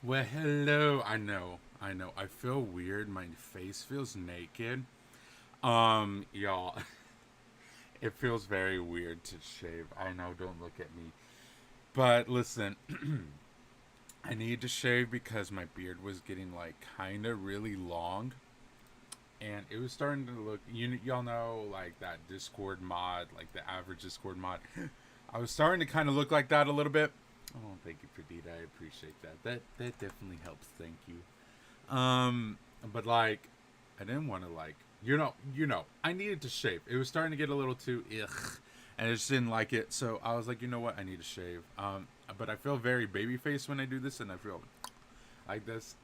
Well, hello. I know. I feel weird. My face feels naked. Y'all, it feels very weird to shave. I know. Don't look at me. But listen, I need to shave because my beard was getting like kind of really long, and it was starting to look. Y'all know like that Discord mod, like the average Discord mod. I was starting to kind of look like that a little bit. Oh, thank you, Pradita. I appreciate that. That definitely helps. Thank you. Um, but like, I didn't want to like, I needed to shave. It was starting to get a little too ugh, and I just didn't like it. So I was like, you know what, I need to shave. But I feel very baby faced when I do this, and I feel like this.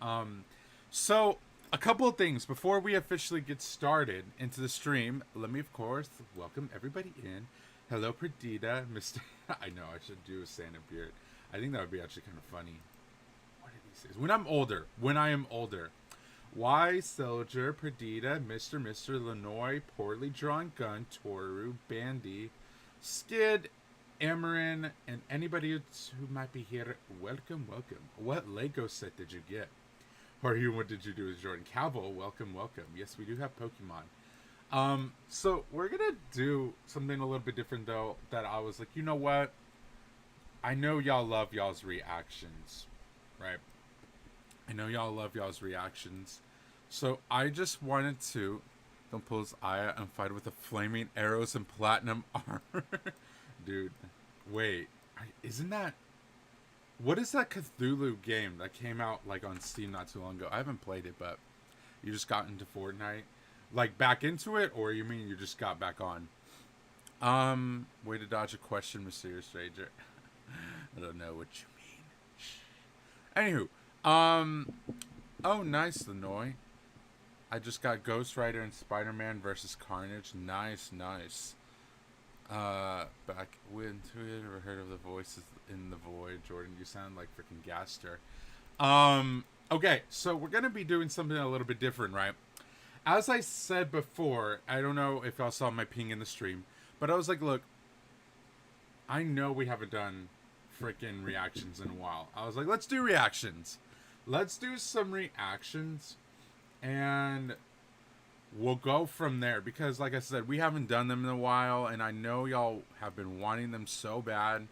So a couple of things before we officially get started into the stream. Let me, of course, welcome everybody in. Hello, Perdita, Mr. I know I should do a Santa beard. I think that would be actually kind of funny. What did he say? When I am older. Why Soldier, Perdita, Mr. Lenoy, Poorly Drawn Gun, Toru, Bandy, Skid, Amarin, and anybody else who might be here, welcome, welcome. What Lego set did you get? Or what did you do with Jordan Cavill? Welcome, welcome. Yes, we do have Pokemon. So we're gonna do something a little bit different though. That I was like, you know what? I know y'all love y'all's reactions, right? I know y'all love y'all's reactions. So I just wanted to don't pull his eye and fight with the flaming arrows and platinum armor. Dude, wait. Isn't that what is that Cthulhu game that came out like on Steam not too long ago? I haven't played it, but you just got into Fortnite. Like back into it, or you mean you just got back on? Way to dodge a question, mysterious stranger. I don't know what you mean. Anywho, oh nice, Lenoy. I just got Ghost Rider and Spider-Man versus Carnage. Nice, nice. Back when you ever heard of the voices in the void, Jordan? You sound like freaking Gaster. Okay, so we're gonna be doing something a little bit different, right? As I said before, I don't know if y'all saw my ping in the stream, but I was like, look, I know we haven't done freaking reactions in a while. I was like, let's do reactions. Let's do some reactions, and we'll go from there. Because, like I said, we haven't done them in a while, and I know y'all have been wanting them so bad.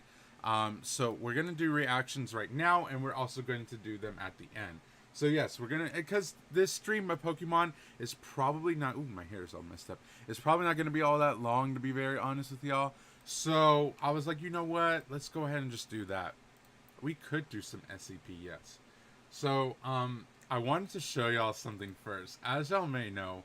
So we're going to do reactions right now, and we're also going to do them at the end. So yes, we're gonna, because this stream of Pokemon is probably not. Ooh, my hair is all messed up. It's probably not gonna be all that long, to be very honest with y'all. So I was like, you know what? Let's go ahead and just do that. We could do some SCP, yes. So I wanted to show y'all something first. As y'all may know,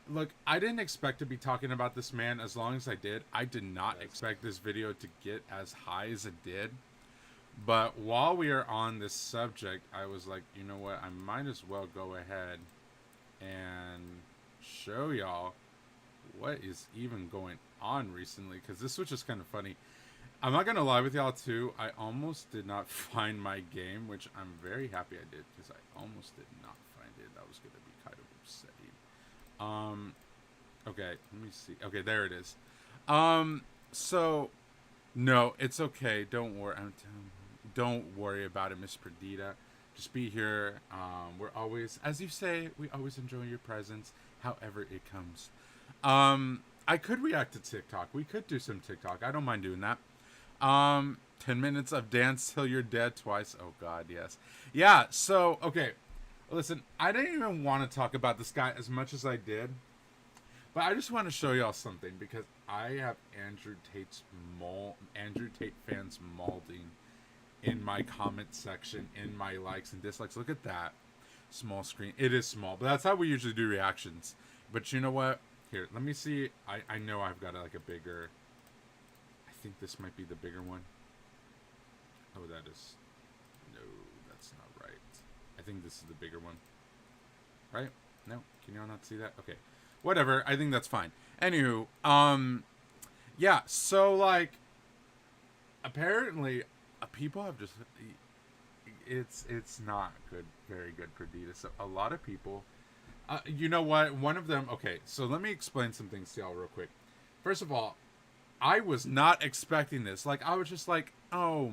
look, I didn't expect to be talking about this man as long as I did. I did not expect this video to get as high as it did. But while we are on this subject, I was like, you know what? I might as well go ahead and show y'all what is even going on recently. Because this was just kind of funny. I'm not going to lie with y'all, too. I almost did not find my game, which I'm very happy I did. Because I almost did not find it. That was going to be kind of upsetting. Okay, let me see. Okay, there it is. So, no, it's okay. Don't worry. Don't worry about it, Miss Perdita. Just be here. We're always, as you say, we always enjoy your presence, however it comes. I could react to TikTok. We could do some TikTok. I don't mind doing that. 10 minutes of dance till you're dead twice. Oh, God, yes. Yeah, so, okay. Listen, I didn't even want to talk about this guy as much as I did. But I just want to show y'all something because I have Andrew Tate fans molding in my comment section, in my likes and dislikes. Look at that. Small screen. It is small, but that's how we usually do reactions. But you know what? Here, let me see. I know I've got like a bigger. I think this might be the bigger one. Oh, that is. No, that's not right. I think this is the bigger one. Right? No? Can y'all not see that? Okay. Whatever. I think that's fine. Anywho, yeah, so like, apparently, people have just, it's not good, very good for Adidas. So a lot of people, you know what? One of them. Okay, so let me explain some things to y'all real quick. First of all, I was not expecting this. Like, I was just like, oh,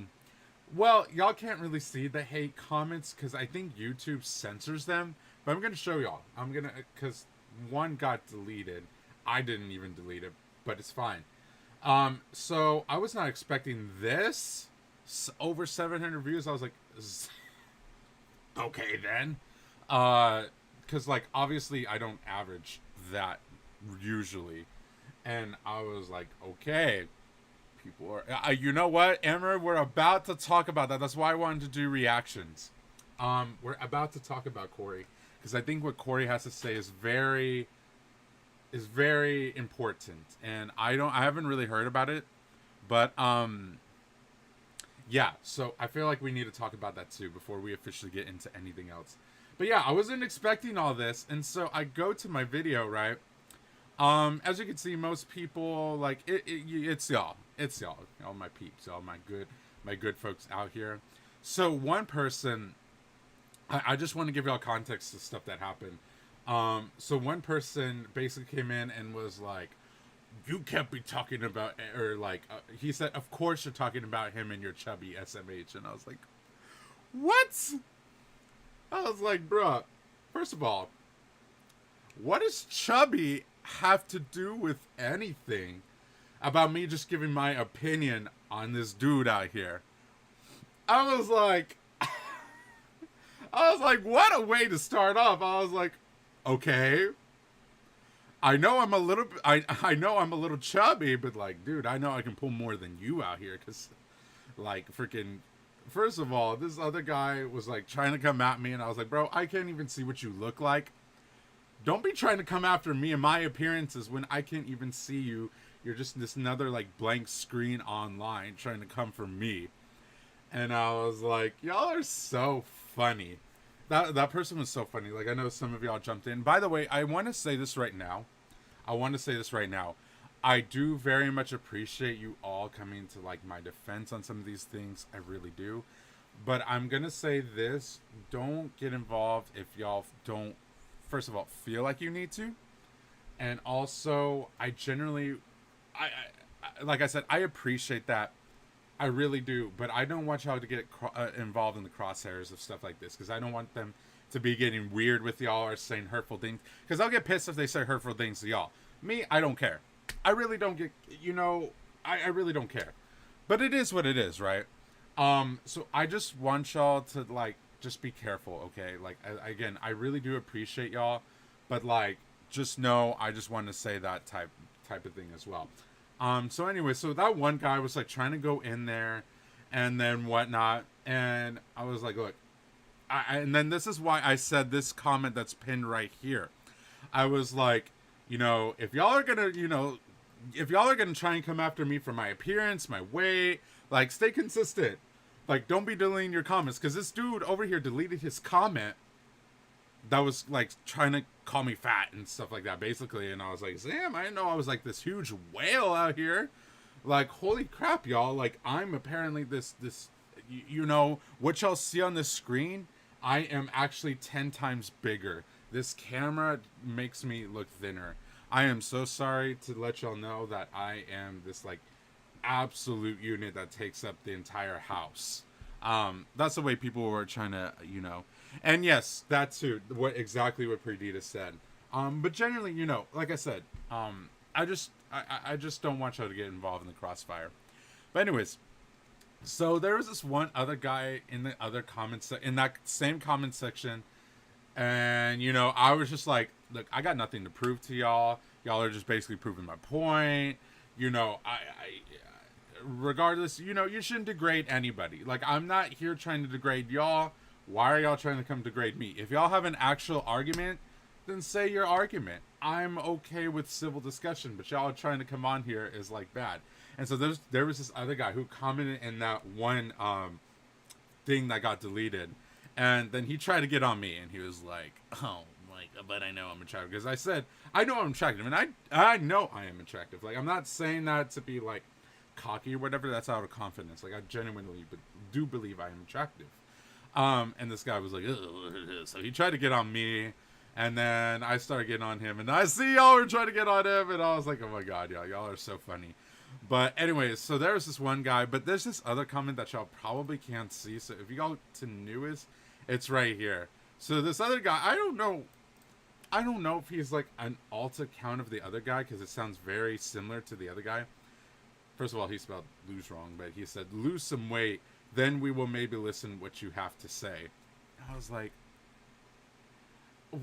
Well, y'all can't really see the hate comments because I think YouTube censors them. But I'm gonna show y'all. I'm gonna because one got deleted. I didn't even delete it, but it's fine. So I was not expecting this. Over 700 views. I was like, okay then. Because like obviously I don't average that usually, and I was like, okay, people are. You know what, Emma? We're about to talk about that. That's why I wanted to do reactions. We're about to talk about Corey because I think what Corey has to say is very important, and I haven't really heard about it, but yeah. So I feel like we need to talk about that too before we officially get into anything else. But yeah, I wasn't expecting all this, and so I go to my video, right? As you can see, most people like it's y'all my peeps, all my good folks out here. So one person, I just want to give y'all context to stuff that happened. So one person basically came in and was like, "You can't be talking about," or like he said, "Of course you're talking about him and your chubby SMH," and I was like, "What?" I was like, "Bruh, first of all, what does chubby have to do with anything about me just giving my opinion on this dude out here?" I was like, what a way to start off. I was like, okay, I know I'm a little, I know I'm a little chubby, but like, dude, I know I can pull more than you out here, cause like freaking. First of all, this other guy was like trying to come at me, and I was like, bro, I can't even see what you look like. Don't be trying to come after me and my appearances when I can't even see you. You're just this another like blank screen online trying to come for me. And I was like, y'all are so funny. That person was so funny. Like I know some of y'all jumped in. By the way, I want to say this right now. I do very much appreciate you all coming to like my defense on some of these things. I really do. But I'm gonna say this: don't get involved if y'all don't. First of all, feel like you need to, and also I generally, like I said, I appreciate that. I really do, but I don't want y'all to get involved in the crosshairs of stuff like this because I don't want them to be getting weird with y'all or saying hurtful things. Because I'll get pissed if they say hurtful things to y'all. Me, I don't care. I really don't get, I really don't care. But it is what it is, right? So I just want y'all to like just be careful, okay? Like again, I really do appreciate y'all, but like just know I just want to say that type of thing as well. So anyway, so that one guy was like trying to go in there and then whatnot, and I was like, look, and then this is why I said this comment that's pinned right here. I was like, if y'all are gonna, if y'all are gonna try and come after me for my appearance, my weight, like stay consistent. Like don't be deleting your comments, because this dude over here deleted his comment that was like trying to call me fat and stuff like that, basically. And I was like, Sam, I didn't know I was like this huge whale out here. Like, holy crap, y'all. Like, I'm apparently this, what y'all see on the screen, I am actually 10 times bigger. This camera makes me look thinner. I am so sorry to let y'all know that I am this, like, absolute unit that takes up the entire house. That's the way people were trying to, And yes, that too, exactly what Perdita said. But generally, like I said, I just don't want y'all to get involved in the crossfire. But anyways, so there was this one other guy in the other comments in that same comment section, and I was just like, look, I got nothing to prove to y'all. Y'all are just basically proving my point. Regardless, you shouldn't degrade anybody. Like, I'm not here trying to degrade y'all. Why are y'all trying to come degrade me? If y'all have an actual argument, then say your argument. I'm okay with civil discussion, but y'all trying to come on here is like bad. And so there was this other guy who commented in that one thing that got deleted, and then he tried to get on me, and he was like, "Oh, like, but I know I'm attractive," because I said I know I'm attractive, and I know I am attractive. Like, I'm not saying that to be like cocky or whatever. That's out of confidence. Like, I genuinely do believe I am attractive. And this guy was like, ugh. So he tried to get on me, and then I started getting on him, and I see y'all were trying to get on him, and I was like, oh my god, y'all are so funny. But anyways, so there's this one guy, but there's this other comment that y'all probably can't see. So if you go to newest, it's right here. So this other guy, I don't know if he's like an alt account of the other guy because it sounds very similar to the other guy. First of all, he spelled lose wrong, but he said lose some weight, then we will maybe listen what you have to say. I was like,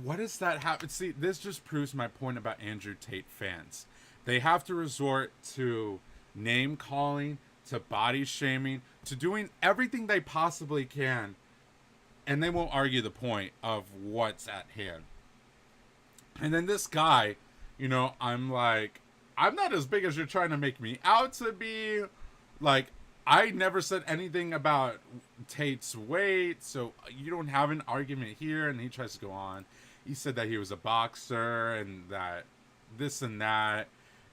what does that happen? See, this just proves my point about Andrew Tate fans. They have to resort to name calling, to body shaming, to doing everything they possibly can, and they won't argue the point of what's at hand. And then this guy, you know, I'm like, I'm not as big as you're trying to make me out to be. Like, I never said anything about Tate's weight, so you don't have an argument here. And he tries to go on. He said that he was a boxer and that this and that.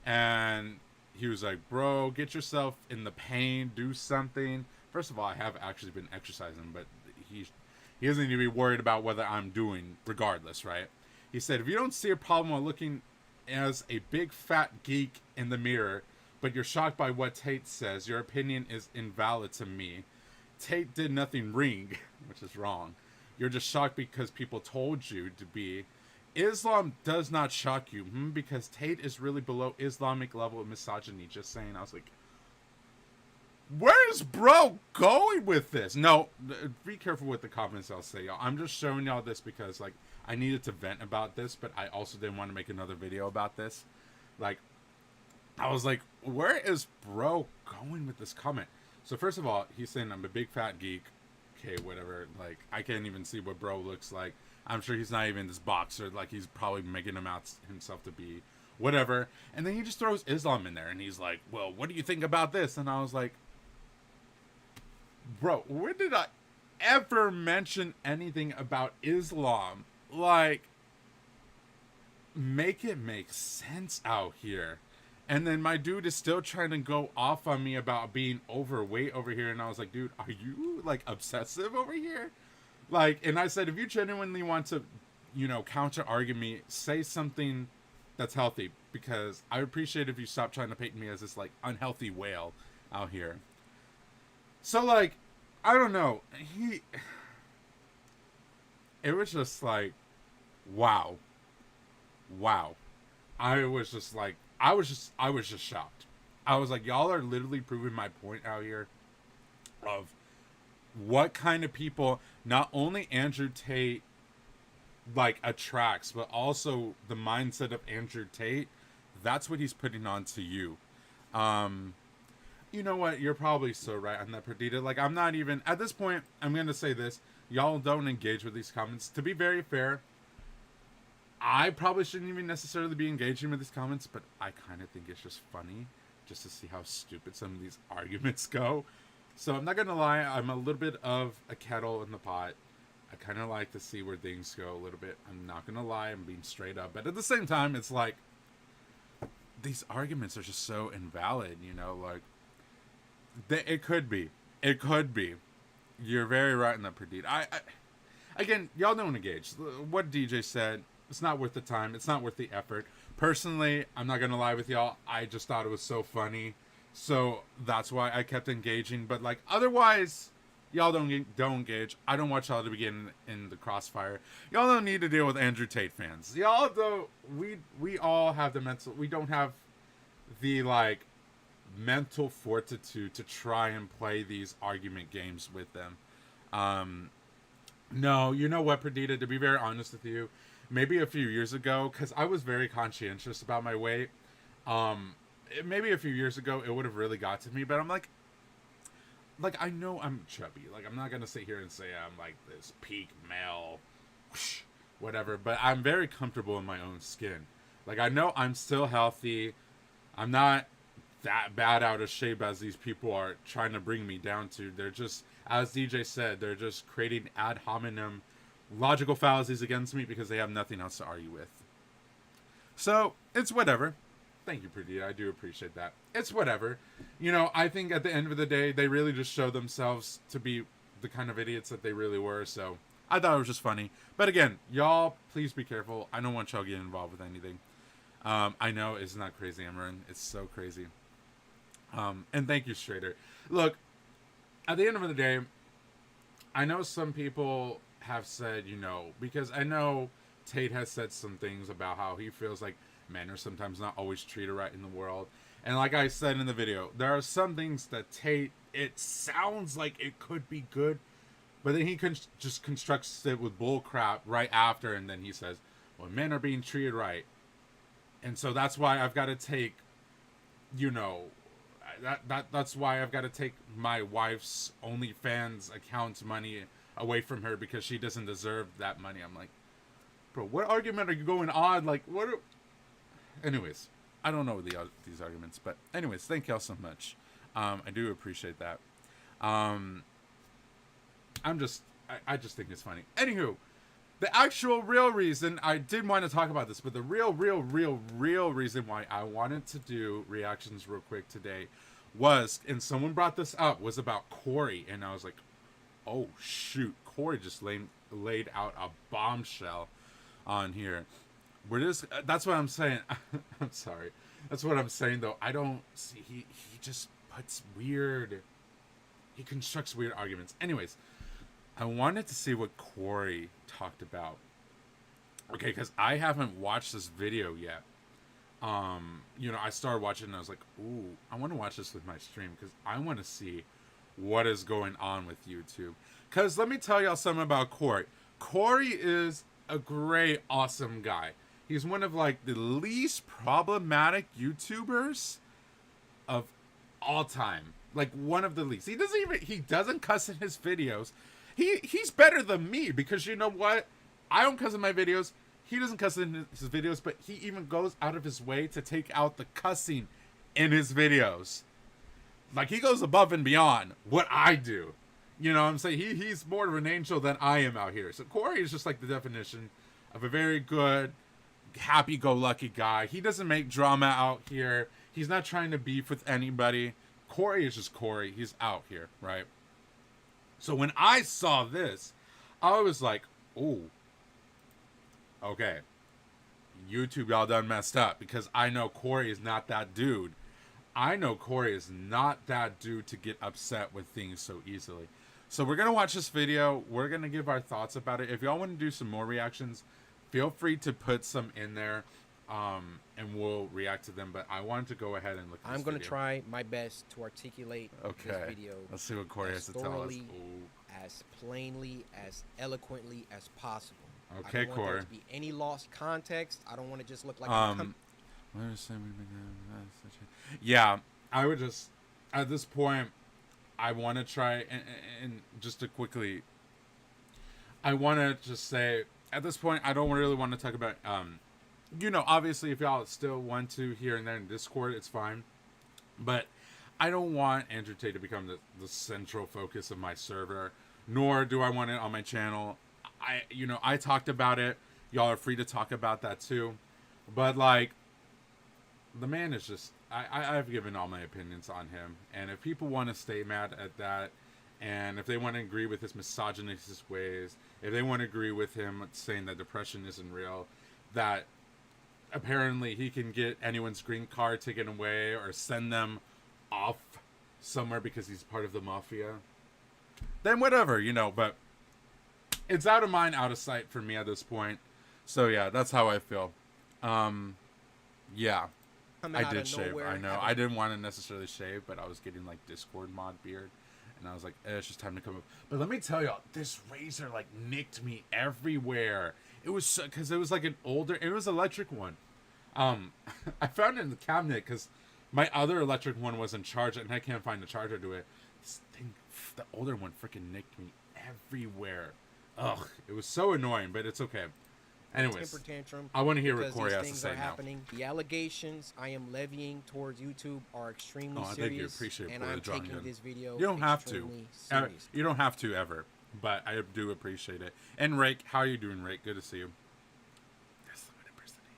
And he was like, bro, get yourself in the pain, do something. First of all, I have actually been exercising, but he doesn't need to be worried about whether I'm doing regardless, right? He said, if you don't see a problem while looking as a big fat geek in the mirror, but you're shocked by what Tate says, your opinion is invalid to me. Tate did nothing wrong, which is wrong. You're just shocked because people told you to be. Islam does not shock you, because Tate is really below Islamic level of misogyny. Just saying. I was like, where's bro going with this? No, be careful with the comments I'll say, y'all. I'm just showing y'all this because, like, I needed to vent about this, but I also didn't want to make another video about this. Like, I was like, where is bro going with this comment? So first of all, he's saying I'm a big fat geek. Okay, whatever. Like, I can't even see what bro looks like. I'm sure he's not even this boxer. Like, he's probably making him out himself to be whatever. And then he just throws Islam in there, and he's like, well, what do you think about this? And I was like, bro, when did I ever mention anything about Islam? Like, make it make sense out here. And then my dude is still trying to go off on me about being overweight over here. And I was like, dude, are you, like, obsessive over here? Like, and I said, if you genuinely want to, you know, counter argue me, say something that's healthy. Because I appreciate if you stop trying to paint me as this, like, unhealthy whale out here. So, like, I don't know. It was just like, wow. I was just like, I was just shocked. I was like, y'all are literally proving my point out here of what kind of people not only Andrew Tate, like, attracts, but also the mindset of Andrew Tate. That's what he's putting on to you. You know what? You're probably so right on that, Perdita. Like, I'm not even, at this point, I'm going to say this. Y'all don't engage with these comments. To be very fair, I probably shouldn't even necessarily be engaging with these comments, but I kind of think it's just funny just to see how stupid some of these arguments go. So I'm not going to lie, I'm a little bit of a kettle in the pot. I kind of like to see where things go a little bit. I'm not going to lie, I'm being straight up. But at the same time, it's like, these arguments are just so invalid, you know, like, it could be. It could be. You're very right in that, Perdita. I again, y'all don't engage. What DJ said, it's not worth the time. It's not worth the effort. Personally, I'm not going to lie with y'all. I just thought it was so funny. So that's why I kept engaging. But, like, otherwise, y'all don't engage. I don't want y'all to begin in the crossfire. Y'all don't need to deal with Andrew Tate fans. Y'all don't. We all have the mental. We don't have the, like, mental fortitude to try and play these argument games with them. No, you know what, Perdita, to be very honest with you, maybe a few years ago, because I was very conscientious about my weight, maybe a few years ago, it would have really got to me, but I'm like, I know I'm chubby. Like, I'm not going to sit here and say I'm, like, this peak male, whoosh, whatever, but I'm very comfortable in my own skin. Like, I know I'm still healthy. I'm not that bad out of shape as these people are trying to bring me down to. They're just, as DJ said, they're just creating ad hominem logical fallacies against me because they have nothing else to argue with. So, it's whatever. Thank you, Perdita. I do appreciate that. It's whatever. You know, I think at the end of the day, they really just show themselves to be the kind of idiots that they really were, so I thought it was just funny. But again, y'all, please be careful. I don't want y'all getting involved with anything. I know, it's not crazy, Amarin. It's so crazy. And thank you, Strader. Look, at the end of the day, I know some people have said, because I know Tate has said some things about how he feels like men are sometimes not always treated right in the world. And like I said in the video, there are some things that Tate, it sounds like it could be good, but then he just constructs it with bull crap right after, and then he says, well, men are being treated right. And so that's why I've got to take, that's why I've got to take my wife's OnlyFans account money away from her because she doesn't deserve that money. I'm like, bro, what argument are you going on? Like, what? Anyways, I don't know these arguments, but anyways, thank y'all so much. I do appreciate that. I just think it's funny. Anywho, the actual real reason I did want to talk about this, but the real reason why I wanted to do reactions real quick today was, and someone brought this up, was about Corey, and I was like, oh shoot, Corey just laid out a bombshell on here. That's what I'm saying. I'm sorry. That's what I'm saying though. I don't see, he just puts he constructs weird arguments. Anyways, I wanted to see what Corey talked about. Okay, because I haven't watched this video yet. I started watching and I was like, ooh, I want to watch this with my stream because I want to see what is going on with YouTube. Because let me tell y'all something about Corey. Corey is a great, awesome guy. He's one of like the least problematic YouTubers of all time. Like one of the least. He doesn't cuss in his videos. He's better than me because you know what? I don't cuss in my videos. He doesn't cuss in his videos, but he even goes out of his way to take out the cussing in his videos. Like he goes above and beyond what I do. You know what I'm saying? He's more of an angel than I am out here. So Corey is just like the definition of a very good, happy-go-lucky guy. He doesn't make drama out here. He's not trying to beef with anybody. Corey is just Corey. He's out here, right? So when I saw this, I was like, ooh, okay, YouTube y'all done messed up because I know Corey is not that dude. I know Corey is not that dude to get upset with things so easily. So we're going to watch this video. We're going to give our thoughts about it. If y'all want to do some more reactions, feel free to put some in there, and we'll react to them. But I wanted to go ahead and look at this I'm going to video. try my best to articulate this video. Let's see what Corey has to tell us. As plainly, as eloquently as possible. Okay, I don't want Corey. there to be any lost context. I don't want to just look like yeah, I would just, at this point, I want to try, and just to quickly, I want to just say, at this point, I don't really want to talk about, obviously, if y'all still want to here and there in Discord, it's fine. But I don't want Andrew Tate to become the central focus of my server, nor do I want it on my channel. I talked about it. Y'all are free to talk about that too. But, like, the man is just, I've given all my opinions on him. And if people want to stay mad at that, and if they want to agree with his misogynist ways, if they want to agree with him saying that depression isn't real, that apparently he can get anyone's green card taken away or send them off somewhere because he's part of the mafia, then whatever, but it's out of mind, out of sight for me at this point. So yeah, that's how I feel. Yeah, I did shave. I know. I didn't want to necessarily shave, but I was getting like Discord mod beard, and I was like, it's just time to come up. But let me tell y'all, this razor like nicked me everywhere. It was because it was like it was electric one. I found it in the cabinet because my other electric one wasn't charged, and I can't find the charger to it. This thing, the older one, freaking nicked me everywhere. Ugh, it was so annoying, but it's okay. Anyways, temper tantrum. I want to hear what Corey has to say now. The allegations I am levying towards YouTube are extremely serious. Thank you. Appreciate it. And I'm taking this video You don't have to. Serious. You don't have to ever, but I do appreciate it. And Rake, how are you doing, Rake? Good to see you. That's someone impersonating.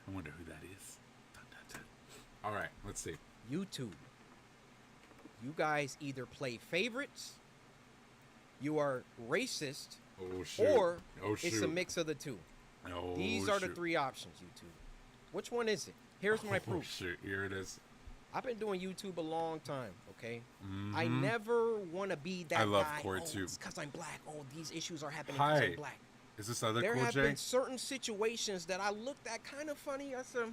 I wonder who that is. Dun, dun, dun. All right, let's see. YouTube. You guys either play favorites, you are racist, or it's a mix of the two. These are the three options, YouTube. Which one is it? Here's my proof. Shoot, here it is. I've been doing YouTube a long time, okay? I Mm-hmm. never want to be I that love guy. Corey Oh, too. it's because I'm black. Oh, these issues are happening because I'm Hi. black. Is this other There Cool have J? been certain situations that I looked at kind of funny. I said,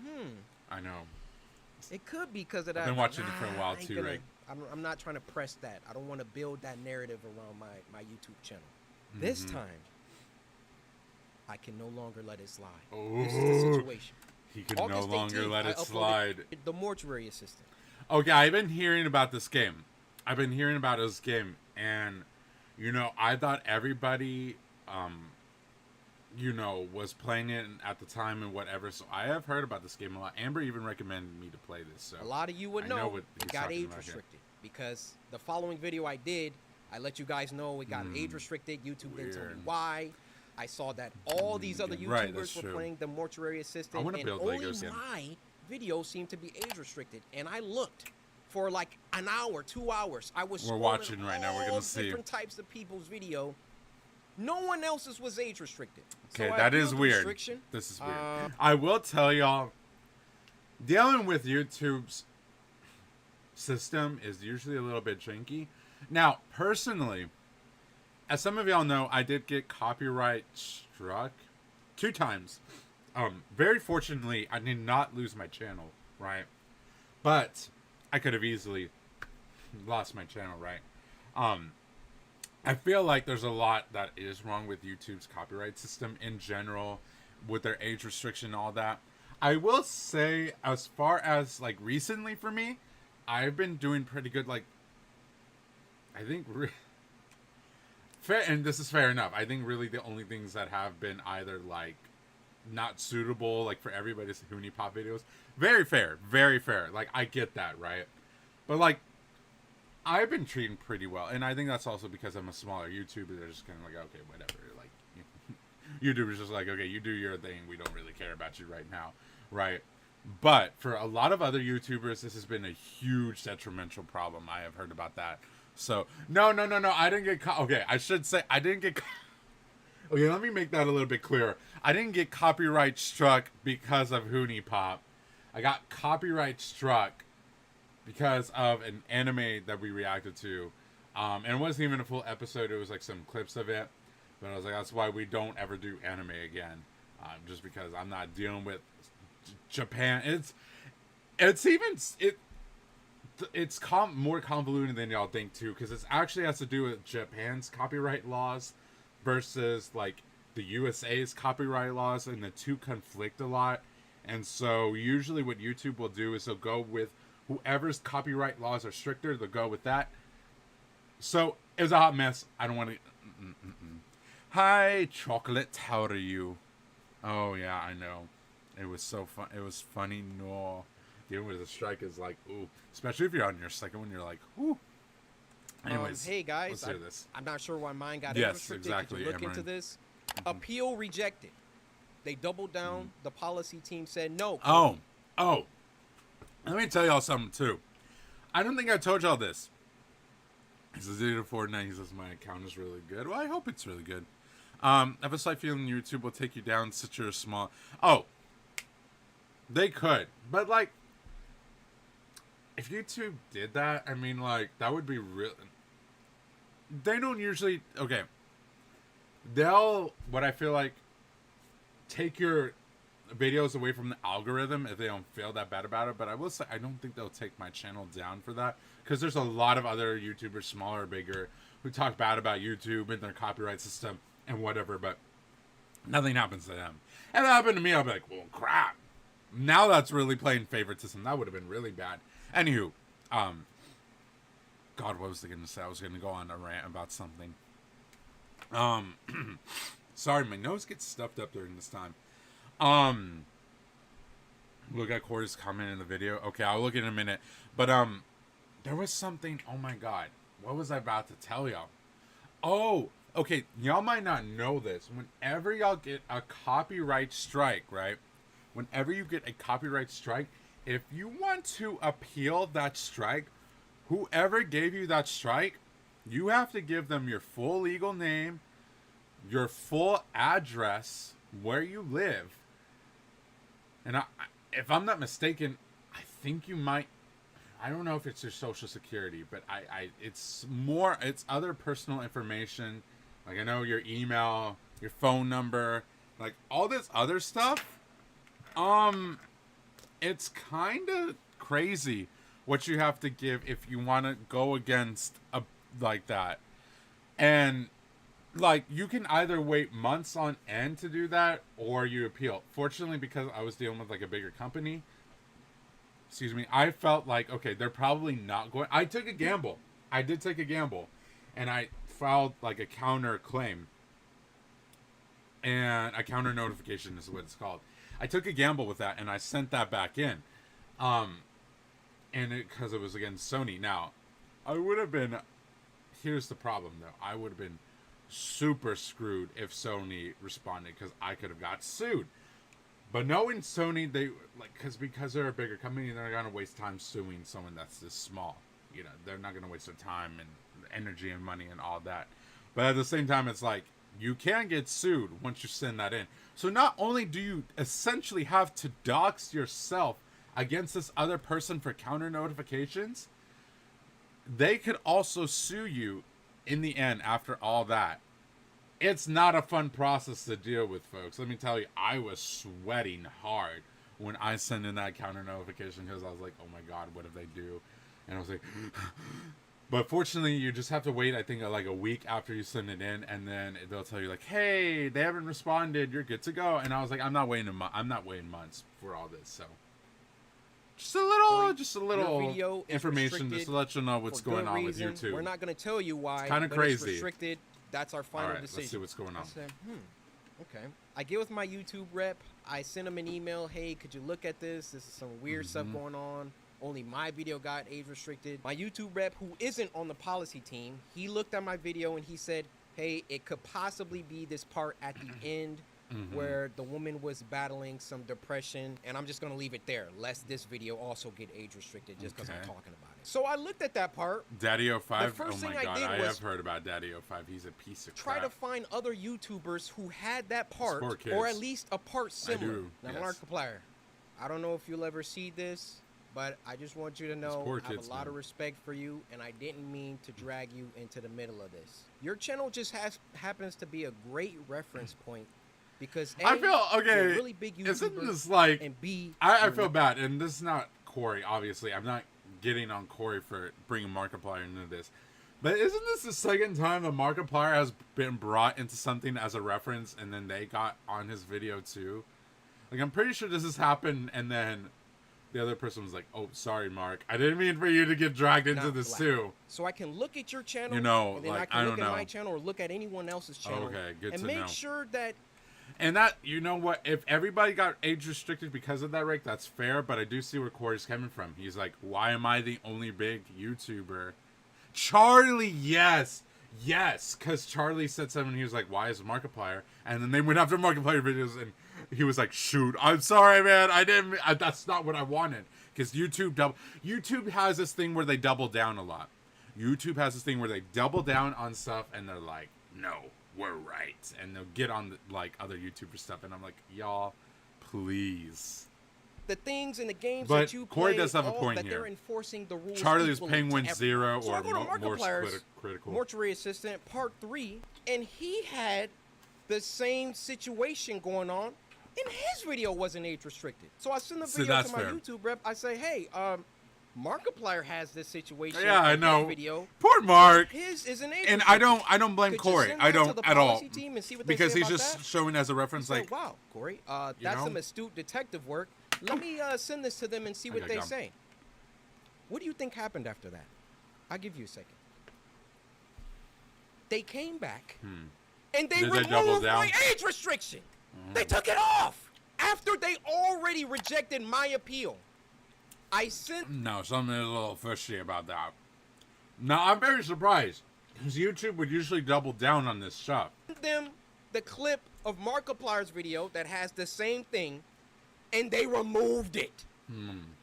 I know. it could be because of I've that. been But watching it for a nah, while I ain't too, gonna. right? I'm not trying to press that. I don't want to build that narrative around my YouTube channel. Mm-hmm. This time, I can no longer let it slide. Oh, This is the situation. he can August no longer 18th, let I it uploaded slide. The Mortuary Assistant. Okay, I've been hearing about this game. I've been hearing about this game, and you know, I thought everybody, you know, was playing it at the time and whatever. So I have heard about this game a lot. Amber even recommended me to play this. So A lot of you would I know know what it he's got talking age about here. restricted because the following video I did, I let you guys know it got age restricted. YouTube didn't tell me Weird. why. I saw that all these other Right, that's YouTubers were true. playing the Mortuary Assistant, wanna and build only Legos again. my video seemed to be age restricted. And I looked for like an hour, 2 hours. I was We're scrolling watching right now. We're gonna all see. different types of people's video. No one else's was age restricted. Okay, So I that is appealed the weird. restriction. This is weird. I will tell y'all, dealing with YouTube's system is usually a little bit janky. Now, personally, as some of y'all know, I did get copyright struck 2 times. Very fortunately, I did not lose my channel, right? But I could have easily lost my channel, right? I feel like there's a lot that is wrong with YouTube's copyright system in general, with their age restriction and all that. I will say, as far as like recently for me, I've been doing pretty good. Like, I think fair, and this is fair enough. I think really the only things that have been either like not suitable, like for everybody's Hoonie Pop videos, very fair, very fair. Like I get that, right? But like, I've been treating pretty well, and I think that's also because I'm a smaller YouTuber. They're just kind of like, okay, whatever. Like, YouTubers just like, okay, you do your thing. We don't really care about you right now, right? But for a lot of other YouTubers, this has been a huge detrimental problem. I have heard about that. So no. I didn't get okay. I should say I didn't get. Okay, let me make that a little bit clearer. I didn't get copyright struck because of Hoonie Pop. I got copyright struck because of an anime that we reacted to. And it wasn't even a full episode. It was like some clips of it. But I was like, that's why we don't ever do anime again. Just because I'm not dealing with Japan. It's more convoluted than y'all think too. Because it actually has to do with Japan's copyright laws versus like the USA's copyright laws. And the two conflict a lot. And so usually what YouTube will do is they'll go with whoever's copyright laws are stricter, they'll go with that. So it was a hot mess. I don't want to. Hi, Chocolate. How are you? Oh yeah, I know. It was so fun. It was funny. No, dealing with the strike is like, ooh, especially if you're on your second one. You're like, ooh. Anyways, hey guys, let's hear this. I'm not sure why mine got Yes, restricted. exactly, Could you look Amarin. into this? Appeal rejected. They doubled down. The policy team said no. Oh. Let me tell y'all something too. I don't think I told y'all this. He says 0 to Fortnite. He says my account is really good. Well, I hope it's really good. I have a slight feeling YouTube will take you down since you're small. Oh, they could, but like, if YouTube did that, I mean, like that would be real. They don't usually. Okay. They'll, what I feel like, take your videos away from the algorithm if they don't feel that bad about it. But I will say, I don't think they'll take my channel down for that. Because there's a lot of other YouTubers, smaller or bigger, who talk bad about YouTube and their copyright system and whatever. But nothing happens to them. And if that happened to me, I'll be like, well, crap. Now that's really playing favoritism. That would have been really bad. Anywho, God, what was I going to say? I was going to go on a rant about something. Sorry, my nose gets stuffed up during this time. Look at Corey's comment in the video. Okay, I'll look in a minute. But there was something. Oh my God, what was I about to tell y'all? Oh, okay, y'all might not know this. Whenever y'all get a copyright strike, right? Whenever you get a copyright strike, if you want to appeal that strike, whoever gave you that strike, you have to give them your full legal name, your full address, where you live. And if I'm not mistaken, I think you might. I don't know if it's your social security, but it's other personal information. Like I know your email, your phone number, like all this other stuff. It's kind of crazy what you have to give if you want to go against a like that. And like you can either wait months on end to do that or you appeal. Fortunately, because I was dealing with like a bigger company, excuse me, I felt like, okay, they're probably not going. I took a gamble. I did take a gamble, and I filed like a counter claim, and a counter notification is what it's called. I took a gamble with that, and I sent that back in, and because it was against Sony. Now, I would have been. Here's the problem, though. I would have been super screwed if Sony responded because I could have got sued. But knowing Sony, they like because they're a bigger company, they're not gonna waste time suing someone that's this small. You know, they're not gonna waste their time and energy and money and all that. But at the same time, it's like you can get sued once you send that in. So not only do you essentially have to dox yourself against this other person for counter notifications, they could also sue you in the end after all that. It's not a fun process to deal with, folks. Let me tell you, I was sweating hard when I sent in that counter notification because I was like, oh my God, what if they do? And I was like, but fortunately, you just have to wait, I think, like a week after you send it in, and then they'll tell you, like, hey, they haven't responded, you're good to go. And I was like, I'm not waiting months for all this, so. Just a little information just to let you know what's going on with YouTube. We're not going to tell you why. It's kind of crazy. It's restricted. That's our final decision. Let's see what's going on. I said, okay. I get with my YouTube rep. I send him an email. Hey, could you look at this? This is some weird stuff going on. Only my video got age restricted. My YouTube rep, who isn't on the policy team, he looked at my video and he said, hey, it could possibly be this part at the end where the woman was battling some depression. And I'm just going to leave it there, lest this video also get age restricted just because I'm talking about it. So I looked at that part. Daddy-O5? Oh my God, I have heard about Daddy-O5. He's a piece of crap. Try to find other YouTubers who had that part, or at least a part similar. Now, Markiplier, I don't know if you'll ever see this, but I just want you to know I have a lot of respect for you, and I didn't mean to drag you into the middle of this. Your channel just happens to be a great reference point because A, I feel you're a really big YouTuber, isn't this like, and B, I feel bad, and this is not Corey, obviously. I'm not getting on Corey for bringing Markiplier into this. But isn't this the second time that Markiplier has been brought into something as a reference and then they got on his video too? Like, I'm pretty sure this has happened and then the other person was like, oh, sorry, Mark. I didn't mean for you to get dragged into this too. So I can look at your channel, you know, and then like, I can look at my channel or look at anyone else's channel. Okay, good to know. And make sure that... And that, you know what, if everybody got age restricted because of that, Rick, that's fair, but I do see where Corey's coming from. He's like, why am I the only big YouTuber? Charlie, yes, because Charlie said something, he was like, why is Markiplier? And then they went after Markiplier videos, and he was like, shoot, I'm sorry, man, that's not what I wanted. Because YouTube has this thing where they double down a lot. YouTube has this thing where they double down on stuff, and they're like, no. We're right, and they'll get on the, like other YouTuber stuff, and I'm like, y'all, please. The things in the games but that you play, Corey does have a point that here. They're enforcing the rules. Charlie's Penguin Zero so or more critical. Mortuary Assistant Part 3, and he had the same situation going on, and his video wasn't age restricted. So I send the video to my YouTube rep. I say, hey, Markiplier has this situation. Yeah, I know. Video. Poor Mark. His isn't age and restricted. I don't blame Corey. I don't at all. Because he's just that. Showing as a reference, like, wow, Corey, that's some astute detective work. Let me send this to them and see what they say. What do you think happened after that? I'll give you a second. They came back and they removed my age restriction. They took it off after they already rejected my appeal. I sent... No, something is a little fishy about that. No, I'm very surprised. Because YouTube would usually double down on this stuff. Them the clip of Markiplier's video that has the same thing, and they removed it.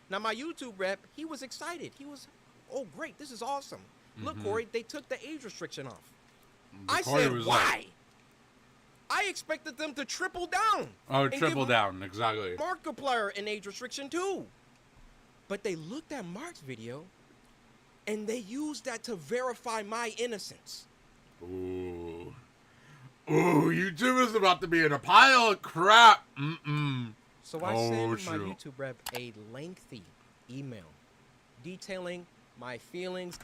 Now, my YouTube rep, he was excited. He was, oh, great, this is awesome. Look, Corey, they took the age restriction off. I said, why? I expected them to triple down. Oh, triple down, exactly. Markiplier an age restriction, too. But they looked at Mark's video, and they used that to verify my innocence. Ooh. Ooh, YouTube is about to be in a pile of crap. So I sent my YouTube rep a lengthy email detailing my feelings.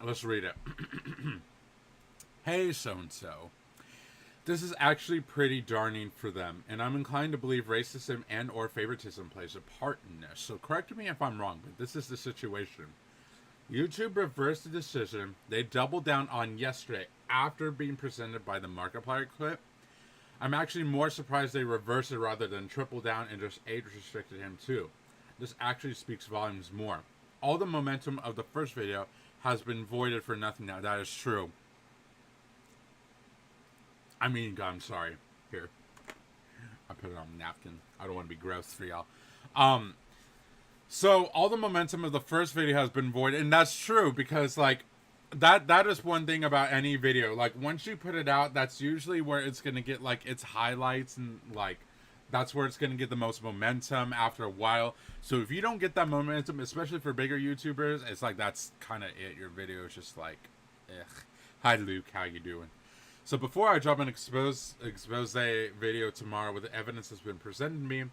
Let's read it. Hey, so-and-so. This is actually pretty darning for them, and I'm inclined to believe racism and or favoritism plays a part in this. So correct me if I'm wrong, but this is the situation. YouTube reversed the decision they doubled down on yesterday after being presented by the Markiplier clip. I'm actually more surprised they reversed it rather than triple down and just age restricted him too. This actually speaks volumes more. All the momentum of the first video has been voided for nothing now. That is true. I mean, God, I'm sorry. Here. I put it on a napkin. I don't want to be gross for y'all. So all the momentum of the first video has been voided, and that's true because like that is one thing about any video. Like once you put it out, that's usually where it's gonna get like its highlights, and like that's where it's gonna get the most momentum after a while. So if you don't get that momentum, especially for bigger YouTubers, it's like that's kind of it. Your video is just like, ugh. Hi Luke, how you doing? So before I drop an expose video tomorrow with the evidence that's been presented to me,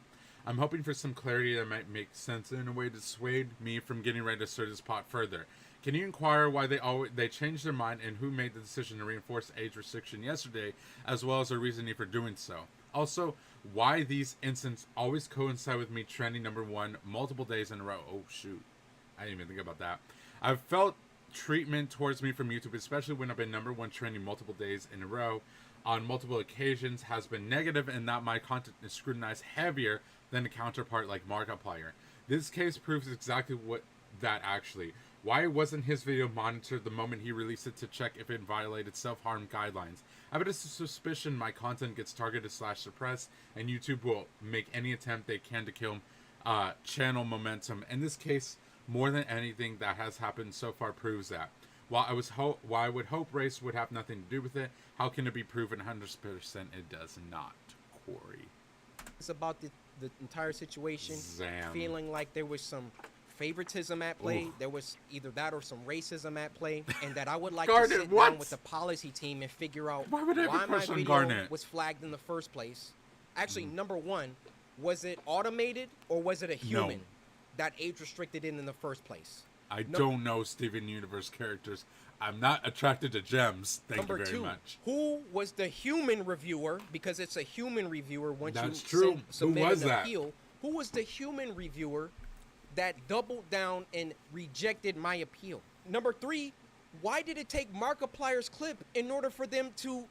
I'm hoping for some clarity that might make sense in a way to dissuade me from getting ready to stir this pot further. Can you inquire why they changed their mind and who made the decision to reinforce age restriction yesterday, as well as their reasoning for doing so? Also, why these incidents always coincide with me trending #1 multiple days in a row? Oh shoot, I didn't even think about that. I've felt treatment towards me from YouTube, especially when I've been #1 trending multiple days in a row on multiple occasions, has been negative in that my content is scrutinized heavier than a counterpart like Markiplier. This case proves exactly what that actually. Why wasn't his video monitored the moment he released it to check if it violated self-harm guidelines? I have a suspicion my content gets targeted / suppressed, and YouTube will make any attempt they can to kill channel momentum. In this case, more than anything that has happened so far proves that. While I would hope race would have nothing to do with it, how can it be proven 100% it does not, Corey? It's about the entire situation, Zam. feeling like there was some favoritism at play. Ooh. There was either that or some racism at play, and that I would like Garnet, to sit what? down with the policy team and figure out Why would I have a why my crush on video Garnet? was flagged in the first place. Actually, #1, was it automated or was it a human that age restricted in the first place? I don't know Steven Universe characters. I'm not attracted to gems. Thank you very much. Who was the human reviewer? Because it's a human reviewer once That's you true. submit Who was an that? appeal. Who was the human reviewer that doubled down and rejected my appeal? #3, why did it take Markiplier's clip in order for them to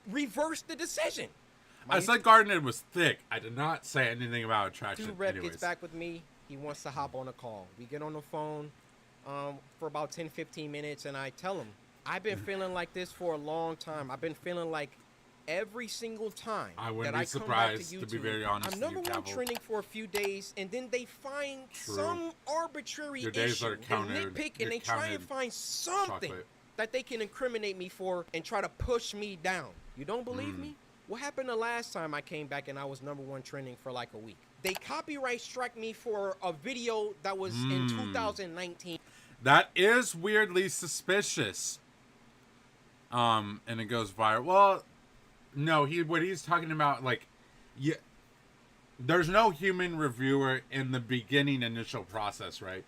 reverse the decision? I said Garnet was thick. I did not say anything about attraction. Rep Anyways. gets back with me. He wants to hop on a call. We get on the phone for about 10-15 minutes, and I tell him, I've been feeling like this for a long time. I've been feeling like every single time I wouldn't that be I come back to surprised, YouTube, to be very honest I'm with you, #1 Cavill. trending for a few days, and then they find some arbitrary Your days issue. are counted. They nitpick, You're and they try and counted find something chocolate. that they can incriminate me for and try to push me down. You don't believe me? What happened the last time I came back and I was #1 trending for like a week? They copyright struck me for a video that was in 2019. That is weirdly suspicious. And it goes viral. Well, no, what he's talking about, like, there's no human reviewer in the beginning initial process, right?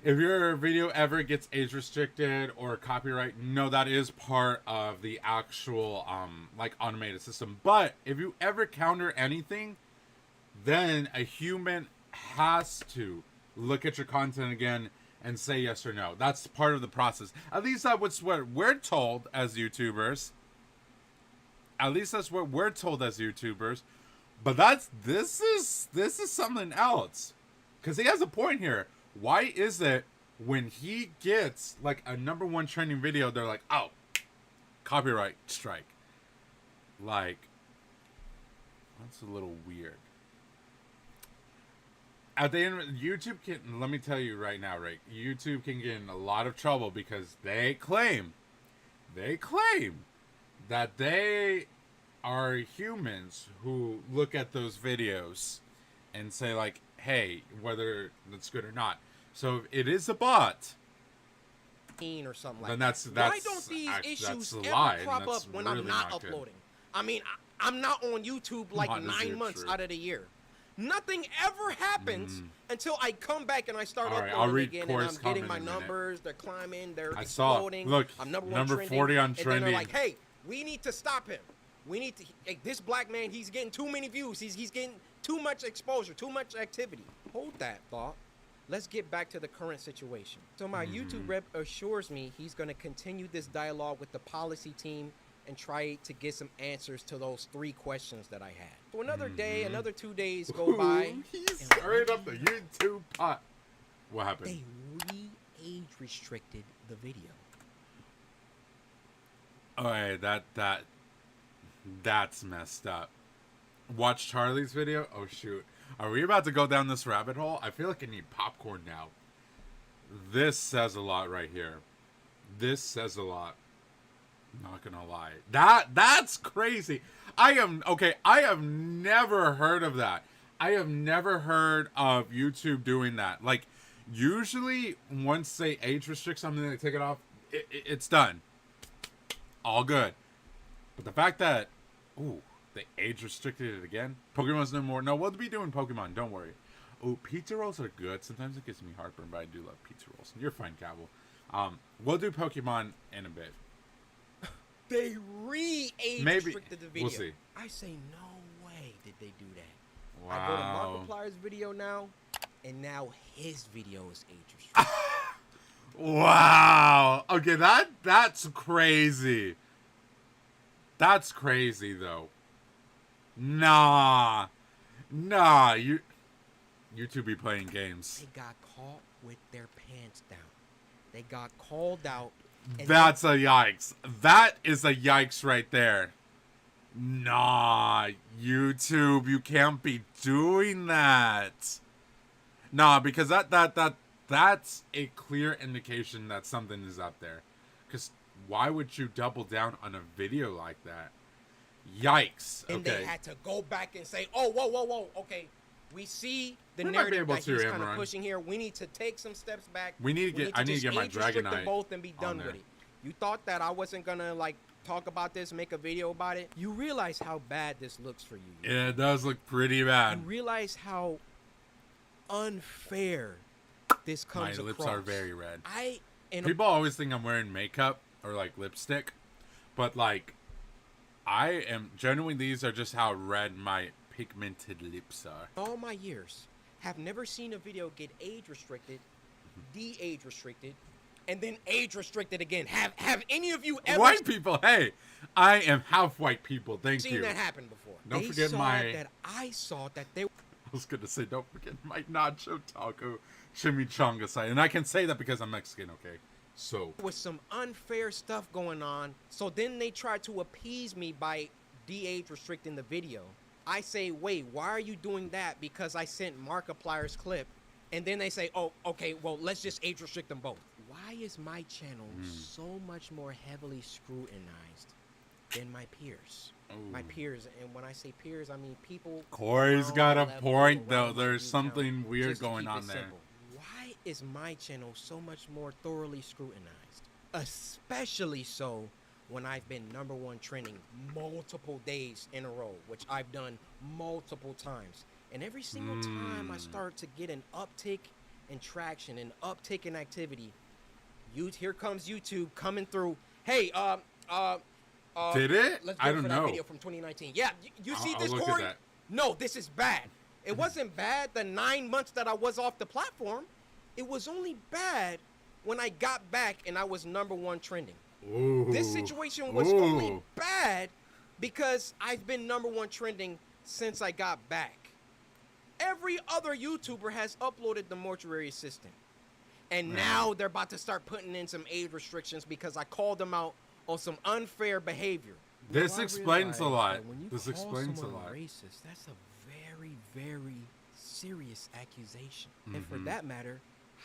If your video ever gets age restricted or copyright, no, that is part of the actual like automated system. But if you ever counter anything, then a human has to look at your content again and say yes or no. That's part of the process. At least that's what we're told as YouTubers. At least that's what we're told as YouTubers. But this is something else. Because he has a point here. Why is it when he gets like a #1 trending video, they're like, oh, copyright strike? Like, that's a little weird. At the end, YouTube can, let me tell you right now, Rick, YouTube can get in a lot of trouble because they claim that they are humans who look at those videos and say like, hey, whether that's good or not. So if it is a bot, or something like then that. that's Why don't these that's issues a ever lie, and crop up that's when really I'm not not good. uploading? I mean, I'm not on YouTube like Honestly, 9 months true. out of the year. Nothing ever happens until I come back and I start All right, uploading I'll read again, and I'm Core's getting comment my in a minute. numbers. They're climbing. They're I saw. exploding. Look, I'm number number 1 40 on and then trending. they're like, hey, we need to stop him. We need to. Like, this black man, he's getting too many views. He's getting too much exposure, too much activity. Hold that thought. Let's get back to the current situation. So my YouTube rep assures me he's going to continue this dialogue with the policy team and try to get some answers to those 3 questions that I had. So another day, another 2 days go by. He's stirring up the YouTube pot. What happened? They re-age restricted the video. Alright, that's messed up. Watch Charlie's video? Oh shoot. Are we about to go down this rabbit hole? I feel like I need popcorn now. This says a lot right here. This says a lot. Not gonna lie. That's crazy. I have never heard of that. I have never heard of YouTube doing that. Like, usually once they age restrict something, they take it off, it's done. All good. But the fact that, they age restricted it again. Pokemon's no more. No, we'll be doing Pokemon. Don't worry. Oh, pizza rolls are good. Sometimes it gives me heartburn, but I do love pizza rolls. You're fine, Cabell. We'll do Pokemon in a bit. They re-age restricted the video. We'll see. I say, no way did they do that. Wow. I go to Markiplier's video now, and now his video is age restricted. Wow. Okay, that's crazy. That's crazy though. Nah, you two be playing games. They got caught with their pants down. They got called out. That's a yikes. That is a yikes right there. Nah, YouTube, you can't be doing that. Nah, because that's a clear indication that something is up there. Because why would you double down on a video like that? Yikes. Then Okay. they had to go back and say, oh, whoa. Okay, we see the We might be narrative able that to, he's kind of Imran. pushing here. We need to take some steps back. I need to just get my age restrict them Dragonite both and be on done there. with it. You thought that I wasn't gonna like talk about this, make a video about it. You realize how bad this looks for you. Yeah, it does look pretty bad. You realize how unfair this comes My across. lips are very red. And People always think I'm wearing makeup or like lipstick, but like I am genuinely, these are just how red my pigmented lips are. all my years have never seen a video get age restricted, de-age restricted, and then age restricted again. Have any of you ever White people, hey, I am half white people. Thank seen you. that happen before? Don't They forget saw my- that I saw that they I was gonna say, don't forget my nacho taco chimichanga side, and I can say that because I'm Mexican. Okay, so was some unfair stuff going on. So then they tried to appease me by de-age restricting the video. I say, wait, why are you doing that? Because I sent Markiplier's clip. And then they say, oh, okay, well, let's just age restrict them both. Why is my channel so much more heavily scrutinized than my peers? My Ooh. peers, and when I say peers, I mean people. Corey's around got a level, point though. around my There's view something count, weird just to going keep it on there. simple. Why is my channel so much more thoroughly scrutinized? Especially so when I've been #1 trending multiple days in a row, which I've done multiple times. And every single time I start to get an uptick in traction, an uptick in activity, here comes YouTube coming through. Hey, Did it? let's I go don't for know. that video from 2019. Yeah, you see I'll this, look at Corey? that. No, this is bad. It wasn't bad the 9 months that I was off the platform. It was only bad when I got back and I was #1 trending. Ooh. This situation was only bad because I've been #1 trending since I got back. Every other YouTuber has uploaded the Mortuary Assistant. And now they're about to start putting in some age restrictions because I called them out on some unfair behavior. This Well, I explains a realize lot. that when you This call explains a someone lot. Racist, that's a very, very serious accusation. And for that matter,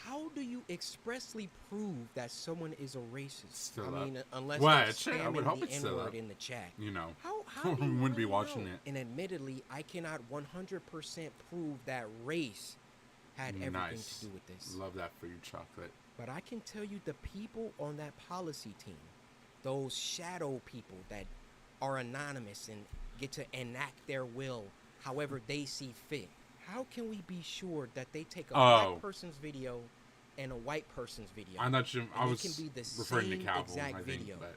how do you expressly prove that someone is a racist? Still I up. mean, unless Well, they're it should. I spamming would hope the it's still N-word up. in the chat. You know, How do you wouldn't be really watching know? it. And admittedly, I cannot 100% prove that race had everything Nice. to do with this. Love that for you, chocolate. But I can tell you the people on that policy team, those shadow people that are anonymous and get to enact their will however they see fit. How can we be sure that they take a black person's video and a white person's video? I'm not sure. I was can be the referring to same Calvin, exact I think. video. But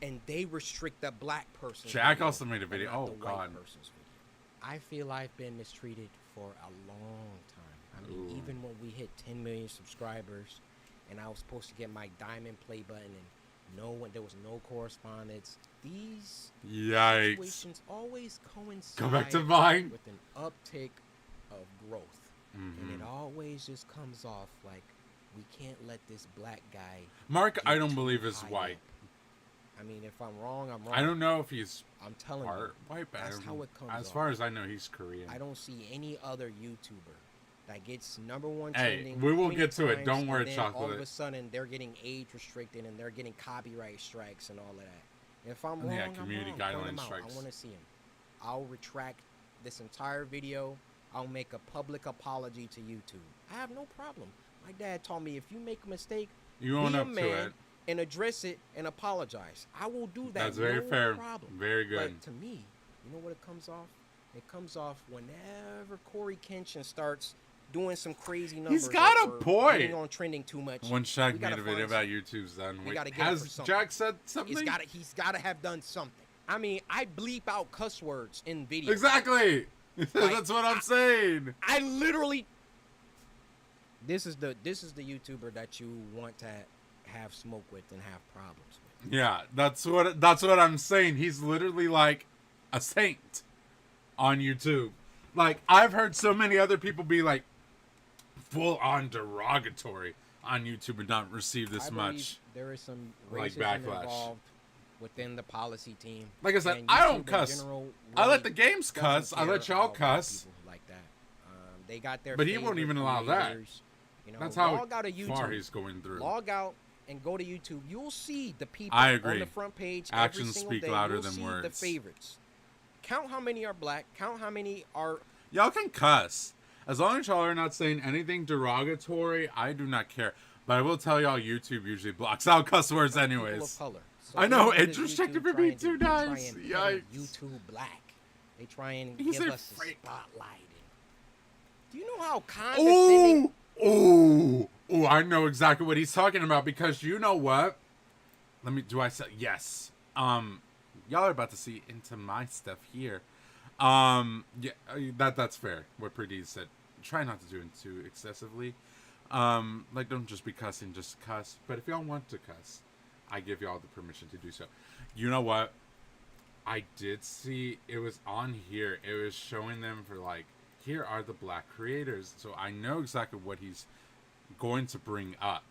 And they restrict the black person's Jack video, also made a but video. not Oh, the God. white person's video. I feel I've been mistreated for a long time. I mean, Ooh. even when we hit 10 million subscribers and I was supposed to get my diamond play button and there was no correspondence. These yikes. situations always coincide Go back to mine. with an uptick of growth. And it always just comes off like we can't let this black guy. Mark, I get don't too believe is high white. up. I mean, if I'm wrong, I'm wrong. I don't know if he's I'm telling part you, white, but that's how it comes as off. far as I know, he's Korean. I don't see any other YouTuber that gets #1 Hey, trending. we will 20 get to it. times, Don't worry, and then all of chocolate. a sudden, they're getting age restricted and they're getting copyright strikes and all of that. If I'm wrong, Yeah, I'm community wrong. Point guideline them out. strikes. I want to see him. I'll retract this entire video. I'll make a public apology to YouTube. I have no problem. My dad taught me if you make a mistake, You own be a up to man it. and address it and apologize. I will do that. That's very no fair. Problem. Very good. But to me, you know what it comes off? It comes off whenever Corey Kenshin starts doing some crazy numbers. He's got a or point. getting on trending too much. When Shaq we made gotta a video find about YouTube's done. We Wait, gotta get him for has something. Jack said something? He's gotta have done something. I mean, I bleep out cuss words in videos. Exactly. That's what I'm saying. I literally. This is the YouTuber that you want to have smoke with and have problems with. Yeah, that's what I'm saying. He's literally like a saint on YouTube. Like, I've heard so many other people be like full on derogatory on YouTube and not receive this I believe much. there is some like, racism backlash. involved within the policy team. Like I said, And I YouTube don't in cuss. general I let really the games doesn't cuss. I care let y'all about cuss. people like that. They got their. But he won't favorite even allow that. creators. You know, That's how log out of YouTube, far he's going through. Log out and go to YouTube. You'll see the people I agree. on the front page. Actions every single speak day. louder You'll than see words. The favorites. Count how many are black. Count how many are. Y'all can cuss. As long as y'all are not saying anything derogatory, I do not care. But I will tell y'all, YouTube usually blocks out cuss words People anyways. of color. So I know, what does it's restricted YouTube for me try and do? too, They try guys. and put Yikes. YouTube black. They try and He's give a us the freak. spotlight. Do you know how condescending? Ooh, I know exactly what he's talking about because you know what? Do I say yes? Y'all are about to see into my stuff here. Yeah, that's fair. What Perdue said. Try not to do it too excessively. Like, don't just be cussing, just cuss. But if y'all want to cuss, I give y'all the permission to do so. You know what? I did see it was on here. It was showing them for like, here are the black creators. So I know exactly what he's going to bring up.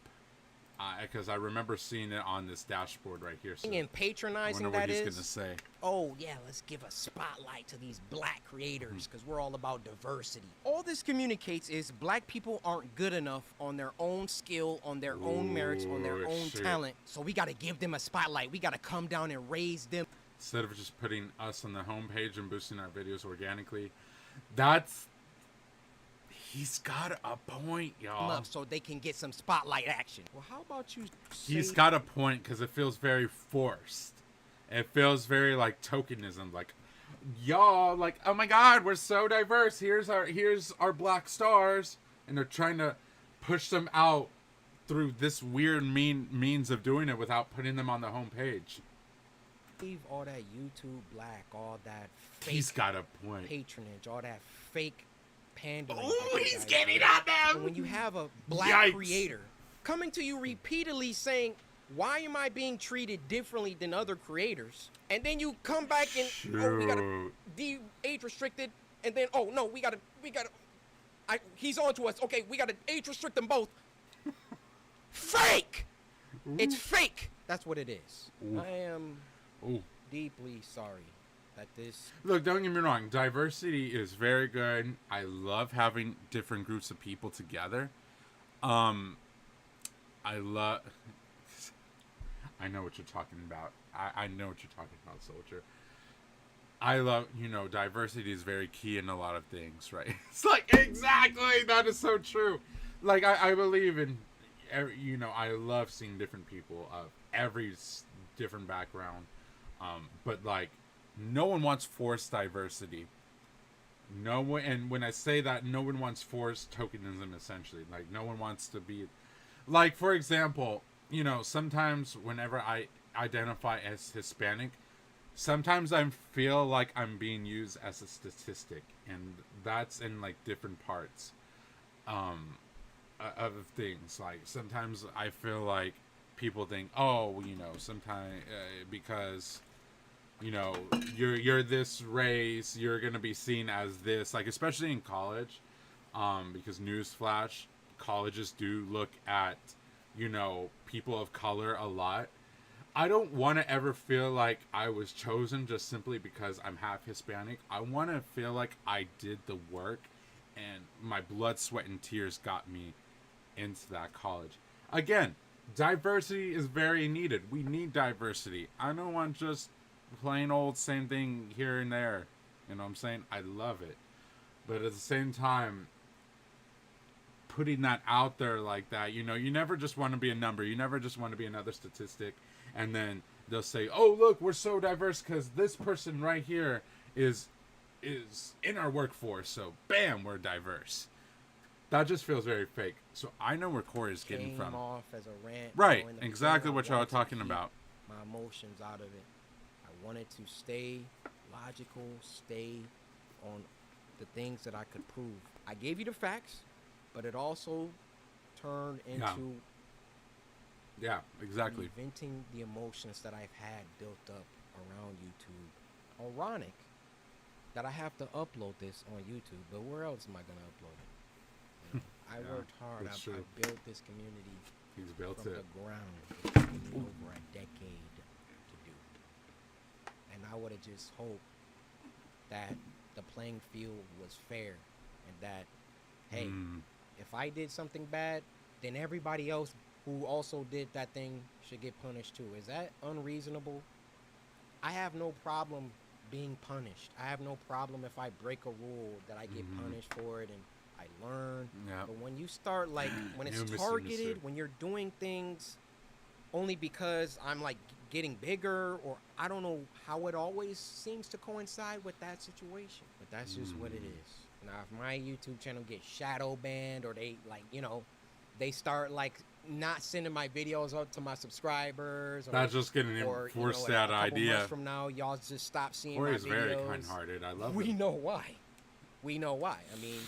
Because I remember seeing it on this dashboard right here. So And I patronizing wonder what that he's is. going to say. Oh yeah, let's give a spotlight to these black creators Mm-hmm. because we're all about diversity. All this communicates is black people aren't good enough on their own skill, on their own merits, on their Ooh, own shit. talent. So we got to give them a spotlight. We got to come down and raise them. Instead of just putting us on the homepage and boosting our videos organically. He's got a point, y'all. Up so they can get some spotlight action. Well, how about you? He's say- got a point because it feels very forced. It feels very like tokenism, like y'all, like, oh my God, we're so diverse. Here's our black stars, and they're trying to push them out through this weird means of doing it without putting them on the homepage. leave all that YouTube black, all that fake He's got a point. patronage, all that fake pandering. Oh, that you he's guys getting do. at And them. when you have a black Yikes. creator coming to you repeatedly saying, "Why am I being treated differently than other creators?" And then you come back and oh, we gotta Shoot. age restricted, and then oh no, we gotta he's on to us. Okay, we gotta age restrict them both. Fake. It's fake. That's what it is. Ooh. I am Ooh. deeply sorry that this. Look, don't get me wrong. Diversity is very good. I love having different groups of people together. I know what you're talking about. I know what you're talking about, Soldier. I love, diversity is very key in a lot of things, right? It's like, exactly, that is so true. Like, I believe in, I love seeing different people of every different background. But, like, no one wants forced diversity. No one, and when I say that, no one wants forced tokenism, essentially. Like, no one wants to be, like, for example, sometimes whenever I identify as Hispanic, sometimes I feel like I'm being used as a statistic, and that's in like different parts of things. Like sometimes I feel like people think, oh, sometimes because you know you're this race, you're gonna be seen as this. Like especially in college, because newsflash, colleges do look at people of color a lot. I don't want to ever feel like I was chosen just simply because I'm half Hispanic. I want to feel like I did the work and my blood, sweat, and tears got me into that college. Again, diversity is very needed. We need diversity. I don't want just plain old same thing here and there. You know what I'm saying? I love it. But at the same time, putting that out there like that, you never just want to be a number. You never just want to be another statistic. And then they'll say, "Oh, look, we're so diverse because this person right here is in our workforce. So, bam, we're diverse." That just feels very fake. So I know where Corey's getting from. Off as a rant. Right, exactly what y'all are talking about. My emotions out of it. I wanted to stay logical, stay on the things that I could prove. I gave you the facts, but it also turned into yeah, exactly. Venting the emotions that I've had built up around YouTube. Ironic that I have to upload this on YouTube, but where else am I going to upload it? I worked hard. I built this community. He's built from it. the ground. It took me over a decade to do. And I would have just hoped that the playing field was fair and that, hey, if I did something bad, then everybody else who also did that thing should get punished too. Is that unreasonable? I have no problem being punished. I have no problem if I break a rule that I get punished for it and I learn. Yep. But when you start when it's targeted, when you're doing things only because I'm like getting bigger, or I don't know how it always seems to coincide with that situation. But that's just what it is. Now, if my YouTube channel gets shadow banned or they they start not sending my videos out to my subscribers. That's just getting forced that idea. Months from now, y'all just stop seeing my videos. Corey's very kind-hearted. I love it. We know why. I mean,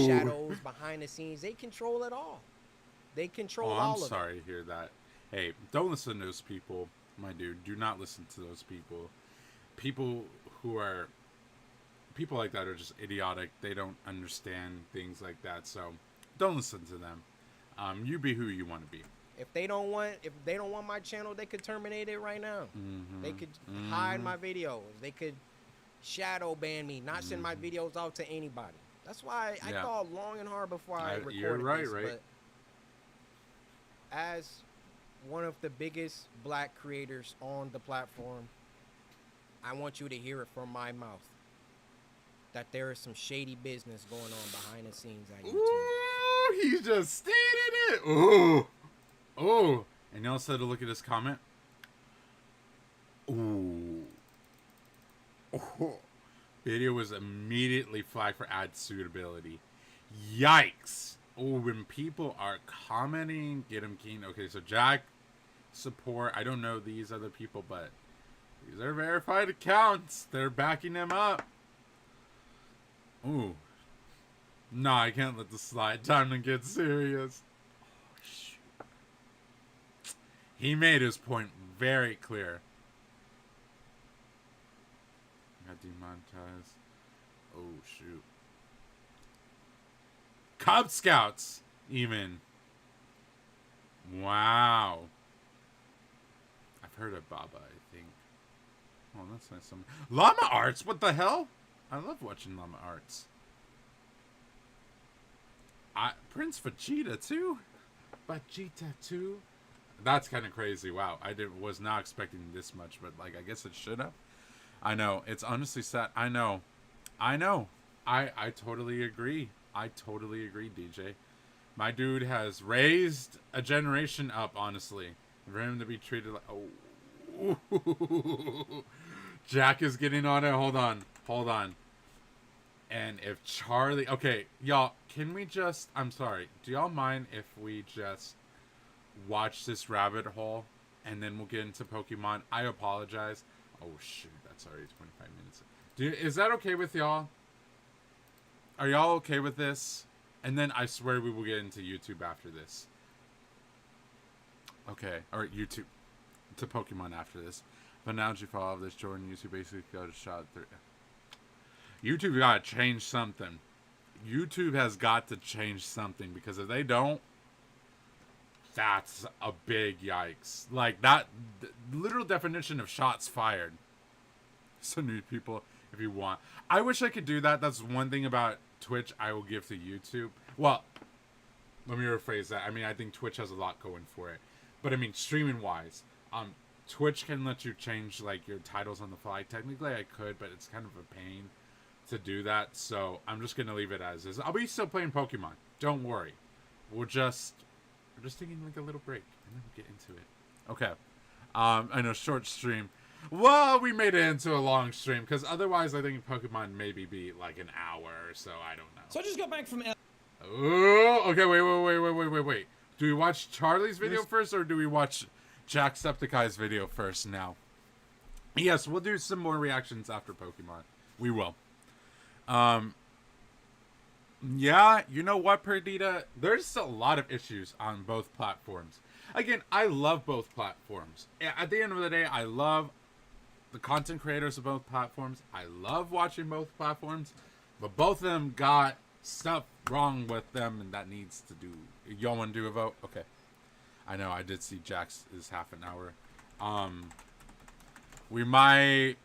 shadows behind the scenes, they control it all. They control all of it. I'm sorry to hear that. Hey, don't listen to those people, my dude. Do not listen to those people. People like that are just idiotic. They don't understand things like that. So don't listen to them. You be who you want to be. If they don't want my channel, they could terminate it right now. They could hide my videos. They could shadow ban me, not send my videos out to anybody. That's why I thought long and hard before I recorded you're right, this. right. But as one of the biggest black creators on the platform, I want you to hear it from my mouth that there is some shady business going on behind the scenes at YouTube. Ooh, he just stated it. Ooh. Oh. And y'all said to look at this comment. Ooh. Oh. Video was immediately flagged for ad suitability. Yikes. Oh, when people are commenting, get them keen. Okay, so Jack support. I don't know these other people, but these are verified accounts. They're backing them up. Ooh. No, I can't let this slide. Time to get serious. Oh, shoot. He made his point very clear. Got demonetized. Oh, shoot. Cub Scouts, even. Wow. I've heard of Baba, I think. Oh, that's nice. Llama Arts, what the hell? I love watching Llama Arts. Prince Vegeta, too? Vegeta, too? That's kind of crazy. Wow, was not expecting this much, but, I guess it should have. I know. It's honestly sad. I know. I know. I totally agree. I totally agree, DJ. My dude has raised a generation up, honestly. For him to be treated like... Oh. Jack is getting on it. Hold on. Hold on. And if Charlie... Okay, y'all, can we just... I'm sorry. Do y'all mind if we just watch this rabbit hole and then we'll get into Pokemon? I apologize. Oh, shoot. That's already 25 minutes. Is that okay with y'all? Are y'all okay with this? And then I swear we will get into YouTube after this. Okay. Or YouTube. To Pokemon after this. But now that you follow this, Jordan, YouTube basically got a shot through. YouTube got to change something. YouTube has got to change something. Because if they don't, that's a big yikes. Like, that literal definition of shots fired. So new people, if you want. I wish I could do that. That's one thing about Twitch I will give to YouTube. Well, let me rephrase that. I mean, I think Twitch has a lot going for it. But I mean, streaming wise, Twitch can let you change like your titles on the fly. Technically I could, but it's kind of a pain to do that. So I'm just gonna leave it as is. I'll be still playing Pokemon. Don't worry. We're just taking like a little break and then we'll get into it. Okay. I know, short stream. Well, we made it into a long stream because otherwise I think Pokemon maybe be like an hour or so. I don't know. So I just got back from... Oh, okay, wait. Do we watch Charlie's video first or do we watch Jacksepticeye's video first now? Yes, we'll do some more reactions after Pokemon. We will. Yeah, you know what, Perdita? There's a lot of issues on both platforms. Again, I love both platforms. At the end of the day, I love the content creators of both platforms. I love watching both platforms. But both of them got stuff wrong with them, and that needs to do... Y'all want to do a vote? Okay. I know, I did see Jax is half an hour. We might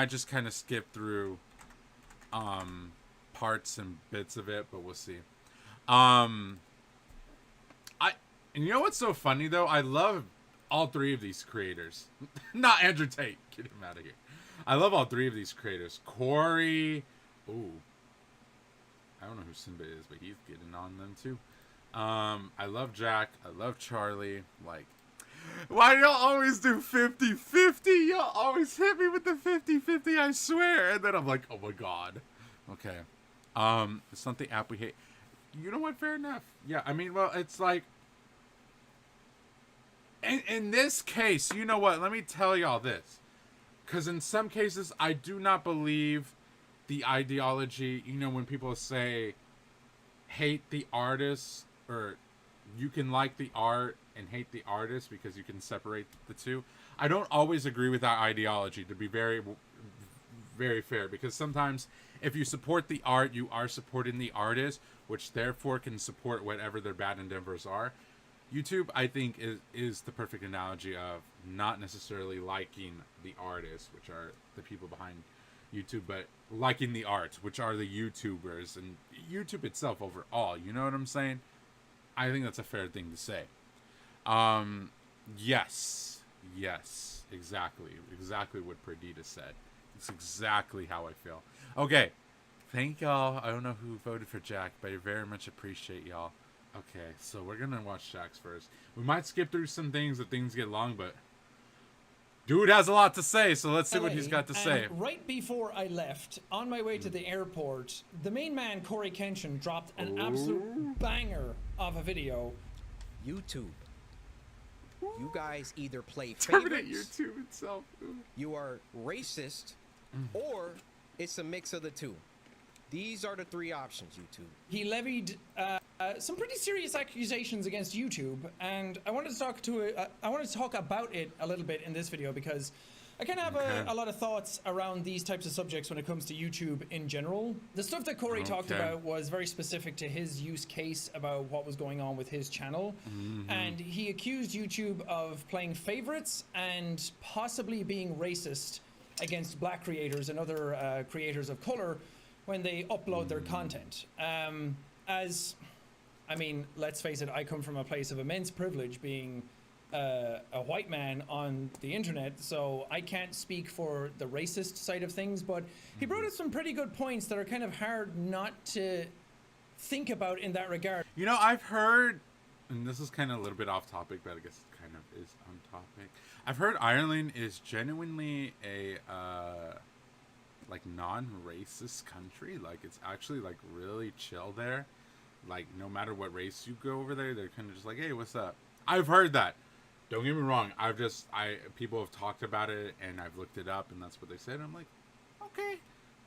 just kind of skip through parts and bits of it, but we'll see. And you know what's so funny though? I love all three of these creators. Not Andrew Tate. Get him out of here. I love all three of these creators. Corey. Ooh. I don't know who Simba is, but he's getting on them too. I love Jack. I love Charlie. Like, why do y'all always do 50-50? Y'all always hit me with the 50-50, I swear. And then I'm like, oh my god. Okay. It's not the app we hate. You know what? Fair enough. Yeah, I mean, well, it's like... In this case, you know what? Let me tell y'all this. Because in some cases, I do not believe the ideology, you know, when people say hate the artist, or you can like the art and hate the artist because you can separate the two. I don't always agree with that ideology, to be very, very fair. Because sometimes if you support the art, you are supporting the artist, which therefore can support whatever their bad endeavors are. YouTube, I think, is the perfect analogy of not necessarily liking the artists, which are the people behind YouTube, but liking the art, which are the YouTubers and YouTube itself overall. You know what I'm saying? I think that's a fair thing to say. Yes, exactly what Perdita said. It's exactly how I feel. Okay, thank y'all. I don't know who voted for Jack, but I very much appreciate y'all. Okay, so we're gonna watch Jack's first. We might skip through some things if things get long, but dude has a lot to say, so let's see what he's got to say. Right before I left, on my way to the airport, the main man, Corey Kenshin, dropped an absolute banger of a video. YouTube. You guys either play Terminate favorites, YouTube itself. you are racist, or it's a mix of the two. These are the three options, YouTube. He levied some pretty serious accusations against YouTube, and I wanted to talk about it a little bit in this video because I kind of have a lot of thoughts around these types of subjects when it comes to YouTube in general. The stuff that Corey talked about was very specific to his use case about what was going on with his channel, and he accused YouTube of playing favorites and possibly being racist against black creators and other creators of color when they upload their content. I mean, let's face it, I come from a place of immense privilege, being a white man on the internet, so I can't speak for the racist side of things, but he brought up some pretty good points that are kind of hard not to think about in that regard. You know, I've heard, and this is kind of a little bit off topic, but I guess it kind of is on topic. I've heard Ireland is genuinely a like non-racist country. Like, it's actually like really chill there. Like, no matter what race you go over there, they're kind of just like, hey, what's up? I've heard that. Don't get me wrong. People have talked about it, and I've looked it up, and that's what they said. I'm like, okay,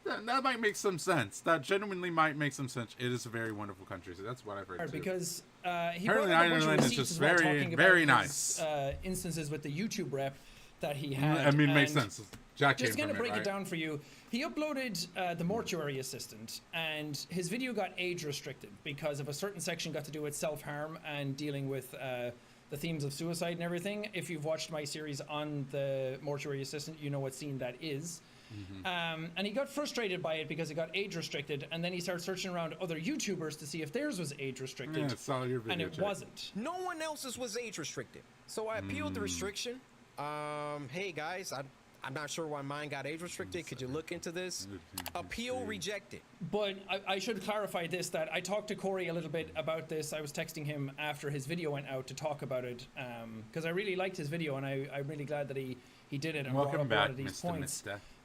that might make some sense. That genuinely might make some sense. It is a very wonderful country, so that's what I've heard too. Because he apparently Ireland is just very nice. Instances with the YouTube rep that he had. I mean, makes sense. Jack just going to break it down for you. He uploaded the mortuary assistant, and his video got age restricted because of a certain section got to do with self-harm and dealing with the themes of suicide and everything. If you've watched my series on the mortuary assistant, you know what scene that is. And he got frustrated by it because it got age restricted, and then he started searching around other YouTubers to see if theirs was age restricted. Yeah, saw your video, and it wasn't. No one else's was age restricted. So I appealed the restriction. Hey guys, I'm not sure why mine got age restricted. Could you look into this? Appeal rejected. But I should clarify this, that I talked to Corey a little bit about this. I was texting him after his video went out to talk about it, because I really liked his video, and I'm really glad that he did it and brought up a lot of these points.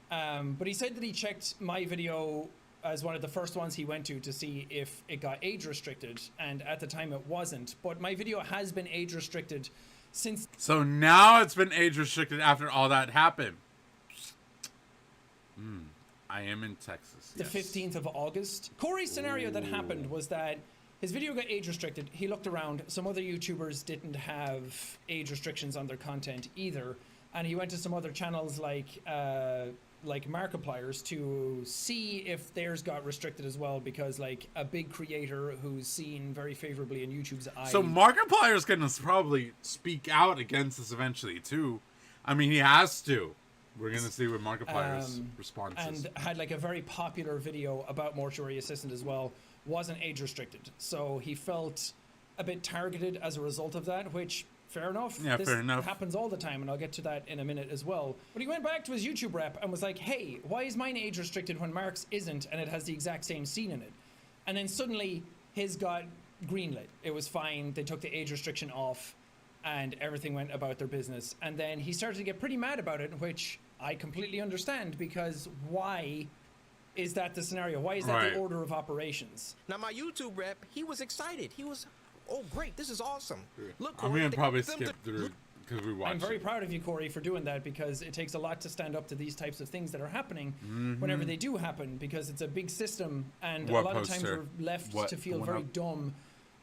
But he said that he checked my video as one of the first ones he went to see if it got age restricted, and at the time it wasn't. But my video has been age restricted since. So now it's been age restricted after all that happened. I am in Texas. The 15th of August. Corey's scenario that happened was that his video got age restricted. He looked around. Some other YouTubers didn't have age restrictions on their content either. And he went to some other channels like Markiplier's to see if theirs got restricted as well, because like a big creator who's seen very favorably in YouTube's eyes. So Markiplier's going to probably speak out against this eventually too. I mean, he has to. We're going to see what Markiplier's response is. And had like a very popular video about Mortuary Assistant as well. Wasn't age restricted. So he felt a bit targeted as a result of that, which, fair enough. Yeah, this fair enough. happens all the time, and I'll get to that in a minute as well. But he went back to his YouTube rep and was like, hey, why is mine age restricted when Mark's isn't, and it has the exact same scene in it? And then suddenly his got greenlit. It was fine. They took the age restriction off, and everything went about their business. And then he started to get pretty mad about it, which I completely understand, because why is that the scenario? Why is that the order of operations? Now, my YouTube rep, he was excited. He was, oh, great, this is awesome. Look, I'm going to probably skip through because we watched I'm very proud of you, Corey, for doing that, because it takes a lot to stand up to these types of things that are happening whenever they do happen, because it's a big system, and a lot of times we're left to feel very dumb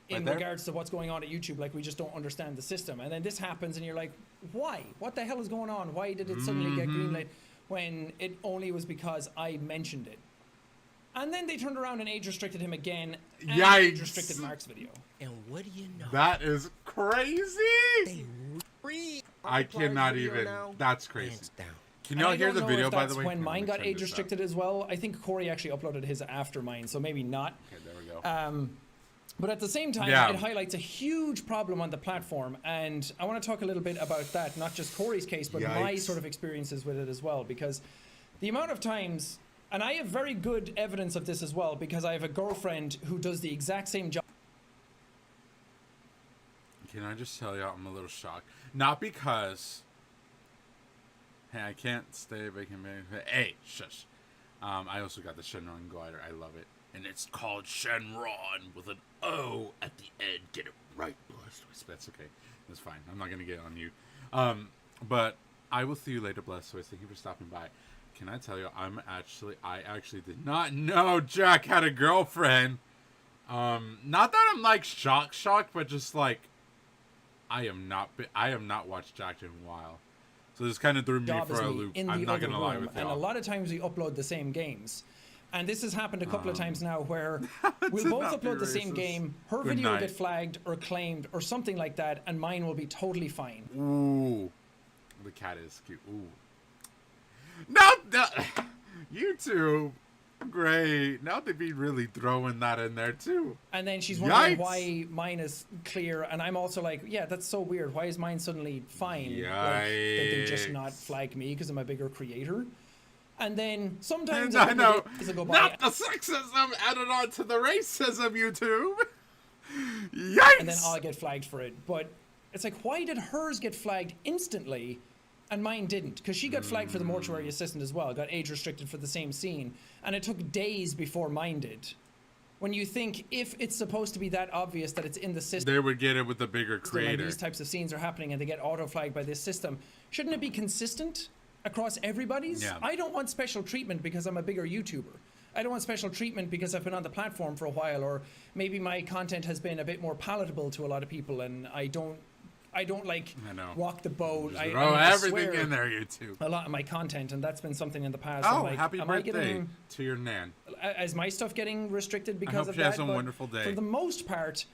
in regards to what's going on at YouTube. Like, we just don't understand the system. And then this happens and you're like, why? What the hell is going on? Why did it suddenly get greenlit when it only was because I mentioned it? And then they turned around and age restricted him again, and age restricted Mark's video. And what do you know? That is crazy. I cannot even. That's crazy. Can y'all hear the video, by the way? When mine got age restricted as well. I think Corey actually uploaded his after mine, so maybe not. Okay, there we go. But at the same time, it highlights a huge problem on the platform, and I want to talk a little bit about that, not just Corey's case, but my sort of experiences with it as well, because the amount of times, and I have very good evidence of this as well, because I have a girlfriend who does the exact same job. Can I just tell you, I'm a little shocked. Not because, hey, I can't stay making, hey, shush. I also got the Shenron glider. I love it. And it's called Shenron with an O at the end. Get it right, Blastoise. That's okay. That's fine. I'm not going to get on you. But I will see you later, Blastoise. Thank you for stopping by. Can I tell you, I actually did not know Jack had a girlfriend. Not that I'm like shocked, but just like, I have not watched Jack in a while. So this kind of threw me for a loop. I'm not going to lie with you. And a lot of times we upload the same games. And this has happened a couple of times now where we'll both upload the same game, her video will get flagged or claimed or something like that, and mine will be totally fine. Ooh. The cat is cute. Ooh. No! YouTube! Great. Now they'd be really throwing that in there too. And then she's wondering Yikes. why mine is clear, and I'm also like, yeah, that's so weird. Why is mine suddenly fine? Like, did they just not flag me because I'm a bigger creator? And then sometimes I know. Go by, Not the sexism added on to the racism, YouTube. Yikes. and then I'll get flagged for it. But it's like, why did hers get flagged instantly and mine didn't? Because she got flagged for the mortuary assistant as well, got age restricted for the same scene, and it took days before mine did. When you think, if it's supposed to be that obvious that it's in the system, They would get it with the bigger and creator. these types of scenes are happening and they get auto flagged by this system, shouldn't it be consistent across everybody's? Yeah. I don't want special treatment because I'm a bigger YouTuber. I don't want special treatment because I've been on the platform for a while, or maybe my content has been a bit more palatable to a lot of people, and I don't like I know. walk the boat. Just I throw need to everything swear in there, YouTube. a lot of my content, and that's been something in the past. Oh, I'm like, happy am I birthday getting, to your nan. is my stuff getting restricted because hope of she that? has a But wonderful day. For the most part,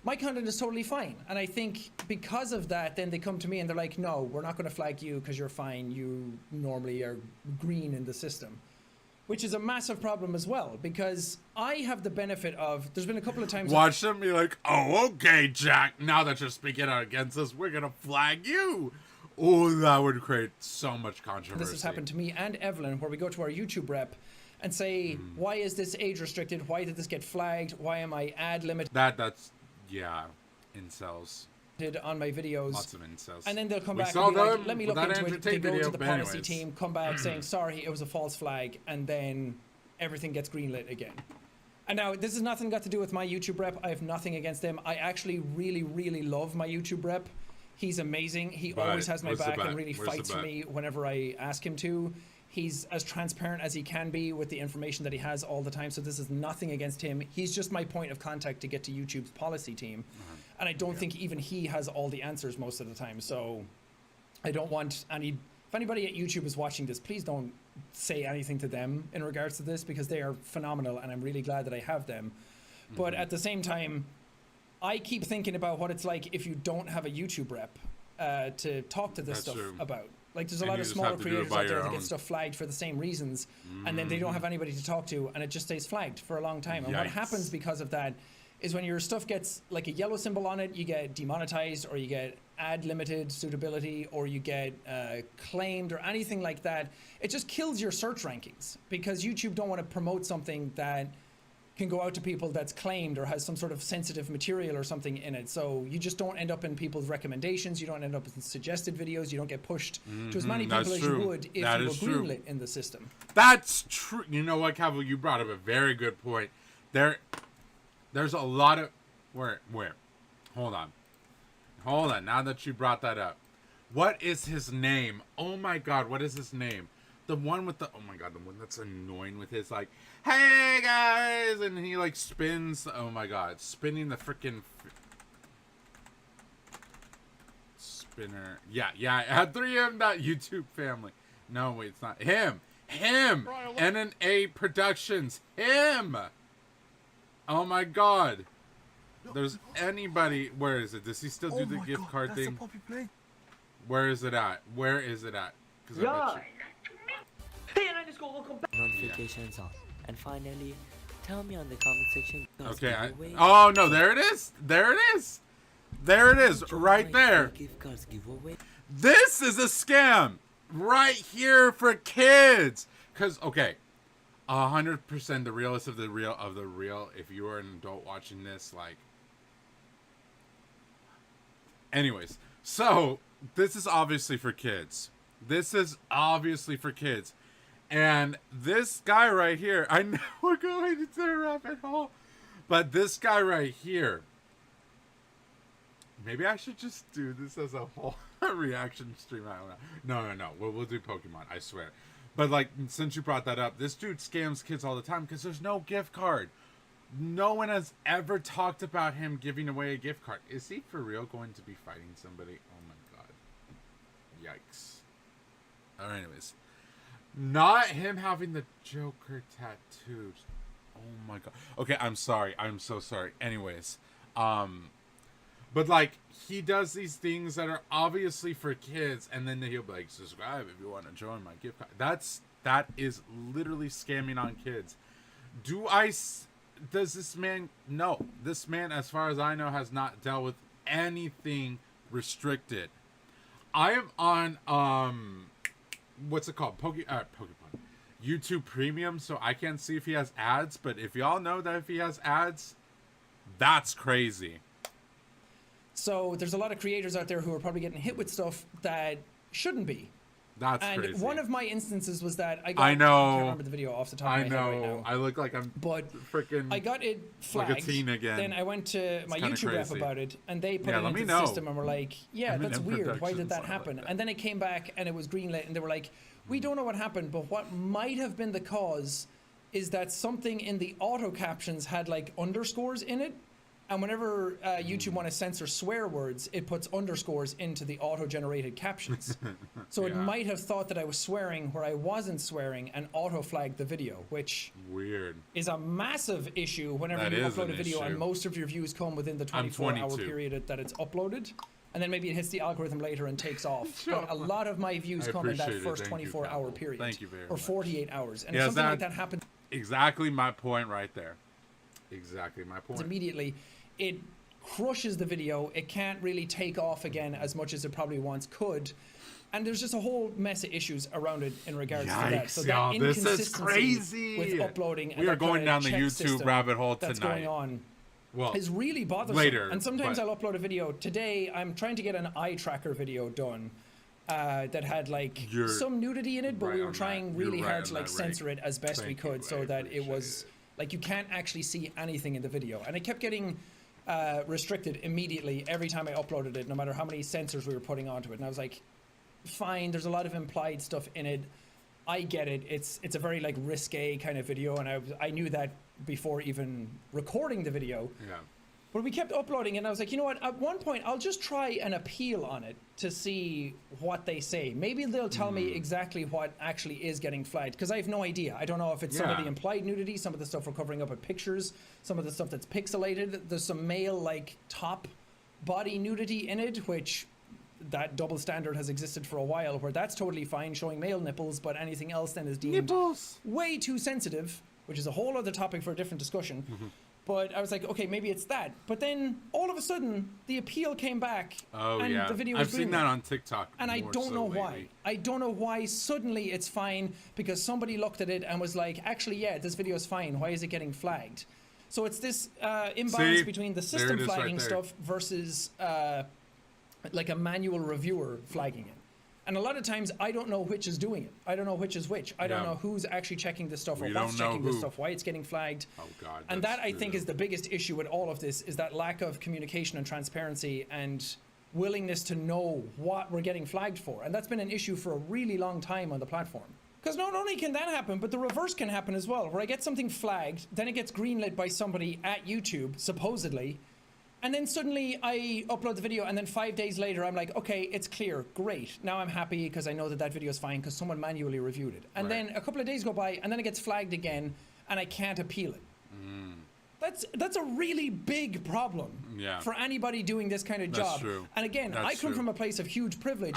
my content is totally fine. And I think because of that, then they come to me and they're like, no, we're not going to flag you because you're fine. You normally are green in the system. Which is a massive problem as well, because I have the benefit of, there's been a couple of times... Watch them be like, oh, okay, Jack, now that you're speaking out against us, we're going to flag you. Oh, that would create so much controversy. This has happened to me and Evelyn, where we go to our YouTube rep and say, why is this age restricted? Why did this get flagged? Why am I ad limited That's, yeah, incels. on my videos? Lots of incels. And then they'll come We back saw and be like, them let me with look that into Andrew it. They Tate go video, to the but policy anyways. team, come back saying, sorry, it was a false flag, and then everything gets greenlit again. And now, this has nothing got to do with my YouTube rep. I have nothing against him. I actually really, really love my YouTube rep. He's amazing. He But always has my where's the back bet? and really Where's the fights for bet? me whenever I ask him to. He's as transparent as he can be with the information that he has all the time. So this is nothing against him. He's just my point of contact to get to YouTube's policy team. And I don't think even he has all the answers most of the time. So I don't want any... If anybody at YouTube is watching this, please don't say anything to them in regards to this, because they are phenomenal and I'm really glad that I have them. But at the same time, I keep thinking about what it's like if you don't have a YouTube rep to talk to this That's stuff true. about. Like, there's a And lot you of just smaller have to do it creators by out there your that get own. stuff flagged for the same reasons, and then they don't have anybody to talk to, and it just stays flagged for a long time. And what Yikes. happens because of that is when your stuff gets like a yellow symbol on it, you get demonetized, or you get ad limited suitability, or you get claimed, or anything like that. It just kills your search rankings, because YouTube don't want to promote something that can go out to people that's claimed or has some sort of sensitive material or something in it. So you just don't end up in people's recommendations. You don't end up in suggested videos. You don't get pushed to as many people that's as true. you would if That you were is true. greenlit in the system. That's true. You know what, Cavill? You brought up a very good point. There's a lot of... Where? Hold on. Now that you brought that up. What is his name? Oh my god, what is his name? The one with the... Oh my god, the one that's annoying with his, like, hey guys! And he, like, spins... Oh my god. Spinning the freaking... Spinner. Yeah. I had 3M YouTube family. No, wait, it's not. Him! NNA Productions. Him! Oh my god. There's anybody... Where is it? Does he still do the gift card thing? Where is it at? Because I bet Notifications on. And finally, tell me on the comment section. Okay. Oh, no. There it is. Right there. Gift cards giveaway. This is a scam. Right here for kids. Because, okay. 100% the realest of the real. If you are an adult watching this, like... Anyways. So, this is obviously for kids. And this guy right here, I know we're going into a rabbit hole, but this guy right here, maybe I should just do this as a whole reaction stream. I don't know. No. We'll do Pokemon, I swear. But, like, since you brought that up, this dude scams kids all the time because there's no gift card. No one has ever talked about him giving away a gift card. Is he for real going to be fighting somebody? Oh my god. Yikes. Alright, anyways. Not him having the Joker tattooed. Oh my god. Okay, I'm sorry. I'm so sorry. Anyways. But like, he does these things that are obviously for kids, and then he'll be like, subscribe if you want to join my gift card. That's That is literally scamming on kids. Does this man? No, this man, as far as I know, has not dealt with anything restricted. I am on what's it called? Pokemon YouTube Premium, so I can't see if he has ads. But if y'all know that if he has ads, that's crazy. So there's a lot of creators out there who are probably getting hit with stuff that shouldn't be. That's and crazy. One of my instances was that I know. I can't remember the video off the top of my head right now. I look like I'm freaking. I got it flagged. Like a teen again. Then I went to my YouTube rep about it, and they put it into the system and were like, "Yeah, that's weird. Why did that happen?" And then it came back and it was greenlit, and they were like, "We don't know what happened, but what might have been the cause is that something in the auto captions had like underscores in it." And whenever YouTube want to censor swear words, it puts underscores into the auto-generated captions. So it might have thought that I was swearing where I wasn't swearing and auto-flagged the video, which is a massive issue whenever you upload a video and most of your views come within the 24-hour period that it's uploaded. And then maybe it hits the algorithm later and takes off. But a lot of my views come in that first 24-hour period. Thank you very much. Or 48 hours. And if something like that happens... Exactly my point right there. Exactly my point. Immediately, it crushes the video. It can't really take off again as much as it probably once could. And there's just a whole mess of issues around it in regards to that. So that inconsistency this is crazy with uploading and we are going down the YouTube rabbit hole tonight. That's going on. Well, is really bothersome. Later, and sometimes I'll upload a video. Today, I'm trying to get an eye tracker video done that had like some nudity in it, but we were trying really hard to like censor it as best we could so that it was like you can't actually see anything in the video. And it kept getting restricted immediately every time I uploaded it, no matter how many censors we were putting onto it. And I was like, fine, there's a lot of implied stuff in it. I get it. It's a very like risque kind of video, and I knew that before even recording the video. Yeah. But we kept uploading, and I was like, you know what? At one point, I'll just try an appeal on it to see what they say. Maybe they'll tell me exactly what actually is getting flagged, because I have no idea. I don't know if it's some of the implied nudity, some of the stuff we're covering up with pictures, some of the stuff that's pixelated. There's some male like top body nudity in it, which that double standard has existed for a while, where that's totally fine, showing male nipples, but anything else then is deemed way too sensitive, which is a whole other topic for a different discussion. But I was like, okay, maybe it's that. But then all of a sudden, the appeal came back, and the video was I've seen that on TikTok. And I don't know why. I don't know why suddenly it's fine, because somebody looked at it and was like, actually, yeah, this video is fine. Why is it getting flagged? So it's this imbalance between the system flagging stuff versus like a manual reviewer flagging it. And a lot of times, I don't know which is doing it. I don't know which is which. I don't know who's actually checking this stuff or what's checking this stuff, why it's getting flagged. Oh, God. And that, I think, is the biggest issue with all of this, is that lack of communication and transparency and willingness to know what we're getting flagged for. And that's been an issue for a really long time on the platform. Because not only can that happen, but the reverse can happen as well, where I get something flagged, then it gets greenlit by somebody at YouTube, supposedly, and then suddenly I upload the video, and then 5 days later I'm like, okay, it's clear, great. Now I'm happy because I know that that video is fine because someone manually reviewed it. And then a couple of days go by, and then it gets flagged again, and I can't appeal it. That's a really big problem for anybody doing this kind of job. True. And again, I come from a place of huge privilege.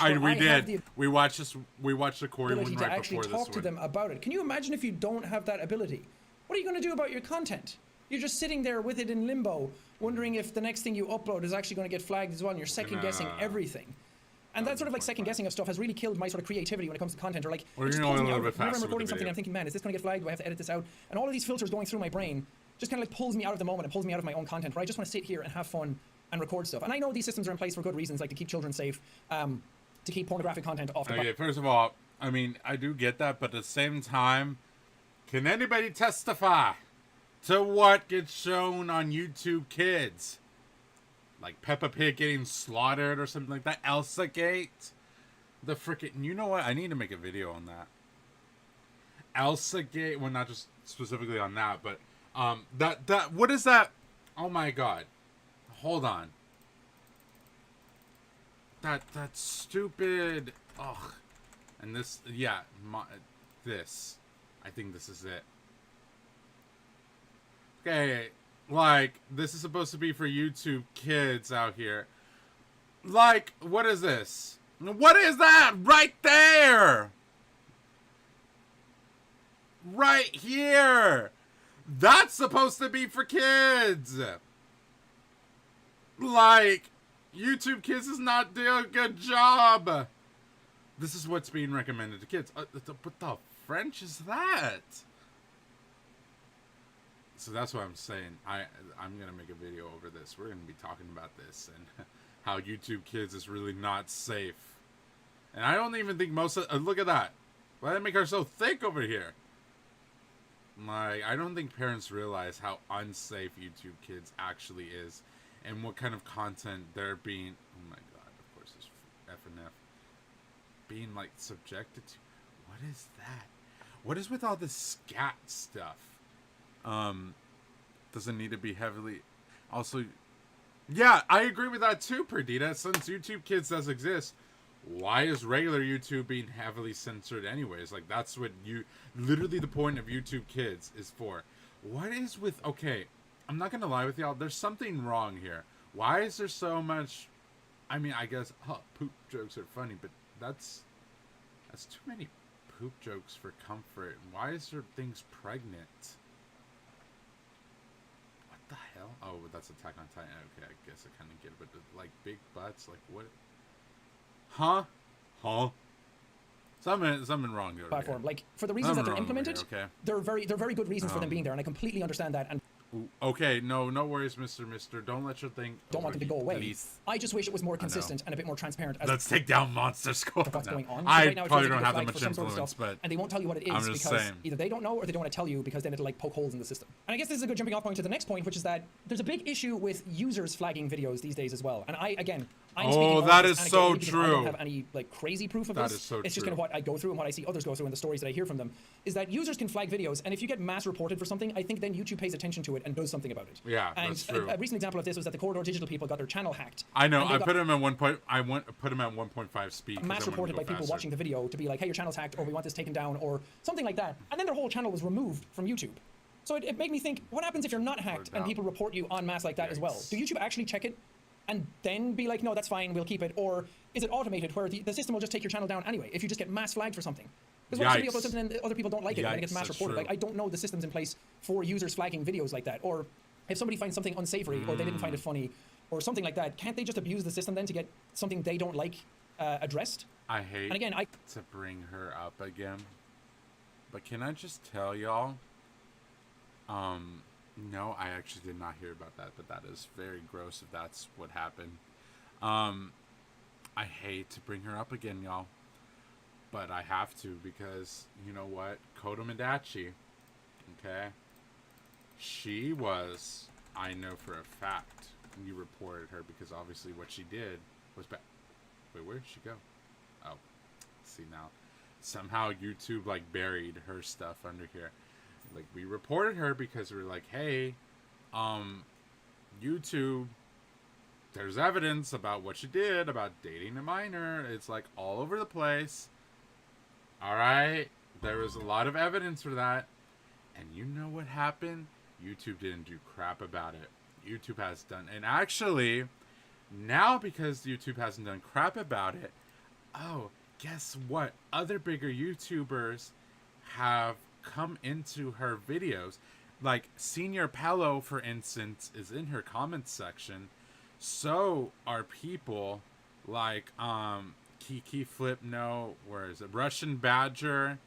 We watched the Corey one right before this one. To actually talk to them about it. Can you imagine if you don't have that ability? What are you going to do about your content? You're just sitting there with it in limbo, wondering if the next thing you upload is actually going to get flagged as well, and you're second-guessing everything. And that sort of like second-guessing of stuff has really killed my sort of creativity when it comes to content, or like, it just pulls me out. Whenever I'm recording something, I'm thinking, man, is this going to get flagged? Do I have to edit this out? And all of these filters going through my brain just kind of like pulls me out of the moment. It pulls me out of my own content, where I just want to sit here and have fun and record stuff. And I know these systems are in place for good reasons, like to keep children safe, to keep pornographic content off the Okay, first of all, I mean, I do get that, but at the same time, can anybody testify to what gets shown on YouTube Kids? Like Peppa Pig getting slaughtered or something like that? Elsa Gate? The frickin'... You know what? I need to make a video on that. Elsa Gate... Well, not just specifically on that, but... That... What is that? Oh my god. Hold on. That stupid... Ugh. And this... Yeah. This. I think this is it. Okay, like, this is supposed to be for YouTube Kids out here. Like, what is this? What is that right there? right here. That's supposed to be for kids. Like, YouTube Kids is not doing a good job. This is what's being recommended to kids. What the French is that? So that's what I'm saying. I'm going to make a video over this. We're going to be talking about this and how YouTube Kids is really not safe. And I don't even think most of... look at that. Why did they make her so thick over here? Like, I don't think parents realize how unsafe YouTube Kids actually is. And what kind of content they're being... Oh my god, of course it's F and F. Being, like, subjected to. What is that? What is with all this scat stuff? Doesn't need to be heavily... Also... Yeah, I agree with that too, Perdita. Since YouTube Kids does exist, why is regular YouTube being heavily censored anyways? Like, that's what you... Literally the point of YouTube Kids is for. What is with... Okay, I'm not gonna lie with y'all. There's something wrong here. Why is there so much... I mean, I guess poop jokes are funny, but that's too many poop jokes for comfort. Why is there things pregnant? What the hell? Oh, that's Attack on Titan. Okay, I guess I kind of get it, but like big butts, like what? Huh? Something wrong here. Platform, like for the reasons that they're implemented, okay. they're very good reasons for them being there, and I completely understand that. And okay, no worries, Mister. Don't let your thing. Don't want them to go away. Please. I just wish it was more consistent and a bit more transparent. Let's take down Monster School. What's going on? I right now, probably don't have that much influence, but and they won't tell you what it is because saying. Either they don't know or they don't want to tell you because then it'll like poke holes in the system. And I guess this is a good jumping off point to the next point, which is that there's a big issue with users flagging videos these days as well. And I'm speaking that is so true. I don't have any like crazy proof of this. Is so it's just true. kind of what I go through and what I see others go through and the stories that I hear from them is that users can flag videos, and if you get mass reported for something, I think then YouTube pays attention to it and does something about it. Yeah, and that's true. A recent example of this was that the Corridor Digital people got their channel hacked. I know. I put them at 1.5 speed. Mass reported by people watching the video to be like, hey, your channel's hacked, or we want this taken down, or something like that. And then their whole channel was removed from YouTube. So it made me think, what happens if you're not hacked and people report you en masse like that as well? Do YouTube actually check it and then be like, no, that's fine, we'll keep it? Or is it automated where the system will just take your channel down anyway if you just get mass flagged for something? Because what if somebody uploads something and other people don't like it and it gets mass reported? Like, I don't know the systems in place for users flagging videos like that. Or if somebody finds something unsavory or they didn't find it funny or something like that, can't they just abuse the system then to get something they don't like addressed? I hate and again, to bring her up again, but can I just tell y'all? No, I actually did not hear about that, but that is very gross if that's what happened. I hate to bring her up again, y'all, but I have to because, you know what? Kodomadachi, okay? She was, I know for a fact, you reported her because obviously what she did was bad. Wait, where did she go? Oh, see now. Somehow YouTube, like, buried her stuff under here. Like, we reported her because we were like, hey, YouTube, there's evidence about what she did, about dating a minor. It's, like, all over the place. Alright? There was a lot of evidence for that. And you know what happened? YouTube didn't do crap about it. YouTube has done... And actually, now because YouTube hasn't done crap about it, oh, guess what? Other bigger YouTubers have come into her videos. Like, Senior Pello, for instance, is in her comments section. So are people like Kiki Flip No, where is it? Russian Badger,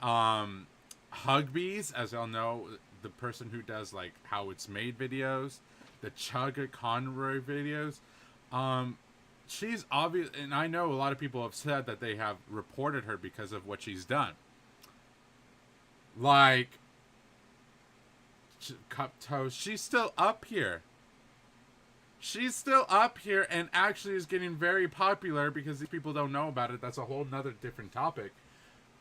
Hugbees, as y'all know, the person who does like how it's made videos, the Chugga Conroy videos. She's obvious, and I know a lot of people have said that they have reported her because of what she's done. Like, Cup Toast, she's still up here. She's still up here and actually is getting very popular because these people don't know about it. That's a whole nother different topic.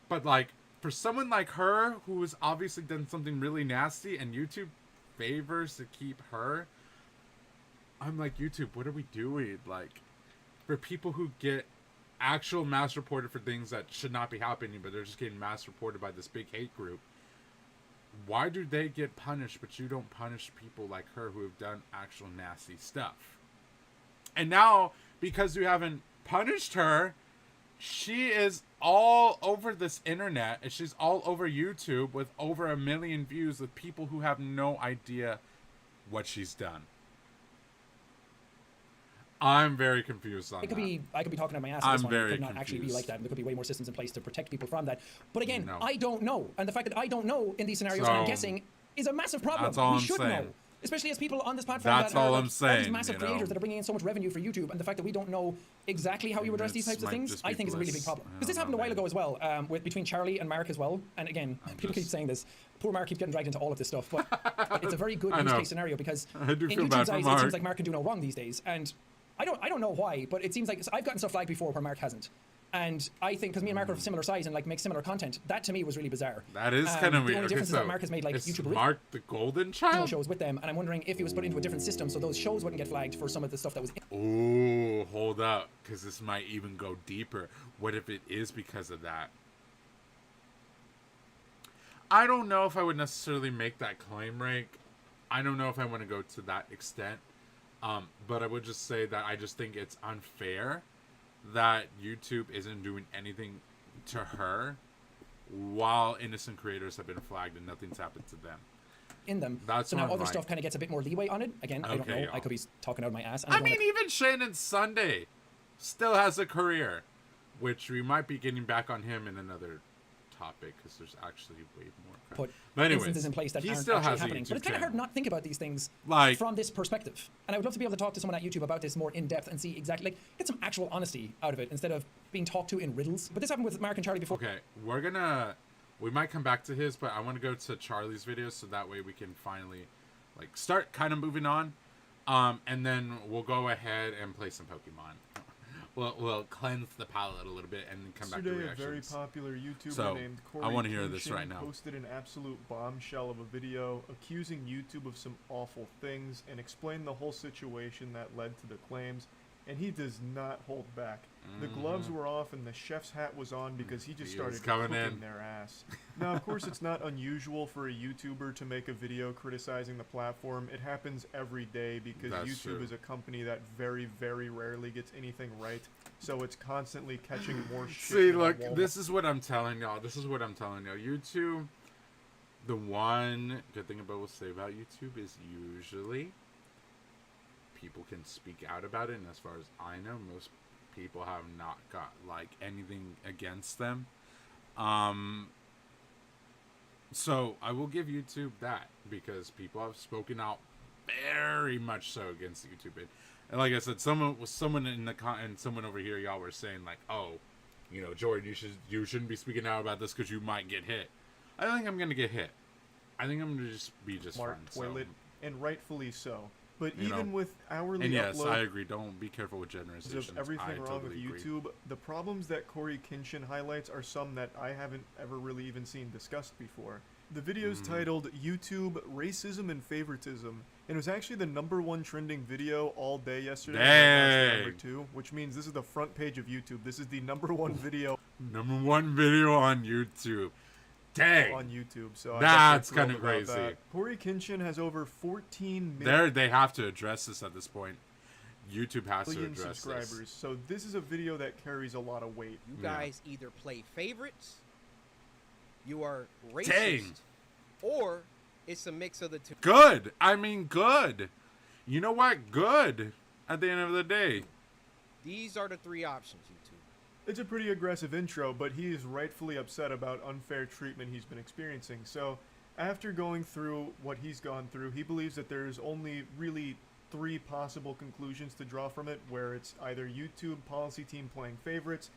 But, like, for someone like her who has obviously done something really nasty and YouTube favors to keep her, I'm like, YouTube, what are we doing? Like, for people who get actual mass reported for things that should not be happening, but they're just getting mass reported by this big hate group, why do they get punished, but you don't punish people like her who have done actual nasty stuff? And now, because you haven't punished her, she is all over this internet, and she's all over YouTube with over 1 million views with people who have no idea what she's done. I'm very confused on It could that. be, I could be talking out my ass. I'm This one very could not actually be confused. like that. And there could be way more systems in place to protect people from that. But again, No. I don't know. And the fact that I don't know in these scenarios, So, I'm guessing, is a massive problem. that's all We I'm should saying. know. Especially as people on this platform That's that are all like, I'm all saying, these massive you know. creators that are bringing in so much revenue for YouTube, and the fact that we don't know exactly how you address these This types of might things, just be I think is a really big bliss. problem. I Because this don't happened a know, while ago man. as well, with between Charlie and Mark as well. And again, people keep saying this. Poor Mark keeps getting dragged into all of this stuff, but it's a very good I use know. case scenario because I do in feel bad YouTube's for eyes, it Mark. seems like Mark can do no wrong these days, and I don't know why, but it seems like I've gotten stuff flagged before where Mark hasn't. And I think because me and Mark are of similar size and like make similar content, that to me was really bizarre. That is kind of The weird. only Okay, difference is so that Mark has made like is YouTube Mark the golden original child? shows with them, and I'm wondering if he was put into a different system so those shows wouldn't get flagged for some of the stuff that was. Oh, hold up, because this might even go deeper. What if it is because of that? I don't know if I would necessarily make that claim, Rake. I don't know if I want to go to that extent. But I would just say that I just think it's unfair that YouTube isn't doing anything to her while innocent creators have been flagged and nothing's happened to them. In them. That's so now what other I'm stuff like. kind of gets a bit more leeway on it. Again, I don't Okay, know. y'all. I could be talking out of my ass. I mean, even Shannon Sunday still has a career, which we might be getting back on him in another topic because there's actually way more crap. put But anyways, instances in place that he aren't still actually has a happening. But YouTube it's kind of hard channel. not to think about these things Like- from this perspective. And I would love to be able to talk to someone at YouTube about this more in depth and see exactly, like, get some actual honesty out of it instead of being talked to in riddles. But this happened with Mark and Charlie before. Okay, we might come back to his, but I want to go to Charlie's video so that way we can finally, like, start kind of moving on. And then we'll go ahead and play some Pokemon. We'll cleanse the palate a little bit and then come back to Yesterday, a very reactions. popular YouTuber So, named I Corey wanna hear this Kinshin right now. posted an absolute bombshell of a video accusing YouTube of some awful things and explained the whole situation that led to the claims, and he does not hold back. The gloves were off and the chef's hat was on because he just He was started coming cooking in. their ass. Now, of course, it's not unusual for a YouTuber to make a video criticizing the platform. It happens every day because That's YouTube true. is a company that very, very rarely gets anything right. So it's constantly catching more shit. See, than a look, Walmart. this is what I'm telling y'all. YouTube, the one good thing about what say about YouTube is usually people can speak out about it, and as far as I know, most people have not got like anything against them. So I will give YouTube that because people have spoken out very much so against YouTube. And like I said, someone in the and someone over here, y'all were saying like, oh, you know, Jordan, you shouldn't be speaking out about this because you might get hit. I don't think I'm gonna get hit. I think I'm gonna just be Smart fine. toilet, and rightfully so. But You even know, with hourly And yes, I uploads agree. Don't be careful with generalizations. of everything I wrong totally with agree. YouTube, the problems that Corey Kinshin highlights are some that I haven't ever really even seen discussed before. The video is titled YouTube Racism and Favoritism, and it was actually the #1 trending video all day yesterday. Dang. Number 2, which means this is the front page of YouTube. This is the #1 video #1 video on YouTube. Dang. on YouTube. So I That's guess we're kinda thrilled about crazy. that. Corey Kinshin has over 14 million They have to address this at this point. YouTube has to address subscribers. this. So this is a video that carries a lot of weight. You Yeah. guys either play favorites, you are racist, Dang. or it's a mix of the two. Good. I mean, good. You know what? Good. At the end of the day. These are the three options, YouTube. It's a pretty aggressive intro, but he is rightfully upset about unfair treatment he's been experiencing. So, after going through what he's gone through, he believes that there's only really 3 possible conclusions to draw from it, where it's either YouTube policy team playing favorites,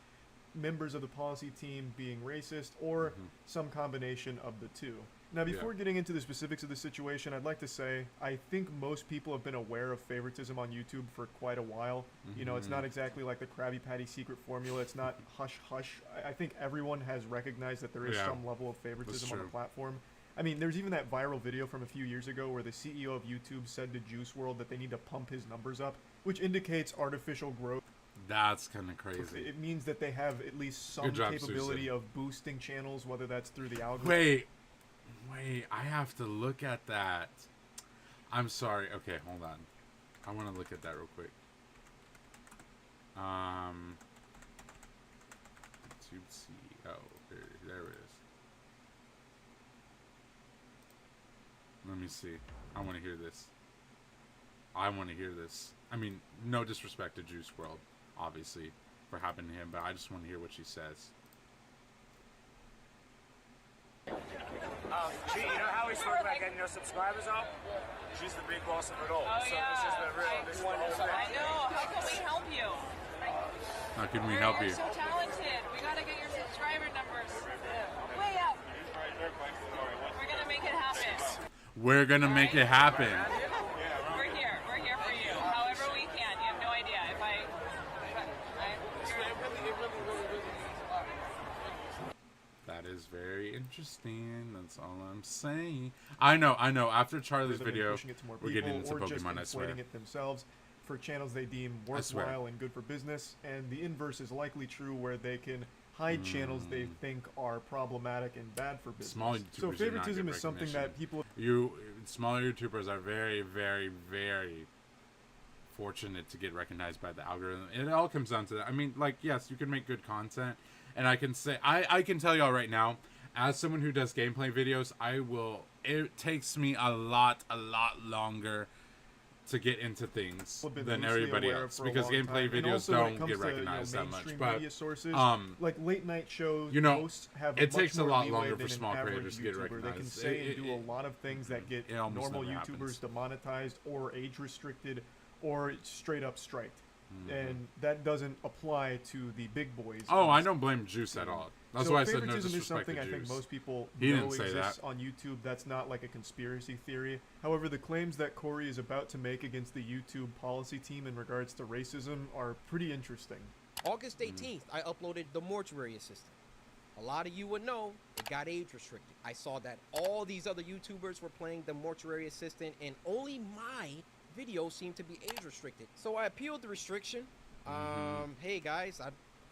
members of the policy team being racist, or some combination of the two. Now, before getting into the specifics of the situation, I'd like to say I think most people have been aware of favoritism on YouTube for quite a while. You know, it's not exactly like the Krabby Patty secret formula. It's not hush hush. I think everyone has recognized that there is Yeah, some level of favoritism on the true. platform. I mean, there's even that viral video from a few years ago where the CEO of YouTube said to Juice WRLD that they need to pump his numbers up, which indicates artificial growth. That's kind of crazy. It means that they have at least some Good job, capability Susan. of boosting channels, whether that's through the algorithm. Wait, I have to look at that. I'm sorry. Okay, hold on. I want to look at that real quick. YouTube CEO. There it is. Let me see. I want to hear this. I want to hear this. I mean, no disrespect to Juice WRLD, obviously, for happening to him, but I just want to hear what she says. You know how we spoke about getting your subscribers up? She's the big boss of it all. Oh, so yeah. this is the real, this is the whole thing. I know. How can we help you? How can we help you? You're so talented. We gotta get your subscriber numbers way up. We're gonna make it happen. We're gonna make it happen. We're here. We're here for you. However we can. You have no idea. That is very interesting. That's all I'm saying. I know. After Charlie's video, pushing it to more we're getting into people, or just Pokemon, I swear. inflating it themselves for channels they deem swear. worthwhile and good for business, and the inverse is likely true, where they can hide channels they think are problematic and bad for business. Small YouTubers So do not favoritism get is something recognition. that people Smaller YouTubers are very, very, very fortunate to get recognized by the algorithm. It all comes down to that. I mean, like, yes, you can make good content, and I can say, I can tell y'all right now, as someone who does gameplay videos, it takes me a lot longer to get into things been than loosely everybody aware of else, for a because long gameplay time. And videos also when it don't comes get to, recognized that much. mainstream But media sources, like late night shows, hosts have it much takes a more lot leeway longer than for an small average creators to get YouTuber. They can recognized. say and do a lot of things that get it almost normal never YouTubers happens. demonetized or age restricted or straight up striked. Mm-hmm. And that doesn't apply to the big boys. Oh, I don't blame Juice at all. That's so why I said no favoritism is disrespect something to I think Juice. most people He know didn't say exists that. on YouTube. That's not like a conspiracy theory. However, the claims that Corey is about to make against the YouTube policy team in regards to racism are pretty interesting. August 18th, I uploaded the Mortuary Assistant. A lot of you would know it got age restricted. I saw that all these other YouTubers were playing the Mortuary Assistant, and only my video seemed to be age restricted. So I appealed the restriction. Hey guys,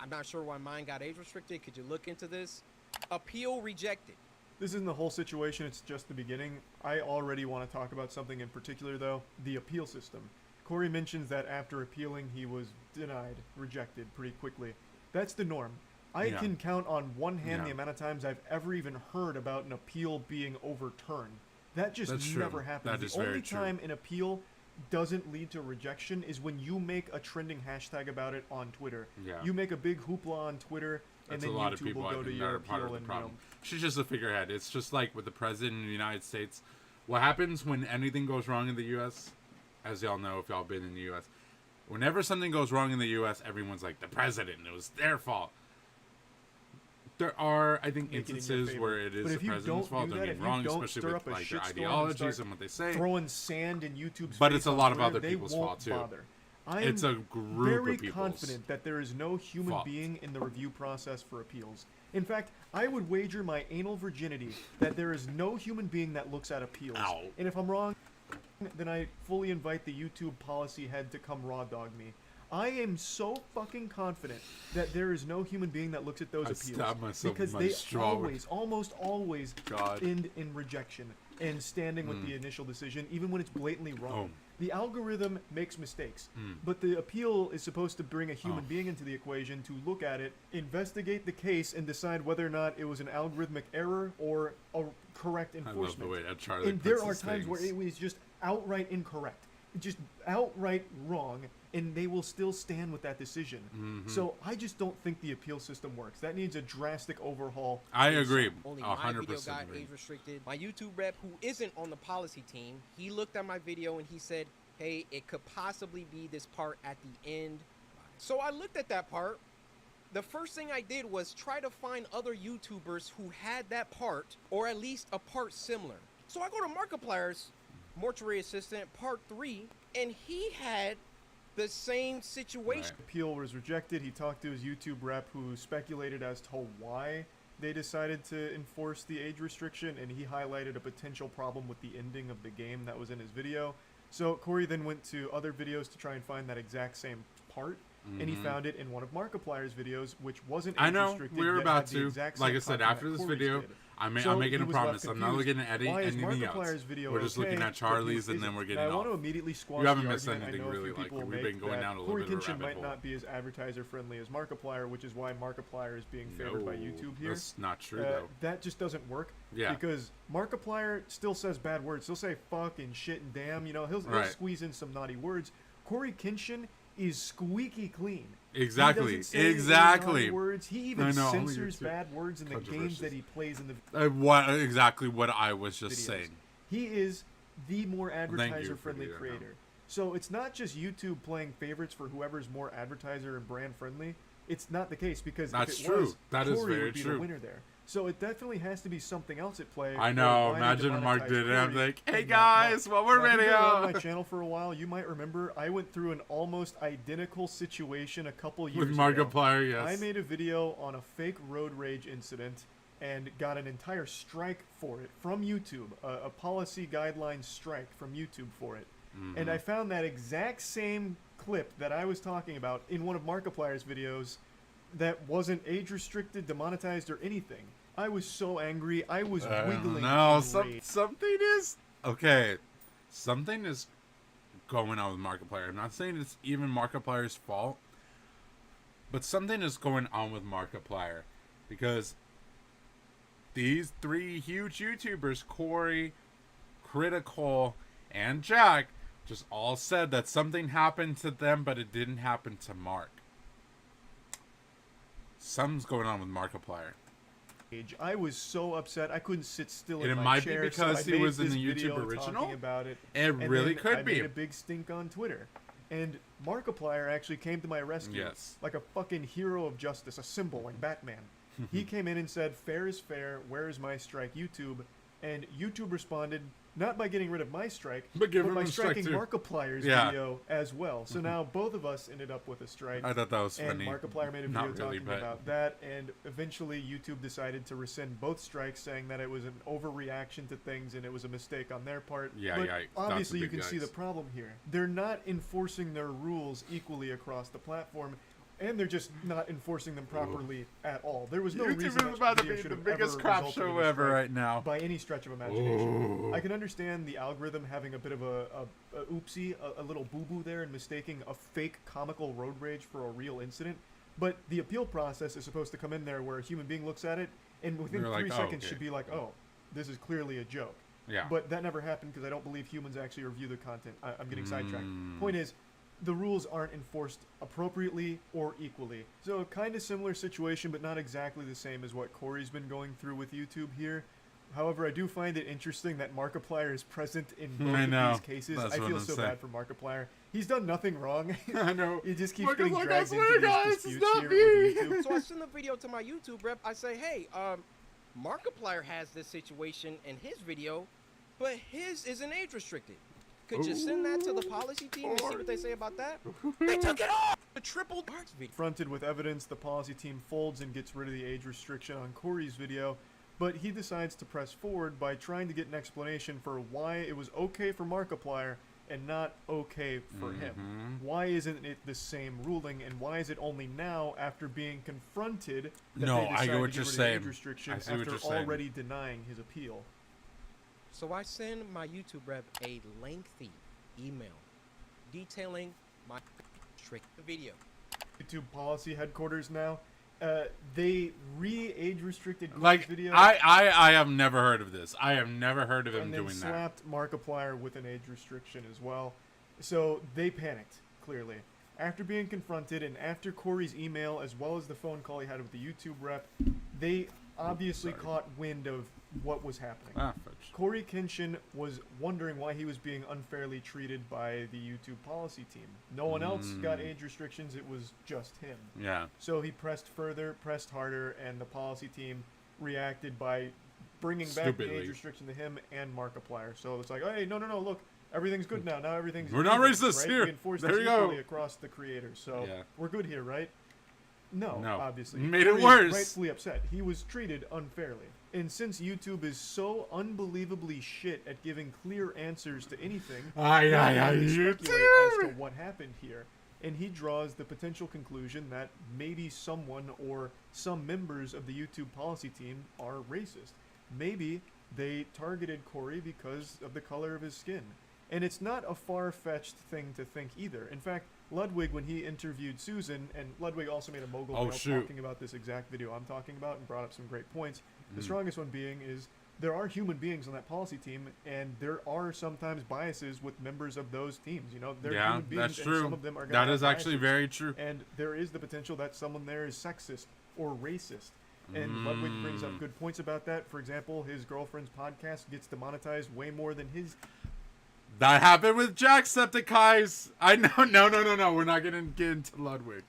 I'm not sure why mine got age restricted. Could you look into this? Appeal rejected. This isn't the whole situation, it's just the beginning. I already want to talk about something in particular, though, the appeal system. Corey mentions that after appealing, he was denied, rejected pretty quickly. That's the norm. I can count on one hand the amount of times I've ever even heard about an appeal being overturned. That just never happens. That is the only very true. time an appeal doesn't lead to rejection is when you make a trending hashtag about it on Twitter. Yeah. You make a big hoopla on Twitter, and That's then a lot of YouTube people will go to that your are part appeal of the and, problem. She's just a figurehead. It's just like with the president in the United States. What happens when anything goes wrong in the U.S., as y'all know if y'all been in the U.S., whenever something goes wrong in the U.S., everyone's like, the president, it was their fault. There are, I think, Make it in your instances favor. where it is But the if you president's don't fault. do Don't that, get if me you wrong, don't especially stir with up a like their shitstorm and ideologies start and what they say. throwing sand in YouTube's But face it's a on lot of Twitter, other they people's won't fault, too. bother. I It's am a group very of people's confident that there is no human fault. being in the review process for appeals. In fact, I would wager my anal virginity that there is no human being that looks at appeals. Ow. And if I'm wrong, then I fully invite the YouTube policy head to come raw dog me. I am so fucking confident that there is no human being that looks at those I appeals stabbed myself because with my they straw. almost always God. end in rejection and standing with the initial decision, even when it's blatantly wrong. The algorithm makes mistakes, but the appeal is supposed to bring a human being into the equation to look at it, investigate the case, and decide whether or not it was an algorithmic error or a correct I love enforcement. the way that Charlie And puts there are his times where things. it was just outright incorrect, just outright wrong, and they will still stand with that decision. So I just don't think the appeal system works. That needs a drastic overhaul. I agree. Only my video 100% got agree. age restricted. My YouTube rep, who isn't on the policy team, he looked at my video and he said, hey, it could possibly be this part at the end. So I looked at that part. The first thing I did was try to find other YouTubers who had that part, or at least a part similar. So I go to Markiplier's Mortuary Assistant Part 3, and he had the same situation. Appeal was rejected. He talked to his YouTube rep who speculated as to why they decided to enforce the age restriction, and he highlighted a potential problem with the ending of the game that was in his video. So Corey then went to other videos to try and find that exact same part, and he found it in one of Markiplier's videos, which wasn't age I know restricted. we were yet about had the to. exact Like same I said, content after that this Corey's video, did. I'm So making he a was left promise. I'm not confused. looking at Why is anything else. Markiplier's video We're just okay, looking at but Charlie's, his and then isn't? we're getting Now, I off. want to immediately squash You haven't the missed argument anything I know a really. few Like people will we've make been going that down a little Corey bit of a Kenshin rabbit might hole. not be as advertiser friendly as Markiplier, which is why Markiplier is being favored by YouTube here. That's not true though. That just doesn't work. Yeah. Because Markiplier still says bad words. He'll say fuck and shit and damn. You know, he'll Right. squeeze in some naughty words. Corey Kenshin is squeaky clean. Exactly. He doesn't say any Exactly. naughty words. He even I know, censors YouTube bad words in the games controversies. that he plays in the Exactly what I was just videos. saying. He is the more advertiser for friendly the, creator. So it's not just YouTube playing favorites for whoever's more advertiser and brand friendly. It's not the case because That's if it true. was, That is Corey very would be true. the winner there. So it definitely has to be something else at play. I or know. why Imagine if Mark demonetize did it. I'm Corey like, hey and not guys, Mark. one more Now, if you've been around my video channel for a while, you might remember I went through an almost identical situation a couple years with ago. Markiplier. Yes. I made a video on a fake road rage incident and got an entire strike for it from YouTube, a policy guideline strike from YouTube for it. And I found that exact same clip that I was talking about in one of Markiplier's videos that wasn't age restricted, demonetized, or anything. I was so angry. I was wiggling. No, in rage. something is okay. Something is going on with Markiplier. I'm not saying it's even Markiplier's fault, but something is going on with Markiplier because these three huge YouTubers, Corey, Critical, and Jack, just all said that something happened to them, but it didn't happen to Mark. Something's going on with Markiplier. I was so upset. I couldn't sit still And in it my might be chair. because so he I was made in this the YouTube video original? talking about it. It And really then could I be. made a big stink on Twitter. And Markiplier actually came to my rescue. Yes. Like a fucking hero of justice, a symbol like Batman. He came in and said, fair is fair, where is my strike, YouTube? And YouTube responded, not by getting rid of my strike, But give him by a strike striking too. Markiplier's Yeah. video as well. So now both of us ended up with a strike. I thought that was And funny. Markiplier made a Not video really, talking but- about that, and eventually YouTube decided to rescind both strikes, saying that it was an overreaction to things and it was a mistake on their part. Yeah, but yeah, that's obviously the you big can see yikes. the problem here. They're not enforcing their rules equally across the platform, and they're just not enforcing them properly at all. There was no YouTube reason is about to video be should the have biggest ever crap resulted in show a ever strike right now. by any stretch of imagination. I can understand the algorithm having a bit of a oopsie, a little boo-boo there, and mistaking a fake comical road rage for a real incident. But the appeal process is supposed to come in there where a human being looks at it, and within They're 3 like, oh, seconds okay. should be like, oh, this is clearly a joke. Yeah. But that never happened because I don't believe humans actually review the content. I'm getting sidetracked. Mm. Point is, the rules aren't enforced appropriately or equally. So kind of similar situation, but not exactly the same as what Corey's been going through with YouTube here. However, I do find it interesting that Markiplier is present in both I of know. these cases. That's I what feel I'm so saying. bad for Markiplier. He's done nothing wrong. I know. He just keeps Mark is getting like, dragged I swear, into guys, these it's disputes not here me. with YouTube. So I send a video to my YouTube rep. I say, hey, Markiplier has this situation in his video, but his isn't age restricted. Could you send that to the policy team and see what they say about that? They took it off! The triple Mark's video. Confronted with evidence, the policy team folds and gets rid of the age restriction on Corey's video, but he decides to press forward by trying to get an explanation for why it was okay for Markiplier and not okay for him. Why isn't it the same ruling, and why is it only now after being confronted that No, they I decide get to what get you're rid of the saying. age restriction I see what after you're saying. already denying his appeal? So I send my YouTube rep a lengthy email detailing my trick video. YouTube policy headquarters now. They age restricted Corey's Like, video. I have never heard of this. I have never heard of him and then doing that. slapped Markiplier with an age restriction as well. So they panicked, clearly. After being confronted and after Corey's email as well as the phone call he had with the YouTube rep, they obviously sorry. caught wind of what was happening. Ah, fudge. Corey Kenshin was wondering why he was being unfairly treated by the YouTube policy team. No one else got age restrictions, it was just him. Yeah. So he pressed further, pressed harder, and the policy team reacted by bringing back the Stupidly. age restriction to him and Markiplier. So it's like, hey, no, look, everything's good now. Now everything's We're not even, racist right? here. We enforce There this you go. equally across the creators. So Yeah. we're good here, right? No, No. obviously. Made it Corey is worse. rightfully upset. He was treated unfairly. And since YouTube is so unbelievably shit at giving clear answers to anything, Aye, aye, aye, we YouTube. speculate as to what happened here. And he draws the potential conclusion that maybe someone or some members of the YouTube policy team are racist. maybe they targeted Corey because of the color of his skin. And it's not a far-fetched thing to think either. In fact, Ludwig, when he interviewed Susan, and Ludwig also made a mogul video talking about this exact video I'm talking about and brought up some great points. The strongest one being is there are human beings on that policy team, and there are sometimes biases with members of those teams. You know, they're human beings, that's true. and some of them are going to That have is actually biases. very true. And there is the potential that someone there is sexist or racist. And Ludwig brings up good points about that. For example, his girlfriend's podcast gets demonetized way more than his. That happened with Jacksepticeyes. I know. No. We're not gonna get into Ludwig.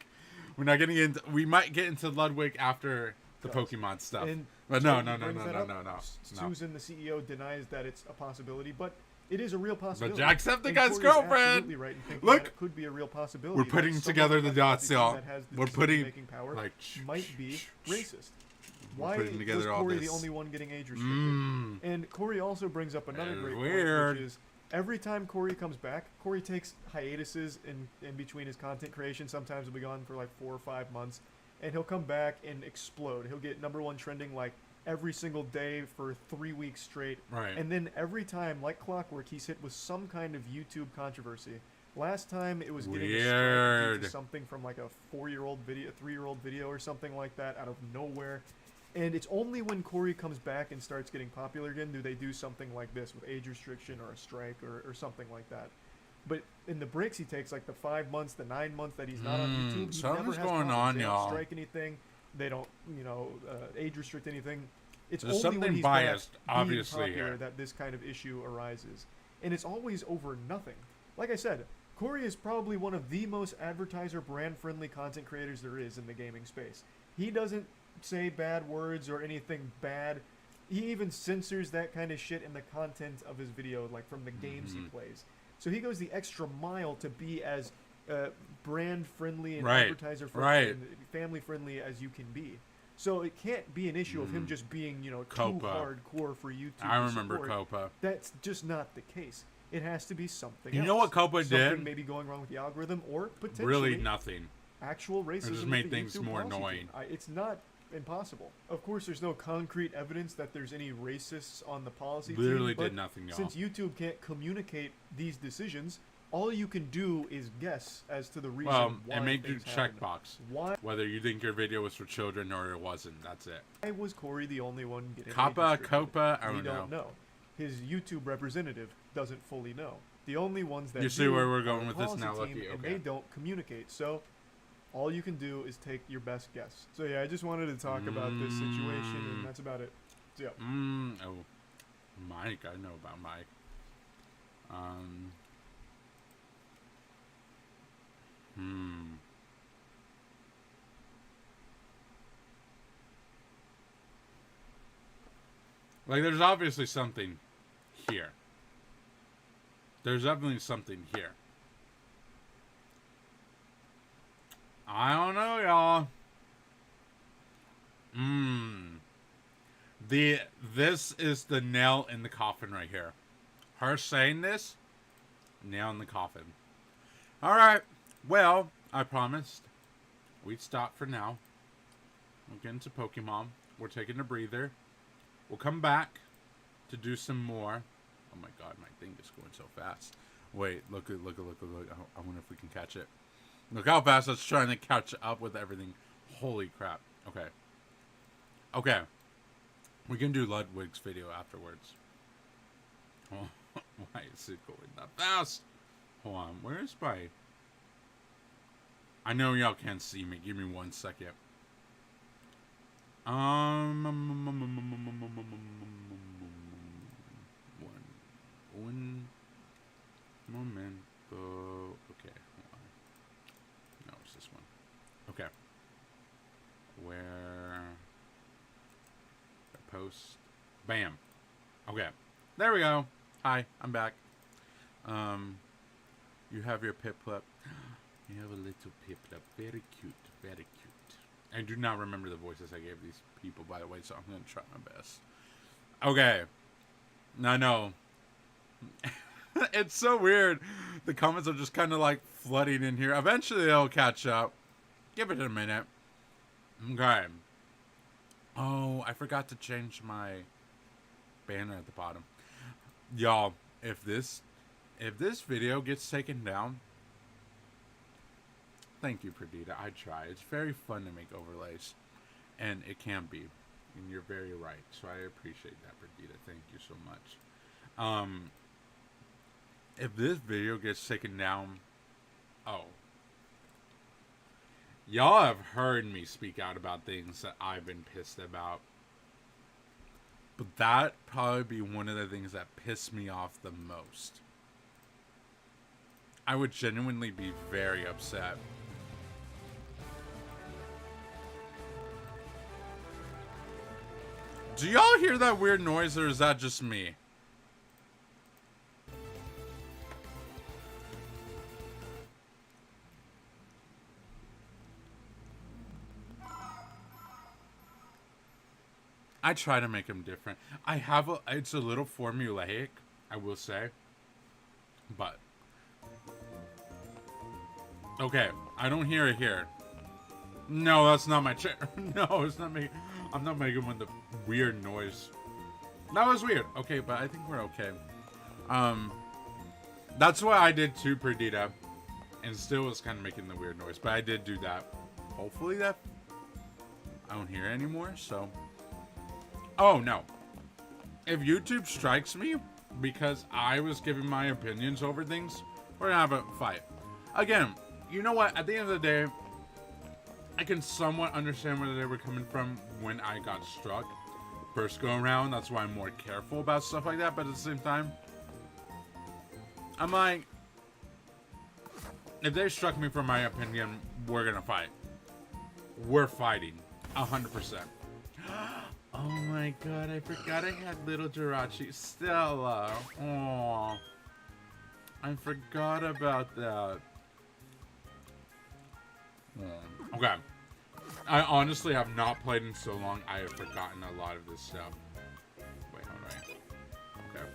We're not getting into. We might get into Ludwig after the Pokemon stuff. And But so no. he brings that up. Susan, the CEO, denies that it's a possibility, but it is a real possibility. But Jacksepticeye's And Corey's girlfriend. absolutely right in thinking Look, that it could be a real possibility. we're that putting someone together on the that dots, team y'all. that has the We're putting decision-making power like might be racist. We're Why putting was together all Corey this. the only one getting age restricted? And Corey also brings up another great Weird. point, which is every time Corey comes back, Corey takes hiatuses in between his content creation. Sometimes he'll be gone for like 4 or 5 months, and he'll come back and explode. He'll get #1 trending like every single day for 3 weeks straight. Right. And then every time, like clockwork, he's hit with some kind of YouTube controversy. Last time it was getting a strike due Weird. to something from like a 4-year-old video, a 3-year-old video, or something like that out of nowhere. And it's only when Corey comes back and starts getting popular again do they do something like this with age restriction or a strike or something like that. But in the breaks he takes, like the 5 months, the 9 months that he's not on YouTube, he never something's has going problems. on, They don't y'all. strike anything. They don't, age restrict anything. It's There's only when something he's biased, back being obviously, popular here. that this kind of issue arises. And it's always over nothing. Like I said, Corey is probably one of the most advertiser brand-friendly content creators there is in the gaming space. He doesn't say bad words or anything bad. He even censors that kind of shit in the content of his video, like from the games he plays. So he goes the extra mile to be as brand-friendly and advertiser-friendly and family-friendly as you can be. So it can't be an issue of him just being, too Copa. hardcore for YouTube. I to remember support. Copa. That's just not the case. It has to be something You else. know what Copa Something did? maybe going wrong with the algorithm, or potentially Really nothing. actual racism. just with made the things YouTube more policy team. annoying. It's not impossible. Of course, there's no concrete evidence that there's any racists on the policy Literally team. did but nothing, y'all. Since YouTube can't communicate these decisions, all you can do is guess as to the reason why and make your things happen. checkbox. Why Whether you think your video was for children or it wasn't. That's it. was Corey the only one getting age Kappa, restricted? Copa, I We don't don't know. know. His YouTube representative doesn't fully know. The only ones that You see do where we're are going the with this policy now, team, Lucky? and Okay. they don't communicate. So all you can do is take your best guess. So yeah, I just wanted to talk about this situation, and that's about it. So yeah. Oh, Mike, I know about Mike. Like, there's obviously something here. There's definitely something here. I don't know, y'all. This is the nail in the coffin right here. Her saying this, nail in the coffin. Alright, well, I promised we'd stop for now. We'll get into Pokemon. We're taking a breather. We'll come back to do some more. Oh my god, my thing is going so fast. Wait, look. I wonder if we can catch it. Look how fast it's trying to catch up with everything. Holy crap. Okay. We can do Ludwig's video afterwards. Oh, why is it going that fast? Hold on. Where's my... I know y'all can't see me. Give me 1 second. One momento. Okay, hold on. No, it's this one. Okay. Where post. Bam. Okay. There we go. Hi, I'm back. You have your Piplup. You have a little Piplup. Very cute. Very cute. I do not remember the voices I gave these people, by the way, so I'm going to try my best. Okay. I know. It's so weird. The comments are just kind of like flooding in here. Eventually they'll catch up. Give it a minute. Okay. Oh, I forgot to change my banner at the bottom. Y'all, if this video gets taken down, thank you, Perdita. I try. It's very fun to make overlays, and it can be, and you're very right. So I appreciate that, Perdita. Thank you so much. If this video gets taken down, oh, y'all have heard me speak out about things that I've been pissed about. But that probably be one of the things that piss me off the most. I would genuinely be very upset. Do y'all hear that weird noise, or is that just me? I try to make them different. It's a little formulaic, I will say. But. Okay, I don't hear it here. No, that's not my chair. No, it's not me. I'm not making one of the weird noise. That was weird. Okay, but I think we're okay. That's what I did too, Perdita. And still was kind of making the weird noise. But I did do that. Hopefully that... I don't hear it anymore, so... Oh, no. If YouTube strikes me because I was giving my opinions over things, we're gonna have a fight. Again, you know what? At the end of the day, I can somewhat understand where they were coming from when I got struck. First go around, that's why I'm more careful about stuff like that, but at the same time, I'm like, if they struck me for my opinion, we're gonna fight. We're fighting. 100%. Oh my god, I forgot I had little Jirachi. Stella. Aww. I forgot about that. Okay. I honestly have not played in so long, I have forgotten a lot of this stuff. Wait, alright. Okay.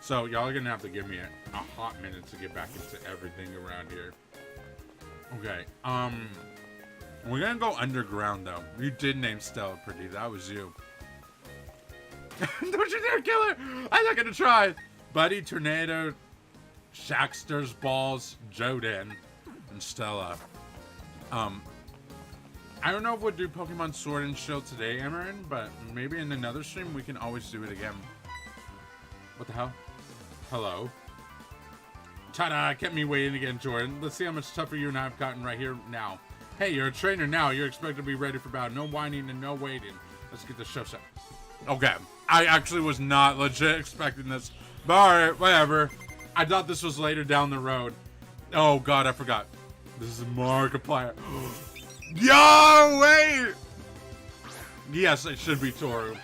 So, y'all are gonna have to give me a hot minute to get back into everything around here. Okay, we're gonna go underground, though. You did name Stella Pretty. That was you. Don't you dare kill her! I'm not gonna try! Buddy, Tornado, Shaxter's Balls, Joden, and Stella. I don't know if we'll do Pokemon Sword and Shield today, Amarin, but maybe in another stream we can always do it again. What the hell? Hello? Ta-da! Kept me waiting again, Jordan. Let's see how much tougher you and I have gotten right here now. Hey, you're a trainer now. You're expected to be ready for battle. No whining and no waiting. Let's get the show set. Okay. I actually was not legit expecting this. But alright, whatever. I thought this was later down the road. Oh god, I forgot. This is a Markiplier. Yo, wait! Yes, it should be Toru.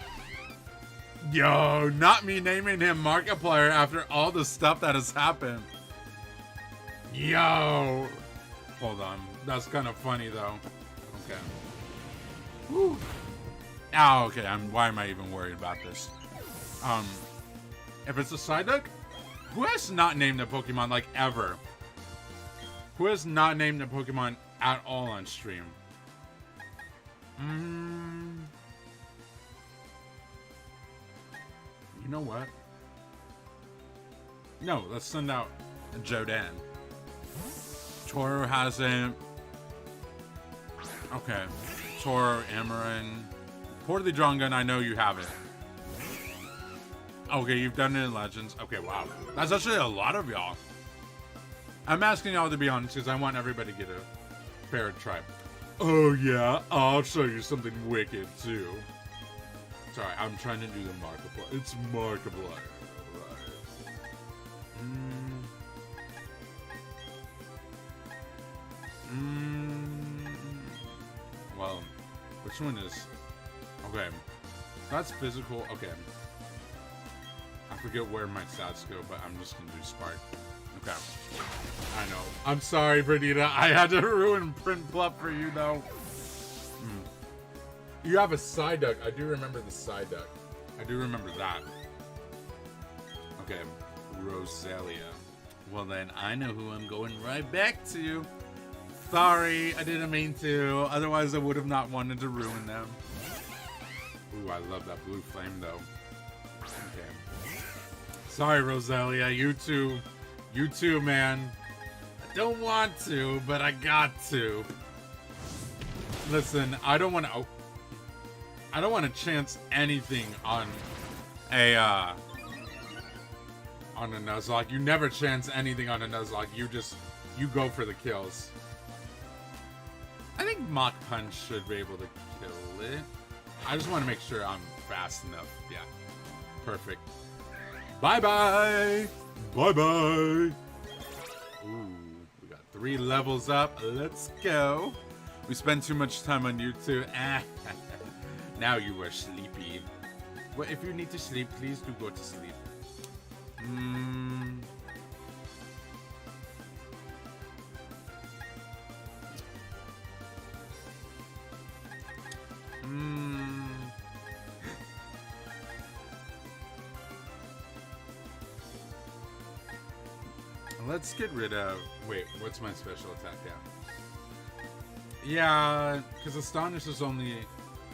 Yo, not me naming him Markiplier after all the stuff that has happened. Yo! Hold on. That's kind of funny, though. Okay. Whew. Oh, okay. Why am I even worried about this? If it's a Psyduck, who has not named a Pokemon, like, ever? Who has not named a Pokemon at all on stream? You know what? No, let's send out Jodan. Toru hasn't. Okay. Toru, Amarin. Poorly Drawn Gun, I know you haven't. Okay, you've done it in Legends. Okay, wow. That's actually a lot of y'all. I'm asking y'all to be honest because I want everybody to get a fair try. Oh yeah, I'll show you something wicked too. Sorry, I'm trying to do the Markiplier. It's Markiplier. Right. Well, which one is... Okay. That's physical. Okay. I forget where my stats go, but I'm just gonna do Spark. Okay. I know. I'm sorry, Perdita. I had to ruin Print Bluff for you, though. You have a Psyduck. I do remember the Psyduck. I do remember that. Okay. Roselia. Well, then, I know who I'm going right back to. Sorry, I didn't mean to. Otherwise, I would have not wanted to ruin them. Ooh, I love that blue flame, though. Okay. Sorry, Roselia. You too, man. I don't want to, but I got to. Listen, I don't want to. I don't want to chance anything on a Nuzlocke. You never chance anything on a Nuzlocke. You go for the kills. I think Mach Punch should be able to kill it. I just want to make sure I'm fast enough. Yeah. Perfect. Bye-bye. Bye-bye. Ooh, we got 3 levels up. Let's go. We spend too much time on YouTube. Now you are sleepy. Well, if you need to sleep, please do go to sleep. Let's get rid of... Wait, what's my special attack now? Yeah, because Astonish is only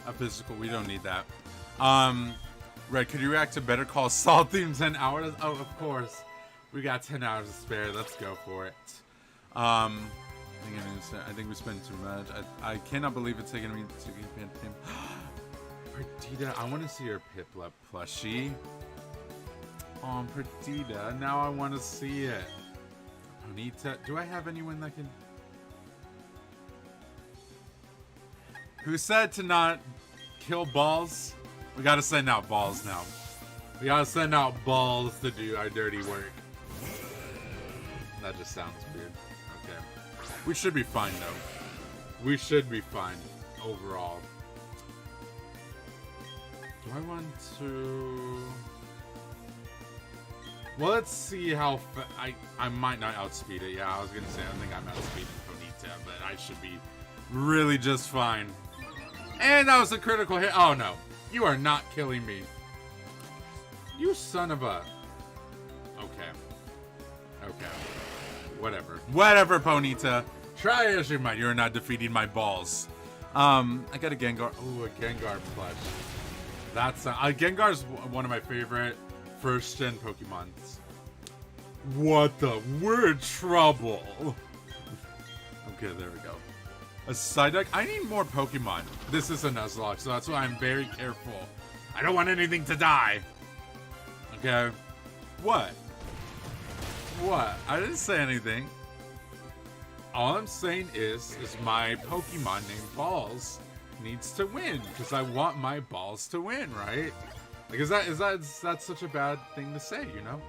a physical. We don't need that. Red, could you react to Better Call Saul theme 10 hours? Oh, of course. We got 10 hours to spare. Let's go for it. I think we spent too much. I cannot believe it's taking me to get him. Perdita, I want to see her Piplup plushie. Oh, Perdita, now I want to see it. Bonita, do I have anyone that can... Who said to not kill balls? We gotta send out balls now. We gotta send out balls to do our dirty work. That just sounds weird. Okay. We should be fine though. We should be fine overall. Do I want to... Well, let's see how I might not outspeed it. Yeah, I was gonna say I think I'm outspeeding Bonita, but I should be really just fine. And that was a critical hit. Oh no, you are not killing me. You son of a... Okay. Okay. Whatever. Whatever, Bonita. Try as you might. You're not defeating my balls. I got a Gengar. Ooh, a Gengar plush. That's Gengar's one of my favorite first-gen Pokemons. What the? We're in trouble. Okay, there we go. A Psyduck? I need more Pokemon. This is a Nuzlocke, so that's why I'm very careful. I don't want anything to die. Okay. What? What? I didn't say anything. All I'm saying is my Pokemon named Balls needs to win because I want my balls to win, right? Like, is that such a bad thing to say, you know?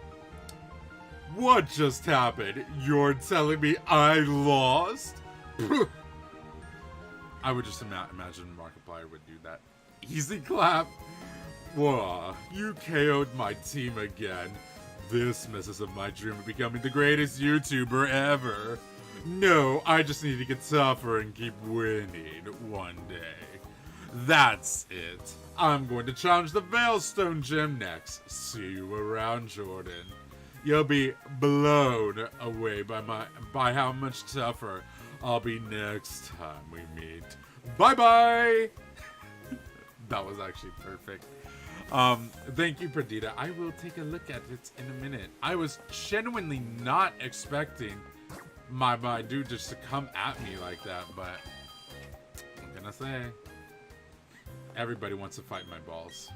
What just happened? You're telling me I lost? I would just imagine Markiplier would do that. Easy clap. Whoa, you KO'd my team again. This messes up my dream of becoming the greatest YouTuber ever. No, I just need to get tougher and keep winning one day. That's it. I'm going to challenge the Veilstone Gym next. See you around, Jordan. You'll be blown away by how much tougher I'll be next time we meet. Bye-bye! That was actually perfect. Thank you, Perdita. I will take a look at it in a minute. I was genuinely not expecting my dude just to come at me like that, but I'm gonna say everybody wants to fight my balls.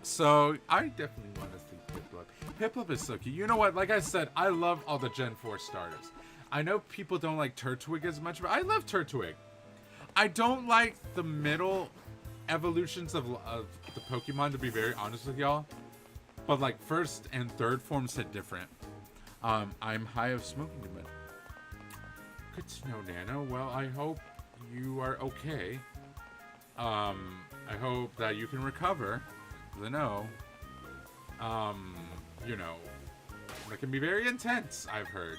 So I definitely want to see Piplup. Piplup is so cute. You know what? Like I said, I love all the Gen 4 starters. I know people don't like Turtwig as much, but I love Turtwig. I don't like the middle evolutions of the Pokemon, to be very honest with y'all. But like first and third forms hit different. I'm high of smoking too much. Good to know, Nano. Well, I hope you are okay. I hope that you can recover. I know. You know, that can be very intense, I've heard.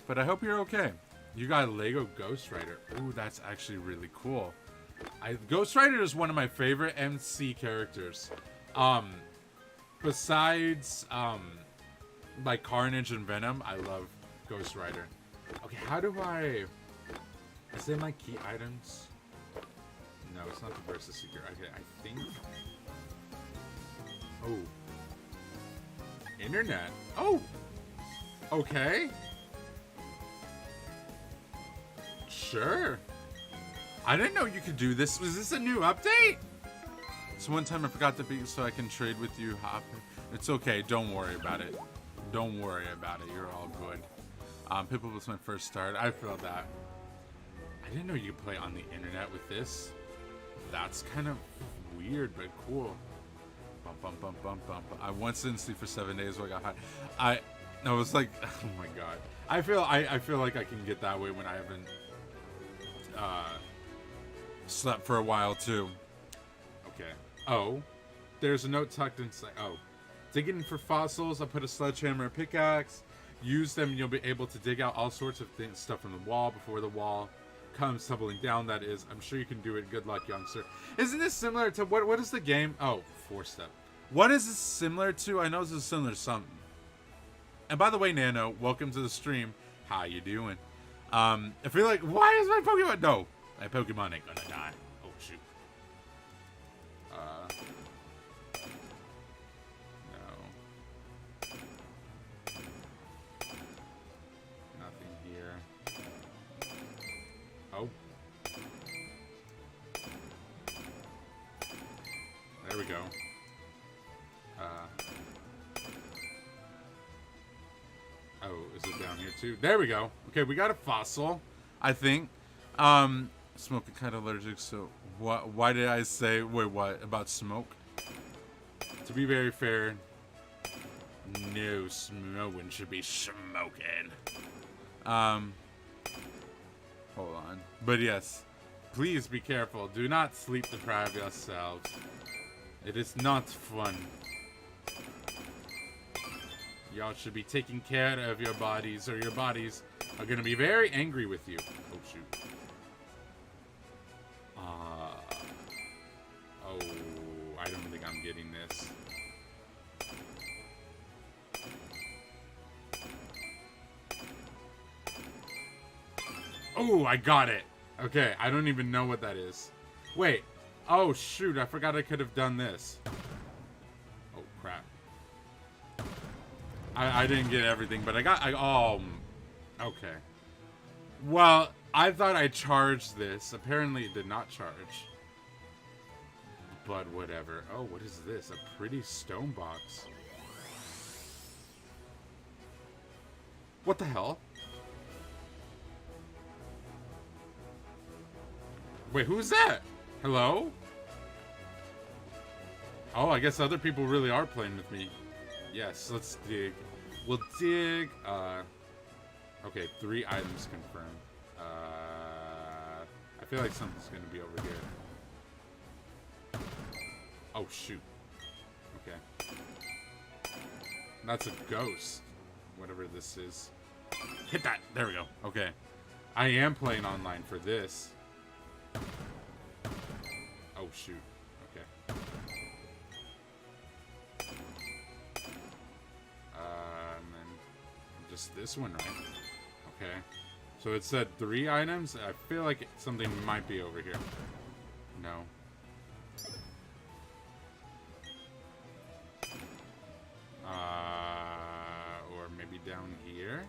But I hope you're okay. You got a Lego Ghost Rider. Ooh, that's actually really cool. Ghost Rider is one of my favorite MC characters. Besides, like Carnage and Venom, I love Ghost Rider. Okay, how do I... Is it my key items? No, it's not the Versus Seeker. Okay, I think... Oh. Internet. Oh. Okay. Sure. I didn't know you could do this. Was this a new update? So one time I forgot to beat so I can trade with you. Hop. It's okay. Don't worry about it. Don't worry about it. You're all good. People was my first start. I feel that. I didn't know you could play on the internet with this. That's kind of weird, but cool. Bump, bump, bump, bump, bump. I once didn't sleep for 7 days when I got high. I was like, oh my god. I feel like I can get that way when I haven't slept for a while too. Okay. Oh, there's a note tucked inside. Oh, digging for fossils. I put a sledgehammer and pickaxe. Use them and you'll be able to dig out all sorts of things, stuff from the wall before the wall comes tumbling down. That is, I'm sure you can do it. Good luck, youngster. Isn't this similar to what is the game? Oh, 4-step. What is this similar to? I know this is similar to something. And by the way, Nano, welcome to the stream. How you doing? I feel like, why is my Pokemon? No, my Pokemon ain't gonna die. Oh shoot. No. Nothing here. Oh. There we go. Oh, is it down here too? There we go. Okay, we got a fossil, I think. Smoke kind of allergic, so what? Why did I say? Wait, what about smoke? To be very fair, no smoking should be smoking. Hold on. But yes, please be careful. Do not sleep deprive yourselves. It is not fun. Y'all should be taking care of your bodies, or your bodies are gonna be very angry with you. Oh shoot. Oh, I don't think I'm getting this. Oh, I got it. Okay, I don't even know what that is. Wait. Oh shoot, I forgot I could have done this. Oh crap. I didn't get everything, but oh, okay. Well, I thought I charged this. Apparently it did not charge. But whatever. Oh, what is this? A pretty stone box. What the hell? Wait, who's that? Hello? Oh, I guess other people really are playing with me. Yes, let's dig. We'll dig. Okay, 3 items confirmed. I feel like something's gonna be over here. Oh shoot. Okay. That's a ghost. Whatever this is. Hit that. There we go. Okay. I am playing online for this. Oh shoot. Okay. And then just this one, right? Okay. So it said 3 items. I feel like something might be over here. No. Or maybe down here.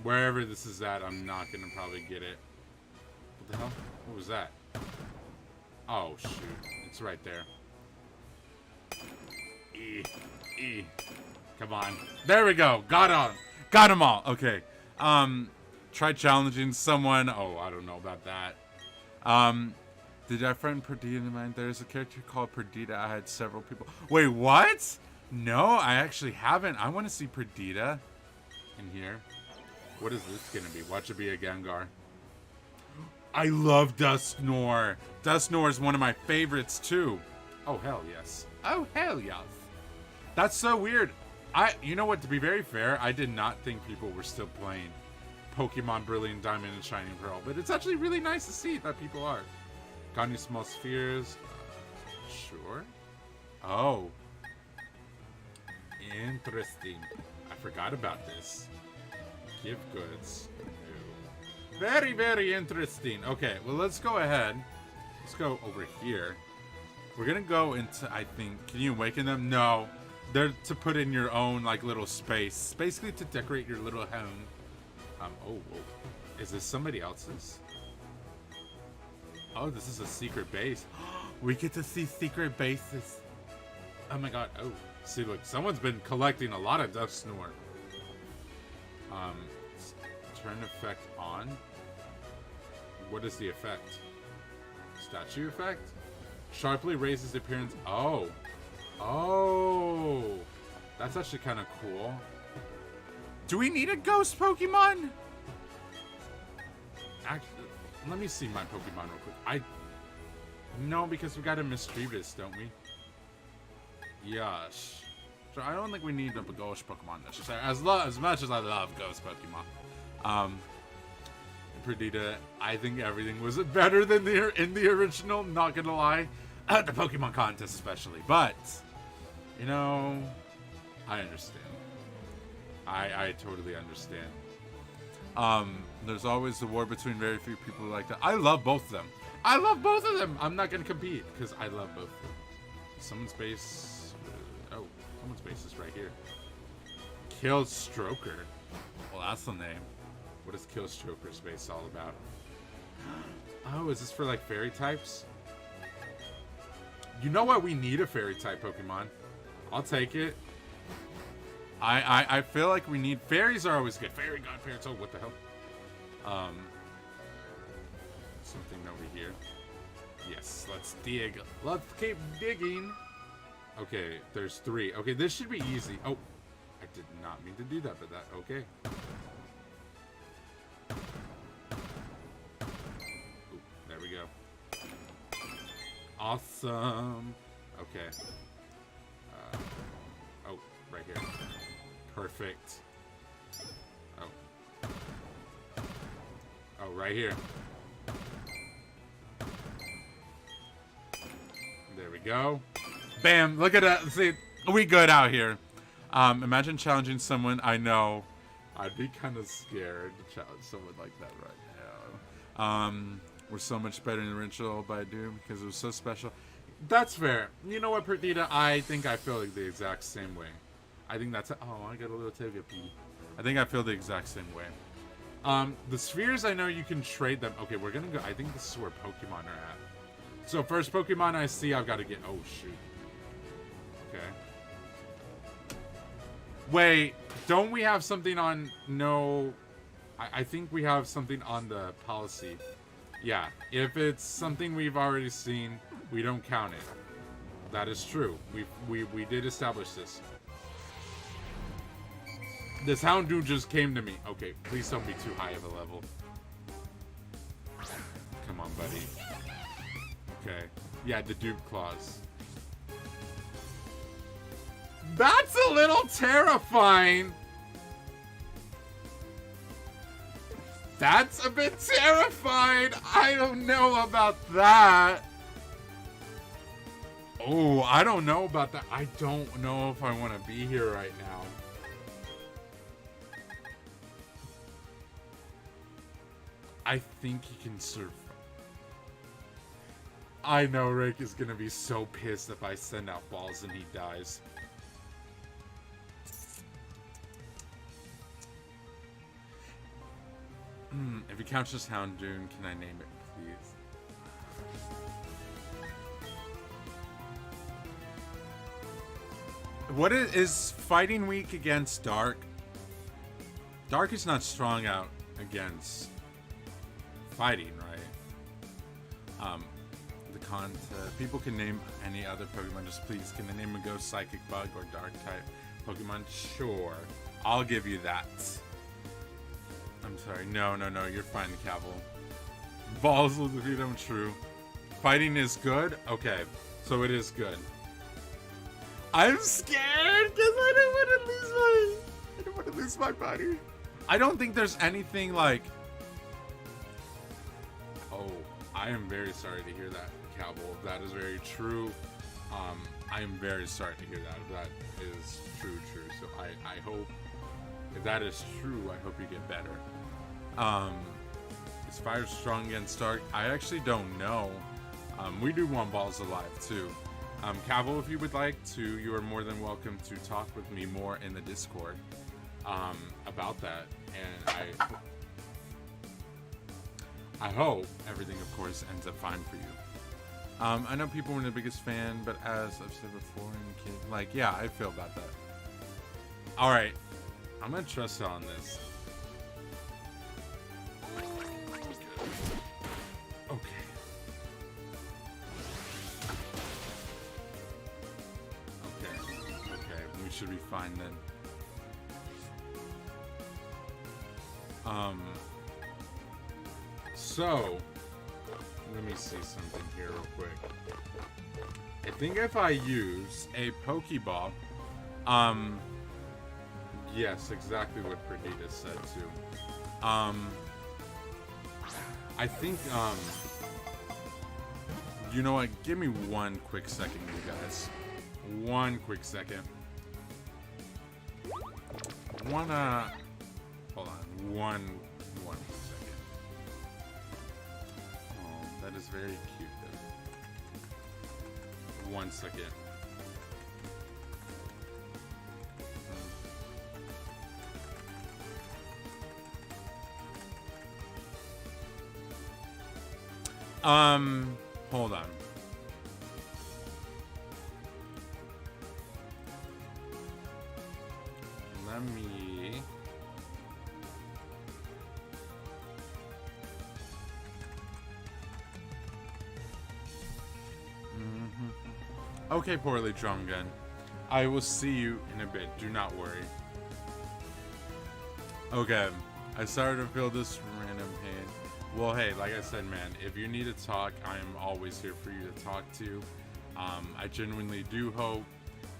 Wherever this is at, I'm not gonna probably get it. What the hell? What was that? Oh shoot! It's right there. Come on. There we go. Got on. Got them all. Okay. Try challenging someone. Oh, I don't know about that. Did I friend Perdita in mind? There's a character called Perdita. I had several people. Wait, what? No, I actually haven't. I want to see Perdita in here. What is this gonna be? Watch it be a Gengar. I love Dusknoir. Dusknoir is one of my favorites too. Oh hell yes. Oh hell yes. That's so weird. You know what? To be very fair, I did not think people were still playing Pokemon Brilliant Diamond and Shining Pearl, but it's actually really nice to see that people are. Got any small spheres? Sure. Oh. Interesting. I forgot about this. Gift goods. No. Very, very interesting. Okay, well, let's go ahead. Let's go over here. We're gonna go into, I think, can you awaken them? No. They're to put in your own, like, little space. Basically to decorate your little home. Oh, whoa. Is this somebody else's? Oh, this is a secret base. We get to see secret bases. Oh my god. Oh, see, look, someone's been collecting a lot of Death Snore. Turn effect on. What is the effect? Statue effect? Sharply raises the appearance. Oh. Oh. That's actually kind of cool. Do we need a ghost Pokemon? Actually, let me see my Pokemon real quick. No, because we got a Mischievous, don't we? Yes. So I don't think we need a ghost Pokemon necessarily. As much as I love ghost Pokemon. Perdita, I think everything was better than in the original, not gonna lie. The Pokemon contest especially. But, you know, I understand. I totally understand. There's always the war between very few people who like that. I love both of them. I love both of them. I'm not gonna compete because I love both of them. Someone's base. Oh, someone's base is right here. Kill Stroker. Well, that's the name. What is Kill Stroker's base all about? Oh, is this for like fairy types? You know what? We need a fairy type Pokemon. I'll take it. I feel like we need fairies are always good. Fairy godparents. Oh, what the hell? Something over here. Yes, let's dig. Let's keep digging. Okay, there's 3. Okay, this should be easy. Oh, I did not mean to do that, but that okay. Ooh, there we go. Awesome. Okay. Oh, right here. Perfect. Oh. Oh, right here. There we go. Bam! Look at that. See, we good out here. Imagine challenging someone I know. I'd be kind of scared to challenge someone like that right now. We're so much better in the original by Doom because it was so special. That's fair. You know what, Perdita? I think I feel like the exact same way. I think that's... Oh, I got a little Togepi. I think I feel the exact same way. The spheres, I know you can trade them. Okay, we're gonna go... I think this is where Pokemon are at. So first Pokemon I see, I've got to get... Oh, shoot. Okay. Wait, don't we have something on... No... I think we have something on the policy. Yeah, if it's something we've already seen, we don't count it. That is true. We did establish this. This Houndoom just came to me. Okay, please don't be too high of a level. Come on, buddy. Okay. Yeah, the Dupe Claws. That's a little terrifying. That's a bit terrifying. I don't know about that. Oh, I don't know about that. I don't know if I want to be here right now. I think he can survive. I know Rick is gonna be so pissed if I send out balls and he dies. If you count just Houndoom, can I name it, please? What is Fighting weak against Dark? Dark is not strong out against Fighting, right? The people can name any other Pokemon. Just please, can they name a Ghost, Psychic, Bug, or Dark type Pokemon? Sure, I'll give you that. I'm sorry. No, you're fine, Cavil. Balls will defeat them. True. Fighting is good? Okay, so it is good. I'm scared because I don't want to lose my body. I don't think there's anything like... Oh, I am very sorry to hear that, Cavil. That is very true. I am very sorry to hear that. If that is true. So I hope... If that is true, I hope you get better. Is fire strong against dark? I actually don't know. We do want balls alive too. Cavill, if you would like to, you are more than welcome to talk with me more in the Discord about that. And I hope everything, of course, ends up fine for you. I know people weren't the biggest fan, but as I've said before, like, yeah, I feel about that. All right, I'm gonna trust on this. Okay. Okay, we should be fine then. So, let me see something here real quick. I think if I use a Pokeball, yes, exactly what Perdita said too. I think, you know what, give me one quick second, you guys. One quick second. Hold on, one second. Oh, that is very cute, though. 1 second. Hold on. Let me... Okay, poorly drawn gun. I will see you in a bit. Do not worry. Okay, I started to feel this random pain. Well, hey, like I said, man, if you need to talk, I am always here for you to talk to. I genuinely do hope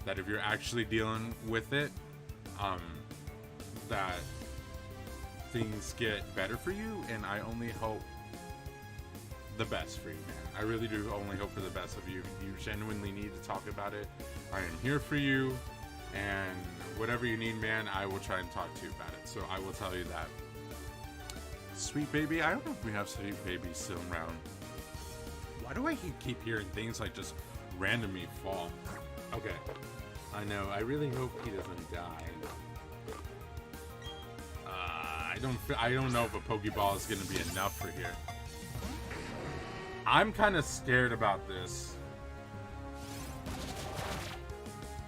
that if you're actually dealing with it, that things get better for you, and I only hope the best for you, man. I really do only hope for the best of you. If you genuinely need to talk about it, I am here for you, and whatever you need, man, I will try and talk to you about it. So I will tell you that. Sweet Baby, I don't know if we have Sweet Baby still around. Why do I keep hearing things like just randomly fall? Okay, I know. I really hope he doesn't die. I don't know if a Pokeball is gonna be enough for here. I'm kind of scared about this.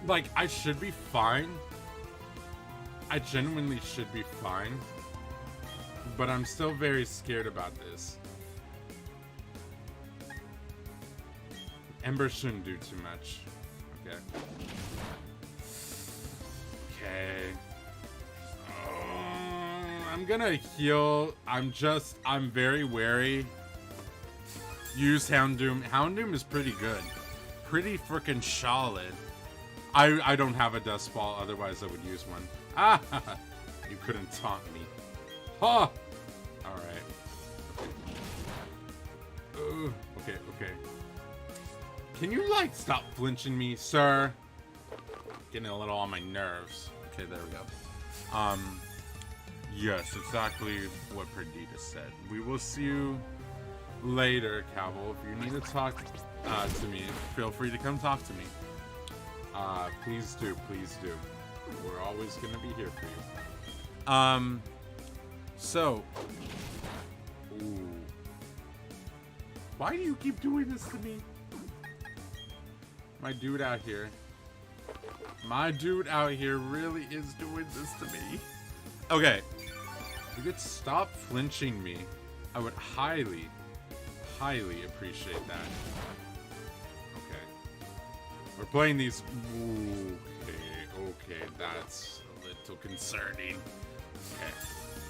Like, I should be fine. I genuinely should be fine. But I'm still very scared about this. Ember shouldn't do too much. Okay. Okay. I'm gonna heal. I'm very wary. Use Houndoom. Houndoom is pretty good. Pretty freaking solid. I don't have a Dust Ball, otherwise I would use one. Ah! You couldn't taunt me. Huh! Alright. Okay. Can you, like, stop flinching me, sir? Getting a little on my nerves. Okay, there we go. Yes, exactly what Perdita said. We will see you later, Cavill. If you need to talk to me, feel free to come talk to me. Please do. We're always gonna be here for you. So, ooh. Why do you keep doing this to me? My dude out here really is doing this to me. Okay, if you could stop flinching me, I would highly appreciate that. Okay, we're playing these. Ooh, okay, that's a little concerning. Okay,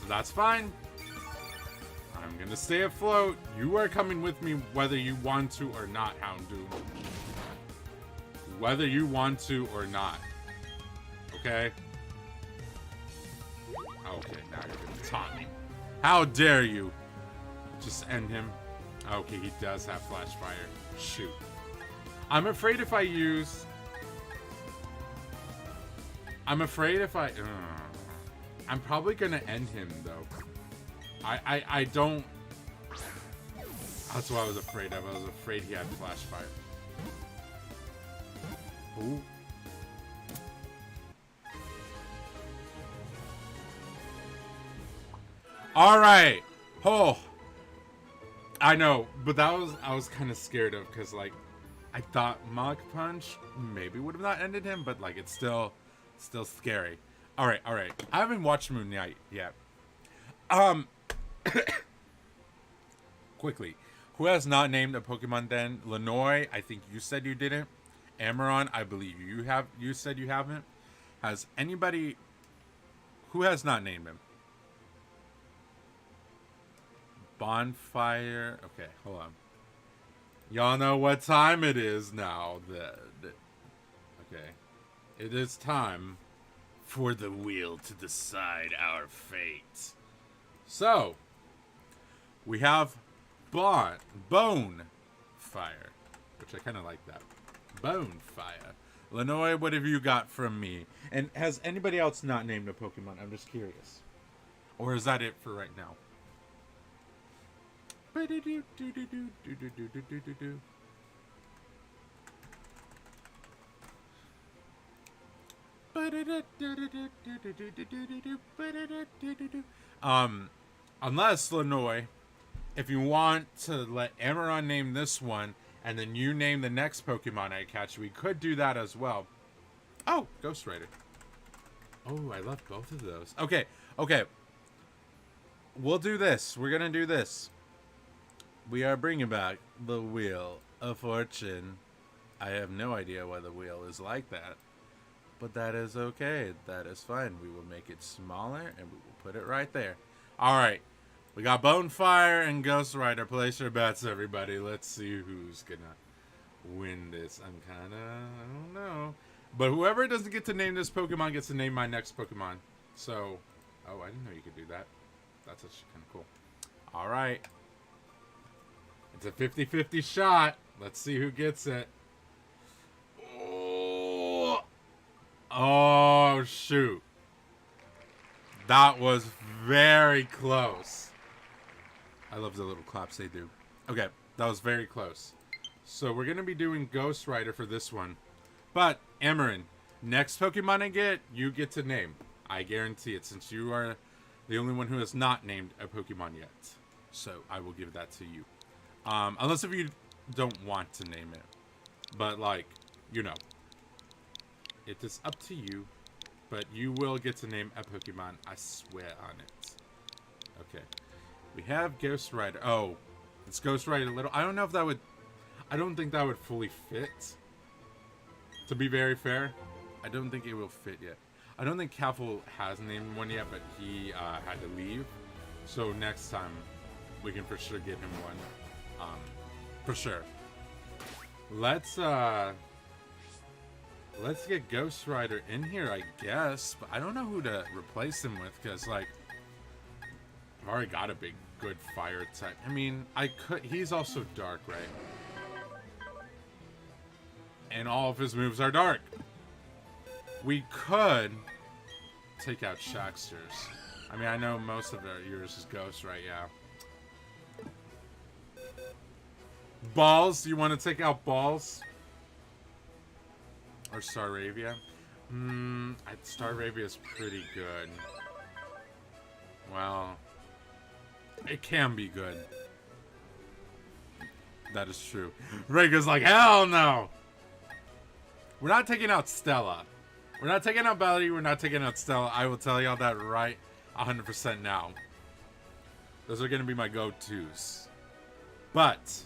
that's fine. I'm gonna stay afloat. You are coming with me whether you want to or not, Houndoom. Whether you want to or not. Okay? Okay, now you're gonna taunt me. How dare you? Just end him. Okay, he does have Flash Fire. Shoot. I'm afraid if I use... I'm probably gonna end him, though. I don't... That's what I was afraid of. I was afraid he had flash fire. Ooh. All right. Oh. I know, but I was kind of scared of because like I thought Mach Punch maybe would have not ended him, but like it's still scary. All right. I haven't watched Moon Knight yet. Quickly, who has not named a Pokemon then? Lenoy, I think you said you didn't. Amaron, I believe you have. You said you haven't. Has anybody who has not named him? Bonfire. Okay, hold on. Y'all know what time it is now. Okay, it is time for the wheel to decide our fate. So we have Bone Fire, which I kind of like that. Bone Fire. Lenoy, what have you got from me? And has anybody else not named a Pokemon? I'm just curious. Or is that it for right now? Unless Lenoy, if you want to let Amaron name this one, and then you name the next Pokemon I catch, we could do that as well. Oh, Ghost Rider. Oh, I love both of those. Okay. We'll do this. We're gonna do this. We are bringing back the Wheel of Fortune. I have no idea why the wheel is like that, but that is okay. That is fine. We will make it smaller, and we will put it right there. All right. We got Bonefire and Ghost Rider. Place your bets, everybody. Let's see who's gonna win this. I don't know. But whoever doesn't get to name this Pokemon gets to name my next Pokemon. So, oh, I didn't know you could do that. That's actually kind of cool. All right. It's a 50-50 shot. Let's see who gets it. Oh, shoot. That was very close. I love the little claps they do. Okay, that was very close. So we're going to be doing Ghost Rider for this one. But, Amarin, next Pokemon I get, you get to name. I guarantee it, since you are the only one who has not named a Pokemon yet. So I will give that to you. Unless if you don't want to name it. But, like, you know. It is up to you. But you will get to name a Pokemon. I swear on it. Okay. We have Ghost Rider. Oh, it's Ghost Rider Little. I don't know if that would... I don't think that would fully fit. To be very fair, I don't think it will fit yet. I don't think Caffel has named one yet, but he had to leave. So next time, we can for sure get him one. For sure. Let's get Ghost Rider in here, I guess. But I don't know who to replace him with, because, like, I've already got a big, good fire type. I mean, I could... He's also dark, right? And all of his moves are dark. We could take out Shaxter's. I mean, I know most of yours is Ghost, right? Yeah. Balls? You want to take out Balls? Or Staravia? Staravia is pretty good. Well, it can be good. That is true. Rhaega's like, hell no! We're not taking out Stella. We're not taking out Belly. We're not taking out Stella. I will tell y'all that right 100% now. Those are going to be my go-tos. But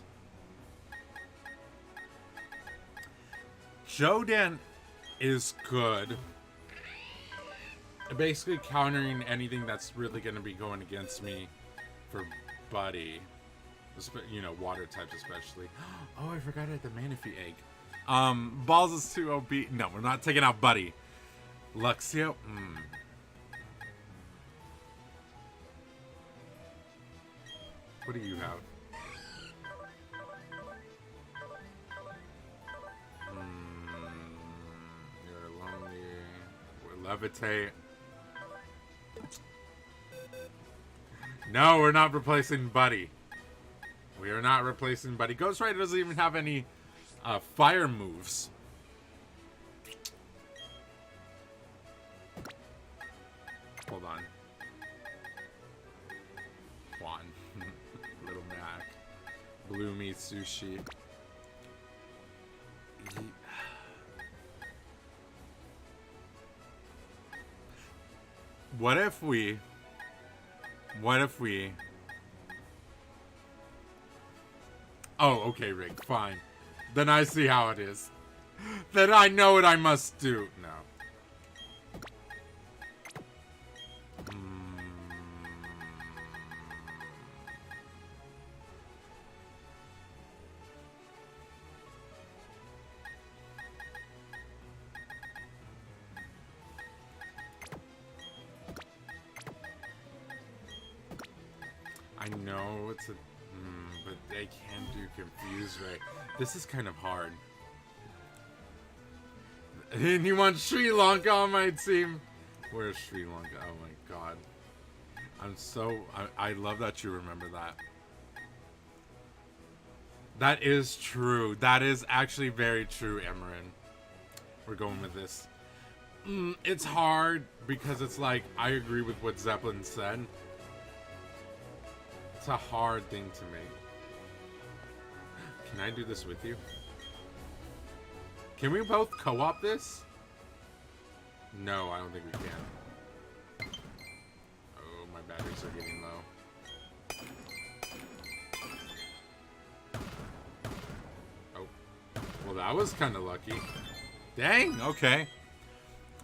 Jodan is good. Basically countering anything that's really going to be going against me for Buddy. You know, water types especially. Oh, I forgot I had the Manaphy egg. Balls is too OP. No, we're not taking out Buddy. Luxio. What do you have? You're lonely. We're levitate. No, we're not replacing Buddy. We are not replacing Buddy. Ghost Rider doesn't even have any fire moves. Hold on. Juan. Little Mac. Blue meat sushi. What if we... Oh, okay, Rick, fine. Then I see how it is. Then I know what I must do. No. I know it's a... but they can do confuse, right? This is kind of hard. And you want Sri Lanka on my team? Where's Sri Lanka? Oh my god. I'm so... I love that you remember that. That is true. That is actually very true, Amarin. We're going with this. It's hard because it's like, I agree with what Zeppelin said. It's a hard thing to make. Can I do this with you? Can we both co-op this? No, I don't think we can. Oh, my batteries are getting low. Oh. Well, that was kind of lucky. Dang, okay.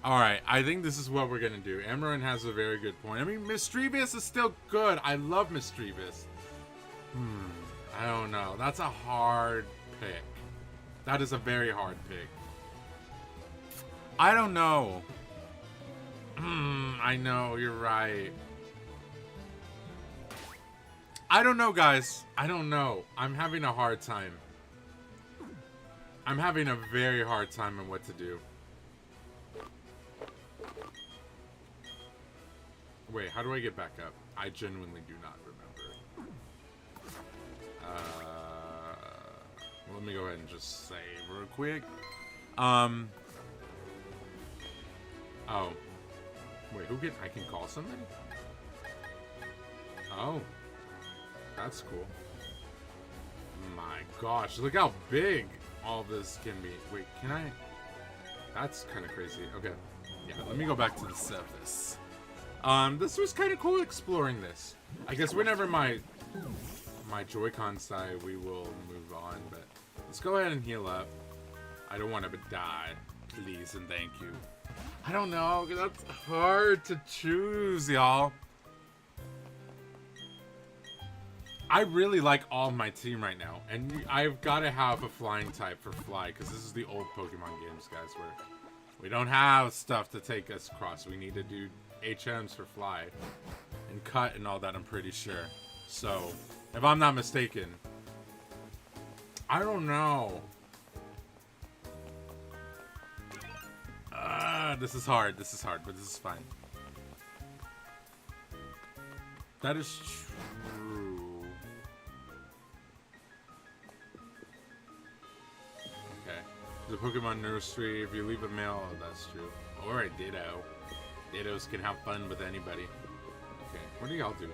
Alright, I think this is what we're gonna do. Amarin has a very good point. I mean, Mischievous is still good. I love Mischievous. I don't know. That's a hard pick. That is a very hard pick. I don't know. I know, you're right. I don't know, guys. I don't know. I'm having a hard time. I'm having a very hard time on what to do. Wait, how do I get back up? I genuinely do not remember. Let me go ahead and just save real quick. Oh. Wait, I can call somebody? Oh. That's cool. My gosh, look how big all this can be. Wait, can I? That's kind of crazy. Okay. Yeah, let me go back to the surface. This was kind of cool exploring this. I guess whenever my Joy-Cons die, we will move on, but let's go ahead and heal up. I don't want to die. Please and thank you. I don't know, that's hard to choose, y'all. I really like all my team right now, and I've got to have a flying type for Fly, because this is the old Pokemon games, guys, where we don't have stuff to take us across. We need to do HMs for Fly and Cut and all that, I'm pretty sure. So, if I'm not mistaken, I don't know. This is hard, but this is fine. That is true. Okay. The Pokemon Nursery, if you leave a mail, oh, that's true. Or a Ditto. Dittos can have fun with anybody. Okay, what are y'all doing?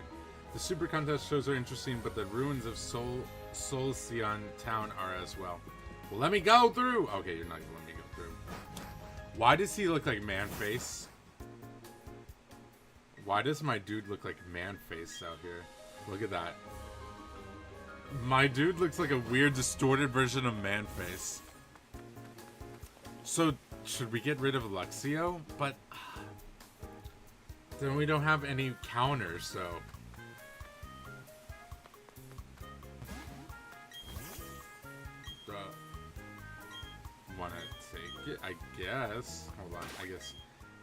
The Super Contest shows are interesting, but the ruins of Solcion Town are as well. Well, let me go through! Okay, you're not gonna let me go through. Why does he look like Man-Face? Why does my dude look like Man-Face out here? Look at that. My dude looks like a weird, distorted version of Man-Face. So, should we get rid of Luxio? But then we don't have any counters, so... Wanna take it? I guess. Hold on, I guess.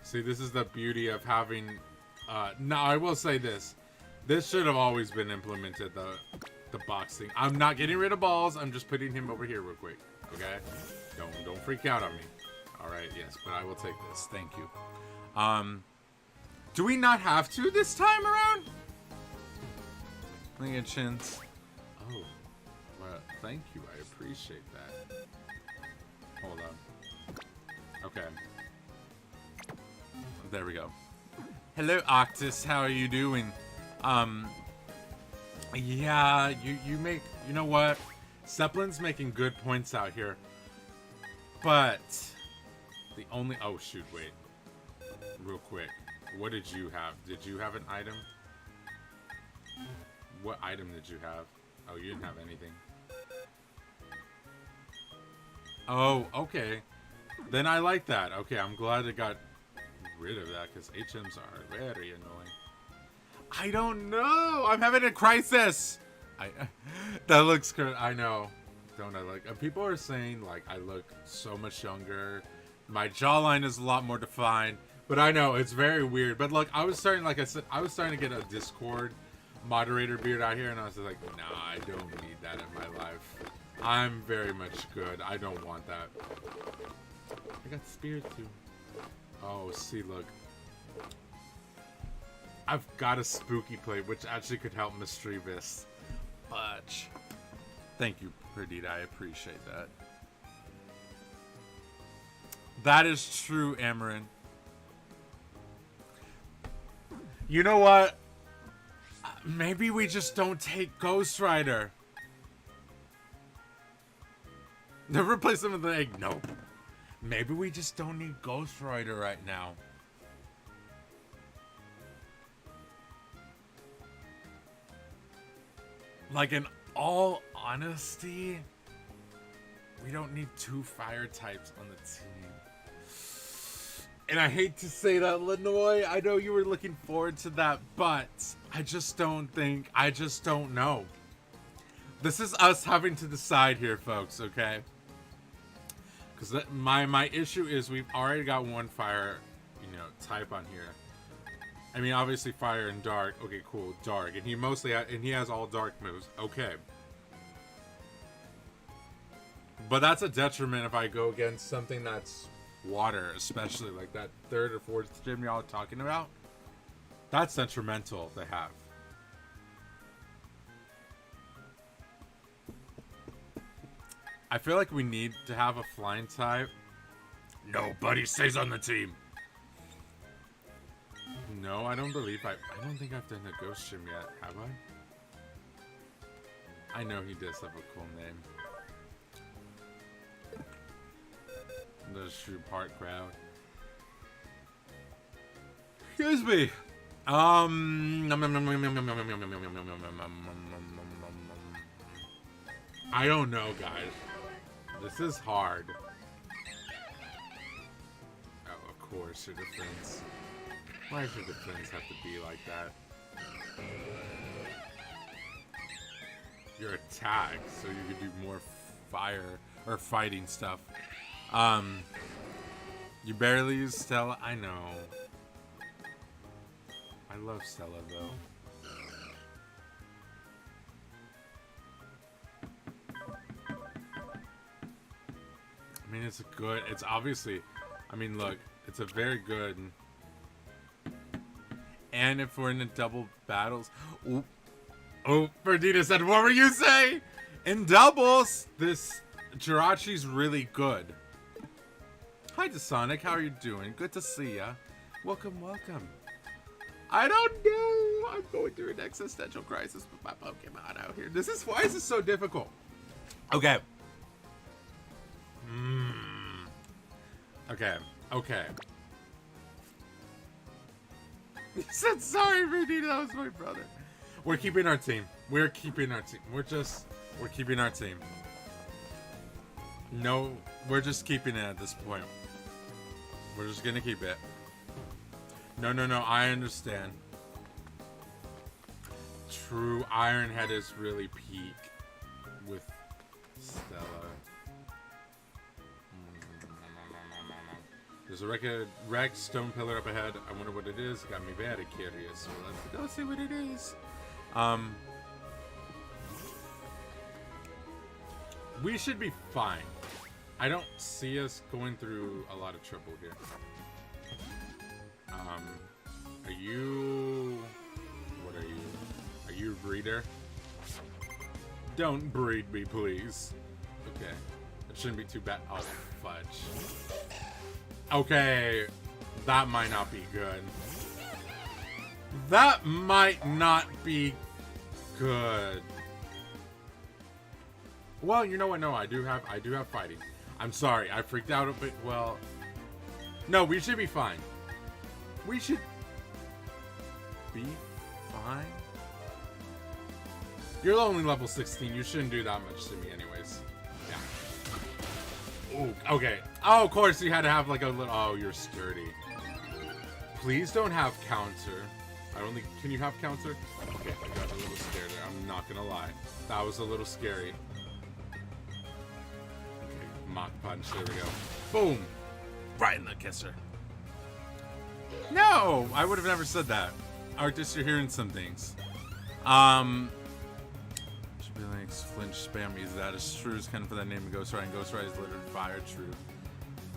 See, this is the beauty of having... no, I will say this. This should have always been implemented, the boxing. I'm not getting rid of balls. I'm just putting him over here real quick. Okay? Don't freak out on me. Alright, yes, but I will take this. Thank you. Do we not have to this time around? Look at Chins. Oh. Well, thank you. I appreciate that. Hold on. Okay. There we go. Hello, Octus. How are you doing? Yeah, you make... You know what? Seplin's making good points out here. But... The only... Oh, shoot, wait. Real quick. What did you have? Did you have an item? What item did you have? Oh, you didn't have anything. Oh, okay. Then I like that. Okay, I'm glad it got rid of that, because HMs are very annoying. I don't know! I'm having a crisis! That looks good. I know. Don't I look... People are saying, like, I look so much younger. My jawline is a lot more defined. But I know, it's very weird. But look, I was starting, like I said, I was starting to get a Discord moderator beard out here, and I was like, nah, I don't need that in my life. I'm very much good. I don't want that. I got Spirit too. Oh, see, look. I've got a spooky plate, which actually could help Mischievous. Fudge. Thank you, Perdita. I appreciate that. That is true, Amarin. You know what? Maybe we just don't take Ghost Rider. Never replace him with the egg. Nope. Maybe we just don't need Ghost Rider right now. Like, in all honesty, we don't need 2 fire types on the team. And I hate to say that, Lenoy. I know you were looking forward to that, but I just don't know. This is us having to decide here, folks, okay? Because my issue is we've already got 1 fire, type on here. I mean, obviously fire and dark. Okay, cool, dark. And he has all dark moves. Okay. But that's a detriment if I go against something that's water, especially like that 3rd or 4th gym y'all are talking about. That's detrimental to have. I feel like we need to have a flying type. Nobody stays on the team. No, I don't believe I don't think I've done a ghost gym yet, have I? I know he does have a cool name. The Shrew Park crowd. Excuse me. I don't know, guys. This is hard. Oh, of course, your defense. Why does your defense have to be like that? Your attack, so you could do more fire or fighting stuff. You barely use Stella. I know. I love Stella though. I mean, it's obviously, I mean, look, it's a very good. And if we're in the double battles, oh, Perdita said, what were you saying? In doubles, this Jirachi's really good. Hi, Desonic. How are you doing? Good to see ya. Welcome, welcome. I don't know. I'm going through an existential crisis with my Pokemon out here. Why is this so difficult? Okay. Okay. He said sorry, Perdita. That was my brother. We're keeping our team. We're keeping our team. We're keeping our team. No, we're just keeping it at this point. We're just gonna keep it. No, I understand. True, Ironhead is really peak with Stella. There's a wrecked stone pillar up ahead. I wonder what it is. Got me very curious. So let's go see what it is. We should be fine. I don't see us going through a lot of trouble here. Are you... What are you? Are you a breeder? Don't breed me, please. Okay. It shouldn't be too bad. Oh, fudge. Okay. That might not be good. That might not be good. Well, you know what? No, I do have fighting. I'm sorry. I freaked out a bit. Well, no, we should be fine. We should be fine. You're only level 16. You shouldn't do that much to me anyways. Yeah. Oh, okay. Oh, of course you had to have like a little... Oh, you're sturdy. Please don't have counter. Can you have counter? Okay, I got a little scared there. I'm not gonna lie. That was a little scary. Okay, Mach punch. There we go. Boom! Right in the kisser. No! I would have never said that. Arctis, you're hearing some things. Should be like flinch spammies. That is true. It's kind of for that name of Ghost Rider, and Ghost Rider is literally fire true.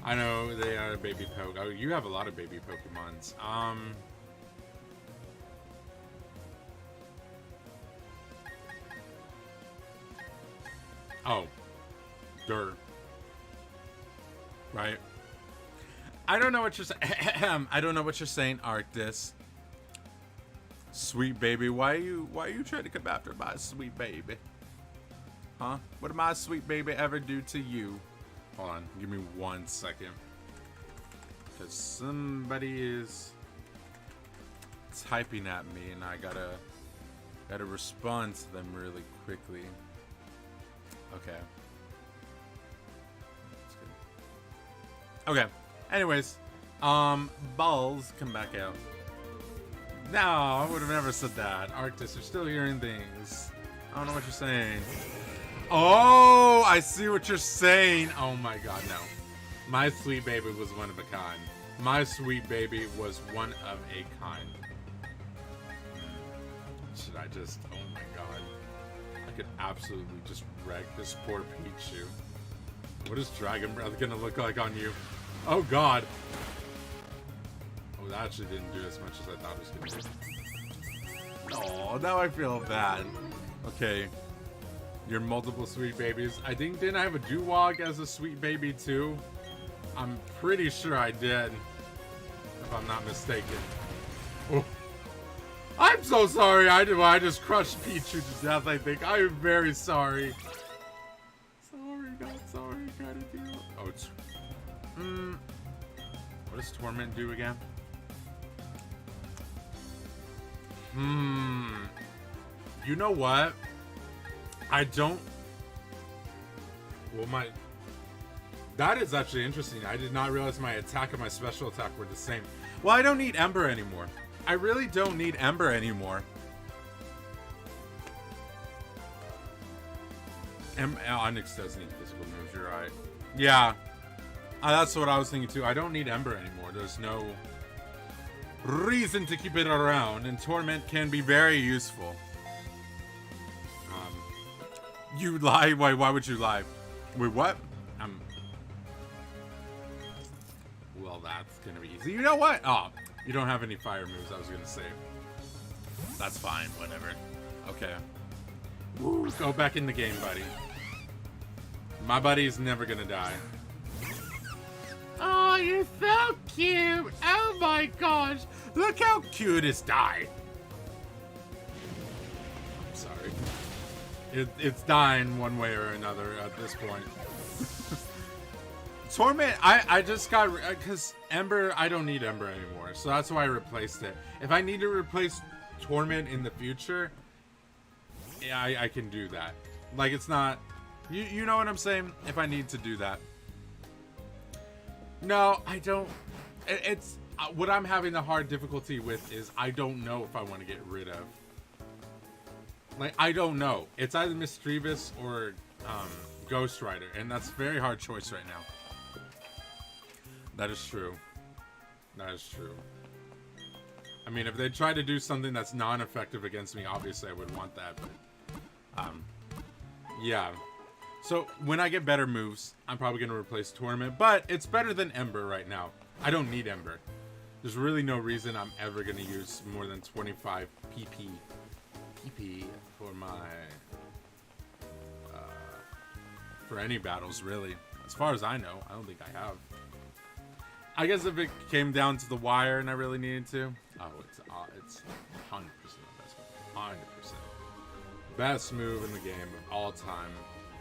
I know they are baby poke. Oh, you have a lot of baby Pokemons. Oh. Dirt. Right. I don't know what you're saying. I don't know what you're saying, Arctis. Sweet baby, why are you trying to come after my sweet baby? Huh? What did my sweet baby ever do to you? Hold on, give me 1 second. Because somebody is typing at me and I gotta respond to them really quickly. Okay. That's good. Okay. Anyways, balls come back out. No, I would have never said that. Arctis, you're still hearing things. I don't know what you're saying. Oh, I see what you're saying. Oh my god, no. My sweet baby was one of a kind. My sweet baby was one of a kind. Should I just... Oh my god. I could absolutely just wreck this poor Pichu. What is Dragon Breath gonna look like on you? Oh god. Oh, that actually didn't do as much as I thought it was gonna do. Oh, now I feel bad. Okay. Your multiple sweet babies. I think, didn't I have a Dewog as a sweet baby too? I'm pretty sure I did. If I'm not mistaken. Oh. I'm so sorry. I just crushed Pichu to death, I think. I am very sorry. Sorry, not sorry. Gotta do it. Oh, it's... What does Torment do again? You know what? I don't... Well, my... That is actually interesting. I did not realize my attack and my special attack were the same. Well, I don't need Ember anymore. I really don't need Ember anymore. Onyx does need physical moves, you're right. Yeah. That's what I was thinking too. I don't need Ember anymore. There's no reason to keep it around, and Torment can be very useful. You lie? Why would you lie? Wait, what? Well, that's gonna be easy. You know what? Oh, you don't have any fire moves, I was gonna say. That's fine, whatever. Okay. Woo, go back in the game, buddy. My buddy's never gonna die. Oh, you're so cute! Oh my gosh! Look how cute it's died! I'm sorry. It's dying one way or another at this point. Torment, I just got... Because Ember, I don't need Ember anymore. So that's why I replaced it. If I need to replace Torment in the future, yeah, I can do that. Like, it's not... You know what I'm saying? If I need to do that. No, I don't... It's... What I'm having the hard difficulty with is I don't know if I want to get rid of. Like, I don't know. It's either Mischievous or Ghost Rider. And that's a very hard choice right now. That is true. That is true. I mean, if they try to do something that's non-effective against me, obviously I would want that. But, yeah. So, when I get better moves, I'm probably going to replace Torment. But it's better than Ember right now. I don't need Ember. There's really no reason I'm ever going to use more than 25 PP for my for any battles, really. As far as I know, I don't think I have. I guess if it came down to the wire and I really needed to. Oh, it's 100% the best move. 100%. Best move in the game of all time,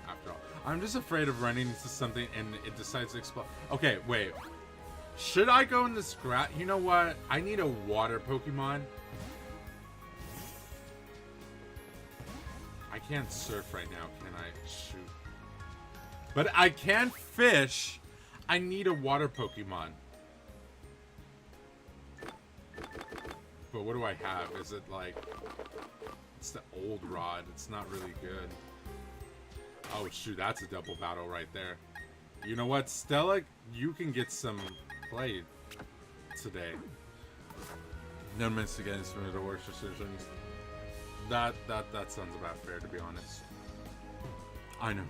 after all. I'm just afraid of running into something and it decides to explode. Okay, wait. Should I go into scrap? You know what? I need a water Pokemon. I can't surf right now, can I? Shoot. But I can fish. I need a water Pokemon. But what do I have? Is it like... It's the old rod. It's not really good. Oh, shoot. That's a double battle right there. You know what? Stella, you can get some play today. No miss against one of the worst decisions. That sounds about fair, to be honest. I know.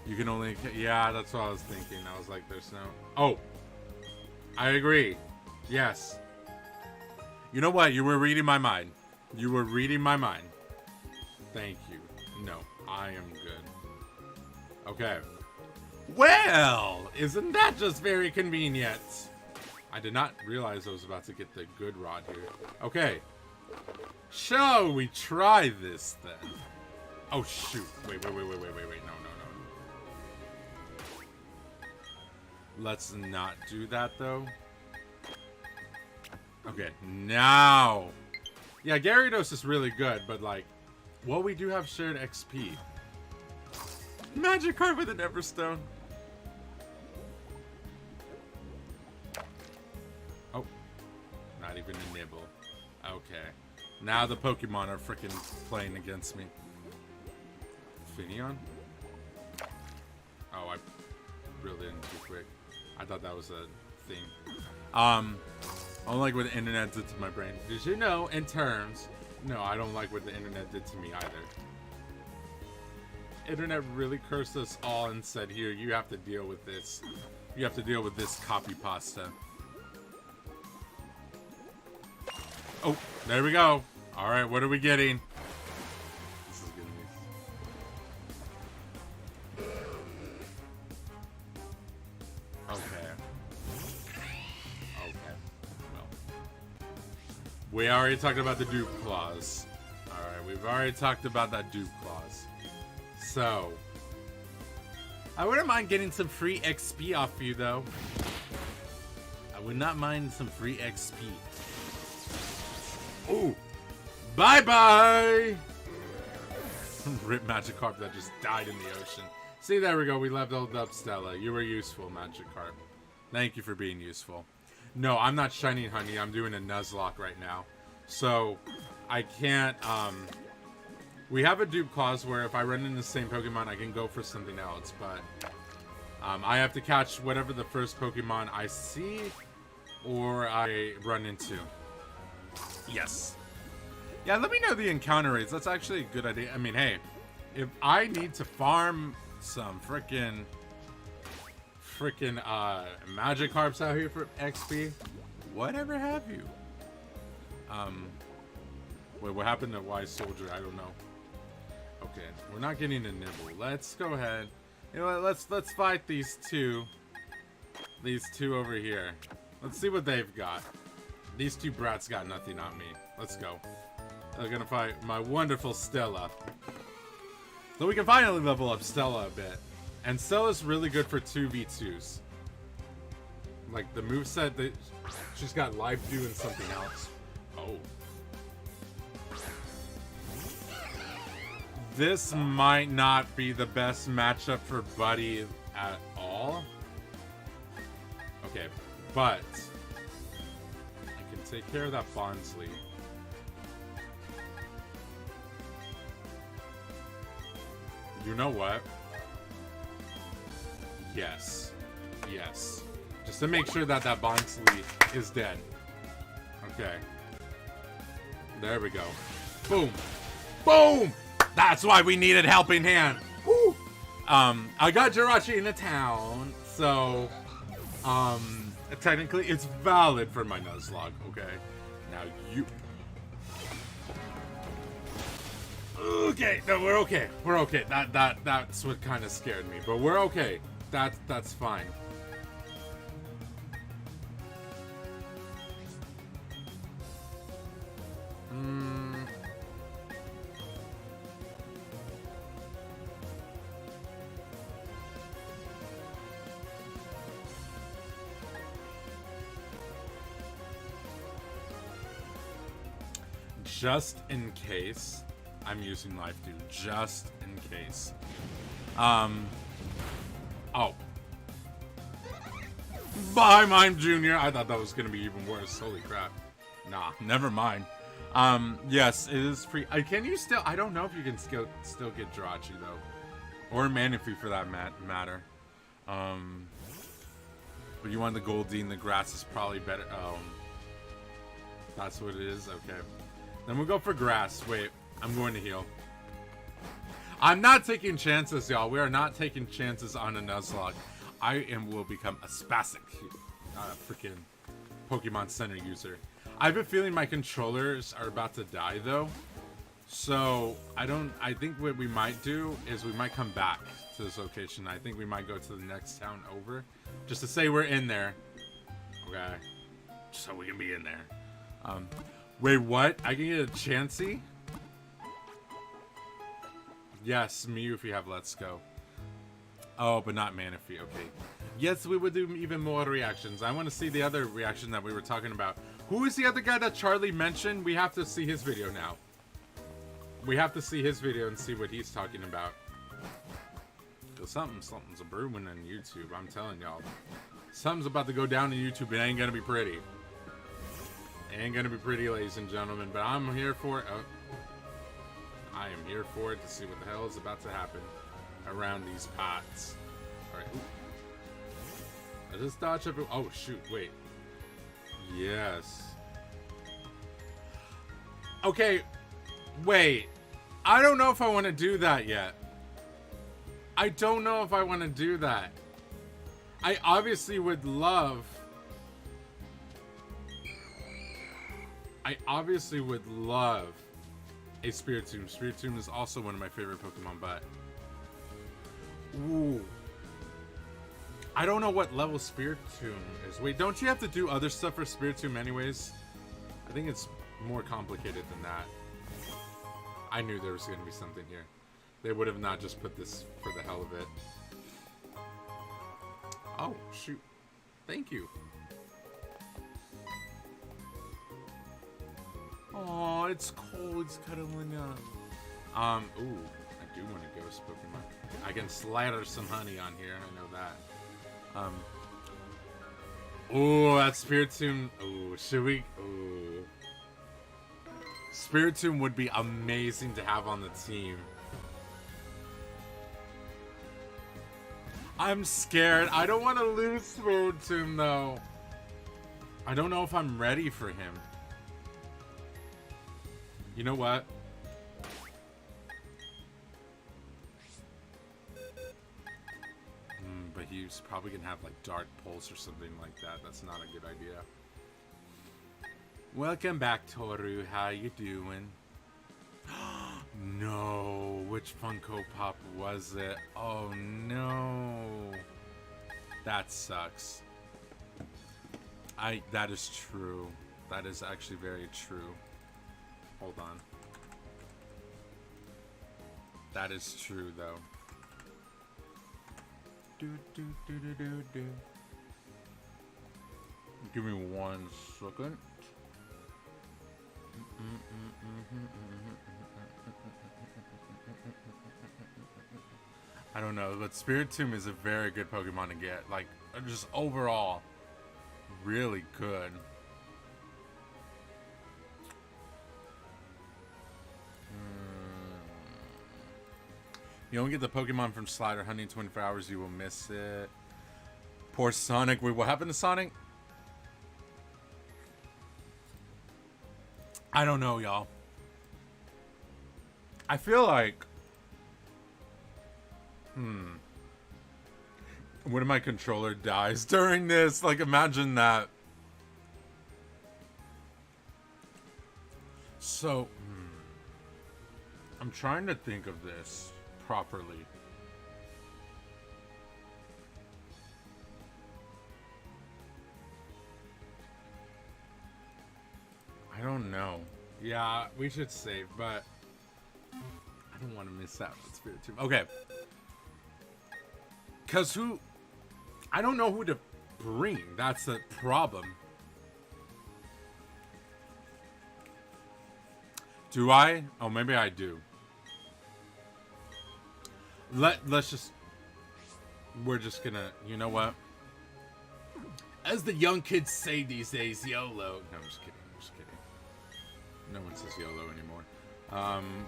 You can only... Yeah, that's what I was thinking. I was like, there's no... Oh! I agree. Yes. You know what? You were reading my mind. You were reading my mind. Thank you. No, I am good. Okay. Well, isn't that just very convenient? I did not realize I was about to get the good rod here. Okay. Shall we try this then? Oh, shoot. Wait. No. Let's not do that, though. Okay, now. Yeah, Gyarados is really good, but like, well, we do have shared XP. Magikarp with an Everstone. Oh, not even a nibble. Okay, now the Pokemon are freaking playing against me. Finneon? Oh, I reeled in too quick. I thought that was a thing. I don't like what the internet did to my brain. Did you know, in terms... No, I don't like what the internet did to me either. Internet really cursed us all and said, here, you have to deal with this. You have to deal with this copy pasta. Oh, there we go. Alright, what are we getting? This is good news. Okay. We already talked about the dupe clause. Alright, we've already talked about that dupe clause. So, I wouldn't mind getting some free XP off you, though. I would not mind some free XP. Ooh! Bye-bye! Rip Magikarp that just died in the ocean. See, there we go. We leveled up Stella. You were useful, Magikarp. Thank you for being useful. No, I'm not Shining Honey. I'm doing a Nuzlocke right now. So, I can't, we have a dupe clause where if I run into the same Pokemon, I can go for something else. But, I have to catch whatever the first Pokemon I see or I run into. Yes. Yeah, let me know the encounter rates. That's actually a good idea. I mean, hey, if I need to farm some frickin' Magikarps out here for XP, whatever have you. Wait, what happened to Wise Soldier? I don't know. Okay, we're not getting a nibble. Let's go ahead. You know what? Let's fight these two. These two over here. Let's see what they've got. These two brats got nothing on me. Let's go. They're gonna fight my wonderful Stella. So we can finally level up Stella a bit. And Stella's really good for 2v2s. Like, the moveset that she's got Life Dew and something else. Oh. This might not be the best matchup for Buddy at all. Okay, but I can take care of that Bonsly. You know what? Yes. Yes. Just to make sure that that Bonsly is dead. Okay. There we go. Boom. Boom! That's why we needed Helping Hand. Woo! I got Jirachi in the town, so technically it's valid for my Nuzlocke, okay? Now you... Okay, no, we're okay. We're okay. That's what kind of scared me, but we're okay. That's fine. Just in case, I'm using Life Dew. Just in case. Oh. Bye, Mime Jr. I thought that was gonna be even worse. Holy crap. Nah, never mind. Yes, it is free. Can you still? I don't know if you can still get Jirachi though, or Manaphy for that matter. But you want the Goldeen? The grass is probably better. Oh, that's what it is. Okay, then we'll go for grass. Wait, I'm going to heal. I'm not taking chances, y'all. We are not taking chances on a Nuzlocke. will become a spastic freaking Pokemon Center user. I have a feeling my controllers are about to die though. So I think what we might do is we might come back to this location. I think we might go to the next town over. Just to say we're in there. Okay. Just so we can be in there. Wait, what? I can get a Chansey? Yes, Mew if you have Let's Go. Oh, but not Manaphy. Okay. Yes, we would do even more reactions. I want to see the other reaction that we were talking about. Who is the other guy that Charlie mentioned? We have to see his video now. We have to see his video and see what he's talking about. Cause something's a brewing on YouTube. I'm telling y'all. Something's about to go down on YouTube. It ain't gonna be pretty. It ain't gonna be pretty, ladies and gentlemen. But I'm here for it. Oh. I am here for it to see what the hell is about to happen around these pots. Alright. I just dodge up. Oh, shoot. Wait. Yes. Okay. Wait. I don't know if I want to do that yet. I don't know if I want to do that. I obviously would love... a Spiritomb. Spiritomb is also one of my favorite Pokemon, but... Ooh. I don't know what level Spiritomb is. Wait, don't you have to do other stuff for Spiritomb anyways? I think it's more complicated than that. I knew there was going to be something here. They would have not just put this for the hell of it. Oh, shoot. Thank you. Oh, it's cold. It's cuddling up. Ooh, I do want a ghost Pokemon. I can slather some honey on here. I know that. Ooh, that Spiritomb. Ooh, should we? Ooh. Spiritomb would be amazing to have on the team. I'm scared. I don't want to lose Spiritomb, though. I don't know if I'm ready for him. You know what? But he's probably going to have, like, Dark Pulse or something like that. That's not a good idea. Welcome back, Toru. How you doing? No. Which Funko Pop was it? Oh, no. That sucks. That is true. That is actually very true. Hold on. That is true, though. Give me 1 second. I don't know, but Spiritomb is a very good Pokemon to get. Like, just overall, really good. You don't get the Pokemon from Slider Hunting 24 hours, you will miss it. Poor Sonic. Wait, what happened to Sonic? I don't know, y'all. I feel like... What if my controller dies during this? Like, imagine that. So... I'm trying to think of this properly. I don't know. Yeah, we should save, but I don't want to miss out on Spirit Tomb. Okay. Because I don't know who to bring. That's the problem. Do I? Oh, maybe I do. Let's just... We're just gonna... You know what? As the young kids say these days, YOLO. No, I'm just kidding. I'm just kidding. No one says YOLO anymore.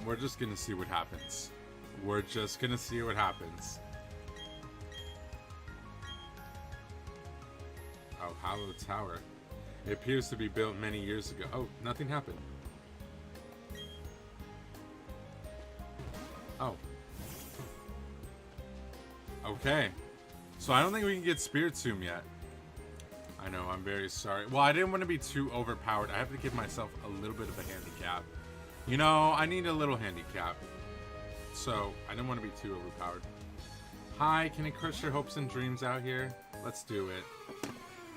We're just gonna see what happens. We're just gonna see what happens. Oh, Hollow Tower. It appears to be built many years ago. Oh, nothing happened. Oh. Okay. So I don't think we can get Spirit Tomb yet. I know, I'm very sorry. Well, I didn't want to be too overpowered. I have to give myself a little bit of a handicap. You know, I need a little handicap. So, I didn't want to be too overpowered. Hi, can I crush your hopes and dreams out here? Let's do it.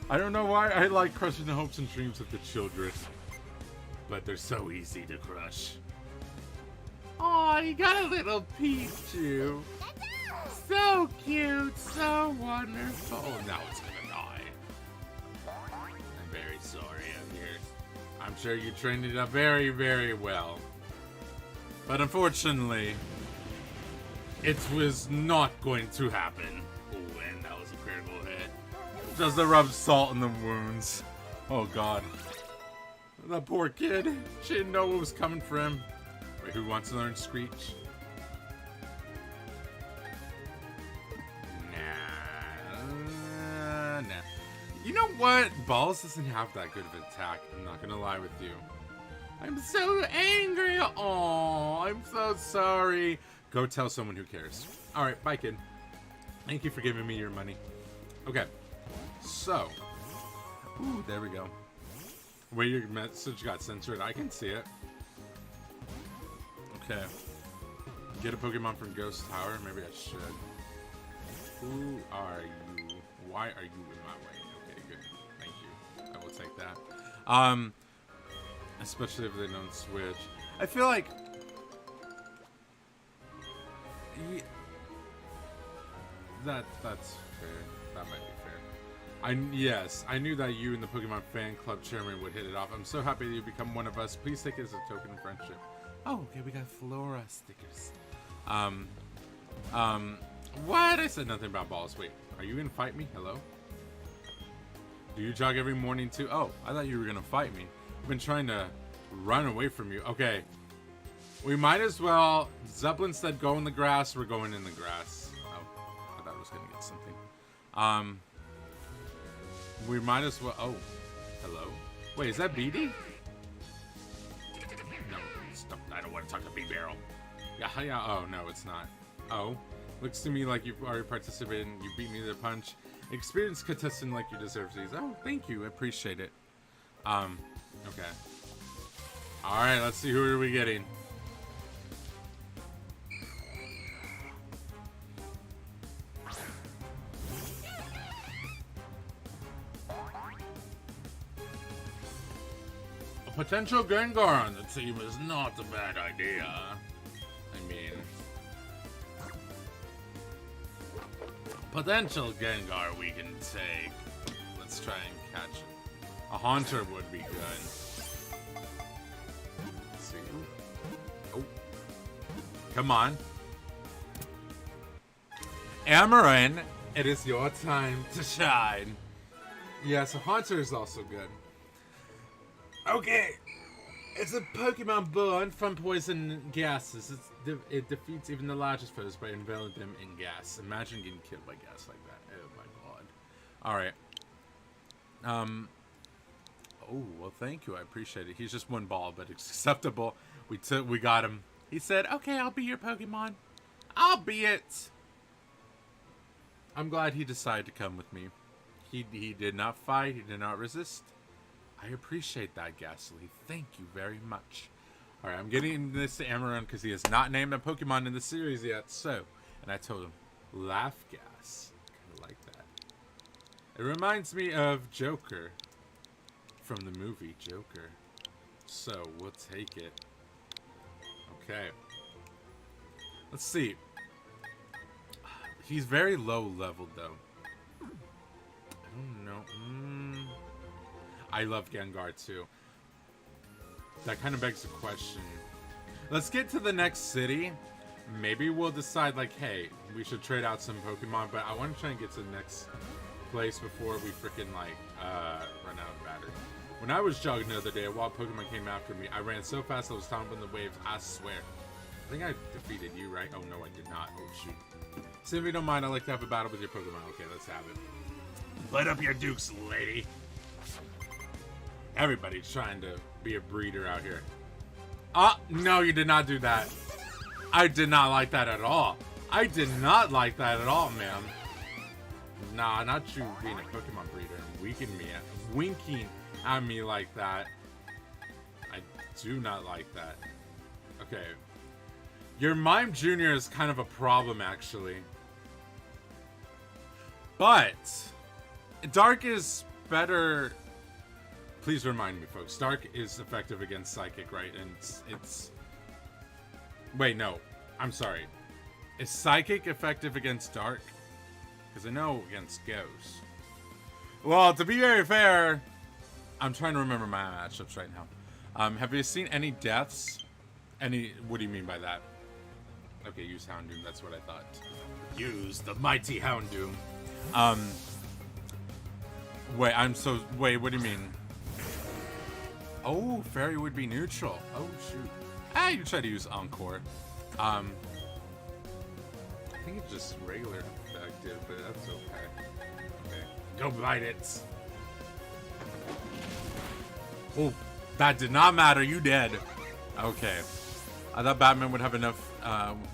I don't know why I like crushing the hopes and dreams of the children. But they're so easy to crush. Aw, you got a little Pichu. So cute, so wonderful. Oh, now it's gonna die. I'm very sorry out here. I'm sure you trained it up very, very well. But unfortunately, it was not going to happen. Oh, and that was a critical hit. Just to rub salt in the wounds. Oh god. That poor kid. She didn't know what was coming for him. Wait, who wants to learn Screech? Nah. You know what? Balls doesn't have that good of an attack. I'm not gonna lie with you. I'm so angry. Oh, I'm so sorry. Go tell someone who cares. Alright, bye kid. Thank you for giving me your money. Okay. So. Ooh, there we go. Wait, your message got censored. I can see it. Okay. Get a Pokemon from Ghost Tower. Maybe I should. Who are you? Why are you in my way? Okay, good. Thank you. I will take that. Especially if they don't switch. I feel like... Yeah, that's fair. That might be fair. Yes, I knew that you and the Pokemon fan club chairman would hit it off. I'm so happy that you become one of us. Please take it as a token of friendship. Oh, okay, we got Flora stickers. What? I said nothing about balls. Wait, are you gonna fight me? Hello? Do you jog every morning too? Oh, I thought you were gonna fight me. I've been trying to run away from you. Okay. We might as well... Zeppelin said go in the grass. We're going in the grass. Oh, I thought I was gonna get something. We might as well... Oh, hello? Wait, is that BD? No, stop. I don't want to talk to B-Barrel. Yeah, oh, no, it's not. Oh, looks to me like you've already participated and you beat me to the punch. Experience contestant like you deserve these. Oh, thank you. I appreciate it. Okay. Alright, let's see who are we getting. A potential Gengar on the team is not a bad idea. I mean... Potential Gengar we can take. Let's try and catch it. A Haunter would be good. Let's see. Oh. Come on. Amarin, it is your time to shine. Yes, a Haunter is also good. Okay. It's a Pokemon born from poison gases. It defeats even the largest foes by enveloping them in gas. Imagine getting killed by gas like that. Oh my god. Alright. Oh, well thank you. I appreciate it. He's just one ball, but it's acceptable. We got him. He said, okay, I'll be your Pokemon. I'll be it. I'm glad he decided to come with me. He did not fight. He did not resist. I appreciate that, Ghastly. Thank you very much. Alright, I'm getting this to Amaran because he has not named a Pokemon in the series yet, so. And I told him, laugh gas. Kind of like that. It reminds me of Joker from the movie Joker. So, we'll take it. Okay. Let's see. He's very low level, though. I don't know. I love Gengar, too. That kind of begs the question. Let's get to the next city. Maybe we'll decide, like, hey, we should trade out some Pokemon, but I want to try and get to the next place before we freaking, like, run out of battery. When I was jogging the other day, a wild Pokemon came after me. I ran so fast I was stomping the waves, I swear. I think I defeated you, right? Oh, no, I did not. Oh, shoot. So if you don't mind, I'd like to have a battle with your Pokemon. Okay, let's have it. Light up your dukes, lady. Everybody's trying to be a breeder out here. Ah, no, you did not do that. I did not like that at all. I did not like that at all, ma'am. Nah, not you being a Pokemon breeder and winking at me like that. I do not like that. Okay. Your Mime Jr. is kind of a problem, actually. But Dark is better. Please remind me, folks. Dark is effective against Psychic, right? And it's... Wait, no. I'm sorry. Is Psychic effective against Dark? Because I know against Ghost. Well, to be very fair, I'm trying to remember my matchups right now. Have you seen any deaths? What do you mean by that? Okay, use Houndoom. That's what I thought. Use the mighty Houndoom. Wait, what do you mean? Oh, Fairy would be neutral. Oh, shoot. Ah, you try to use Encore. I think it's just regular effective, but that's okay. Okay. Go bite it. Oh, that did not matter. You dead. Okay. I thought Batman would have enough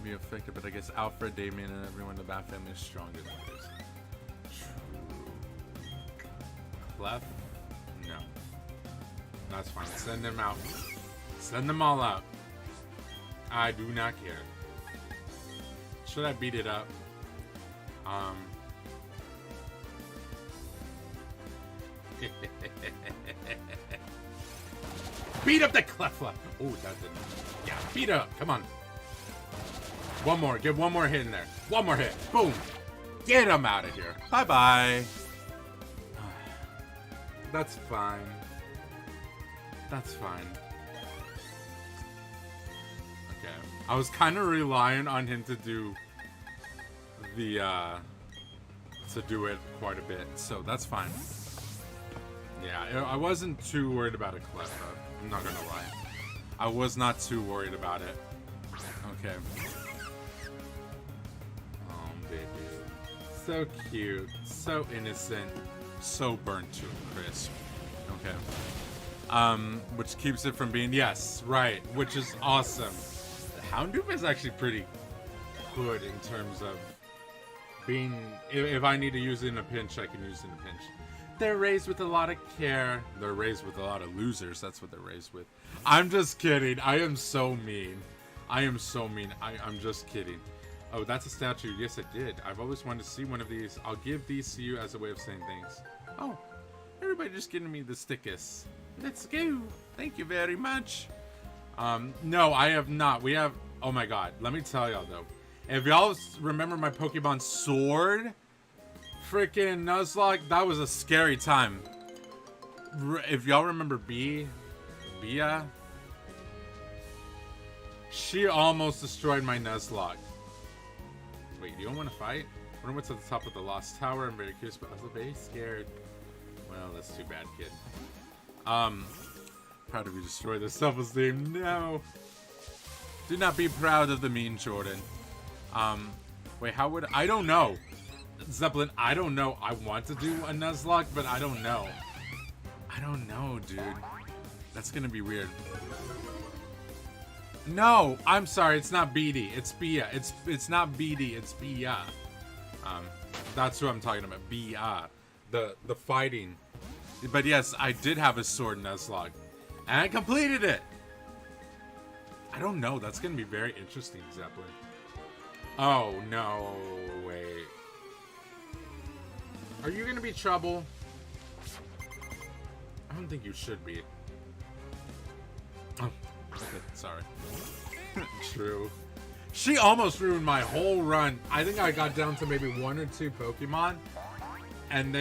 be effective, but I guess Alfred, Damien, and everyone in the Bat family is stronger than others. True. Clef? No. That's fine. Send them out. Send them all out. I do not care. Should I beat it up? Beat up the Clefla! Oh, that didn't. Yeah, beat up. Come on. One more. Get one more hit in there. One more hit. Boom. Get him out of here. Bye-bye. That's fine. That's fine. Okay. I was kind of relying on him to do the, to do it quite a bit, so that's fine. Yeah, I wasn't too worried about a Cleffa. I'm not gonna lie. I was not too worried about it. Okay. Oh, baby. So cute. So innocent. So burnt to a crisp. Okay. Which keeps it from being... Yes, right. Which is awesome. The Houndoom is actually pretty good in terms of being... If I need to use it in a pinch, I can use it in a pinch. They're raised with a lot of care. They're raised with a lot of losers. That's what they're raised with. I'm just kidding. I am so mean. I am so mean. I'm just kidding. Oh, that's a statue. Yes, I did. I've always wanted to see one of these. I'll give these to you as a way of saying thanks. Oh, everybody just giving me the stickers. Let's go. Thank you very much. No, I have not. We have... Oh my god. Let me tell y'all, though. If y'all remember my Pokemon Sword... Freaking Nuzlocke, that was a scary time. If y'all remember Bia, she almost destroyed my Nuzlocke. Wait, you don't want to fight? I went to the top of the Lost Tower. I'm very curious, but I was very scared. Well, that's too bad, kid. Proud of you destroy the self-esteem. No. Do not be proud of the mean Jordan. Wait, how would I don't know. Zeppelin, I don't know. I want to do a Nuzlocke, but I don't know. I don't know, dude. That's gonna be weird. No, I'm sorry. It's not Beatty. It's Bia. It's not Beatty. It's Bia. That's who I'm talking about. Bia. The fighting. But yes, I did have a sword Nuzlocke, and I completed it. I don't know. That's gonna be very interesting, Zeppelin. Oh no! Wait. Are you gonna be trouble? I don't think you should be. Oh, okay, sorry. True. She almost ruined my whole run. I think I got down to maybe 1 or 2 Pokemon, and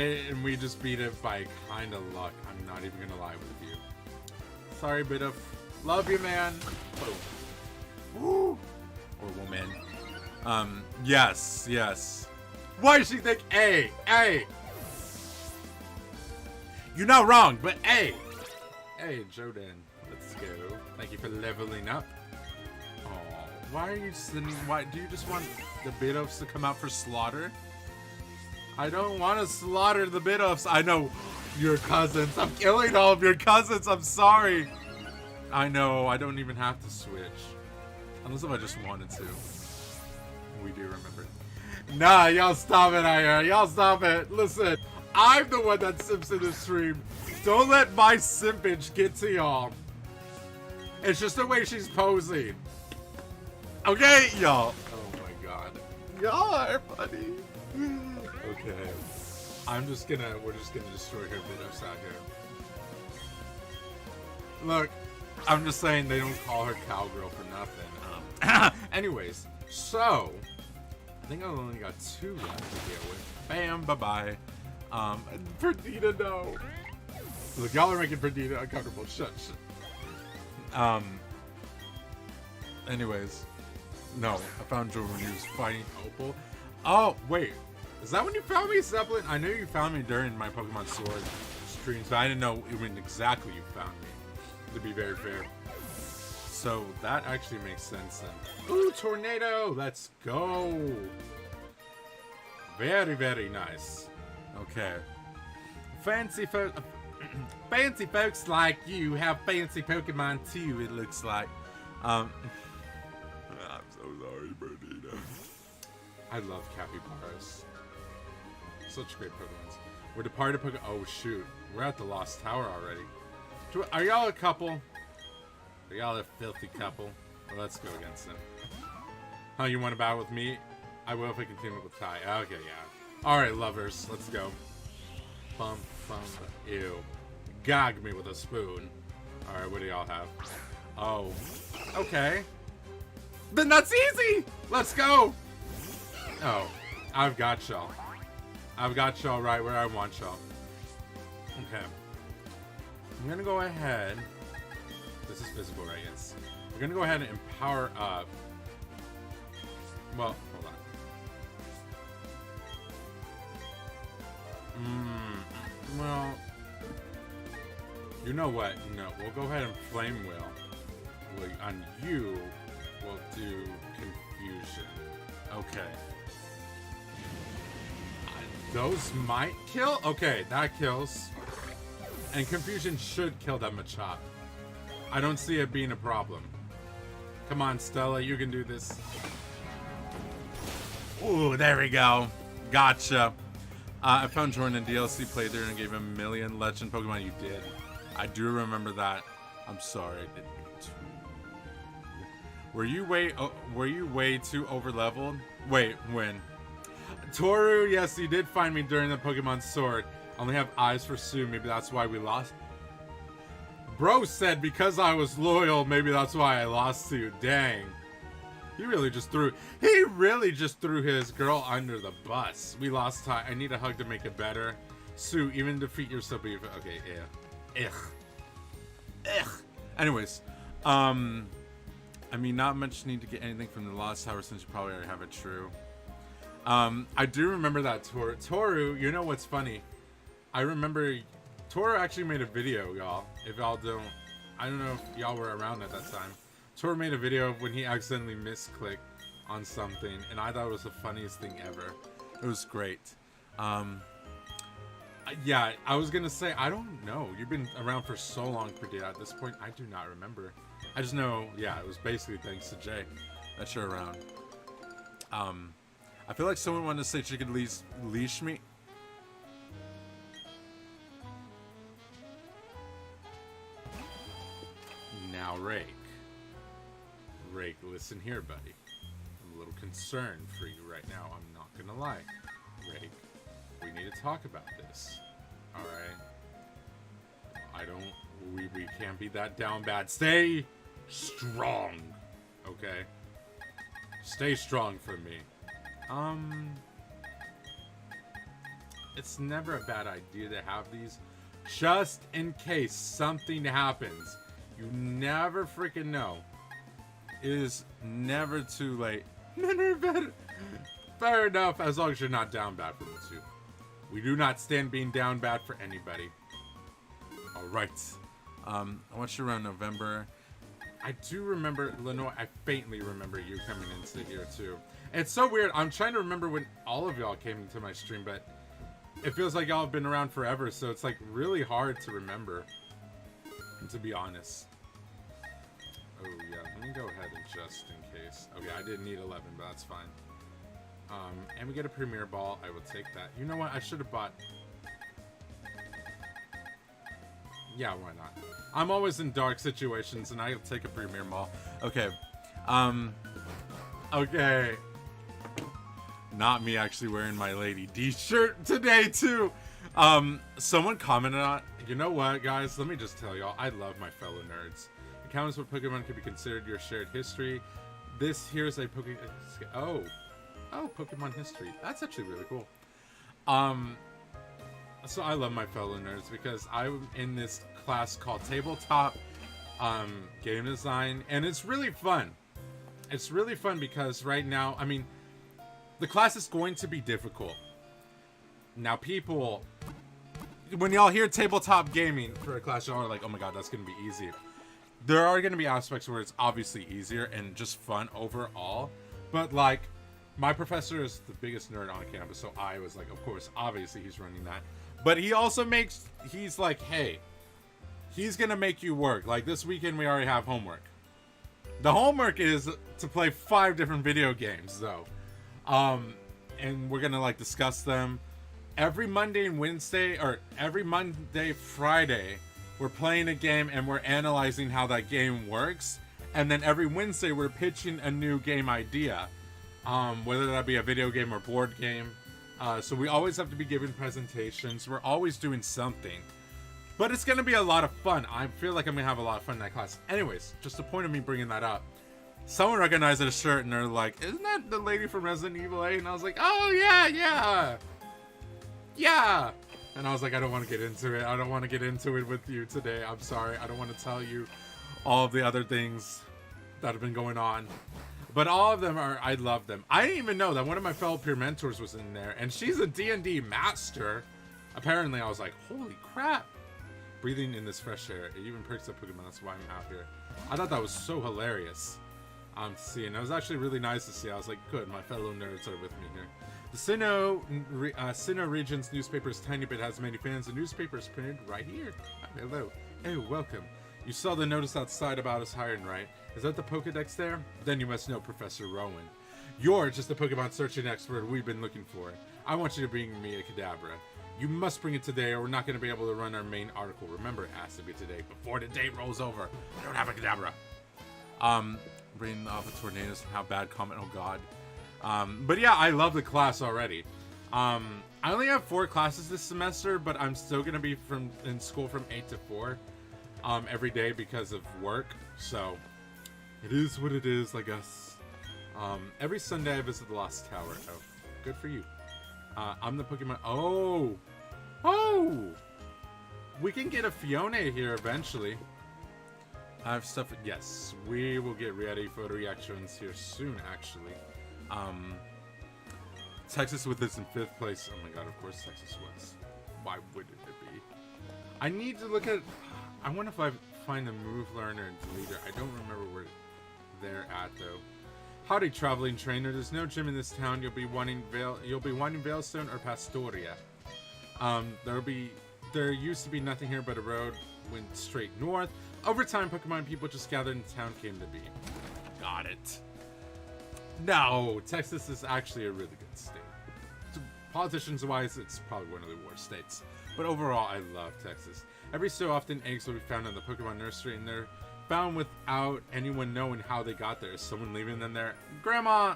we just beat it by kind of luck. I'm not even gonna lie with you. Sorry, bit of love you, man. Woo. Or woman. Yes, yes. Why does she think A? A. You're not wrong, but A. Hey, Jordan. Let's go. Thank you for leveling up. Oh, why are you sending? Why do you just want the Bidoffs to come out for slaughter? I don't want to slaughter the Bidoffs. I know your cousins. I'm killing all of your cousins. I'm sorry. I know. I don't even have to switch, unless if I just wanted to. We do remember. Nah, y'all stop it, I y'all stop it. Listen, I'm the one that simps in the stream. Don't let my simpage get to y'all. It's just the way she's posing. Okay, y'all. Oh my god. Y'all are funny. Okay. We're just gonna destroy her Bidoffs out here. Look, I'm just saying they don't call her cowgirl for nothing. Anyways, so I think I've only got 2 left to deal with. Bam, bye-bye. Perdita, no. Look, y'all are making Perdita uncomfortable. Shut. Anyways. No, I found Joe when he was fighting Opal. Oh, wait. Is that when you found me, Zeppelin? I knew you found me during my Pokemon Sword streams, but I didn't know when exactly you found me, to be very fair. So, that actually makes sense then. Ooh, Tornado! Let's go! Very, very nice. Okay. Fancy folks like you have fancy Pokemon too, it looks like. I'm so sorry, Bernina. I love capybaras. Such great Pokemon. We're departed Pokemon. Oh shoot, we're at the Lost Tower already. Are y'all a couple? Are y'all a filthy couple? Well, let's go against them. Oh, you want to battle with me? I will if I continue with Ty. Okay, yeah. Alright, lovers, let's go. Bum, bum, ew. Gag me with a spoon. Alright, what do y'all have? Oh. Okay. Then that's easy! Let's go! Oh. I've got y'all. I've got y'all right where I want y'all. Okay. I'm gonna go ahead. This is physical, right? Yes. We're gonna go ahead and power up. Well, hold on. Well, you know what? No, we'll go ahead and Flame Wheel. On you, we'll do Confusion. Okay. Those might kill? Okay, that kills. And Confusion should kill that Machop. I don't see it being a problem. Come on, Stella, you can do this. Ooh, there we go. Gotcha. I found Jordan in DLC playthrough and gave him 1,000,000 legend Pokemon. You did. I do remember that. I'm sorry. I didn't mean to. Were you way too overleveled? Wait, when? Toru, yes, he did find me during the Pokemon Sword. I only have eyes for Sue. Maybe that's why we lost. Bro said because I was loyal, maybe that's why I lost to you. Dang. He really just threw his girl under the bus. We lost time. I need a hug to make it better. Sue, even defeat yourself. Okay, yeah. Ugh. Anyways, I mean, not much need to get anything from the Lost Tower since you probably already have it true. I do remember that Toru, you know what's funny? I remember Toru actually made a video, y'all. If y'all don't, I don't know if y'all were around at that time. Toru made a video of when he accidentally misclicked on something, and I thought it was the funniest thing ever. It was great. Yeah, I was gonna say, I don't know. You've been around for so long, Perdita. At this point, I do not remember. I just know, yeah, it was basically thanks to Jay that you're around. I feel like someone wanted to say she could leash me. Now, Rake. Rake, listen here, buddy. I'm a little concerned for you right now. I'm not gonna lie. Rake, we need to talk about this. Alright? We can't be that down bad. Stay strong. Okay? Stay strong for me. It's never a bad idea to have these just in case something happens. You never freaking know. It is never too late. Never better. Fair enough, as long as you're not down bad for me too. We do not stand being down bad for anybody. Alright. I want you around November. I do remember, Lenore, I faintly remember you coming into here too. It's so weird. I'm trying to remember when all of y'all came into my stream, but it feels like y'all have been around forever, so it's like really hard to remember, to be honest. Oh yeah, let me go ahead and just in case. Okay, I didn't need 11, but that's fine. And we get a premiere ball. I will take that. You know what? I should have bought... Yeah, why not? I'm always in dark situations, and I'll take a premiere ball. Okay. Okay. Not me actually wearing my Lady D shirt today, too. Someone commented on... You know what, guys? Let me just tell y'all. I love my fellow nerds. Accounts with Pokemon can be considered your shared history. This here's a Pokemon... Oh, Pokemon history. That's actually really cool. So I love my fellow nerds because I'm in this class called Tabletop Game Design, and it's really fun. It's really fun because right now, I mean, the class is going to be difficult. Now, people, when y'all hear tabletop gaming for a class, y'all are like, oh my god, that's going to be easy. There are going to be aspects where it's obviously easier and just fun overall, but like, my professor is the biggest nerd on campus, so I was like, of course, obviously he's running that. But he also makes, he's like, hey, he's gonna make you work. Like this weekend we already have homework. The homework is to play 5 different video games though. And we're gonna like discuss them. Every Monday and Wednesday, or every Monday, Friday, we're playing a game and we're analyzing how that game works. And then every Wednesday we're pitching a new game idea. Whether that be a video game or board game. So we always have to be giving presentations. We're always doing something. But it's going to be a lot of fun. I feel like I'm going to have a lot of fun in that class. Anyways, just the point of me bringing that up. Someone recognized a shirt and they're like, isn't that the lady from Resident Evil 8? And I was like, oh, yeah. Yeah. And I was like, I don't want to get into it. I don't want to get into it with you today. I'm sorry. I don't want to tell you all of the other things that have been going on. But all of them are, I love them. I didn't even know that one of my fellow peer mentors was in there. And she's a D&D master. Apparently, I was like, holy crap. Breathing in this fresh air. It even perks up Pokemon. That's why I'm out here. I thought that was so hilarious to see. And it was actually really nice to see. I was like, good. My fellow nerds are with me here. The Sinnoh region's newspaper is tiny, but has many fans. The newspaper is printed right here. Hello. Hey, welcome. You saw the notice outside about us hiring, right? Is that the Pokedex there? Then you must know Professor Rowan. You're just the Pokemon searching expert we've been looking for. I want you to bring me a Kadabra. You must bring it today or we're not going to be able to run our main article. Remember, it has to be today before the day rolls over. I don't have a Kadabra. Bring off the tornadoes and how bad comment. Oh, God. But yeah, I love the class already. I only have 4 classes this semester, but I'm still going to be in school from 8 to 4 every day because of work. So it is what it is, I guess. Every Sunday I visit the Lost Tower. Oh, good for you. I'm the Pokemon. Oh! We can get a Fiona here eventually. I have stuff. Yes, we will get ready for the reactions here soon, actually. Texas with this in 5th place. Oh my god, of course Texas was. Why wouldn't it be? I need to look at... I wonder if I find the move learner and deleter. I don't remember where they're at though. Howdy, traveling trainer. There's no gym in this town. You'll be wanting Veilstone or Pastoria. There used to be nothing here but a road went straight north. Over time, Pokemon people just gathered in town came to be. Got it. No, Texas is actually a really good state. Politicians-wise, it's probably one of the worst states. But overall, I love Texas. Every so often, eggs will be found in the Pokemon nursery, and they're found without anyone knowing how they got there. Someone leaving them there. Grandma,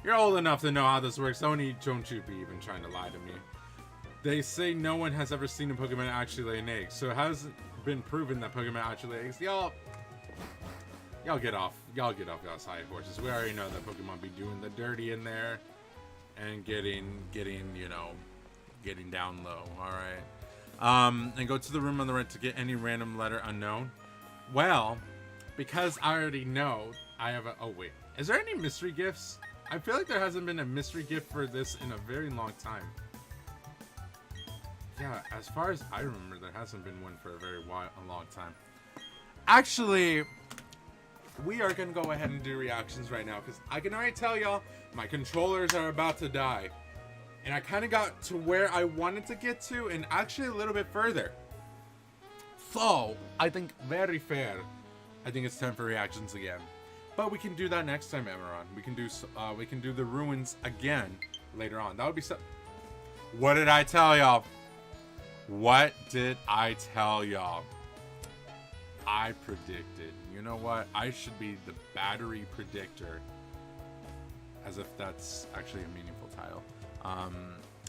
you're old enough to know how this works. Don't you be even trying to lie to me. They say no one has ever seen a Pokemon actually lay an egg, so it hasn't been proven that Pokemon actually lay eggs. Y'all get off y'all's high horses. We already know that Pokemon be doing the dirty in there and getting down low. All right. And go to the room on the right to get any random letter unknown. Well, because I already know, I have a. Oh wait, is there any mystery gifts? I feel like there hasn't been a mystery gift for this in a very long time. Yeah, as far as I remember, there hasn't been one for a long time. Actually, we are gonna go ahead and do reactions right now because I can already tell y'all my controllers are about to die, and I kind of got to where I wanted to get to, and actually a little bit further. So I think very fair. I think it's time for reactions again, but we can do that next time, Emeron. We can do the ruins again later on. That would be so. What did I tell y'all? What did I tell y'all? I predicted. You know what? I should be the battery predictor. As if that's actually a meaningful title.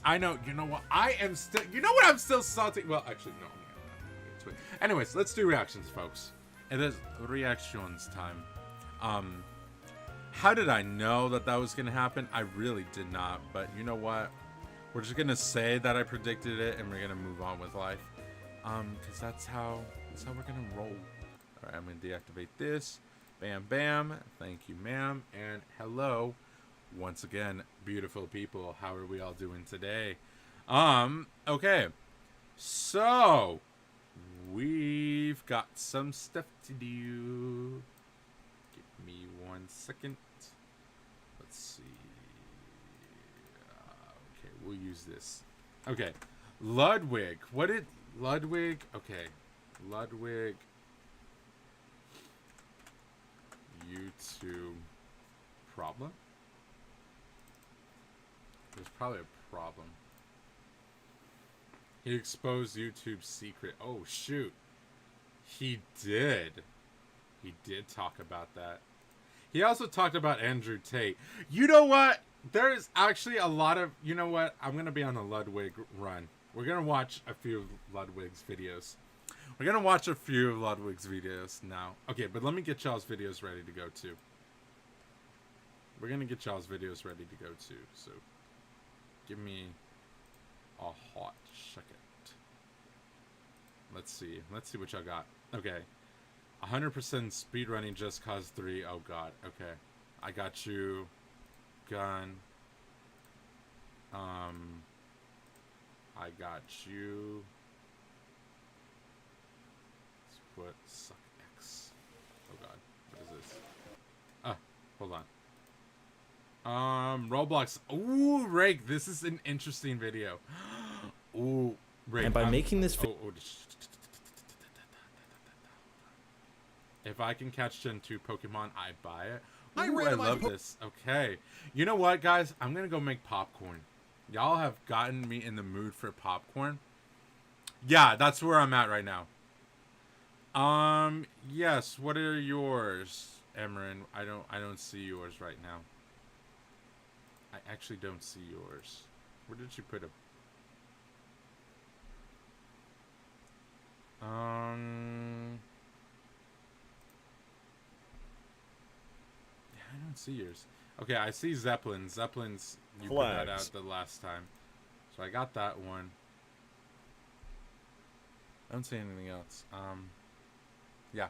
I know. You know what? I am still. You know what? I'm still salty. Well, actually, no. Anyways, let's do reactions, folks. It is reactions time. How did I know that was gonna happen? I really did not. But you know what? We're just gonna say that I predicted it, and we're gonna move on with life. Because that's how we're gonna roll. All right, I'm gonna deactivate this. Bam, bam. Thank you, ma'am. And hello, once again, beautiful people. How are we all doing today? Okay. So we've got some stuff to do. Give me 1 second. Let's see. Okay, we'll use this. Okay, Ludwig. What did Ludwig? Okay, Ludwig. YouTube problem? There's probably a problem. He exposed YouTube's secret. Oh shoot. He did. He did talk about that. He also talked about Andrew Tate. You know what? There's actually a lot of... You know what? I'm going to be on a Ludwig run. We're going to watch a few of Ludwig's videos. We're going to watch a few of Ludwig's videos now. Okay, but let me get y'all's videos ready to go too. We're going to get y'all's videos ready to go too. So, give me a hot second. Let's see. Let's see what y'all got. Okay. 100% speedrunning Just Cause 3. Oh god. Okay. I got you. Gun. I got you. What? Suck X. Oh god. What is this? Hold on. Roblox. Ooh, Rake. This is an interesting video. Ooh, Rake. And by making this if I can catch Gen 2 Pokemon, I buy it. Ooh, I love this. Okay. You know what, guys? I'm going to go make popcorn. Y'all have gotten me in the mood for popcorn. Yeah, that's where I'm at right now. Yes. What are yours, Emerin? I don't see yours right now. I actually don't see yours. Where did you put it? I don't see yours. Okay, I see Zeppelin. Zeppelin's, you put that out the last time. So I got that one. I don't see anything else. Yeah.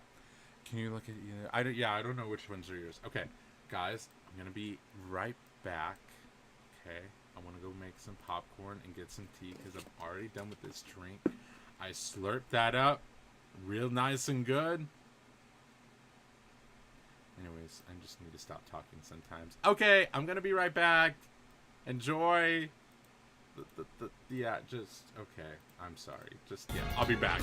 Can you look at either? I don't know which ones are yours. Okay, guys, I'm gonna be right back. Okay, I want to go make some popcorn and get some tea because I'm already done with this drink. I slurped that up real nice and good. Anyways, I just need to stop talking sometimes. Okay, I'm gonna be right back. Enjoy. Yeah, just okay. I'm sorry. Just yeah, I'll be back.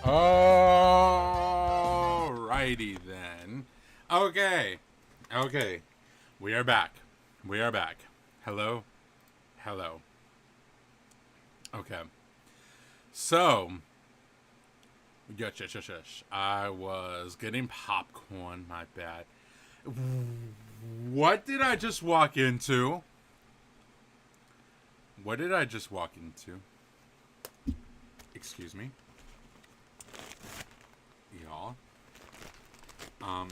Alrighty then. Okay. We are back. Hello. Okay. So, yes. I was getting popcorn, my bad. What did I just walk into? Excuse me. Y'all. I'm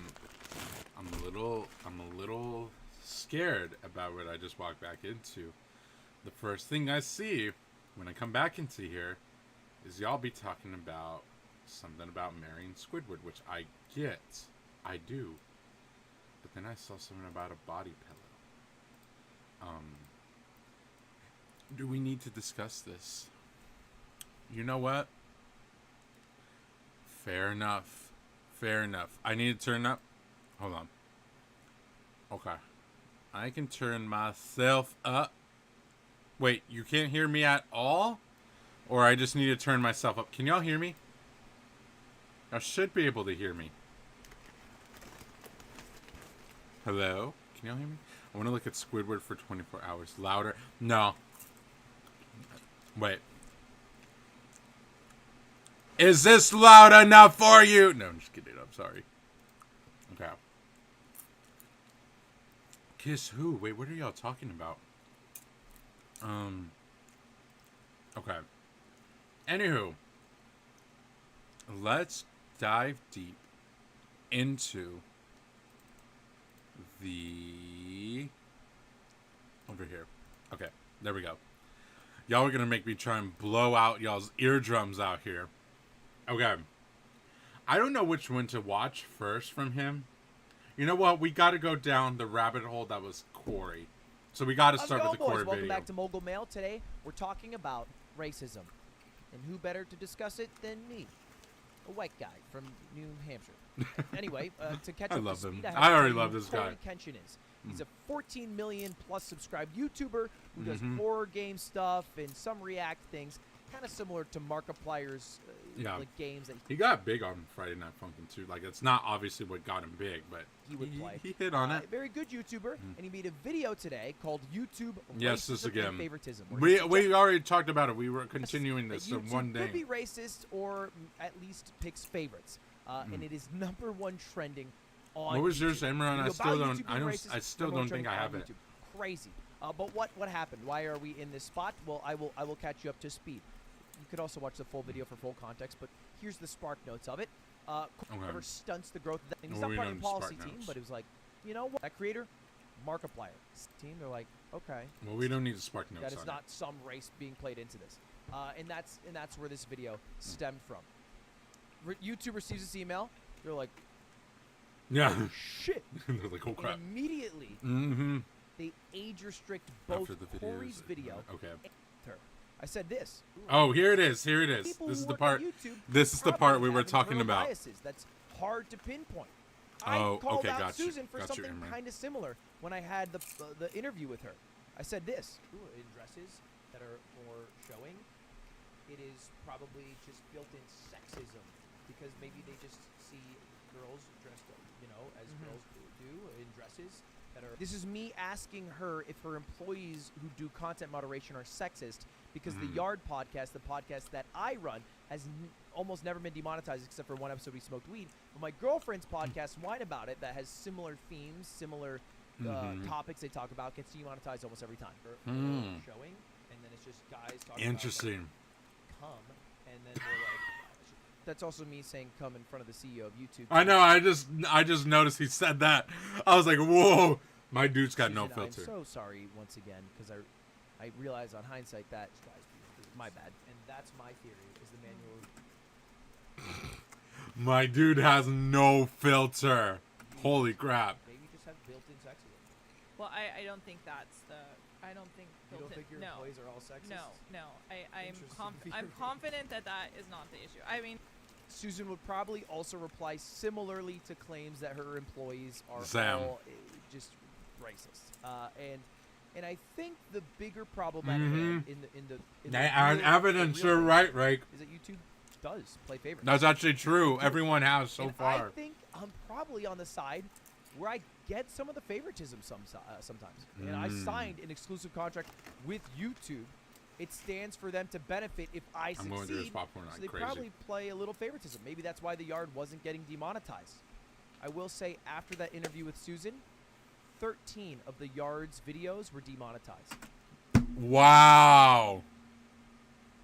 a little scared about what I just walked back into. The first thing I see when I come back into here is y'all be talking about something about marrying Squidward, which I get. I do. But then I saw something about a body pillow. Do we need to discuss this? You know what? Fair enough. I need to turn up. Hold on. Okay. I can turn myself up. Wait, you can't hear me at all? Or I just need to turn myself up. Can y'all hear me? I should be able to hear me. Hello? Can y'all hear me? I want to look at Squidward for 24 hours. Louder. No. Wait. Is this loud enough for you? No, I'm just kidding. I'm sorry. Okay. Kiss who? Wait, what are y'all talking about? Okay. Anywho. Let's dive deep into the... over here. Okay, there we go. Y'all are gonna make me try and blow out y'all's eardrums out here. Okay. I don't know which one to watch first from him. You know what? We gotta go down the rabbit hole that was Corey. So we gotta start with the Corey video. Welcome back to Mogul Mail. Today, we're talking about racism. And who better to discuss it than me? A white guy from New Hampshire. Anyway, to catch up to speed, I already love this guy. Corey Kenshin is. He's a 14 million plus subscribed YouTuber who does horror game stuff and some React things, kind of similar to Markiplier's like games that he got big on Friday Night Funkin' too. Like, it's not obviously what got him big, but he would play. He hit on it. Very good YouTuber, and he made a video today called YouTube Yes, this Racism again. and Favoritism. We already talked about it. We were continuing this YouTube one day. could be racist or at least picks favorites, and it is #1 trending on. What was YouTube. yours, Imran? I still don't. I still don't think I have it. YouTube. Crazy. But what happened? Why are we in this spot? Well, I will catch you up to speed. You could also watch the full video for full context, but here's the spark notes of it. Whoever stunts the growth of that. He's not part of the policy team, but it was like, you know what? That creator, Markiplier team, they're like, okay. Well, we don't need the spark notes. That is not some race being played into this, and that's where this video stemmed from. YouTube receives this email. They're like, yeah, oh, shit. They're like, oh crap. And immediately, they age restrict both Corey's video. Okay. And her. I said this. Oh, here it is. This is the part. This is the part we were talking about. Biases. That's hard to pinpoint. I called out Susan for something kind of similar when I had the interview with her. I said this. In dresses that are more showing, it is probably just built-in sexism because maybe they just see girls dressed, as girls do in dresses. This is me asking her if her employees who do content moderation are sexist because the Yard podcast, the podcast that I run, has almost never been demonetized except for one episode we smoked weed. But my girlfriend's podcast, Wine About It, that has similar themes, similar topics they talk about, gets demonetized almost every time. Showing, and then it's just guys talking Interesting. about come, and then they're like... That's also me saying come in front of the CEO of YouTube. I know. I just noticed he said that. I was like, whoa. My dude's got no filter. I'm so sorry once again because I realize on hindsight that my bad, and that's my theory is the manual. My dude has no filter. Holy crap. Maybe just have built-in sexism. Well, I don't think that's the. I don't think. You don't think your employees are all sexist? No. I'm confident that is not the issue. I mean. Susan would probably also reply similarly to claims that her employees are all just racist. And I think the bigger problem at hand in the evidence, you're right, Rake. Is it YouTube? does play favorites. That's actually true. Everyone has so and far. I think I'm probably on the side where I get some of the favoritism sometimes. And I signed an exclusive contract with YouTube. It stands for them to benefit if I succeed. I'm going through this popcorn so like they crazy. probably play a little favoritism. Maybe that's why the yard wasn't getting demonetized. I will say after that interview with Susan, 13 of the yard's videos were demonetized. Wow.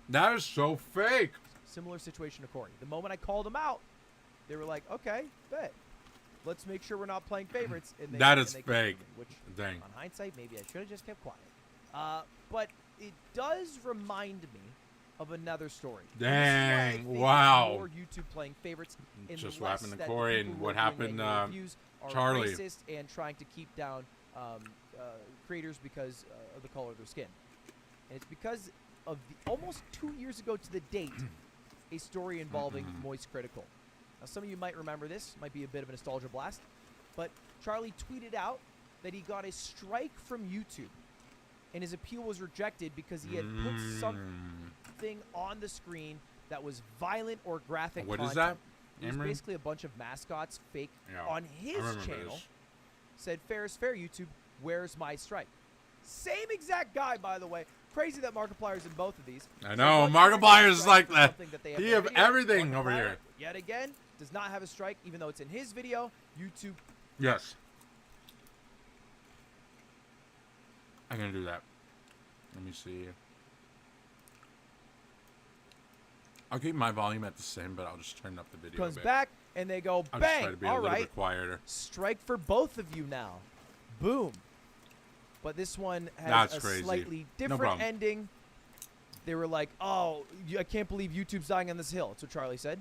That is so fake. Similar situation to Corey. The moment I called him out, they were like, okay, bet. Let's make sure we're not playing favorites. And That is they fake. Which, Dang. on hindsight, maybe I should have just kept quiet. But it does remind me of another story. Dang. Wow. More YouTube playing favorites. Just what happened to Corey and what happened Charlie. Charlie. Racist and trying to keep down creators because of the color of their skin. And it's because of almost 2 years ago to the date, a story involving Moist Critical. Now, some of you might remember this. Might be a bit of a nostalgia blast. But Charlie tweeted out that he got a strike from YouTube. And his appeal was rejected because he had put something on the screen that was violent or graphic What content. is that? It was Amron? basically a bunch of mascots fake on his remember channel. this. Said, fair is fair, YouTube. Where's my strike? Same exact guy, by the way. Crazy that Markiplier's in both of these. I know. So Markiplier's like for that. something that they He no have video. everything over Markiplier, here. Yet again, does not have a strike, even though it's in his video. YouTube. Yes. I'm going to do that. Let me see. I'll keep my volume at the same, but I'll just turn up the video Comes a bit. back, and they go, I'll just bang, try to be all a little right. bit quieter. Strike for both of you now. Boom. But this one has That's a crazy. slightly No different problem. ending. They were like, oh, I can't believe YouTube's dying on this hill. That's what Charlie said.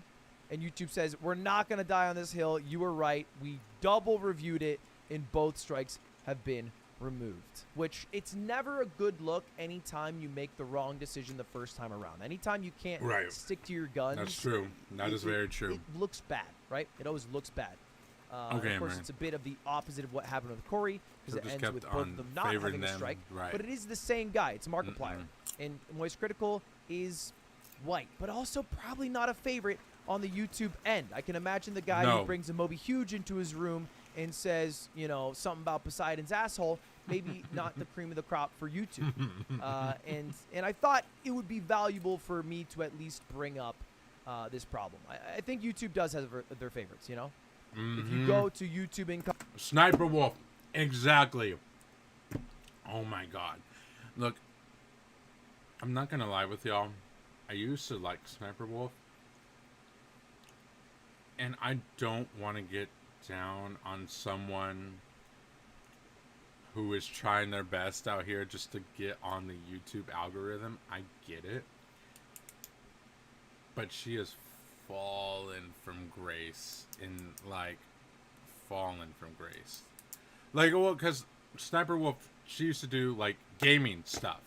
And YouTube says, we're not going to die on this hill. You were right. We double reviewed it, and both strikes have been removed. Which, it's never a good look anytime you make the wrong decision the first time around. Anytime you can't stick to your guns. That's true. That is very true. It looks bad, right? It always looks bad. Okay, of course, man. it's a bit of the opposite of what happened with Corey, because So it just ends kept with both on of them not favoring having a them, strike. right. But it is the same guy. It's Markiplier. And Moist Critical is white, but also probably not a favorite on the YouTube end. I can imagine the guy who brings a Moby Huge into his room and says, you know, something about Poseidon's asshole, maybe not the cream of the crop for YouTube. And I thought it would be valuable for me to at least bring up this problem. I think YouTube does have their favorites, you know? If you go to YouTube and Sniper Wolf. Exactly. Oh my god. Look, I'm not going to lie with y'all. I used to like Sniper Wolf. And I don't want to get down on someone who is trying their best out here just to get on the YouTube algorithm. I get it. But she has fallen from grace fallen from grace. Like, well, because Sniper Wolf, she used to do, like, gaming stuff.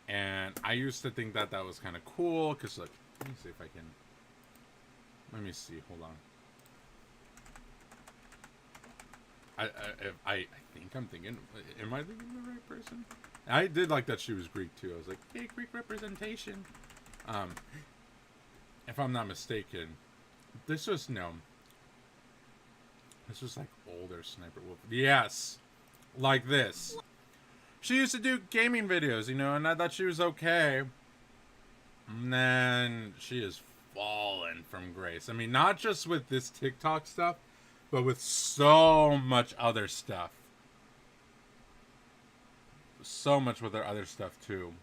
And I used to think that that was kind of cool, because, look, let me see if I can... Let me see, hold on. I think I'm thinking... Am I thinking the right person? I did like that she was Greek, too. I was like, hey, Greek representation. If I'm not mistaken, this was, this was like older Sniper Wolf. Yes, like this. She used to do gaming videos, you know, and I thought she was okay. And then she has fallen from grace. I mean, not just with this TikTok stuff, but with so much other stuff. So much with her other stuff, too.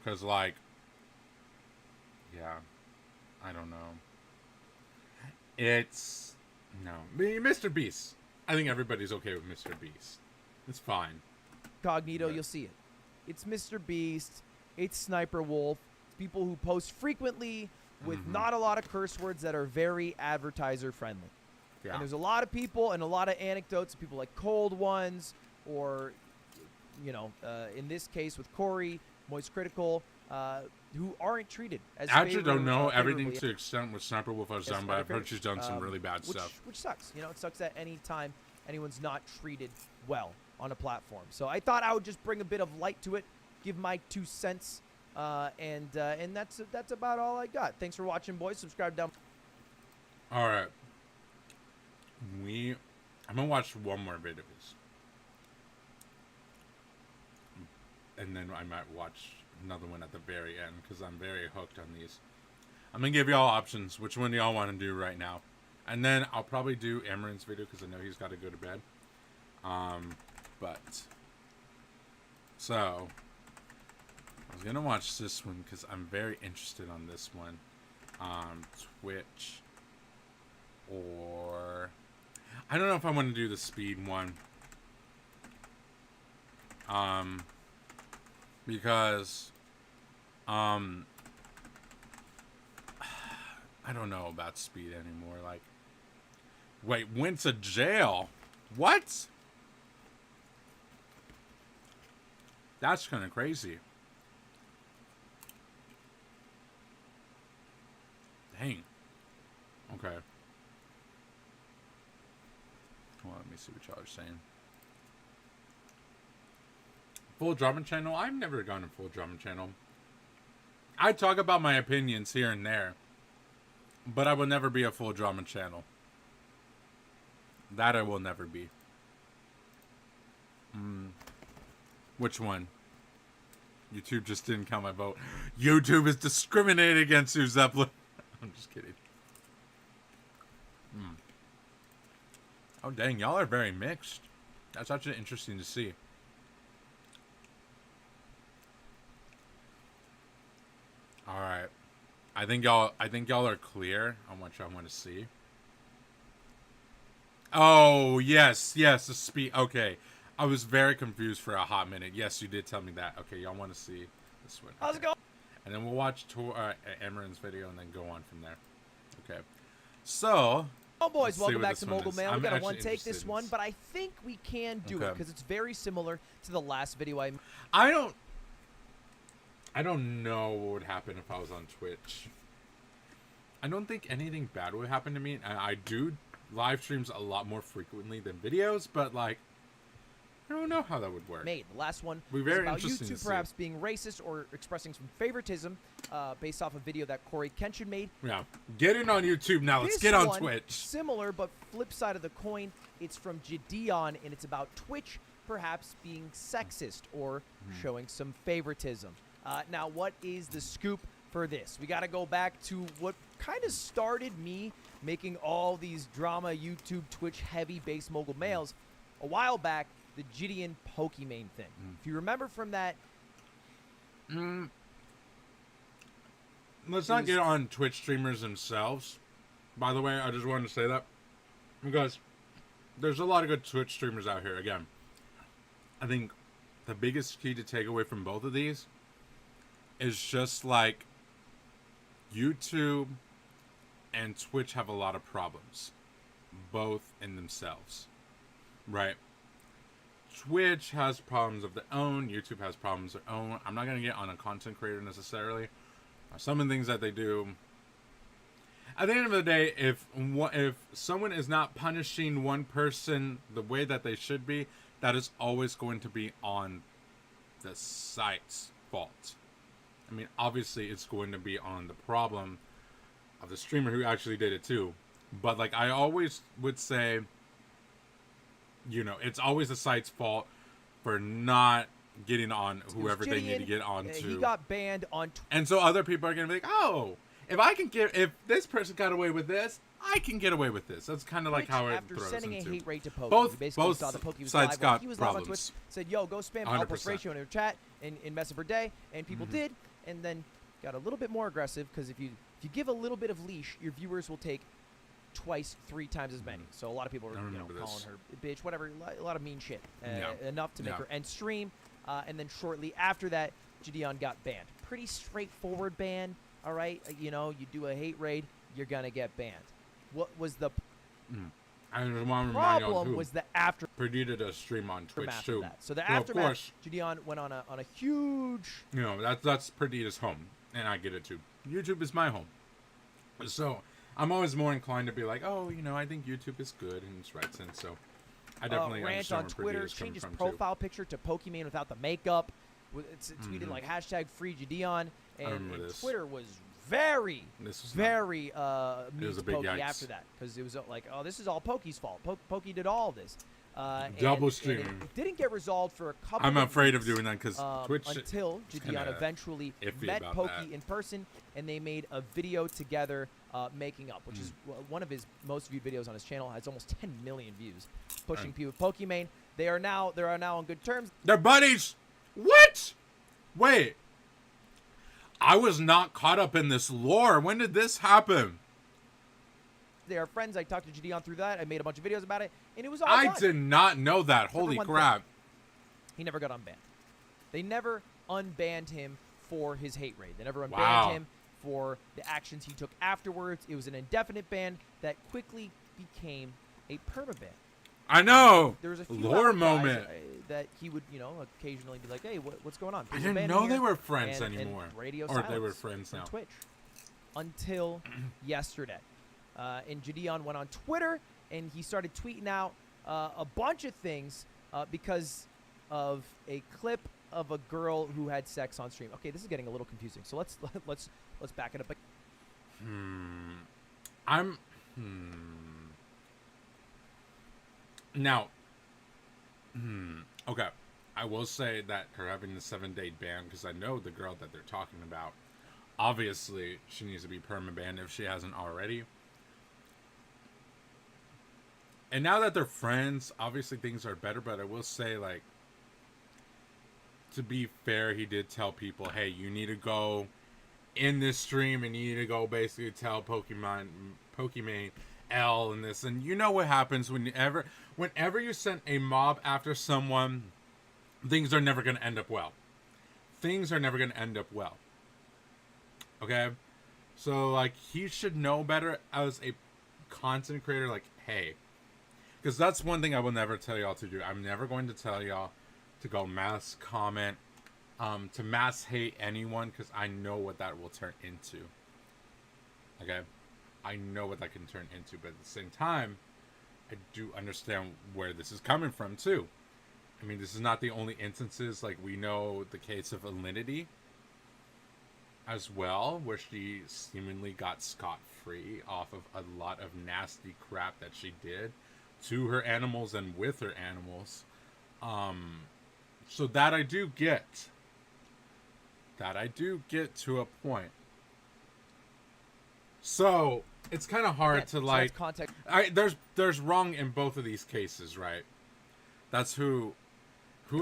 Because, like, yeah. I don't know. It's... No. Mr. Beast. I think everybody's okay with Mr. Beast. It's fine. Cognito, you'll see it. It's Mr. Beast. It's Sniper Wolf. It's people who post frequently with not a lot of curse words that are very advertiser friendly. Yeah. And there's a lot of people and a lot of anecdotes. People like Cold Ones or, you know, in this case with Corey, Moist Critical, who aren't treated as I actually don't know everything favorably. to the extent with Sniper Wolf has done, but I've heard she's done some really bad stuff. Which sucks. You know, it sucks that any time anyone's not treated well on a platform. So I thought I would just bring a bit of light to it, give my 2 cents And that's about all I got. Thanks for watching, boys. Subscribe down. All right. I'm gonna watch one more bit of this, and then I might watch another one at the very end because I'm very hooked on these. I'm gonna give y'all options. Which one do y'all want to do right now? And then I'll probably do Amarin's video because I know he's got to go to bed. So I was gonna watch this one because I'm very interested on this one. Twitch, or I don't know if I want to do the speed one. Because I don't know about speed anymore. Like, wait, went to jail? What? That's kind of crazy. Dang. Okay. Well, let me see what y'all are saying. Full drama channel? I've never gone to full drama channel. I talk about my opinions here and there, but I will never be a full drama channel. That I will never be. Which one? YouTube just didn't count my vote. YouTube is discriminating against you, Zeppelin. I'm just kidding. Oh, dang. Y'all are very mixed. That's actually interesting to see. All right. I think y'all are clear on what y'all want to see. Oh, yes, the speed. Okay. I was very confused for a hot minute. Yes, you did tell me that. Okay, y'all want to see this one. Okay. How's it going? And then we'll watch Amarin's video and then go on from there. Okay. So, oh, boys, welcome back to one Mogul is. Mail. We I'm got a actually one take this interested in one, this. but I think we can do it Okay. because it's very similar to the last video I I don't know what would happen if I was on Twitch. I don't think anything bad would happen to me. I do live streams a lot more frequently than videos, but like, I don't know how that would work. made. The last one Be was very about interesting to YouTube see. perhaps being racist or expressing some favoritism based off a video that Corey Kenshin made. Yeah. Get in on YouTube now. Let's This get on one, Twitch. Similar, but flip side of the coin. It's from Gideon, and it's about Twitch perhaps being sexist or showing some favoritism. Now, what is the scoop for this? We got to go back to what kind of started me making all these drama YouTube, Twitch heavy base mogul mails a while back. The Gideon Pokimane thing. If you remember from that, Let's not get on Twitch streamers themselves. By the way, I just wanted to say that because there's a lot of good Twitch streamers out here. Again, I think the biggest key to take away from both of these is just like YouTube and Twitch have a lot of problems, both in themselves, right? Twitch has problems of their own. YouTube has problems of their own. I'm not going to get on a content creator necessarily. Some of the things that they do. At the end of the day, if someone is not punishing one person the way that they should be, that is always going to be on the site's fault. I mean, obviously, it's going to be on the problem of the streamer who actually did it too. But like I always would say, you know, it's always the site's fault for not getting on whoever they need to get on to. He got banned on Twitch. And so other people are going to be like, oh, if this person got away with this, I can get away with this. That's kind of like how it after throws sending into. a hate rate to Poke. Both- We basically both saw the Poke was sides live. got He was live on Twitch. problems. Said, yo, go spam Alpha 100%. ratio in your chat in Mess of Her Day. And people did. And then got a little bit more aggressive because if you give a little bit of leash, your viewers will take twice, 3 times as many. So a lot of people are calling remember this. her bitch, whatever, a lot of mean shit. Yeah. Enough to make Yeah. her end stream. And then shortly after that, Gideon got banned. Pretty straightforward ban. All right, you know, you do a hate raid, you're gonna get banned. What was the I just want to remind y'all problem? who Was the aftermath did a stream on Twitch of too. that? So the Well, of aftermath, course, Gideon went on a huge. you know, that's Perdita's home, and I get it too. YouTube is my home, so I'm always more inclined to be like, oh, you know, I think YouTube is good and it's right sense. So I definitely rant understand on where Twitter, Perdita's coming change his from profile picture to Pokimane without the makeup. It's tweeted like hashtag free Jadeon, and this. Twitter was very mean to big Pokey yikes. after that, because it was like, oh, this is all Pokey's fault. Pokey did all this. Double and streaming. it didn't get resolved for a couple. I'm of afraid weeks, of doing that because Twitch. Until Jadeon eventually met Pokey in person, and they made a video together making up, which is one of his most viewed videos on his channel. Has almost 10 million views. Pushing people with Pokimane. They are now on good terms. They're buddies. What? Wait. I was not caught up in this lore. When did this happen? They are friends. I talked to Jadeon through that. I made a bunch of videos about it, and it was all I done. did not know that. Holy crap. He never got unbanned. They never unbanned him for his hate raid. They never unbanned him for the actions he took afterwards. It was an indefinite ban that quickly became a permaban. I know. There was a few lore guys, moment that he would, occasionally be like, "Hey, what's going on?" I didn't know they were friends anymore. And radio or they were friends now. Twitch until yesterday. And Jadeon went on Twitter and he started tweeting out a bunch of things because of a clip of a girl who had sex on stream. Okay, this is getting a little confusing. So let's back it up. Now, okay. I will say that her having the 7-day ban, because I know the girl that they're talking about, obviously she needs to be permabanned if she hasn't already. And now that they're friends, obviously things are better, but I will say, like, to be fair, he did tell people, hey, you need to go in this stream and you need to go basically tell Pokimane L and this. And you know what happens whenever you send a mob after someone, things are never going to end up well. Things are never going to end up well. Okay? So, like, he should know better as a content creator, like, hey. Because that's one thing I will never tell y'all to do. I'm never going to tell y'all to go mass comment, to mass hate anyone, because I know what that will turn into. Okay? I know what that can turn into, but at the same time, I do understand where this is coming from, too. I mean, this is not the only instances. Like, we know the case of Alinity as well, where she seemingly got scot-free off of a lot of nasty crap that she did to her animals and with her animals. So that I do get. That I do get to a point. So it's kind of hard to, like, there's wrong in both of these cases, right? That's who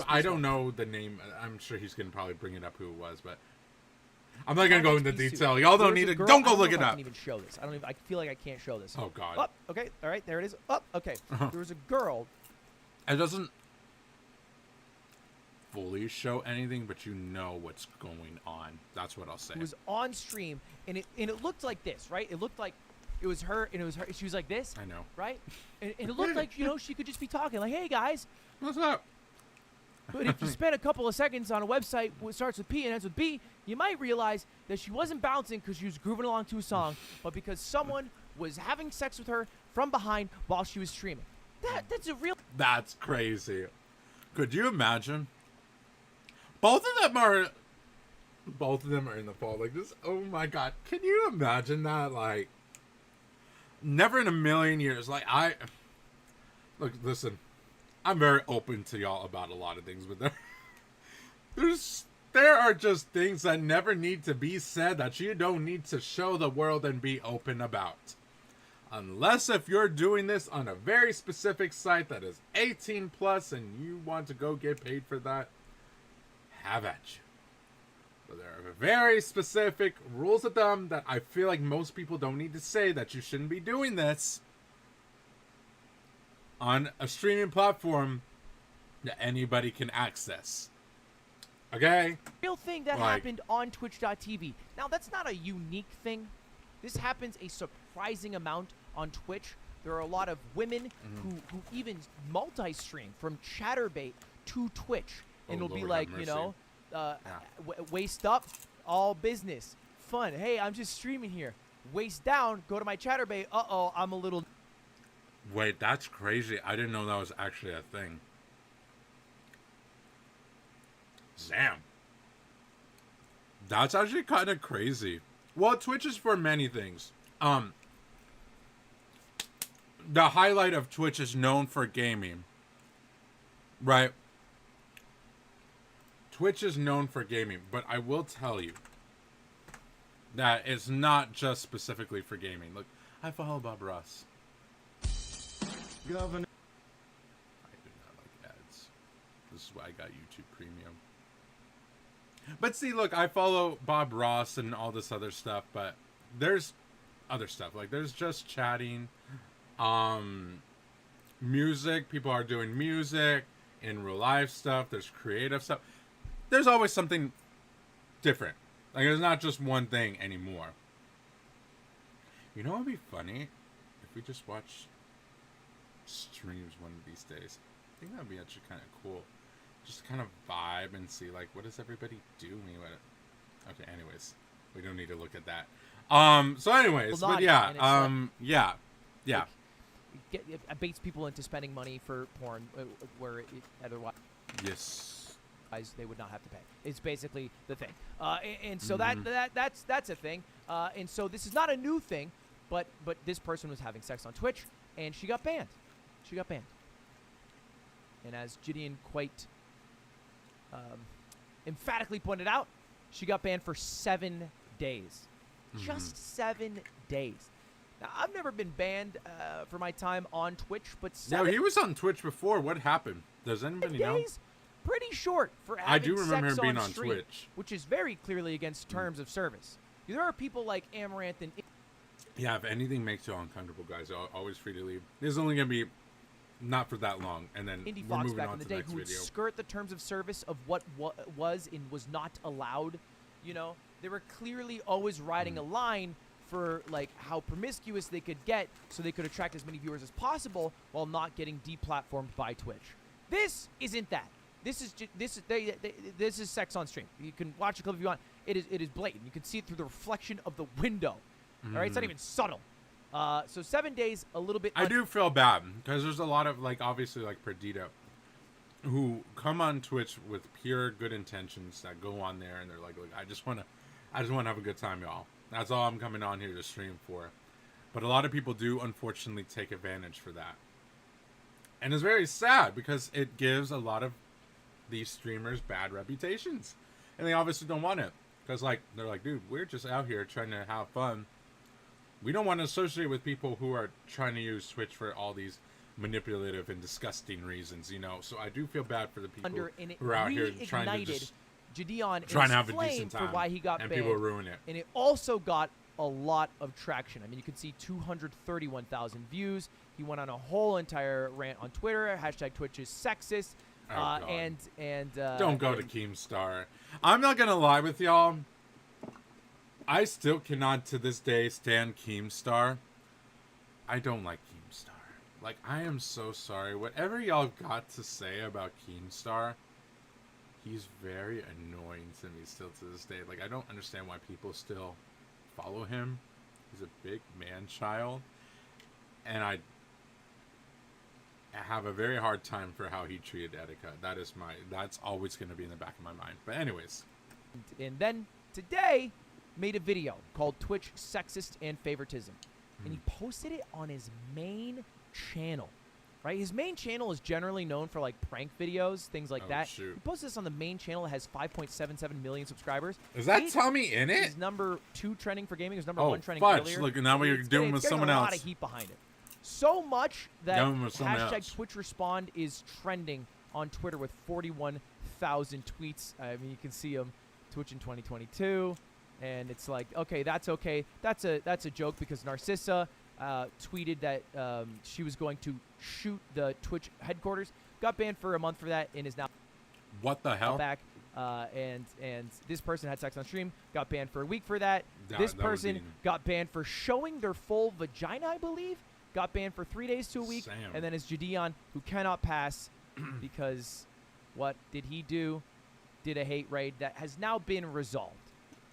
I don't know the name. I'm sure he's gonna probably bring it up who it was, but I'm not gonna go into detail. Y'all don't need to. Don't go look it up. I can't even show this. I feel like I can't show this. Oh God. Oh, okay. All right. There it is. Oh, okay. There was a girl. It doesn't fully show anything, but you know what's going on. That's what I'll say. It was on stream, and it looked like this, right? It looked like it was her, and it was her. She was like this. I know. Right? And it looked like, she could just be talking like, "Hey guys, what's up?" But if you spend a couple of seconds on a website that starts with P and ends with B, you might realize that she wasn't bouncing because she was grooving along to a song, but because someone was having sex with her from behind while she was streaming. That's a real... That's crazy. Could you imagine? Both of them are in the fall. Like this. Oh my God. Can you imagine that? Like, never in a million years. Like, look, listen. I'm very open to y'all about a lot of things, but there are just things that never need to be said that you don't need to show the world and be open about. Unless if you're doing this on a very specific site that is 18 plus and you want to go get paid for that, have at you. But there are very specific rules of thumb that I feel like most people don't need to say that you shouldn't be doing this on a streaming platform that anybody can access. Okay? Real thing that happened on Twitch.tv. Now, that's not a unique thing. This happens a surprising amount on Twitch. There are a lot of women who even multi-stream from Chatterbait to Twitch. And it'll be like, waist up, all business. Fun. Hey, I'm just streaming here. Waist down, go to my Chatterbait. Uh-oh, I'm a little... Wait, that's crazy. I didn't know that was actually a thing. Damn. That's actually kind of crazy. Well, Twitch is for many things. The highlight of Twitch is known for gaming. Right? Twitch is known for gaming, but I will tell you that it's not just specifically for gaming. Look, I follow Bob Ross. Governor. I do not like ads. This is why I got YouTube Premium. But see, look, I follow Bob Ross and all this other stuff, but there's other stuff. Like, there's just chatting. Music. People are doing music. In real life stuff. There's creative stuff. There's always something different. Like, there's not just one thing anymore. You know what would be funny? If we just watch streams one of these days. I think that would be actually kind of cool. Just kind of vibe and see, like, what is everybody doing? Okay, anyways. We don't need to look at that. So anyways, well, but yeah. Yeah. Like, it baits people into spending money for porn where otherwise... Yes. They would not have to pay. It's basically the thing, and so that's a thing. And so this is not a new thing, but this person was having sex on Twitch, and she got banned. And as Gideon quite emphatically pointed out, she got banned for 7 days. Just 7 days. Now, I've never been banned for my time on Twitch, but No, he was on Twitch before. What happened? Does anybody know? Pretty short for having I do remember sex him being on on stream, Twitch. which is very clearly against terms of service. There are people like Amaranth and... Yeah, if anything makes you uncomfortable, guys, always free to leave. This is only going to be not for that long, and then Indie we're Fox moving back on in the to day the next who would video. skirt the terms of service of what was and was not allowed. You know, they were clearly always riding a line for like how promiscuous they could get so they could attract as many viewers as possible while not getting deplatformed by Twitch. This isn't that. This is sex on stream. You can watch a clip if you want. It is blatant. You can see it through the reflection of the window. All right, it's not even subtle. So 7 days, a little bit. I do feel bad because there's a lot of like obviously like Perdita who come on Twitch with pure good intentions that go on there and they're like, look, I just want to have a good time, y'all. That's all I'm coming on here to stream for. But a lot of people do unfortunately take advantage for that, and it's very sad because it gives a lot of these streamers bad reputations, and they obviously don't want it because like they're like, dude, we're just out here trying to have fun. We don't want to associate with people who are trying to use Twitch for all these manipulative and disgusting reasons, you know. So I do feel bad for the people who are out here trying to just have a decent time for why he got and banned, people ruin it. And it also got a lot of traction. I mean, you can see 231,000 views. He went on a whole entire rant on Twitter. # Twitch is sexist. Don't go to Keemstar. I'm not gonna lie with y'all. I still cannot to this day stand Keemstar. I don't like Keemstar. Like, I am so sorry. Whatever y'all got to say about Keemstar, he's very annoying to me still to this day. Like, I don't understand why people still follow him. He's a big man-child. And I have a very hard time for how he treated Etika. That's always going to be in the back of my mind. But anyways. And then today made a video called Twitch Sexist and Favoritism. And he posted it on his main channel. Right? His main channel is generally known for like prank videos, things like that. Shoot. He posted this on the main channel. It has 5.77 million subscribers. Is that Tommy in it? He's number 2 trending for gaming. He was number 1 trending fudge. earlier. Look, now we're doing with someone else. A lot of heat behind it. So much that # Twitch Respond is trending on Twitter with 41,000 tweets. I mean, you can see him Twitch in 2022, and it's like, okay. That's a joke because Narcissa tweeted that she was going to shoot the Twitch headquarters. Got banned for a month for that, and is now what the hell back. And this person had sex on stream. Got banned for a week for that. This person got banned for showing their full vagina, I believe. Got banned for 3 days to a week. Sam. And then it's Judeon, who cannot pass because what did he do? Did a hate raid that has now been resolved.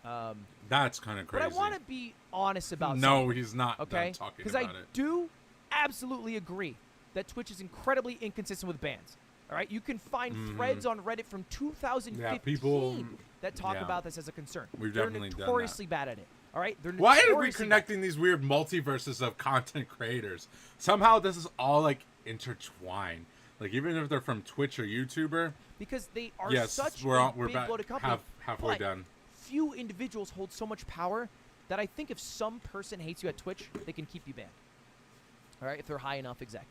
That's kind of crazy. But I want to be honest about No, something, he's not okay? talking Because about I it. do absolutely agree that Twitch is incredibly inconsistent with bans. All right, you can find threads on Reddit from 2015 that talk about this as a concern. They're notoriously bad at it. All right, they're why are we connecting these weird multiverses of content creators? Somehow this is all like intertwined. Like even if they're from Twitch or YouTuber, because they are such a big bloated company. Halfway done. Few individuals hold so much power that I think if some person hates you at Twitch, they can keep you banned. All right, if they're high enough exec.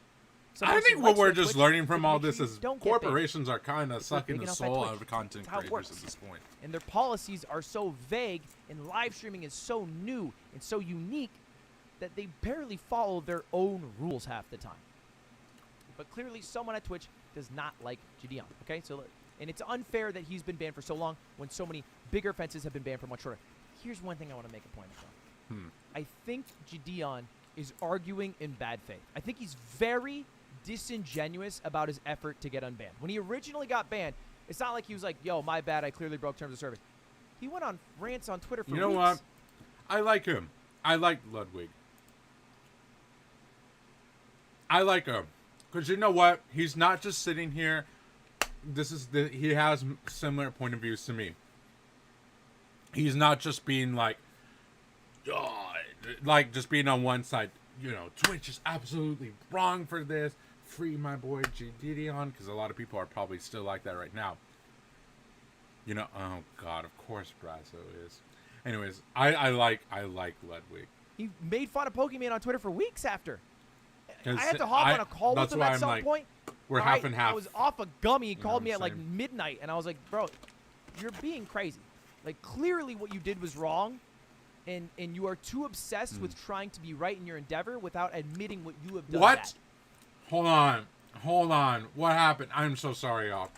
I think what we're just learning from all this is corporations are kind of sucking the soul out of content creators at this point. And their policies are so vague, and live streaming is so new and so unique that they barely follow their own rules half the time. But clearly someone at Twitch does not like Gideon, okay? And it's unfair that he's been banned for so long when so many bigger offenses have been banned for much shorter. Here's one thing I want to make a point of. I think Gideon is arguing in bad faith. I think he's very disingenuous about his effort to get unbanned. When he originally got banned, it's not like he was like, yo, my bad, I clearly broke terms of service. He went on rants on Twitter for weeks. You know what? I like him. I like Ludwig. I like him. Because you know what? He's not just sitting here. He has similar point of views to me. He's not just being like just being on one side. You know, Twitch is absolutely wrong for this. Free my boy Gideon, because a lot of people are probably still like that right now. You know, oh god, of course Brazo is. Anyways, I like Ludwig. He made fun of Pokemon on Twitter for weeks after. I had to hop on a call with him at some point. We're half and half. I was off a gummy. He called me at like midnight, and I was like, bro, you're being crazy. Like, clearly what you did was wrong, and you are too obsessed with trying to be right in your endeavor without admitting what you have done. What? Bad. Hold on. What happened? I'm so sorry, y'all.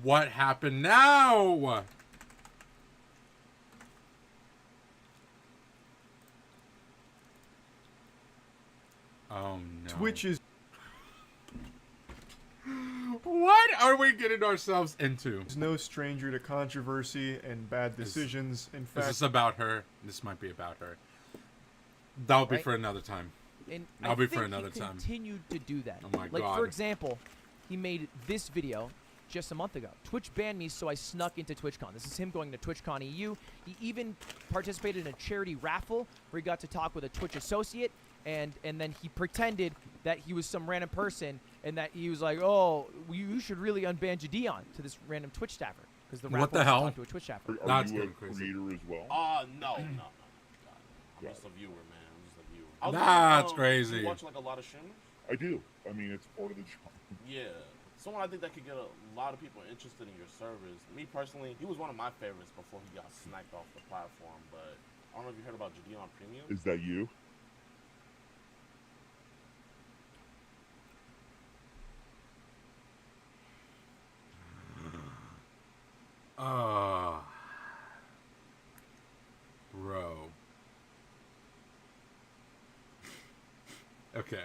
What happened now? Oh no. Twitch is. What are we getting ourselves into? He's no stranger to controversy and bad decisions. In fact, is this about her? This might be about her. That'll be for another time. And That'll be for another time. Continued to do that. Oh my god. Like, for example, he made this video just a month ago. Twitch banned me, so I snuck into TwitchCon. This is him going to TwitchCon EU. He even participated in a charity raffle where he got to talk with a Twitch associate, and then he pretended that he was some random person, and that he was like, "Oh, you should really unban Gideon," to this random Twitch staffer, because the raffle what the hell? Was to a Twitch staffer. Are you a creator as well? No. I'm just a viewer, man. I'm just a viewer. That's crazy. You watch like a lot of streamers? I do. I mean, it's part of the job. Yeah. Someone I think that could get a lot of people interested in your service. Me personally, he was one of my favorites before he got sniped off the platform. But I don't know if you heard about Gideon Premium. Is that you? Bro. Okay.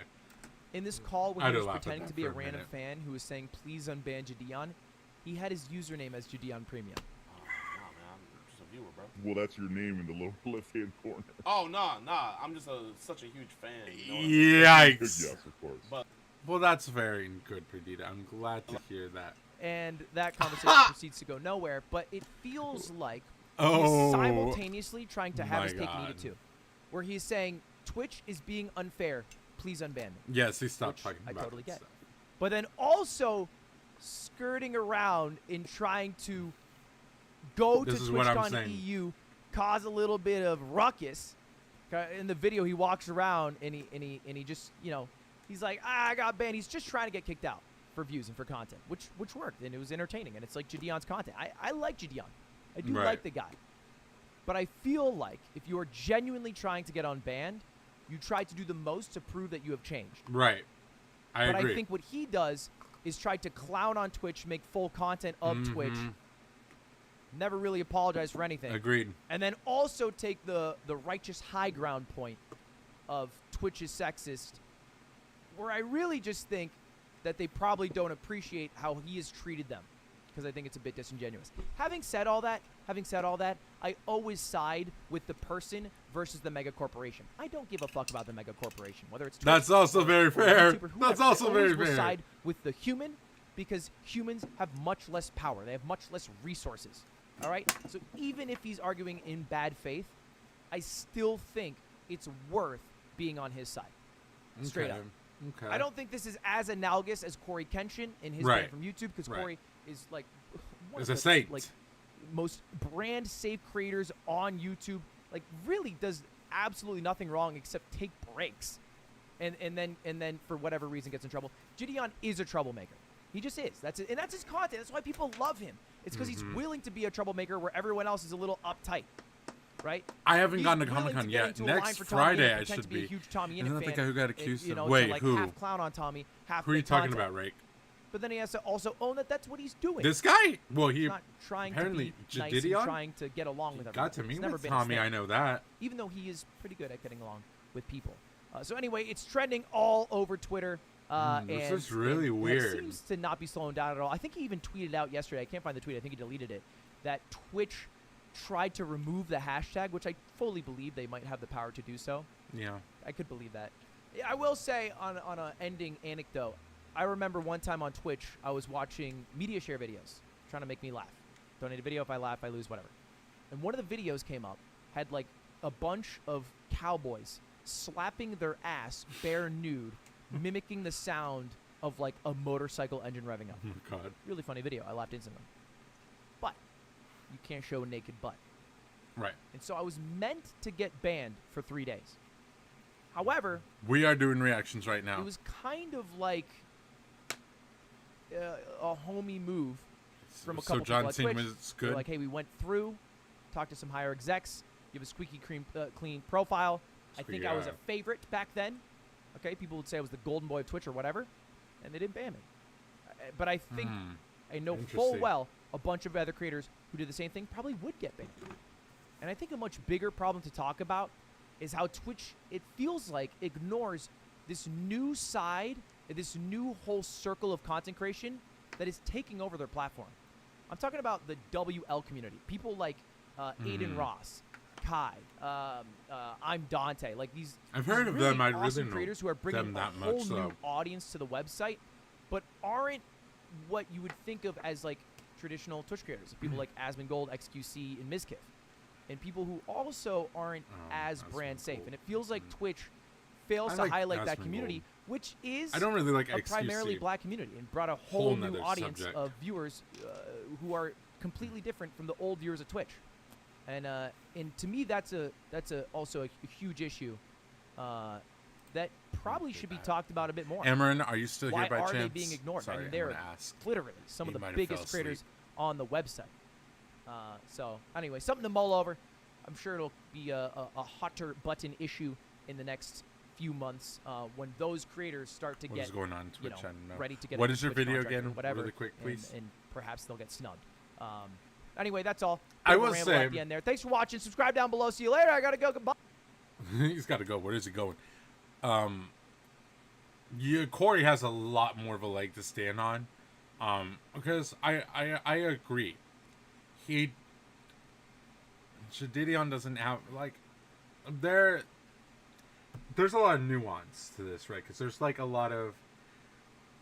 In this call, when he was pretending to be a random fan who was saying, "Please unban Gideon," he had his username as Gideon Premium. Oh, nah, man. I'm just a viewer, bro. Well, that's your name in the lower left-hand corner. Oh, nah. I'm just such a huge fan. You know Yikes. Yes, of course. But well, that's very good, Perdita. I'm glad to hear that. And that conversation proceeds to go nowhere, but it feels like he's simultaneously trying to have his cake and eat it too. Where he's saying, Twitch is being unfair, please unban me. Yes, he stopped talking about I totally get. Stuff. But then also skirting around in trying to go to TwitchCon EU, cause a little bit of ruckus. In the video, he walks around and he just, you know, he's like, I got banned. He's just trying to get kicked out for views and for content, which worked, and it was entertaining, and it's like Gideon's content. I like Gideon. I do like the guy. But I feel like if you are genuinely trying to get unbanned, you try to do the most to prove that you have changed. Right. I agree. But I think what he does is try to clown on Twitch, make full content of Twitch, never really apologize for anything. Agreed. And then also take the righteous high ground point of Twitch is sexist, where I really just think that they probably don't appreciate how he has treated them, because I think it's a bit disingenuous. Having said all that, I always side with the person versus the mega corporation. I don't give a fuck about the mega corporation, whether it's Twitch. That's also very fair. YouTuber, That's also very fair. Side with the human because humans have much less power. They have much less resources. All right? So even if he's arguing in bad faith, I still think it's worth being on his side. Straight up. Okay. I don't think this is as analogous as Corey Kenshin in his Right. ban from YouTube, because Right. Corey is like one Is of a the, saint. like most brand safe creators on YouTube. Like really does absolutely nothing wrong except take breaks, and then for whatever reason gets in trouble. Gideon is a troublemaker. He just is. That's it, and that's his content. That's why people love him. It's because he's willing to be a troublemaker where everyone else is a little uptight. Right? I haven't He's gotten to willing Comic-Con get yet. into a line Next for Tommy Friday, Innit, I pretend should to be a be. huge Tommy Isn't Innit that the fan, guy who got accused you of? know, Wait, to, like, who? half clown on Tommy, half Who are you make talking content. about, Rake? But then he has to also own that that's what he's doing. This guy? Well, he He's not trying to apparently be nice Gideon and trying to get along with everyone. got to He's meet never with been a Tommy. snake, I know that. even though he is pretty good at getting along with people. So anyway, it's trending all over Twitter. This and is really it weird. seems to not be slowing down at all. I think he even tweeted out yesterday. I can't find the tweet. I think he deleted it. That Twitch tried to remove the hashtag, which I fully believe they might have the power to do so. Yeah. I could believe that. I will say on an ending anecdote, I remember one time on Twitch, I was watching media share videos, trying to make me laugh. Donate a video. If I laugh, I lose, whatever. And one of the videos came up, had like a bunch of cowboys slapping their ass bare nude, mimicking the sound of like a motorcycle engine revving up. Oh my god. Really funny video. I laughed instantly. But you can't show a naked butt. Right. And so I was meant to get banned for 3 days. However, We are doing reactions right now. it was kind of like a homie move from a So couple John people at Cena Twitch. was They're good? like, hey, we went through, talked to some higher execs, give a squeaky clean profile. I think I was a Yeah. favorite back then. Okay, people would say I was the golden boy of Twitch or whatever, and they didn't ban me. But I think I know full Interesting. well a bunch of other creators who did the same thing probably would get banned. And I think a much bigger problem to talk about is how Twitch, it feels like, ignores this new side, this new whole circle of content creation that is taking over their platform. I'm talking about the WL community. People like Aiden Ross, Kai, I'm Dante. Like these, I've these heard of really them. I awesome really know creators who are bringing them that a whole much, new though. audience to the website, but aren't what you would think of as like traditional Twitch creators. People like Asmongold, XQC, and Mizkif. And people who also aren't as brand safe. And it feels like Twitch fails I to like highlight that Asmongold. community, which is I don't really like a XQC. primarily black community, and brought a whole new nother audience subject. of viewers who are completely different from the old viewers of Twitch. And to me, that's also a huge issue that probably should be taled about a bit more. Amarin, are you still Why here by are chance? they being ignored? Sorry, I mean, I'm they're gonna ask. literally some He of the might have biggest fell creators asleep. on the website. So anyway, something to mull over. I'm sure it'll be a hotter button issue in the next few months when those creators start to What get is going on Twitch? you know, I don't know. ready to get What a is your Twitch video contract or again? whatever, Really quick, please. and perhaps they'll get snubbed. Anyway, that's all. I Bit of a will ramble say- at the end there. Thanks for watching. Subscribe down below. See you later. I gotta go. Goodbye. He's got to go. Where is he going? Corey has a lot more of a leg to stand on, because I agree. Gideon doesn't have like there's a lot of nuance to this, right? Because there's like a lot of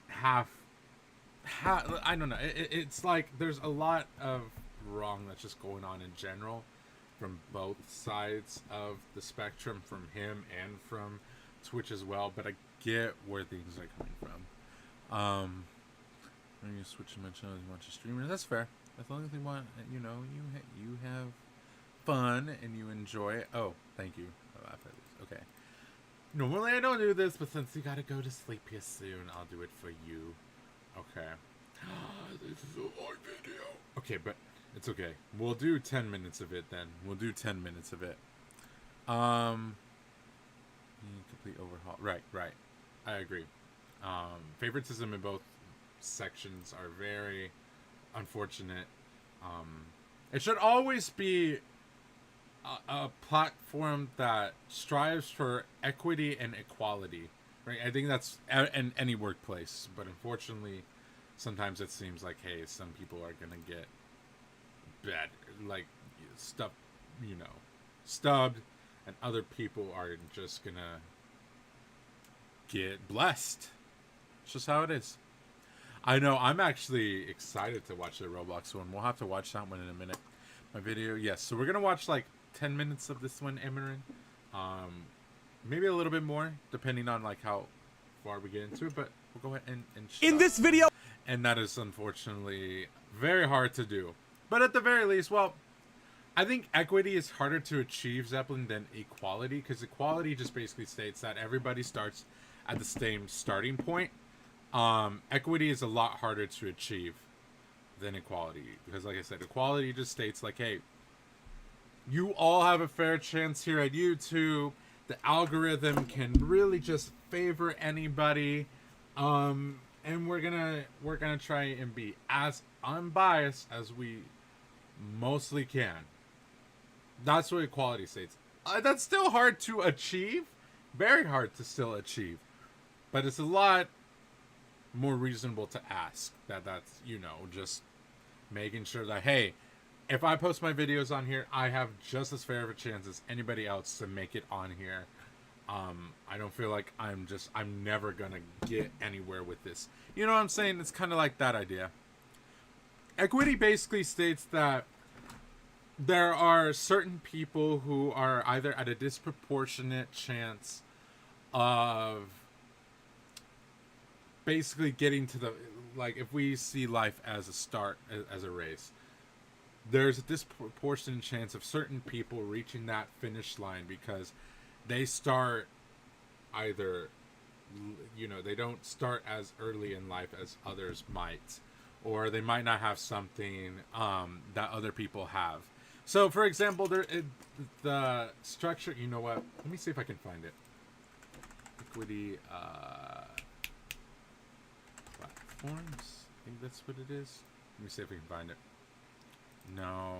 half I don't know. It's like there's a lot of wrong that's just going on in general from both sides of the spectrum, from him and from Twitch as well. But I get where things are coming from. When you switch to mention you watch a streamer, that's fair. As long as they want, you know, you have fun and you enjoy it. Oh, thank you. Oh, I laugh at this. Okay. Normally I don't do this, but since you gotta go to sleep here soon, I'll do it for you. Okay. This is a long video. Okay, but it's okay. We'll do 10 minutes of it then. We'll do 10 minutes of it. Complete overhaul. Right. I agree. Favoritism in both sections are very unfortunate. It should always be a platform that strives for equity and equality, right? I think that's in any workplace, but unfortunately, sometimes it seems like, hey, some people are gonna get bad, like stuff, stubbed, and other people are just gonna get blessed. It's just how it is. I know. I'm actually excited to watch the Roblox one. We'll have to watch that one in a minute. My video, yes. So we're gonna watch like 10 minutes of this one, Amarin. Maybe a little bit more, depending on like how far we get into it. But we'll go ahead and in this video. And that is unfortunately very hard to do. But at the very least, well, I think equity is harder to achieve, Zeppelin, than equality, because equality just basically states that everybody starts at the same starting point. Equity is a lot harder to achieve than equality, because like I said, equality just states like, hey, you all have a fair chance here at YouTube. The algorithm can really just favor anybody, and we're gonna try and be as unbiased as we mostly can. That's what equality states. That's still hard to achieve, very hard to still achieve, but it's a lot more reasonable to ask that's, you know, just making sure that, hey, if I post my videos on here, I have just as fair of a chance as anybody else to make it on here. I don't feel like I'm never gonna get anywhere with this. You know what I'm saying? It's kind of like that idea. Equity basically states that there are certain people who are either at a disproportionate chance of basically getting to the, like, if we see life as a start, as a race, there's a disproportionate chance of certain people reaching that finish line because they start either, you know, they don't start as early in life as others might, or they might not have something that other people have. So, for example, the structure, you know what? Let me see if I can find it. Equity platforms. I think that's what it is. Let me see if we can find it. No.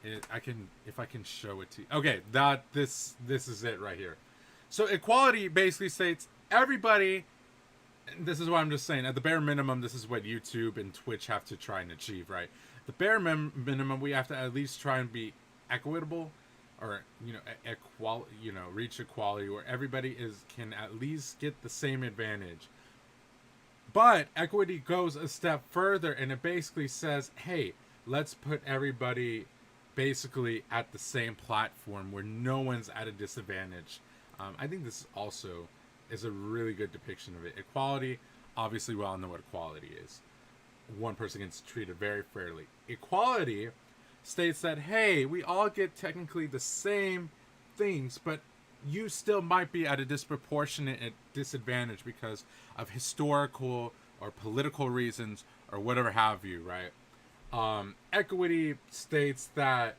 If I can show it to you. Okay, this is it right here. So equality basically states everybody, this is what I'm just saying, at the bare minimum, this is what YouTube and Twitch have to try and achieve, right? The bare minimum, we have to at least try and be equitable, or, you know, reach equality where everybody can at least get the same advantage. But equity goes a step further, and it basically says, hey, let's put everybody basically at the same platform where no one's at a disadvantage. I think this also is a really good depiction of it. Equality, obviously we all know what equality is. One person gets treated very fairly. Equality states that, hey, we all get technically the same things, but you still might be at a disproportionate disadvantage because of historical or political reasons or whatever have you, right? Equity states that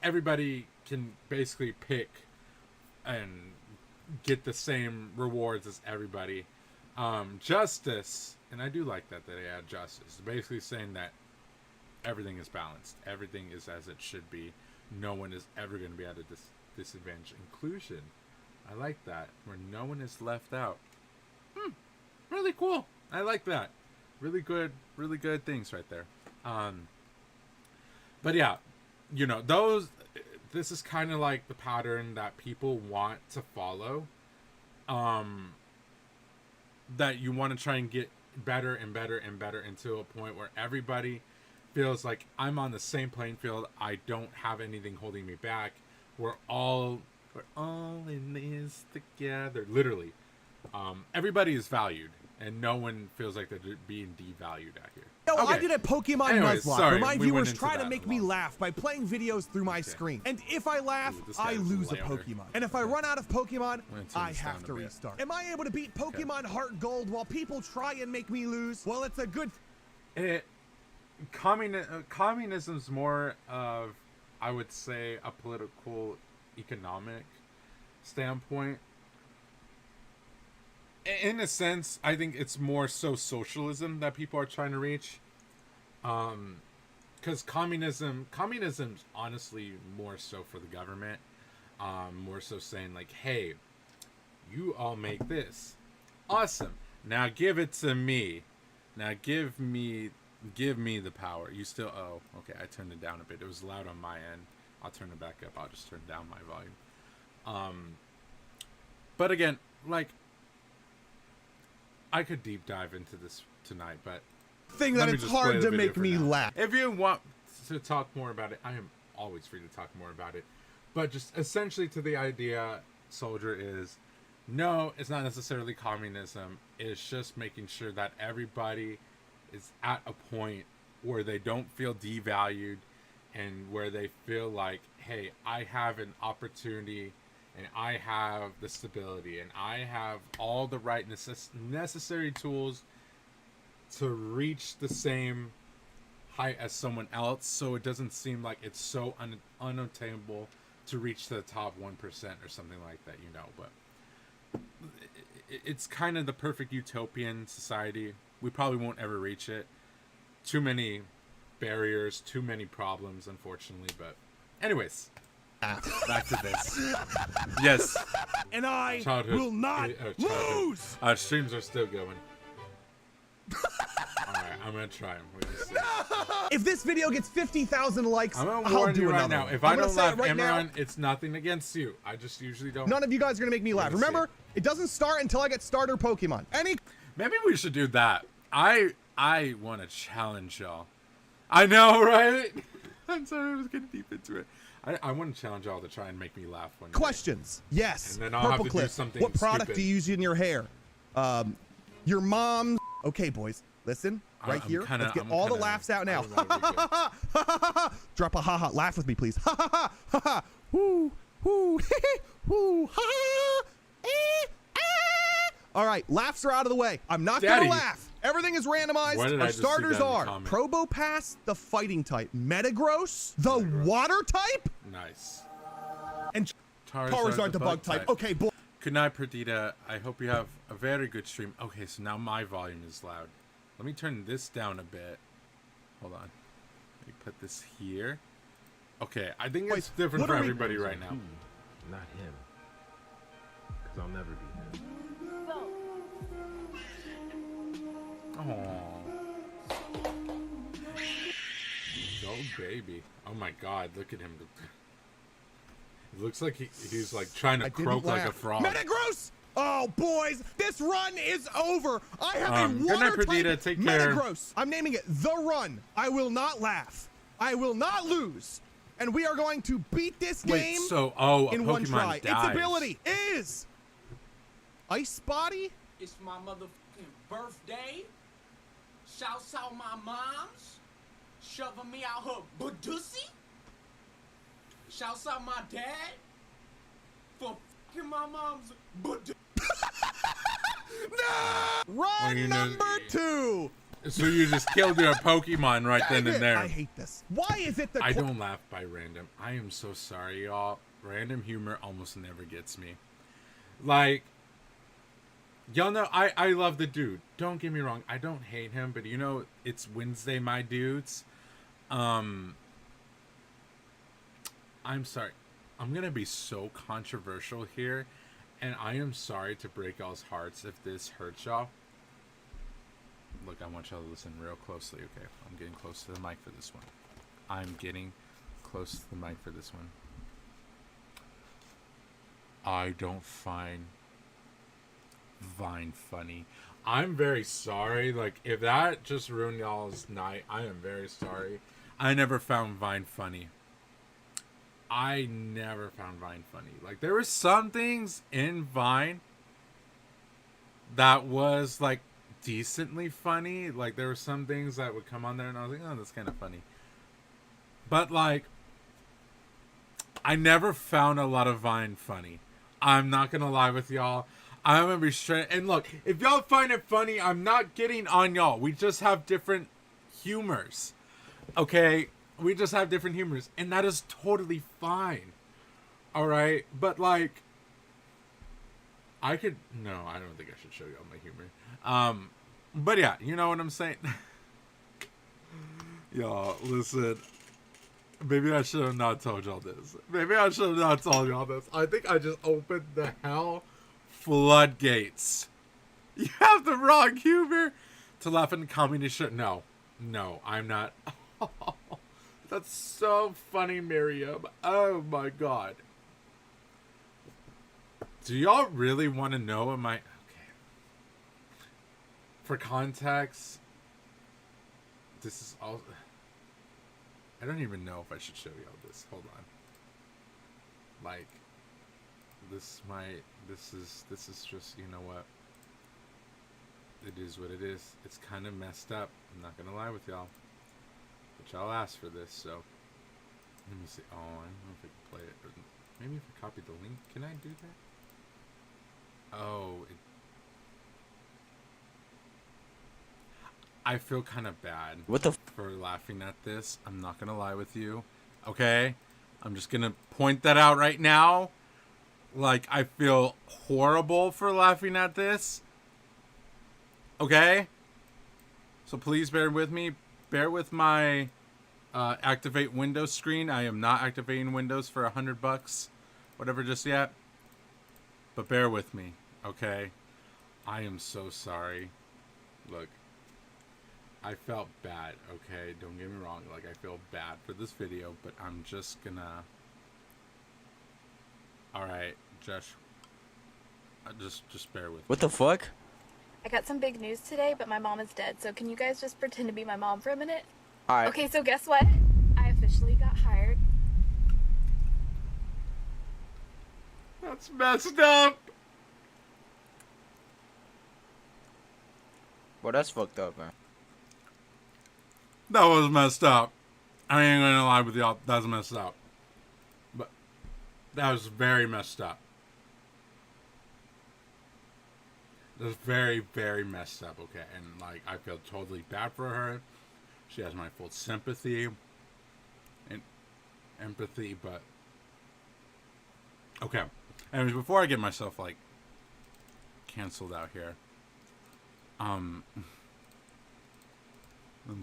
everybody can basically pick and get the same rewards as everybody. Justice, and I do like that they add justice, basically saying that everything is balanced, everything is as it should be, no one is ever going to be at a disadvantage. Inclusion, I like that, where no one is left out. Really cool. I like that. Really good things right there. But yeah, you know, this is kind of like the pattern that people want to follow. That you want to try and get better and better and better until a point where everybody feels like I'm on the same playing field. I don't have anything holding me back. We're all in this together. Literally, everybody is valued, and no one feels like they're being devalued out here. No, okay. I did a Pokemon Nuzlocke where my viewers try to make me laugh by playing videos through my screen. And if I laugh, I lose a Pokemon. And if I run out of Pokemon, I have to restart. Am I able to beat Pokemon Heart Gold while people try and make me lose? Well, it's a good... Communism's more of, I would say, a political, economic standpoint. In a sense, I think it's more so socialism that people are trying to reach. Because communism's honestly more so for the government. More so saying like, hey, you all make this. Awesome. Now give it to me. Now give me the power. You still, oh, okay, I turned it down a bit. It was loud on my end. I'll turn it back up. I'll just turn down my volume. But again, like, I could deep dive into this tonight, but thing that it's hard to make me laugh. If you want to talk more about it, I am always free to talk more about it. But just essentially to the idea, Soldier, is no, it's not necessarily communism. It's just making sure that everybody is at a point where they don't feel devalued and where they feel like, hey, I have an opportunity and I have the stability and I have all the right necessary tools to reach the same height as someone else, so it doesn't seem like it's so unattainable to reach the top 1% or something like that, you know. But it's kind of the perfect utopian society. We probably won't ever reach it. Too many barriers, too many problems, unfortunately. But anyways, back to this. Yes. And I will not lose. Streams are still going. Alright, I'm gonna try them. If this video gets 50,000 likes, I'll I'll do you another right now. one. If I don't laugh, right Imran, it's nothing against you. I just usually don't. None of you guys are gonna make me laugh. Remember, it doesn't start until I get starter Pokemon. Maybe we should do that. I want to challenge y'all. I know, right? I'm sorry, I was getting deep into it. I want to challenge y'all to try and make me laugh one day. Questions. Yes. And then I'll have to do something What product stupid. do you use in your hair? Your mom's. Okay, boys, listen. Right here. Let's get all the laughs out now. Drop a ha-ha. Laugh with me, please. Ha-ha-ha. Ha-ha. Woo. Woo. Woo. Ha-ha. All right, laughs are out of the way. I'm not going to laugh. Everything is randomized. Our starters are Probopass, the fighting type, Metagross, the water type, nice, and Charizard, the bug type. Okay, boy. Good night, Perdita. I hope you have a very good stream. Okay, so now my volume is loud. Let me turn this down a bit. Hold on. Let me put this here. Okay, I think it's different for everybody right now. Not him. Because I'll never be him. Oh, baby. Oh my God, look at him. It looks like he's like trying to croak like a frog. Metagross! Oh, boys, this run is over. I have a water type take care. Metagross. I'm naming it The Run. I will not laugh. I will not lose. And we are going to beat this game in one try. Dies. Its ability is Ice Body. It's my motherfucking birthday. Shouts out my moms. Shoving me out her budussy. Shouts out my dad. For fucking my mom's budussy. No! Run number 2. So you just killed your Pokemon right then and there. I hate this. Why is it that I don't laugh by random? I am so sorry, y'all. Random humor almost never gets me. Like, y'all know I love the dude. Don't get me wrong. I don't hate him, but you know, it's Wednesday, my dudes. I'm sorry. I'm gonna be so controversial here, and I am sorry to break y'all's hearts if this hurts y'all. Look, I want y'all to listen real closely, okay? I'm getting close to the mic for this one. I'm getting close to the mic for this one. I don't find Vine funny. I'm very sorry. Like, if that just ruined y'all's night, I am very sorry. I never found Vine funny. I never found Vine funny. Like, there were some things in Vine that was, like, decently funny. Like, there were some things that would come on there and I was like, oh, that's kind of funny. But, like, I never found a lot of Vine funny. I'm not gonna lie with y'all. I'm gonna be straight. And look, if y'all find it funny, I'm not getting on y'all. We just have different humors. Okay? We just have different humors. And that is totally fine. Alright? But, like, no, I don't think I should show y'all my humor. But yeah, you know what I'm saying? Y'all, listen. Maybe I should have not told y'all this. Maybe I should have not told y'all this. I think I just opened the hell floodgates. You have the wrong humor to laugh at the communist shit. No, I'm not. That's so funny, Miriam. Oh my God. Do y'all really want to know? for context, this is all. I don't even know if I should show y'all this. Hold on. Like, this is just, you know what? It is what it is. It's kind of messed up. I'm not gonna lie with y'all. But y'all asked for this, so let me see. Oh, I don't know if I can play it. Or maybe if I copy the link, can I do that? Oh, I feel kind of bad for laughing at this. I'm not gonna lie with you. Okay? I'm just gonna point that out right now. Like, I feel horrible for laughing at this. Okay? So please bear with me. Bear with my activate Windows screen. I am not activating Windows for $100, whatever, just yet. But bear with me, okay? I am so sorry. Look, I felt bad, okay? Don't get me wrong. Like, I feel bad for this video, but I'm just gonna... Alright, Josh. Just bear with me. What the fuck? I got some big news today, but my mom is dead, so can you guys just pretend to be my mom for a minute? Alright. Okay, so guess what? I officially got hired. That's messed up! Well, that's fucked up, man. That was messed up. I ain't gonna lie with y'all. That's messed up. But that was very messed up. That's very, very messed up, okay? And, like, I feel totally bad for her. She has my full sympathy and empathy, but... Okay. Anyways, before I get myself, like, canceled out here, I'm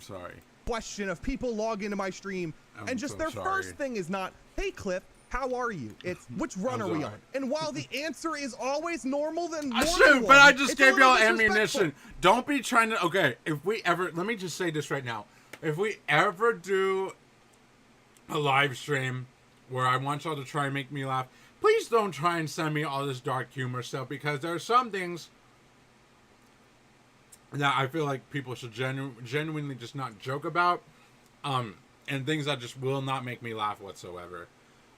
sorry. Question of people log into my stream, and just their first thing is not, hey, Cliff, how are you? It's, which run are we on? And while the answer is always normal, then shoot, but I just gave y'all ammunition. Don't be trying to... Okay, if we ever... Let me just say this right now. If we ever do a live stream where I want y'all to try and make me laugh, please don't try and send me all this dark humor stuff, because there are some things that I feel like people should genuinely just not joke about, and things that just will not make me laugh whatsoever.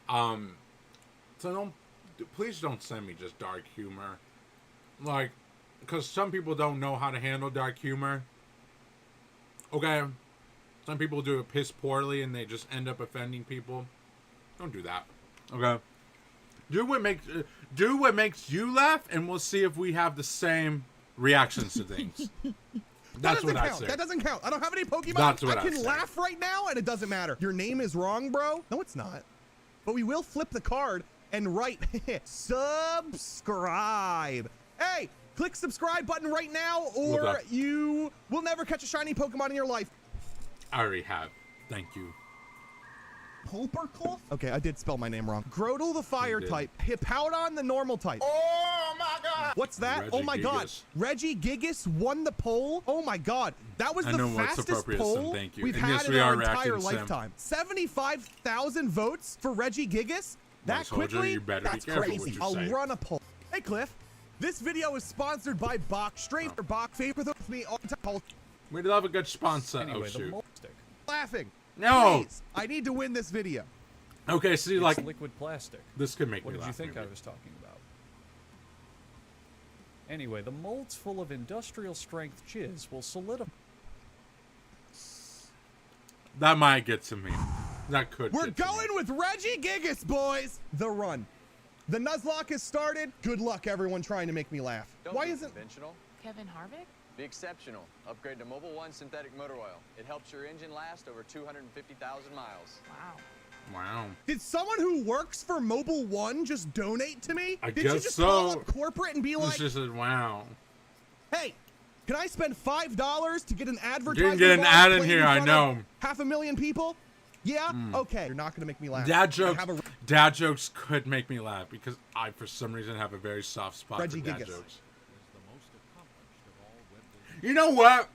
So please don't send me just dark humor, like, because some people don't know how to handle dark humor. Okay, some people do it piss poorly and they just end up offending people. Don't do that. Okay, do what makes you laugh, and we'll see if we have the same reactions to things. That's what I say. That doesn't count. I don't have any Pokemon. That's what I can laugh right now, and it doesn't matter. Your name is wrong, bro. No, it's not. But we will flip the card and write subscribe. Hey, click subscribe button right now, or you will never catch a shiny Pokemon in your life. I already have. Thank you. Pulpercliff? Okay, I did spell my name wrong. Grotle the fire type. Hippowdon the normal type. Oh my god! What's that? Reggie oh my god. Reggie Gigas won the poll. Oh my god. That was the fastest poll we've had in our entire lifetime. 75,000 votes for Reggie Gigas? That quickly? That's crazy. I'll run a poll. Hey Cliff, this video is sponsored by Bach. Straight for Bach. Favorite with me all the time. We'd love a good sponsor. Anyway, oh shoot. Laughing. No. Please, I need to win this video. Okay, see, it's like liquid plastic. This could make me laugh. What did you think maybe. I was talking about? Anyway, the molds full of industrial strength jizz will solidify. That might get to me. That could. We're going with Reggie Gigas, boys. The run. The Nuzlocke has started. Good luck, everyone trying to make me laugh. Why isn't conventional? Kevin Harvick? Be exceptional. Upgrade to Mobile One synthetic motor oil. It helps your engine last over 250,000 miles. Wow. Wow. Did someone who works for Mobile One just donate to me? I Did guess you just so. call up corporate and be like, It's just wow. Hey, can I spend $5 to get an advertisement? You can get an ad in here, I know. 500,000 people? Yeah? Okay. You're not going to make me laugh. Dad jokes could make me laugh because I, for some reason, have a very soft spot for dad jokes. You know what?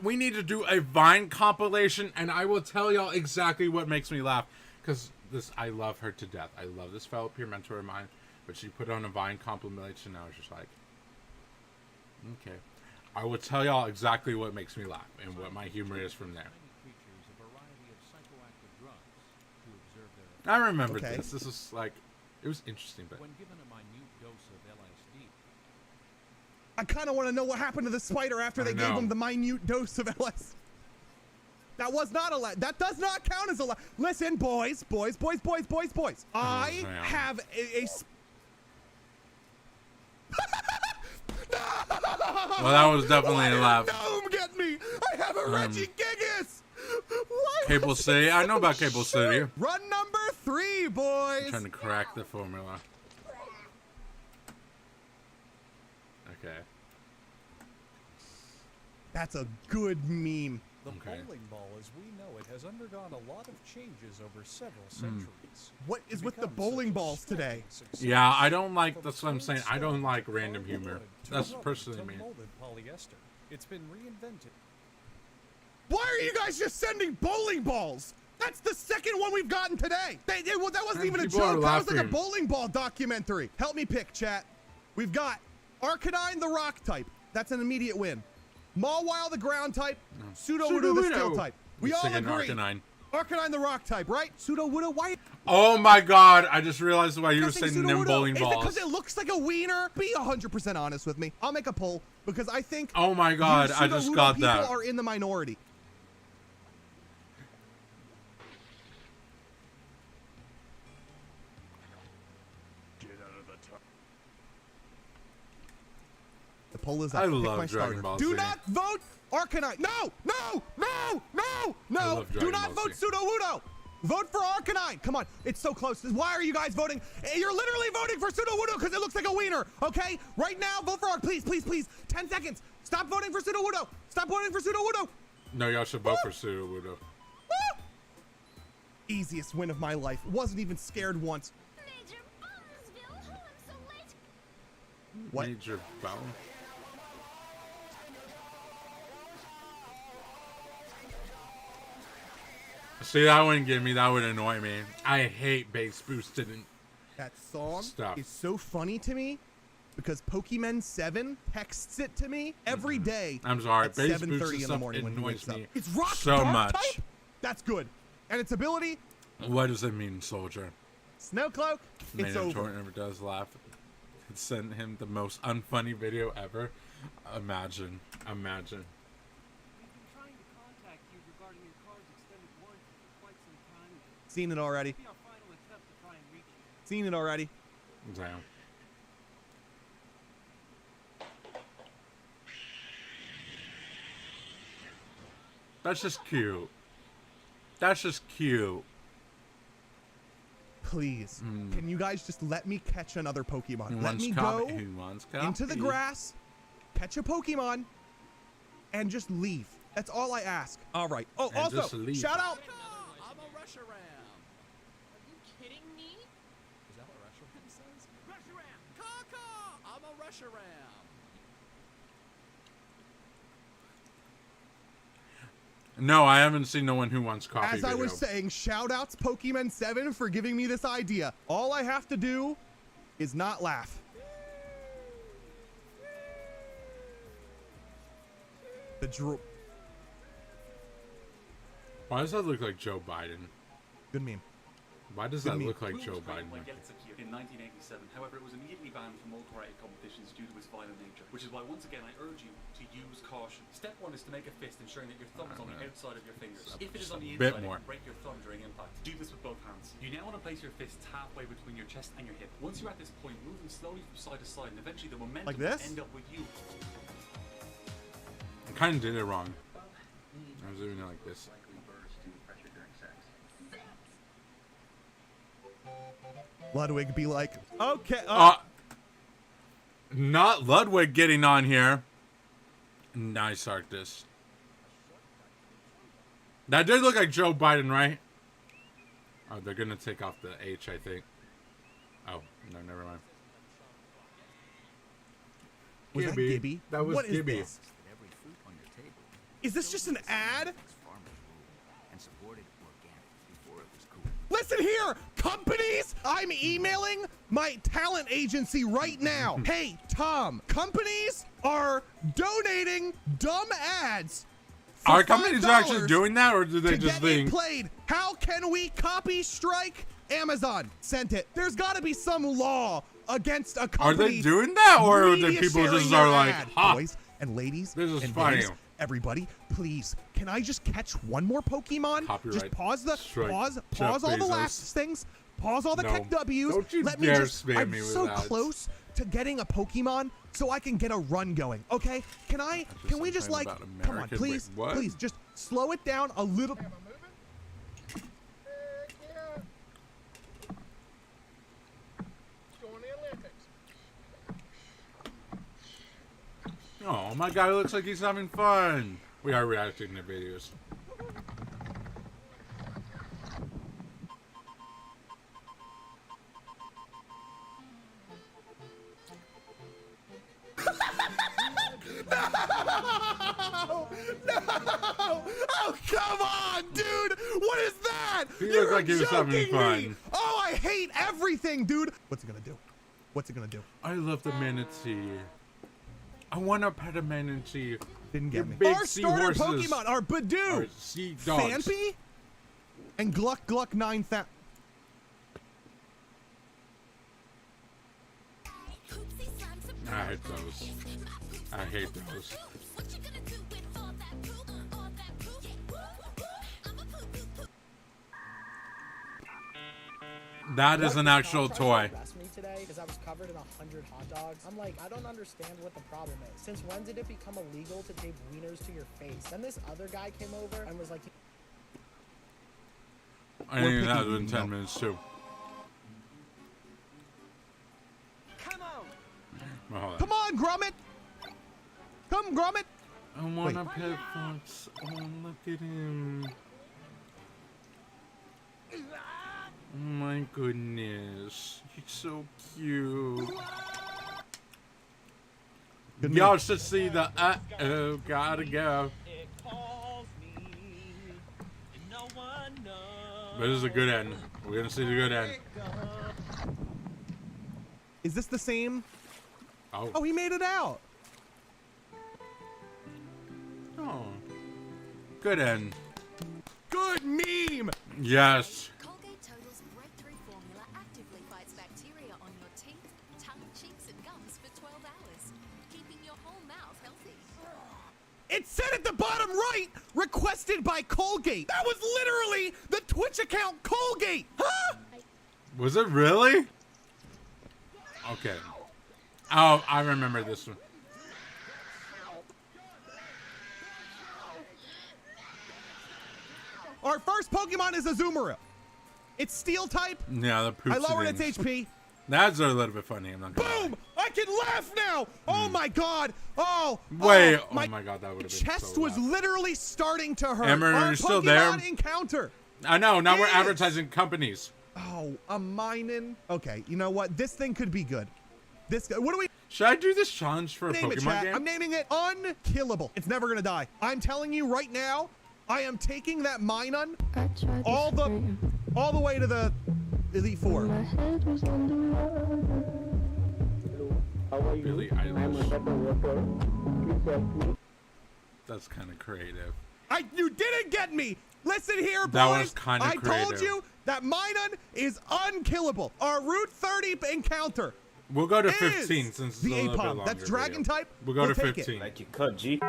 We need to do a Vine compilation, and I will tell y'all exactly what makes me laugh. Because I love her to death. I love this fellow peer mentor of mine, but she put on a Vine compilation, and I was just like, okay. I will tell y'all exactly what makes me laugh and what my humor is from there. I remember this. This was like, it was interesting, but. When given a minute dose of LSD. I kind of want to know what happened to the spider after they gave him the minute dose of LSD. That was not a that does not count as a listen, boys. I have a well, that was definitely a laugh. Gnome get me. I have a Reggie Gigas. Cable City. I know about Cable City. Run number 3, boys. I'm trying to crack the formula. Okay. That's a good meme. The bowling ball, as we know it, has undergone a lot of changes over several centuries. What is with the bowling balls today? Yeah, I don't like. That's what I'm saying. I don't like random humor. That's personally me. Polyester. It's been reinvented. Why are you guys just sending bowling balls? That's the second one we've gotten today. That wasn't even a joke. That was like a bowling ball documentary. Help me pick, chat. We've got Arcanine, the rock type. That's an immediate win. Mawile, the ground type. Sudowoodo, the skill type. We all agree. Arcanine. Arcanine, the rock type, right? Sudowoodo, why? Oh my god, I just realized why you were sending them bowling balls. Is it because it looks like a wiener? Be 100% honest with me. I'll make a poll because I think. Oh my god, I just got that. People are in the minority. The poll is up. I love Dragon Ball Z. Do not vote Arcanine. No! Do not vote Sudowoodo. Vote for Arcanine. Come on. It's so close. Why are you guys voting? You're literally voting for Sudowoodo because it looks like a wiener. Okay? Right now, vote for Arcanine. Please. 10 seconds. Stop voting for Sudowoodo. No, y'all should vote for Sudowoodo. Easiest win of my life. Wasn't even scared once. Major Bumsville. Oh, I'm so late. What? Major Bone? See, that wouldn't give me. That would annoy me. I hate bass boosted. That song is so funny to me because Pokemon 7 texts it to me every day. I'm sorry, at bass 7:30 in the morning when he wakes up. It's rock so much. Type? That's good. And its ability. What does it mean, soldier? Snowcloak. It's over. Never does laugh. It sent him the most unfunny video ever. Imagine. Seen it already. Damn. That's just cute. Please, can you guys just let me catch another Pokemon? Let me go into the grass, catch a Pokemon, and just leave. That's all I ask. All right. Oh, and also, shout out. I'm a Reshiram. Are you kidding me? Is that what Reshiram says? Reshiram! Caw-caw! I'm a Reshiram. No, I haven't seen no one who wants coffee. As I was saying, shout outs Pokemon 7 for giving me this idea. All I have to do is not laugh. The drool. Why does that look like Joe Biden? Good meme. Why does that look like Joe Biden? In 1987, however, it was immediately banned from all karate competitions due to its violent nature, which is why, once again, I urge you to use caution. Step 1 is to make a fist, ensuring that your thumb is on the outside of your fingers. If it is on the inside, it can break your thumb during impact. Do this with both hands. You now want to place your fists halfway between your chest and your hip. Once you're at this point, move them slowly from side to side, and eventually the momentum like this? will end up with you. I kind of did it wrong. I was doing it like this. Ludwig be like, okay. Not Ludwig getting on here. Nice, Arctis. That did look like Joe Biden, right? Oh, they're gonna take off the H, I think. Oh, no, never mind. Was that Gibby? That was Gibby. Is this just an ad? Listen here! companies? I'm emailing my talent agency right now. Hey, Tom, companies are donating dumb ads. Are companies actually doing that, or do they just think? Played. How can we copy strike Amazon? Sent it. There's got to be some law against a company. Are they doing that, or are the people just are like, ha, boys and ladies, this is and funny. ladies, everybody, please, can I just catch one more Pokemon? Copyright. Just pause Jeff all the Bezos. last things. Pause all the No. W's. Don't you Let me dare just. spam I'm me with so ads. close to getting a Pokemon, so I can get a run going. Okay? Can we just like? Come on, please, Wait, what? please, just slow it down a little. Oh, my guy looks like he's having fun. We are reacting to videos. No! Oh, come on, dude! What is that? He looks like he was having fun. Oh, I hate everything, dude. What's it gonna do? What's it gonna do? I love the manatee. I want to pet a manatee. Didn't get me. Big Our starter seahorses Pokemon are Badoo, are sea dogs. Phanpy, and Gluck Gluck 9000. I hate those. I hate those. That is an actual toy. Me today because I was covered in 100 hot dogs. I'm like, I don't understand what the problem is. Since when did it become illegal to tape wieners to your face? Then this other guy came over and was like, I think that was in 10 minutes too. come on. Oh, Come on, Grommet. Come, Grommet. I want to pet Fox. Oh, look at him. Oh my goodness. He's so cute. Y'all should see the uh-oh, gotta go. But this is a good end. We're gonna see the good end. Is this the same? Oh. Oh, he made it out. Oh. Good end. Good meme. Yes. Colgate Total's breakthrough formula actively fights bacteria on your teeth, tongue, cheeks, and gums for 12 hours, keeping your whole mouth healthy. It said at the bottom right, requested by Colgate. That was literally the Twitch account Colgate. Huh? Was it really? Okay. Oh, I remember this one. Our first Pokemon is Azumarill. It's Steel type. Yeah, the poops. I lowered its HP. That's a little bit funny. I'm not gonna Boom! I can laugh now. Oh my god. Oh. Wait. Oh my god, that would have been chest so was loud. literally starting to hurt. Emmer, Our you're still Pokemon there? encounter. I know. Now we're is- advertising companies. Oh, a minin. Okay, you know what? This thing could be good. What do we? Should I do this challenge for a name it, Pokemon chat. game? I'm naming it Unkillable. It's never gonna die. I'm telling you right now. I am taking that Minun all the way to the Elite Four. Billie Eilish. That's kind of creative. You didn't get me. Listen here, boys. That was kind of creative. I told you that Minun is unkillable. Our Route 30 encounter. We'll go to 15 since it's the a little bit Apom. longer That's Dragon video. type. We'll go to take 15. It. Like you cut, G.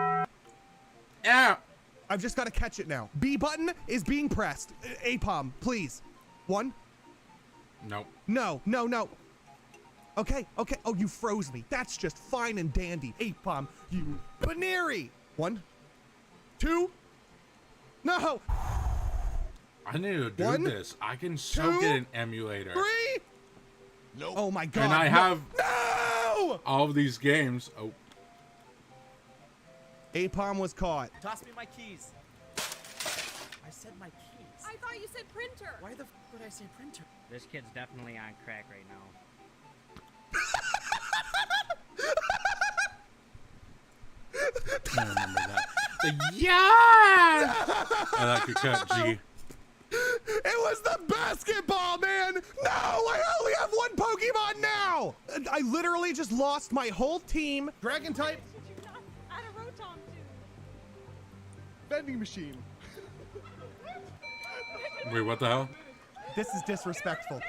Yeah. I've just got to catch it now. B button is being pressed. Apom, please. 1. Nope. No. Okay. Oh, you froze me. That's just fine and dandy. Apom, you Baneri. 1, 2. No. I need to do 1, this. I can 2, get an emulator. 3. No. Oh my god. And I have no! all of these games. Oh. Apom was caught. Toss me my keys. I said my keys. I thought you said printer. Why the f would I say printer? This kid's definitely on crack right now. I remember that. Yeah! I like your cut, G. It was the basketball, man! I only have one Pokemon now! I literally just lost my whole team. Dragon type. Add a Rotom to. Vending machine. Wait, what the hell? This is disrespectful.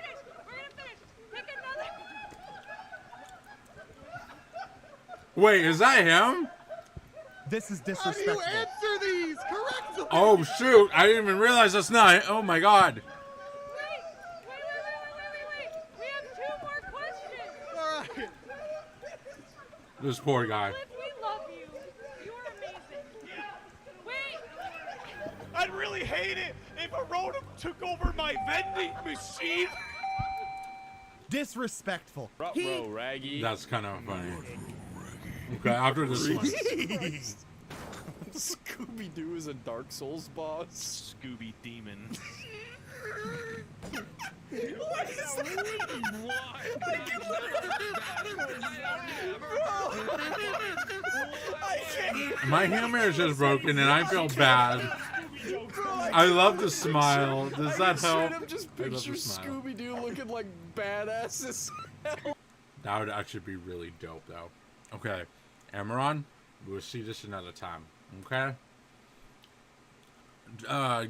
Wait, is that him? This is disrespectful. How do you answer these correctly? Oh shoot! I didn't even realize that's not. Oh my god! We have 2 more questions. All right. This poor guy. Liv, we love you. You are amazing. Wait. I'd really hate it if a Rotom took over my vending machine. Disrespectful. Bro, Raggy. That's kind of funny. Okay, after this one. Scooby-Doo is a Dark Souls boss. Scooby Demon. What is that? My humor is just broken and I feel bad. I love the smile. Does that help? I just picture Scooby-Doo looking like badass as hell. That would actually be really dope, though. Okay, Amaron, we'll see this another time. Okay.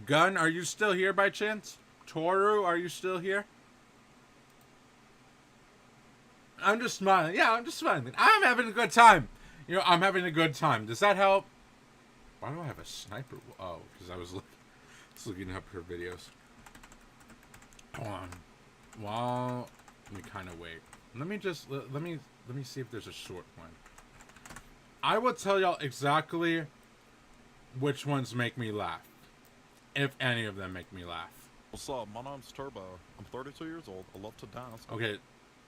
Gun, are you still here by chance? Toru, are you still here? I'm just smiling. Yeah, I'm just smiling. I'm having a good time. You know, I'm having a good time. Does that help? Why do I have a sniper? Oh, because I was looking up her videos. Hold on. Well, let me kind of wait. Let me see if there's a short one. I will tell y'all exactly which ones make me laugh, if any of them make me laugh. What's up? My name's Turbo. I'm 32 years old. I love to dance. Okay,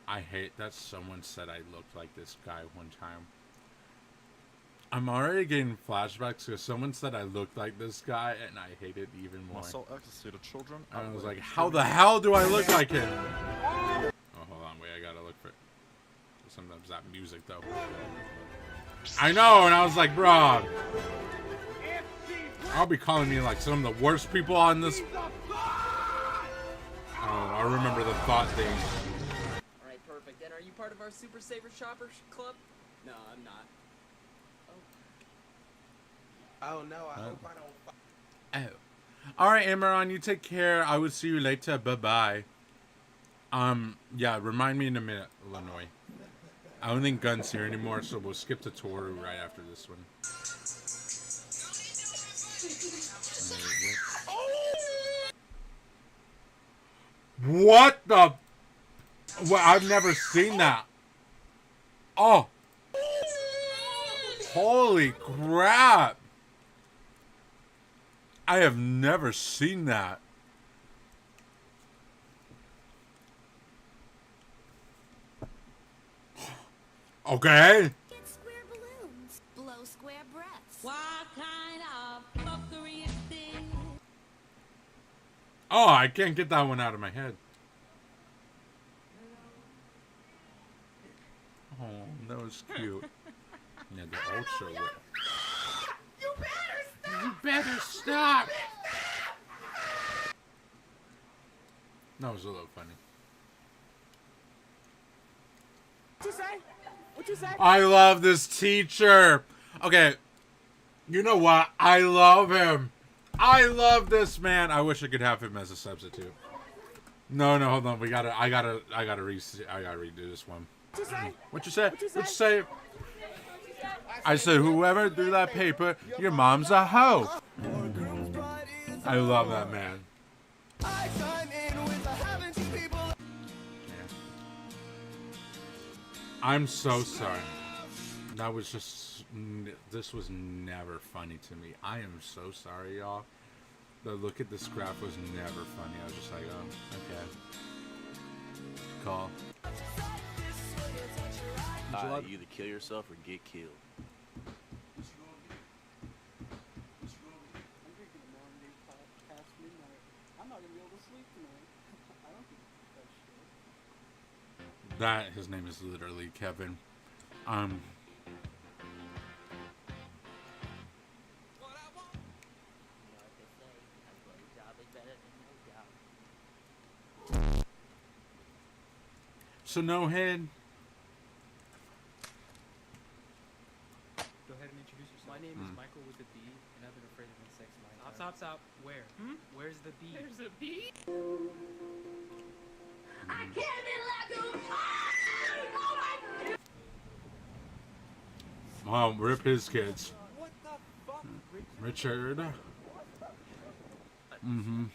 I hate that someone said I looked like this guy one time. I'm already getting flashbacks because someone said I looked like this guy, and I hate it even more. I sell ecstasy to children. I was like, how the hell do I look like him? Oh, hold on, wait, I gotta look for it. Sometimes that music, though. I know, and I was like, bro, I'll be calling me like some of the worst people on this. I remember the thought thing. Alright, perfect. And are you part of our Super Saver Shoppers Club? No, I'm not. Oh no, I hope I don't. Oh. Alright, Amaron, you take care. I will see you later. Bye-bye. Yeah, remind me in a minute, Illinois. I don't think Gun's here anymore, so we'll skip to Toru right after this one. What the? Well, I've never seen that. Oh. Holy crap. I have never seen that. Okay. Get square balloons. Blow square breaths. What kind of fuckery is this? Oh, I can't get that one out of my head. Oh, that was cute. Yeah, the ultra whip. You better stop! You better stop! That was a little funny. What'd you say? What'd you say? I love this teacher. Okay, you know what? I love him. I love this man. I wish I could have him as a substitute. No, hold on. I gotta redo this one. What you say? What you say? I said, whoever threw that paper, your mom's a hoe. I love that man. I'm so sorry. That was just, this was never funny to me. I am so sorry, y'all. The look at this graph was never funny. I was just like, oh, okay. Call. You either kill yourself or get killed. That, his name is literally Kevin. So no head. Go ahead and introduce yourself. My name is Michael with a B, and I've been afraid of insects my entire life. Stop. Where? Where's the bee? There's a bee? I can't be like a Wow, rip his kids. What the fuck, Richard. Mm-hmm.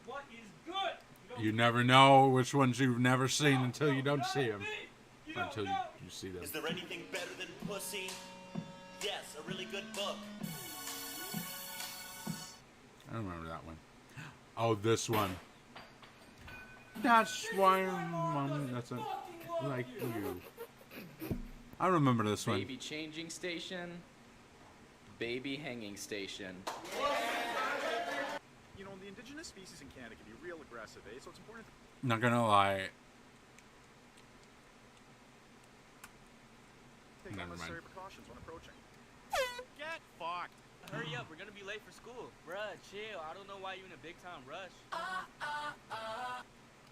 What is good? You never know which ones you've never seen until you don't see them. Until you see them. Is there anything better than pussy? Yes, a really good book. I don't remember that one. Oh, this one. That's why Mom doesn't like you. I remember this one. Baby changing station. Baby hanging station. You know, the indigenous species in Canada can be real aggressive, eh? So it's important. Not gonna lie. Take Never unnecessary mind. precautions when approaching. Get fucked. Hurry up, we're gonna be late for school. Bruh, chill. I don't know why you in a big time rush.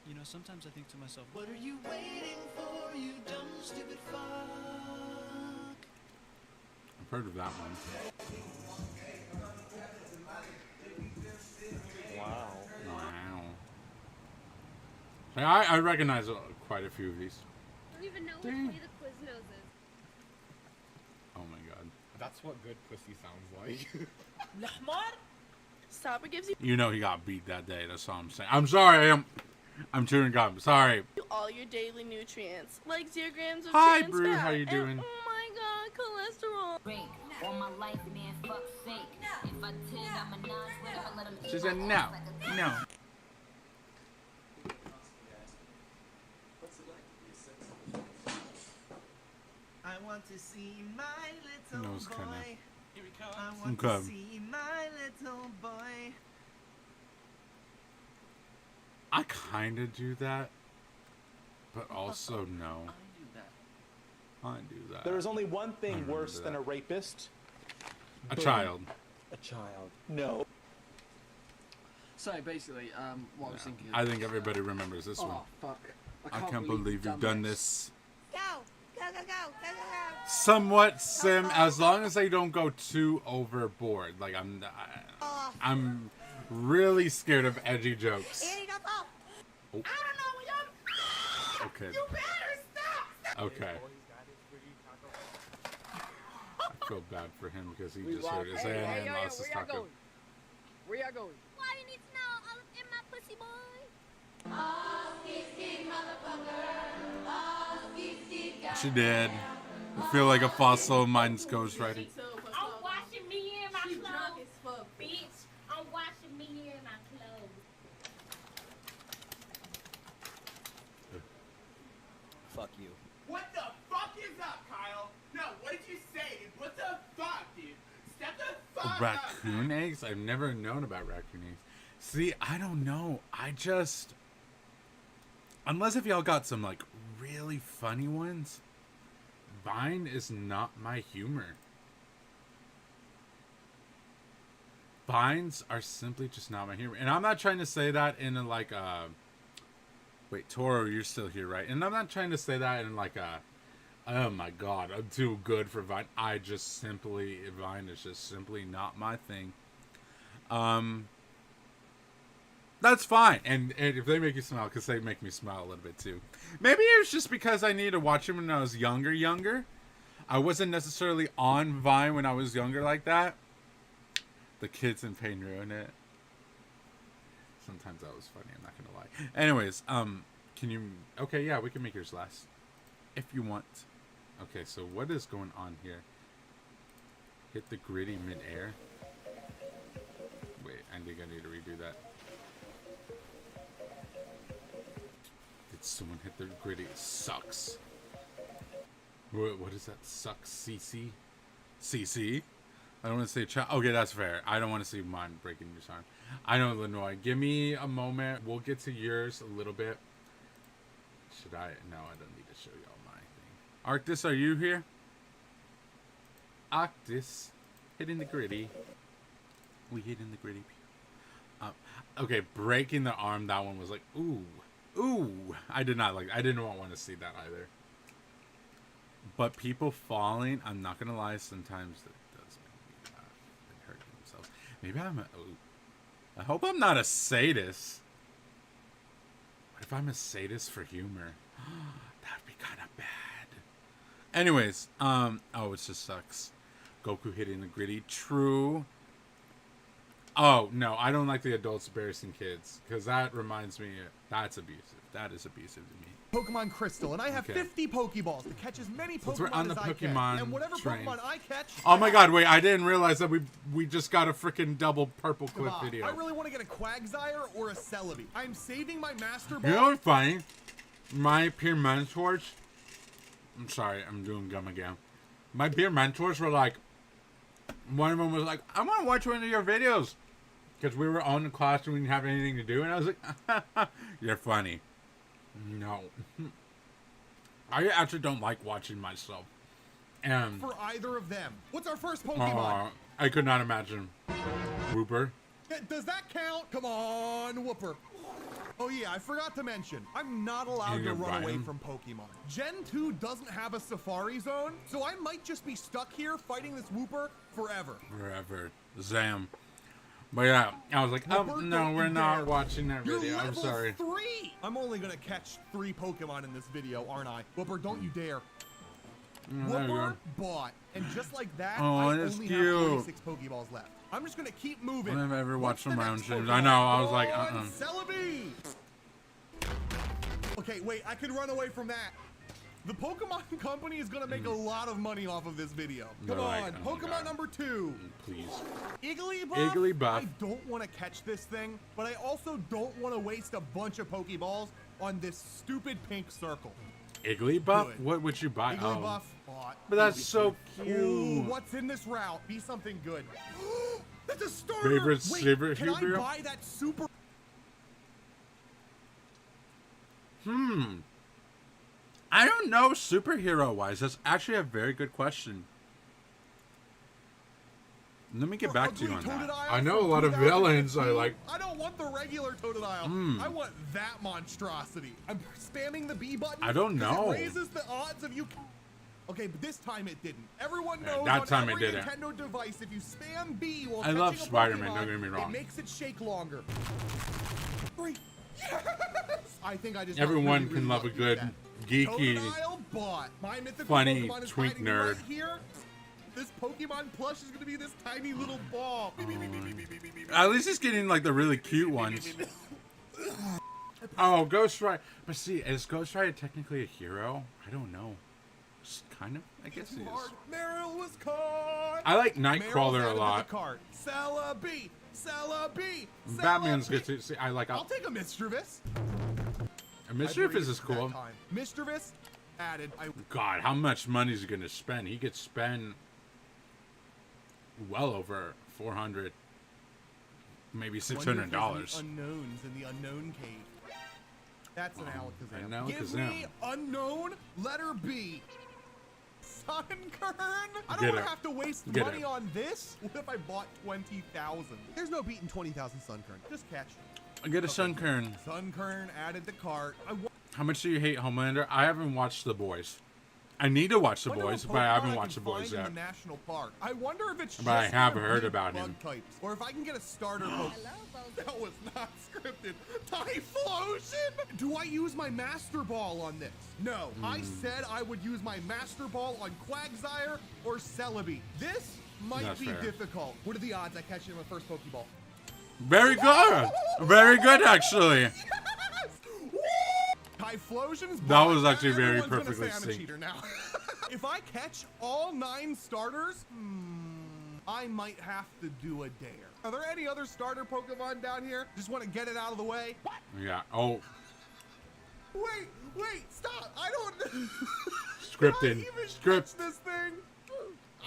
You know, sometimes I think to myself, What are you waiting for, you dumb, stupid fuck? I've heard of that one. Wow. Wow. I recognize quite a few of these. I don't even know which way the Quiznos is. Oh my god. That's what good pussy sounds like. Stop, it gives you You know he got beat that day. That's all I'm saying. I'm sorry. I'm chewing gum. Sorry. all your daily nutrients, like 0 grams of Hi, trans Brew. fat. How you doing? And, oh my god, cholesterol. All my life, man, fuck's sake. If I tell you I'm a non-sweater, I let him She said no. No. I want to see my little Nose boy. kinda. Here we come. I want Okay. to see my little boy. I kind of do that, but also no. I do that. There is only one I thing remember worse than that. a rapist. A Boom. child. A child. No. So basically, what I was thinking. I think everybody remembers this one. Fuck! I can't believe you've done this. Go, go, go, go, go, go, go. Somewhat sim, as long as I don't go too overboard. Like I'm really scared of edgy jokes. Oh. Okay. Okay. I feel bad for him because he just hurt his hand and lost his taco. Where y'all going? Why you need to know all in my pussy, boy? She did. I feel like a fossil. Mine's ghostwriting. I'm washing me in my clothes. Drunk as fuck, bitch. I'm washing me in my clothes. Fuck you. What the fuck is up, Kyle? No, what did you say, dude? What the fuck, dude? Step the fuck up. Raccoon eggs? I've never known about raccoon eggs. See, I don't know. I just... Unless if y'all got some, like, really funny ones, Vine is not my humor. Vines are simply just not my humor. And I'm not trying to say that in a, like, a... Wait, Toro, you're still here, right? And I'm not trying to say that in, like, a... Oh my god, I'm too good for Vine. I just simply... Vine is just simply not my thing. That's fine. And if they make you smile, because they make me smile a little bit too. Maybe it was just because I needed to watch them when I was younger. I wasn't necessarily on Vine when I was younger like that. The kids in pain ruin it. Sometimes that was funny, I'm not gonna lie. Anyways, can you... Okay, yeah, we can make yours last. If you want. Okay, so what is going on here? Hit the gritty mid-air. Wait, I think I need to redo that. Did someone hit the gritty? It sucks. What is that? Sucks, CC? CC? I don't want to say child. Okay, that's fair. I don't want to see mine breaking your arm. I know, Lenoy. Give me a moment. We'll get to yours a little bit. Should I? No, I don't need to show y'all my thing. Arctis, are you here? Arctis. Hitting the gritty. We hitting the gritty. Okay, breaking the arm. That one was like, ooh. Ooh, I did not like. I didn't want to see that either. But people falling, I'm not gonna lie. Sometimes it does make me laugh and hurt themselves. Maybe I'm a. Ooh. I hope I'm not a sadist. What if I'm a sadist for humor? That'd be kind of bad. Anyways, oh, it just sucks. Goku hitting the gritty. True. Oh, no, I don't like the adults embarrassing kids. Because that reminds me, that's abusive. That is abusive to me. Pokemon Crystal, and I have 50 Pokeballs to catch as many Pokemon we're on the as I can. Pokemon And whatever train. Pokemon I catch... Oh my god, wait, I didn't realize that we just got a freaking double purple clip video. I really want to get a Quagsire or a Celebi. I'm saving my Master Ball. You know what's funny? My peer mentors... I'm sorry, I'm doing gum again. My peer mentors were like... One of them was like, I want to watch one of your videos. Because we were on the class and we didn't have anything to do. And I was like, you're funny. No. I actually don't like watching myself. And for either of them. What's our first Pokemon? I could not imagine. Whooper. Does that count? Come on, Whooper. Oh yeah, I forgot to mention, I'm not allowed to run away from Pokemon. Gen 2 doesn't have a Safari Zone, so I might just be stuck here fighting this Whooper forever. Forever. Zam. But yeah, I was like, oh, no, we're not watching that video. I'm sorry. 3! I'm only gonna catch 3 Pokemon in this video, aren't I? Whooper, don't you dare. Whooper bought, and just like that, I only have 46 Pokeballs left. I'm just gonna keep moving. I've ever watched some round streams. I know, I was like, Celebi! Okay, wait, I can run away from that. The Pokemon Company is gonna make a lot of money off of this video. Come on, Pokemon number 2. Please. Igglybuff? Igglybuff. I don't want to catch this thing, but I also don't want to waste a bunch of Pokeballs on this stupid pink circle. Igglybuff? Good. What would you buy? Igglybuff bought. But that's so cute. Ooh, what's in this route? Be something good. That's a starter! Favorite can I buy that super... I don't know superhero-wise. That's actually a very good question. Let me get back to you on that. I know a lot of villains I like. I don't want the regular Totodile. I want that monstrosity. I'm spamming the B button. I don't know. It raises the odds of you... Okay, but this time it didn't. Everyone knows that time on every it didn't. Nintendo device, if you spam B while I love catching a Spider-Man, Pokemon, don't get me wrong. It makes it shake longer. 3. Yes! I think I just Everyone can love a good, geeky, funny twink nerd. Right here. This Pokemon plush is going to be this tiny little ball. At least he's getting like the really cute ones. Oh, Ghost Rider. But see, is Ghost Rider technically a hero? I don't know. Kind of, I guess he is. Meryl was caught. I like Nightcrawler a lot. Celebi, Celebi. Batman's good too. See, I'll take a Mischievous. A Mischievous is cool. Mischievous added. God, how much money is he gonna spend? He could spend well over $400, maybe $600. Unknowns in the unknown cave. That's an Alakazam. Give me unknown letter B. Sunkern? I don't want to have to waste money on this. What if I bought 20,000? There's no beating 20,000 Sunkern. Just catch. Get a Sunkern. Sunkern added to cart. How much do you hate Homelander? I haven't watched The Boys. I need to watch The Boys, but I haven't watched The Boys yet. In the national park. I wonder if it's but I have heard about him. Types, or if I can get a starter Pokemon. That was not scripted. Typhlosion? Do I use my Master Ball on this? No. I said I would use my Master Ball on Quagsire or Celebi. This might be difficult. What are the odds I catch it in my first Pokeball? Very good. Very good, actually. Yes! Typhlosion's that was actually very perfectly synced. If I catch all 9 starters, I might have to do a dare. Are there any other starter Pokemon down here? Just want to get it out of the way. What? Yeah. Oh. Wait, stop. I don't... Scripted. Catch this thing?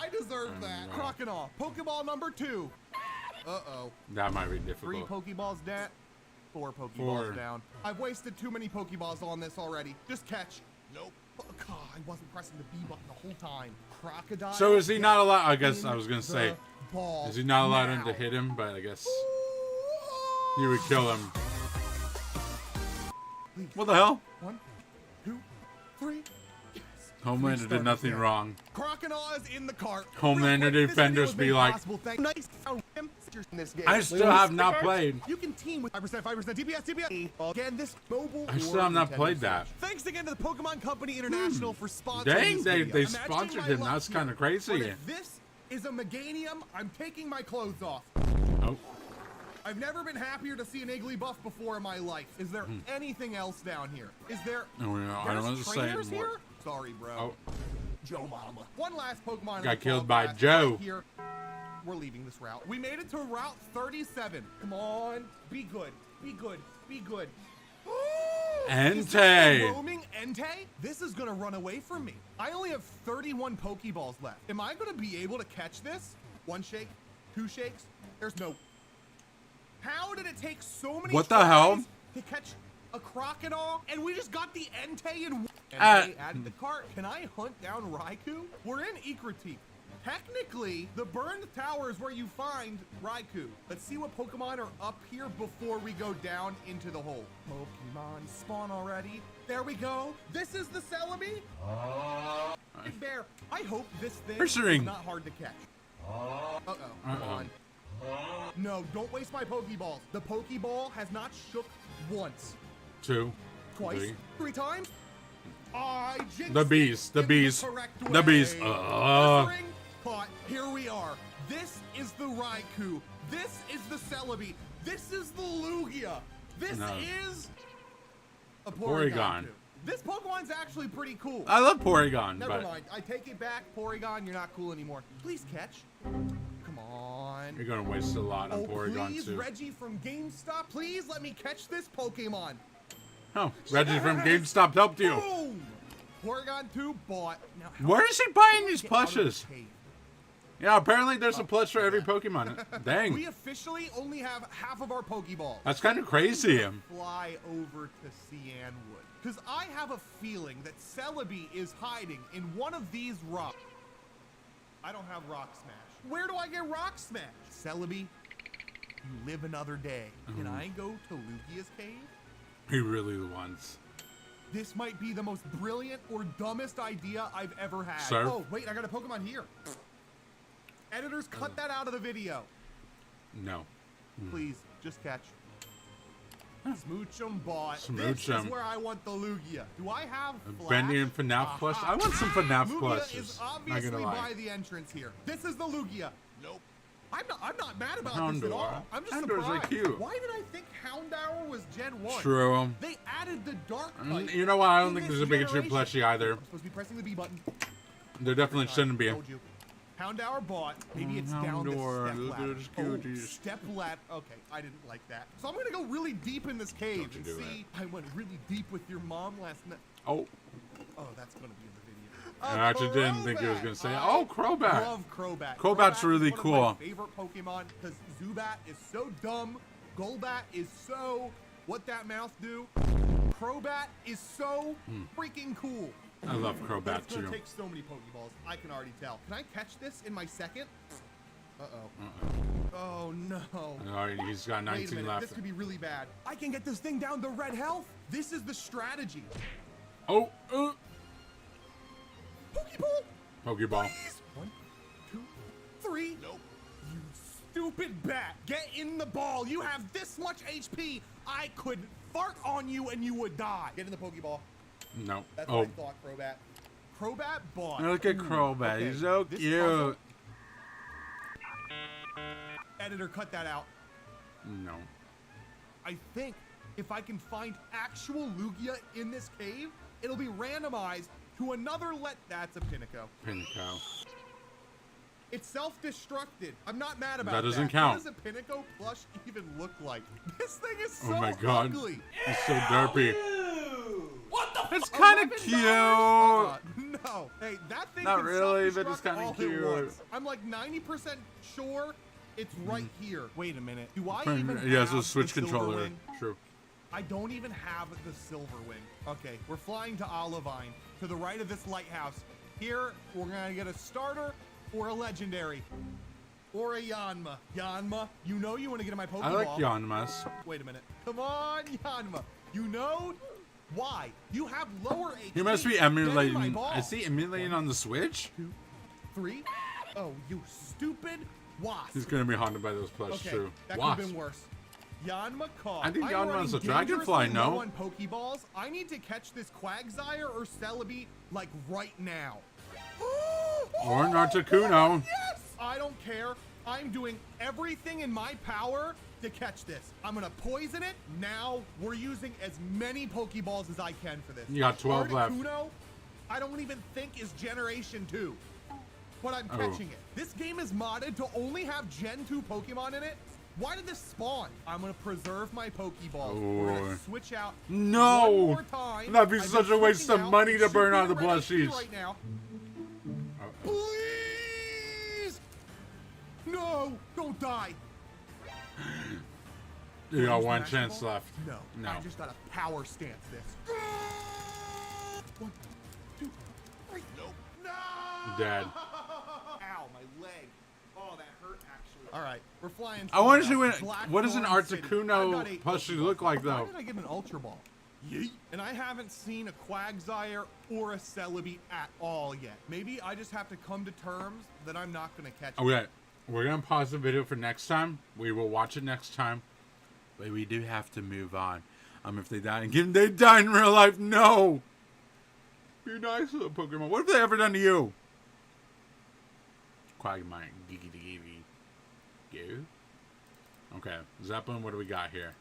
I deserve that. Crocodile. Pokeball number 2. Uh-oh. That might be difficult. 3 Pokeballs down. 4 Pokeballs down. I've wasted too many Pokeballs on this already. Just catch. Nope. Oh, God, I wasn't pressing the B button the whole time. Crocodile. So is he not allowed? I guess I was gonna say, is he not allowed him to hit him? But I guess he would kill him. Please. What the hell? 1, 2, 3. Homelander did nothing wrong. Crocodile is in the cart. Homelander defenders be like, I still have not played. You can team with 5%, DPS. Again, this mobile. I still have not played that. Thanks again to the Pokemon Company International for sponsoring Dang, this they sponsored him. That's kind of crazy. If this is a Meganium, I'm taking my clothes off. Oh. I've never been happier to see an Igglybuff before in my life. Is there anything else down here? Is there? Oh, yeah, I don't want to say trainers anymore. here? Sorry, bro. Oh. Joe Mama. One last Pokemon. Got killed by Joe. Right here. We're leaving this route. We made it to Route 37. Come on. Be good. Be good. Be good. Entei. Roaming Entei? This is going to run away from me. I only have 31 Pokeballs left. Am I going to be able to catch this? 1 shake? 2 shakes? There's no... How did it take so many What the hell? To catch a Crocodile? And we just got the Entei and Entei added the cart. Can I hunt down Raikou? We're in Ikritik. Technically, the burned tower is where you find Raikou. Let's see what Pokemon are up here before we go down into the hole. Pokemon spawn already. There we go. This is the Celebi. Big Bear. I hope this thing is not hard to catch. Uh-oh. Come on. No, don't waste my Pokeballs. The Pokeball has not shook once. 2. Twice. 3 times. I jinxed The beast. The beast. The beast. Caught. Here we are. This is the Raikou. This is the Celebi. This is the Lugia. This is a Porygon. This Pokemon's actually pretty cool. I love Porygon. Never mind. I take it back. Porygon, you're not cool anymore. Please catch. Come on. You're going to waste a lot on Porygon, please, too. Reggie from GameStop, please let me catch this Pokemon. Oh, Reggie from GameStop helped you. Boom! Porygon 2 bought. Now, where is he buying these plushes? Yeah, apparently there's a plush for every Pokemon. Dang. We officially only have half of our Pokeballs. That's kind of crazy. Fly over to Cianwood. Because I have a feeling that Celebi is hiding in one of these rocks. I don't have Rock Smash. Where do I get Rock Smash? Celebi, you live another day. Can I go to Lugia's cave? He really wants. This might be the most brilliant or dumbest idea I've ever had. Sir? Oh, wait, I got a Pokemon here. Editors, cut that out of the video. No. Please, just catch. Smooch 'em bought. Smooch This 'em. is where I want the Lugia. Do I have Flash? Bendy and FNAF plush. I want some FNAF Lugia plushes. is Not obviously gonna lie. by the entrance here. This is the Lugia. Nope. I'm not mad about Houndour. this at all. I'm just Houndour's surprised. like cute. Why did I think Houndour was Gen 1? True. They added the Dark type. You know what? I don't in think this there's a Pikachu generation. plushie either. I'm supposed to be pressing the B button. There definitely shouldn't be. Told you. Houndour bought. Maybe it's down this Houndour, step look at ladder. his Oh, cuties. step ladder. Okay, I didn't like that. So I'm gonna go really deep in this cave and see. I went really deep with your mom last night. Oh. Oh, that's gonna be in the video. I actually didn't think he was going to say, oh, Crobat. I love Crobat. Crobat's really is one cool. of my favorite Pokemon because Zubat is so dumb. Golbat is so... What that mouth do? Crobat is so freaking cool. I love But Crobat it's gonna too. take so many Pokeballs. I can already tell. Can I catch this in my second? Oh no. Alright, he's got Wait a 19 minute. left. This could be really bad. I can get this thing down to red health. This is the strategy. Oh, Pokeball. Pokeball. 1, 2, 3. Nope. You stupid bat. Get in the ball. You have this much HP. I could fart on you and you would die. Get in the Pokeball. No. That's what I thought, Crobat. Crobat bought. Look at Crobat. He's so cute. Editor, cut that out. No. I think if I can find actual Lugia in this cave, it'll be randomized to another That's a Pinnacle. Pinnacle. It's self-destructed. I'm not mad about That that. doesn't count. What does a Pinnacle plush even look like? This thing is so Oh my god. ugly. He's so derpy. What the It's kind of cute. No. Hey, that thing Not can really, but it's self-destruct kinda all it cute. wants. I'm like 90% sure it's right here. Wait a minute. Do I Friend- even yeah, have it's a Switch the Silver controller. Wing? True. I don't even have the Silver Wing. Okay, we're flying to Olivine, to the right of this lighthouse. Here, we're gonna get a starter or a legendary. Or a Yanma. Yanma, you know you want to get in my Pokeball. I like Yanmas. Wait a minute. Come on, Yanma. You know Why? You have lower HP. He must be emulating. Is he emulating on the Switch? 2, 3. Oh, you stupid wasp. He's gonna be haunted by those plush too. That could have been worse. Yanma. I think Yanma's a dragonfly, no? On Pokeballs. I need to catch this Quagsire or Celebi like right now. Or Nartakuno. Yes! I don't care. I'm doing everything in my power to catch this. I'm gonna poison it. Now we're using as many Pokeballs as I can for this. You got 12 left. I don't even think is Generation 2. But I'm catching it. This game is modded to only have Gen 2 Pokemon in it. Why did this spawn? I'm gonna preserve my Pokeballs. We're gonna switch out one more time. That'd be such a waste of money to burn on the plushies. Right now. Please! No! Don't die! You got one chance left. No. I just gotta power stance this. 1, 2, 3. No! Dead. Ow, my leg. Oh, that hurt actually. Alright, we're flying. I want to see what does an Articuno plushie look like though? Why did I get an Ultra Ball? Yeet. And I haven't seen a Quagsire or a Celebi at all yet. Maybe I just have to come to terms that I'm not gonna catch it. Okay, we're gonna pause the video for next time. We will watch it next time. But we do have to move on. If they die they die in real life, no! Be nice to the Pokemon. What have they ever done to you? Quagmire. Go. Okay, Zeppelin, what do we got here?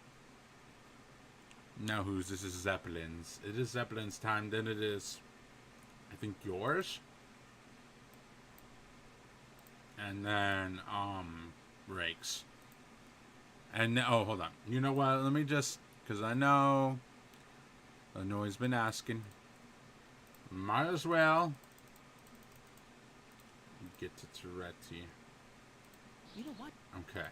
Now whose? This is Zeppelin's. It is Zeppelin's time, then it is, I think, yours. And then, Rakes. And, oh, hold on. You know what? Let me just, because I know he's been asking. Might as well get to Toretti. You know what? Okay.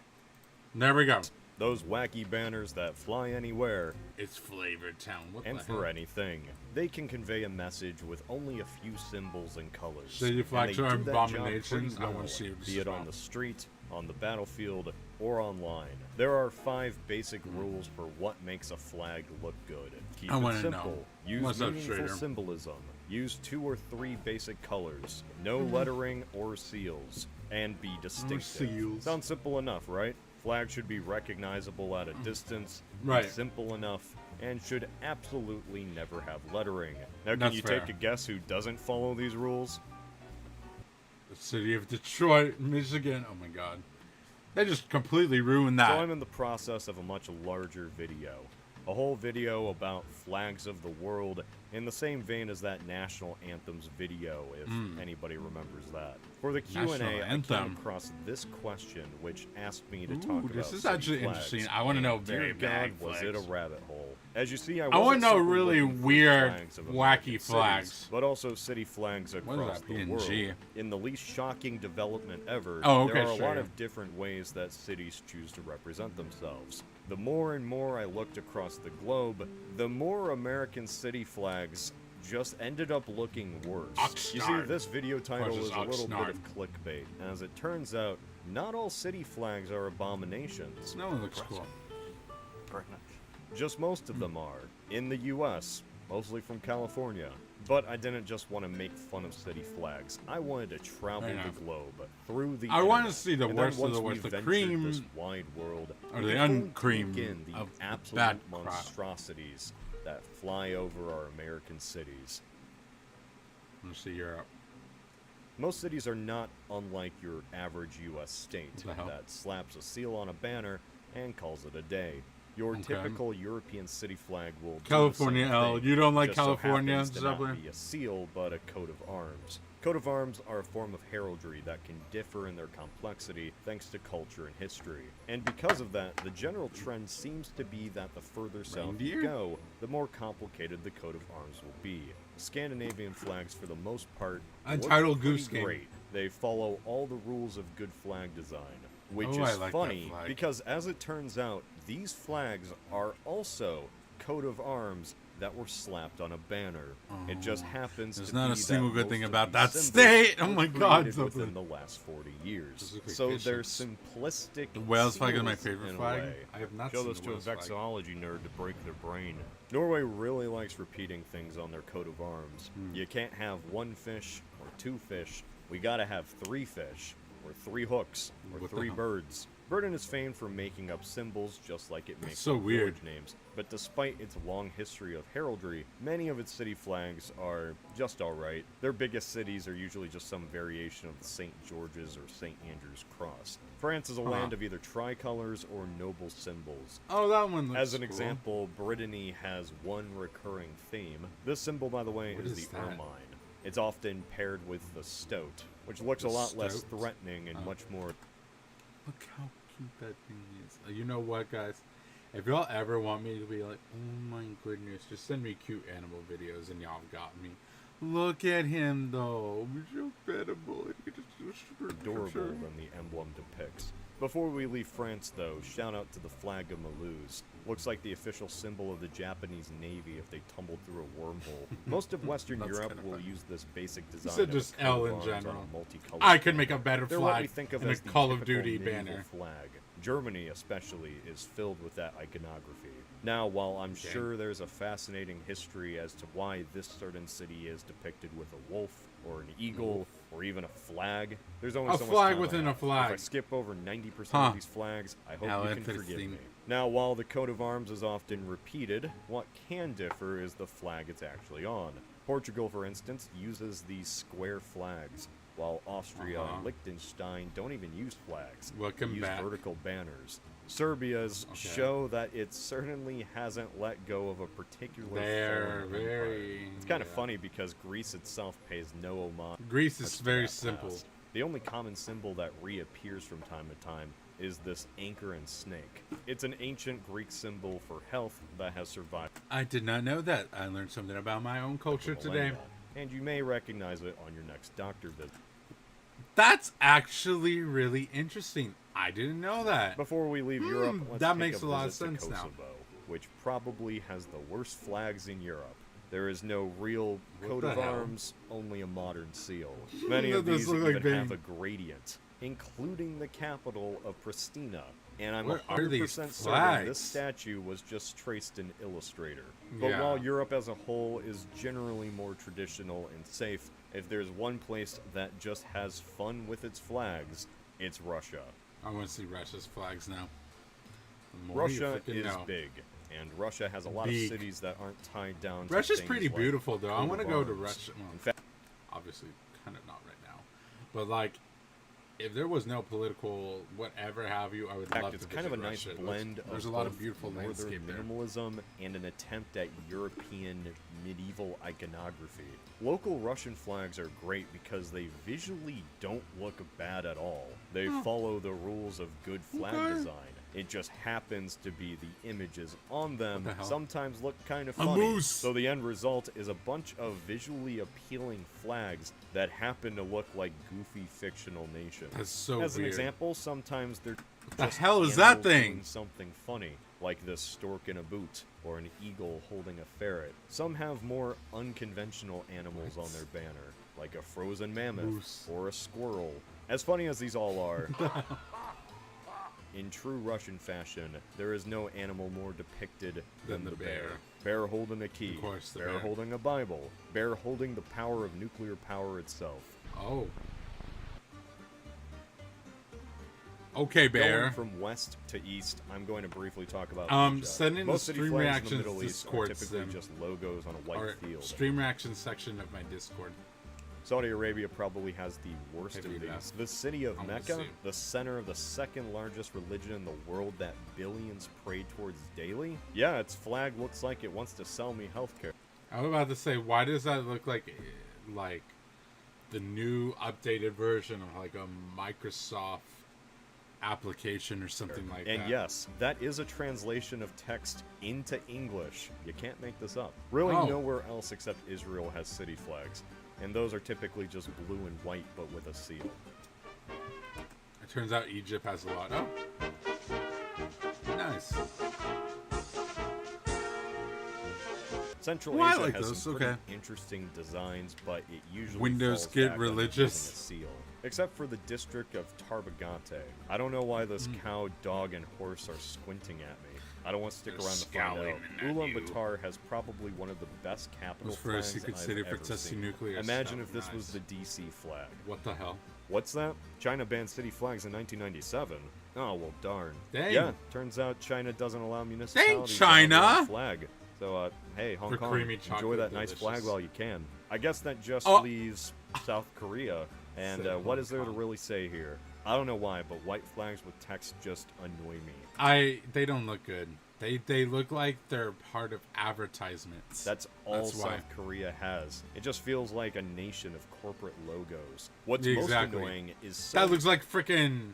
There we go. Those wacky banners that fly anywhere. It's Flavor Town. What and the for hell? anything. They can convey a message with only a few symbols and colors. City flags are abominations. I want to see be it on the street, on the battlefield, or online. There are 5 basic rules for what makes a flag look good. Keep it simple. Use meaningful symbolism. Use 2 or 3 basic colors. No lettering or seals. And be distinctive. Sounds simple enough, right? Flag should be recognizable at a distance, right? Simple enough, and should absolutely never have lettering. Now, can you take a guess who doesn't follow these rules? The city of Detroit, Michigan. Oh my God. They just completely ruined that. So I'm in the process of a much larger video. A whole video about flags of the world in the same vein as that National Anthems video, if anybody remembers that. For the Q&A, I came across this question, which asked me to talk about this is actually flags. interesting. I want to know very bad was it a rabbit hole? As you see, I want to know really looking for weird, flags of wacky flags. Cities, but also city flags across the world. In the least shocking development ever, there are a lot of different ways that cities choose to represent themselves. The more and more I looked across the globe, the more American city flags just ended up looking worse. Oxnard. You see, this video title is a little bit of clickbait. As it turns out, not all city flags are abominations. No one looks cool. Just most of them are. In the US, mostly from California. But I didn't just want to make fun of city flags. I wanted to travel the globe through the I want to see the worst of the worst. The cream this wide world, or the uncream the of absolute bad monstrosities that fly over our American cities. Let's see Europe. Most cities are not unlike your average U.S. state that slaps a seal on a banner and calls it a day. Your typical European city flag will California L. You don't like California? So not be a seal, but a coat of arms. Coat of arms are a form of heraldry that can differ in their complexity thanks to culture and history. And because of that, the general trend seems to be that the further south you go, the more complicated the coat of arms will be. Scandinavian flags, for the most part, Untitled Goose Game. Great. They follow all the rules of good flag design. Which is funny, because as it turns out, these flags are also coat of arms that were slapped on a banner. It just happens There's to not be a single that good thing most of about these that symbols state. Oh were my God, created something. within the last 40 years. Look like So fish they're ships. simplistic. The whale's flag is my seals favorite in a flag. way. I have not Show seen this the to a whale's flag. vexillology nerd to break their brain. Norway really likes repeating things on their coat of arms. You can't have one fish or two fish. We gotta have three fish, or three hooks, or What the three hell? birds. Britain is famed for making up symbols just like it makes so up weird. village names. But despite its long history of heraldry, many of its city flags are just alright. Their biggest cities are usually just some variation of the St. George's or St. Andrew's cross. France is a land of either tricolors or noble symbols. Oh, that one looks As an cool. example, Brittany has one recurring theme. This symbol, by the way, What is is the that? ermine. It's often paired with the stoat, which looks The a lot less stoat? threatening and much more... Look how cute that thing is. You know what, guys? If y'all ever want me to be like, oh my goodness, just send me cute animal videos and y'all have got me. Look at him, though. He's so incredible. adorable than the emblem depicts. Before we leave France, though, shout out to the flag of Mulhouse. Looks like the official symbol of the Japanese Navy if they tumbled through a wormhole. Most of Western That's Europe kinda will funny. use this basic You design said of a just coat L of in arms on general. a multicolored I could make a banner. better They're what flag we think of than as a the Call of typical Duty naval banner. flag. Germany, especially, is filled with that iconography. Now, while I'm sure there's a fascinating history as to why this certain city is depicted with a wolf, or an eagle, or even a flag, there's only A so much flag time within I a have. flag. If I skip over 90% Huh. of these flags, I hope How you can forgive interesting. me. Now, while the coat of arms is often repeated, what can differ is the flag it's actually on. Portugal, for instance, uses these square flags, while Austria and Liechtenstein don't even use flags. Welcome They use back. vertical banners. Serbia's show that it certainly hasn't let go of a particular They're foreign empire. very- It's kind of funny because Greece itself pays no homage. Greece is to very that simple. past. The only common symbol that reappears from time to time is this anchor and snake. It's an ancient Greek symbol for health that has survived. I did not know that. I learned something about my own culture today. millennia, and you may recognize it on your next doctor visit. That's actually really interesting. I didn't know that. Before we leave Europe, let's that take makes a lot of visit to sense now. Kosovo, which probably has the worst flags in Europe. There is no real coat the of hell? arms, only a modern seal. Many That of does these look like even have Bane. a gradient, including the capital of Pristina. And I'm What are 100% these certain flags? this statue was just traced in Illustrator. But Yeah. while Europe as a whole is generally more traditional and safe, if there's one place that just has fun with its flags, it's Russia. I want to see Russia's flags now. The more you Russia freaking is know. big, and Russia has a lot Big. of cities that aren't tied down to Russia's things pretty like beautiful, though. I coat want to of go to arms. Russia. Well, In fact, obviously, kind of not right now. But, like, if there was no political whatever have you, I would love to it's visit kind of a nice Russia. blend There's of a lot both of beautiful northern landscape there. minimalism and an attempt at European medieval iconography. Local Russian flags are great because they visually don't look bad at all. They follow the rules of good flag Okay. design. It just happens to be the images on them What the hell? sometimes look kind of A funny. moose! So the end result is a bunch of visually appealing flags that happen to look like goofy fictional nations. That's so As an weird. example, sometimes they're the just hell is that animals thing? doing something funny, like this stork in a boot or an eagle holding a ferret. Some have more unconventional animals on their banner, like a frozen mammoth Moose. or a squirrel. As funny as these all are, in true Russian fashion, there is no animal more depicted than the bear. Bear holding a key, Of course, the bear bear. holding a Bible, bear holding the power of nuclear power itself. Oh. Okay, Bear. Going from west to east, I'm going to briefly talk about Asia. Send in Most the city stream flags in reactions the Middle East are Discord typically sim. just logos on a white Or field. stream reaction section of my Discord. Saudi Arabia probably has the worst Heavy of these. enough. The city of I wanna Mecca, see. the center of the second largest religion in the world that billions pray towards daily. Yeah, its flag looks like it wants to sell me healthcare. I was about to say, why does that look like the new updated version of like a Microsoft application or something like that? And yes, that is a translation of text into English. You can't make this up. Really, Oh. nowhere else except Israel has city flags. And those are typically just blue and white, but with a seal. It turns out Egypt has a lot. Oh, nice. Central Well, Asia I like has those. some pretty Okay. interesting designs, but it usually Windows falls get back on religious. using a seal. Except for the district of Tarbagante. I don't know why this cow, dog, and horse are squinting at me. I don't want to stick They're around to find out. scowling at Ulaanbaatar has probably one of the best capital Was for a flags secret I've city for ever testing seen. nuclear Imagine stuff. if this was Nice. the DC flag. What the hell? What's that? China banned city flags in 1997. Oh, well, darn. Dang. Yeah, turns out China doesn't allow municipalities to have China! their own flag. So, hey, Hong For Kong, creamy enjoy chocolate that nice flag delicious. while you can. I guess that just Oh. leaves South Korea. And Said what Hong is there to Kong. really say here? I don't know why, but white flags with text just annoy me. They don't look good. They look like they're part of advertisements. That's all That's why. South Korea has. It just feels like a nation of corporate logos. What's Exactly. most annoying is that looks like freaking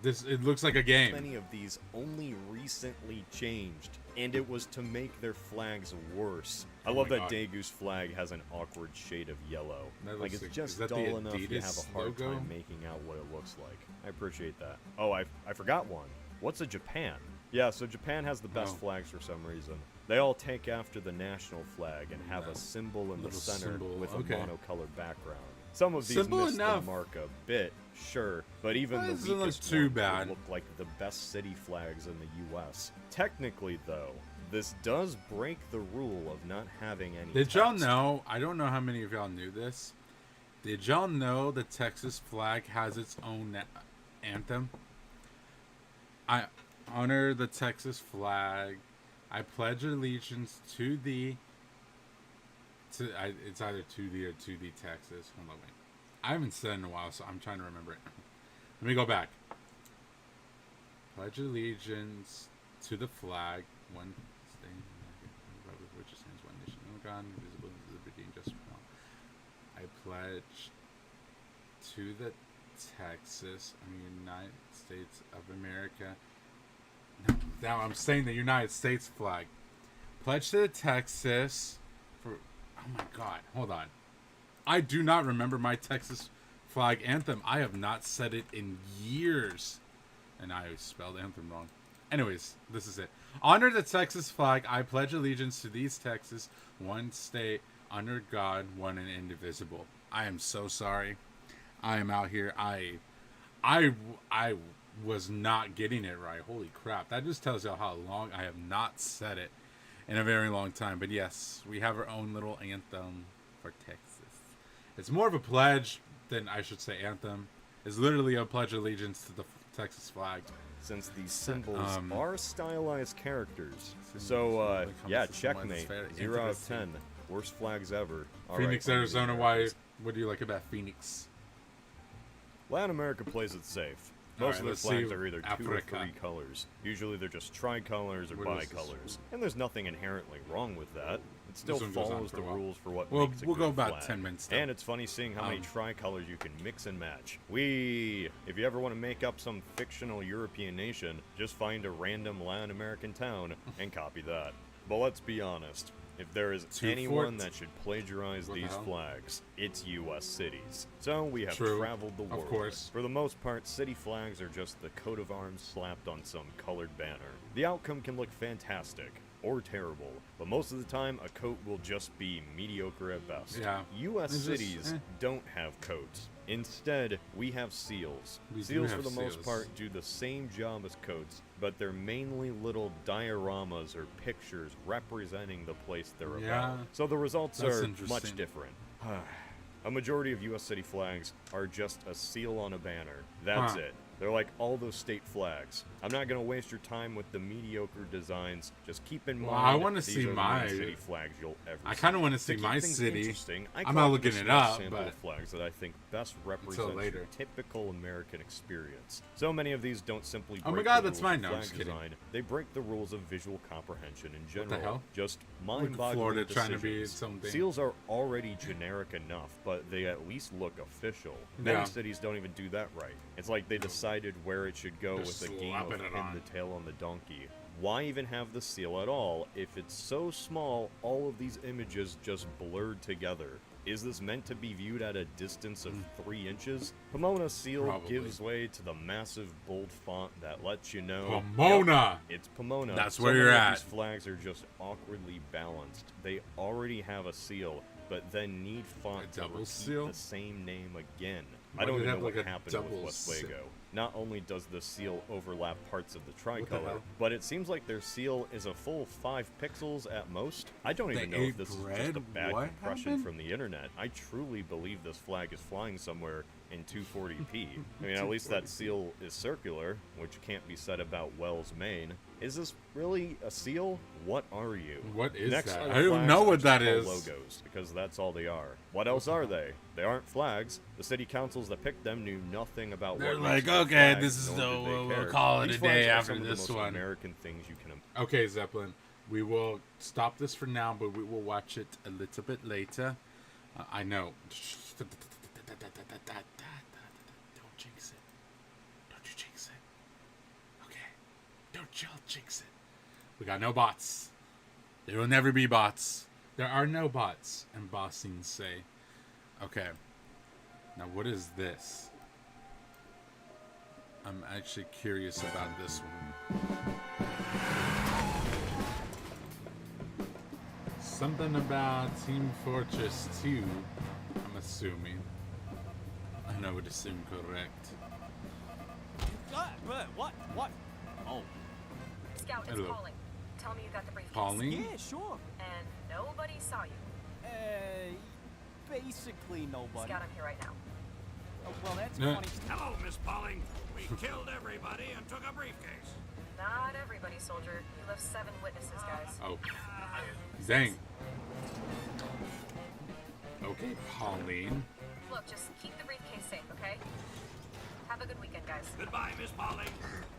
it looks like a game. Many of these only recently changed, and it was to make their flags worse. I Oh love my that God. Daegu's flag has an awkward shade of yellow. That Like, looks it's like- just is that the dull enough you have Adidas a hard logo? time making out what it looks like. I appreciate that. Oh, I forgot one. What's a Japan? Yeah, so Japan has the best Oh. flags for some reason. They all take after the national flag and have No. a symbol in the Little center symbol, with okay. a monocolored background. Some of these Simple miss enough. the mark a bit, sure, but even That the doesn't look weakest too ones would bad. look like the best city flags in the U.S. Technically, though, this does break the rule of not having any Did y'all text. know? I don't know how many of y'all knew this. Did y'all know the Texas flag has its own anthem? I honor the Texas flag. I pledge allegiance to thee. It's either to thee or to thee, Texas. Hold on, wait. I haven't said it in a while, so I'm trying to remember it. Let me go back. Pledge allegiance to the flag, one state, republic which stands one nation, under God, indivisible, with liberty and justice for all. I pledge to the Texas, United States of America. No, now I'm saying the United States flag. Pledge to the Texas for. Oh my God! Hold on. I do not remember my Texas flag anthem. I have not said it in years, and I spelled anthem wrong. Anyways, this is it. Honor the Texas flag. I pledge allegiance to these Texas, one state, under God, one and indivisible. I am so sorry. I am out here. I was not getting it right. Holy crap. That just tells you how long I have not said it in a very long time. But yes, we have our own little anthem for Texas. It's more of a pledge than I should say anthem. It's literally a pledge of allegiance to the Texas flag. Since these symbols are stylized characters. So, yeah, checkmate. 0 out of 10. Worst flags ever. All Phoenix, right, Arizona, why? What do you like about Phoenix? Latin America plays it safe. Most of their let's flags see are either 2 or Africa. 3 colors. Usually they're just tricolors or Where does this- bicolors. And there's nothing inherently wrong with that. It still one goes on follows for the a while. rules for what Well, makes a we'll good go about flag. 10 minutes still. And it's funny seeing how many tricolors you can mix and match. If you ever want to make up some fictional European nation, just find a random Latin American town and copy that. But let's be honest. If there is anyone that should plagiarize What the these hell? flags, it's U.S. cities. So we have True. traveled the world. Of course. For the most part, city flags are just the coat of arms slapped on some colored banner. The outcome can look fantastic or terrible, but most of the time a coat will just be mediocre at best. Yeah. U.S. It's just, cities don't have coats. Instead, we have seals. We do Seals, for have the most seals. part, do the same job as coats, but they're mainly little dioramas or pictures representing the place they're Yeah. about. So the results That's are interesting. much different. A majority of U.S. city flags are just a seal on a banner. That's it. They're like all those state flags. I'm not going to waste your time with the mediocre designs. Just keep in mind, I wanna these see are the my- only city flags you'll ever I see. kinda wanna see keep my things city. interesting, I I'm not collected looking a it small up, sample but- of flags that I think best represent later. your typical American experience. So many of these don't simply break Oh my God, the that's rules mine. of No, I'm flag just kidding. design. They break the rules of visual comprehension in the general. hell? Just Like mind-boggling Florida trying to be decisions. something. Seals are already generic enough, but they at least look official. Many Yeah. cities don't even do that right. It's like they decided where it should go Just with a game of slapping it pin on. the tail on the donkey. Why even have the seal at all if it's so small all of these images just blurred together? Is this meant to be viewed at a distance of 3 inches? Pomona Seal Probably. gives way to the massive bold font that lets you know... Pomona! Yep, it's Pomona. That's So where you're many of at. These flags are just awkwardly balanced. They already have a seal, but then need font to repeat seal? the same name again. Why I don't did it even have, know what like, a happened double with seal? Westwago. Not only does the seal overlap parts of the the tricolor, hell? but it seems like their seal is a full 5 pixels at most. I don't They even know if ate this is just bread? a bad What compression happened? from the internet. I truly believe this flag is flying somewhere in 240p. I mean, at least that seal is circular, which can't be said about Wells, Maine. Is this really a seal? What are you? What is Next that? are the I don't flags know I what just that call is. Logos, because that's all they are. What else are they? They aren't flags. The city councils that picked them knew nothing about They're what like, makes them okay, flags, this is nor the did they we'll care. call it These a flags day are after some of the this most one. American things you can Okay, Zeppelin, we will stop this for now, but we will watch it a little bit later. I know. Don't jinx it. Don't you jinx it. Okay. Don't y'all jinx it. We got no bots. There will never be bots. There are no bots, embossings say. Okay. Now, what is this? I'm actually curious about this one. Something about Team Fortress 2, I'm assuming. I would assume correct. What? Oh. Scout, it's Hello. Pauline. Tell me you got the briefcase. Pauline? Yeah, sure. And nobody saw you. Basically nobody. Scout, I'm here right now. Oh, well, that's Yeah. funny. Hello, Miss Pauling. We killed everybody and took a briefcase. Not everybody, soldier. You left 7 witnesses, guys. Oh. Dang. Okay, Pauline. Look, just keep the briefcase safe, okay? Have a good weekend, guys. Goodbye, Miss Pauling.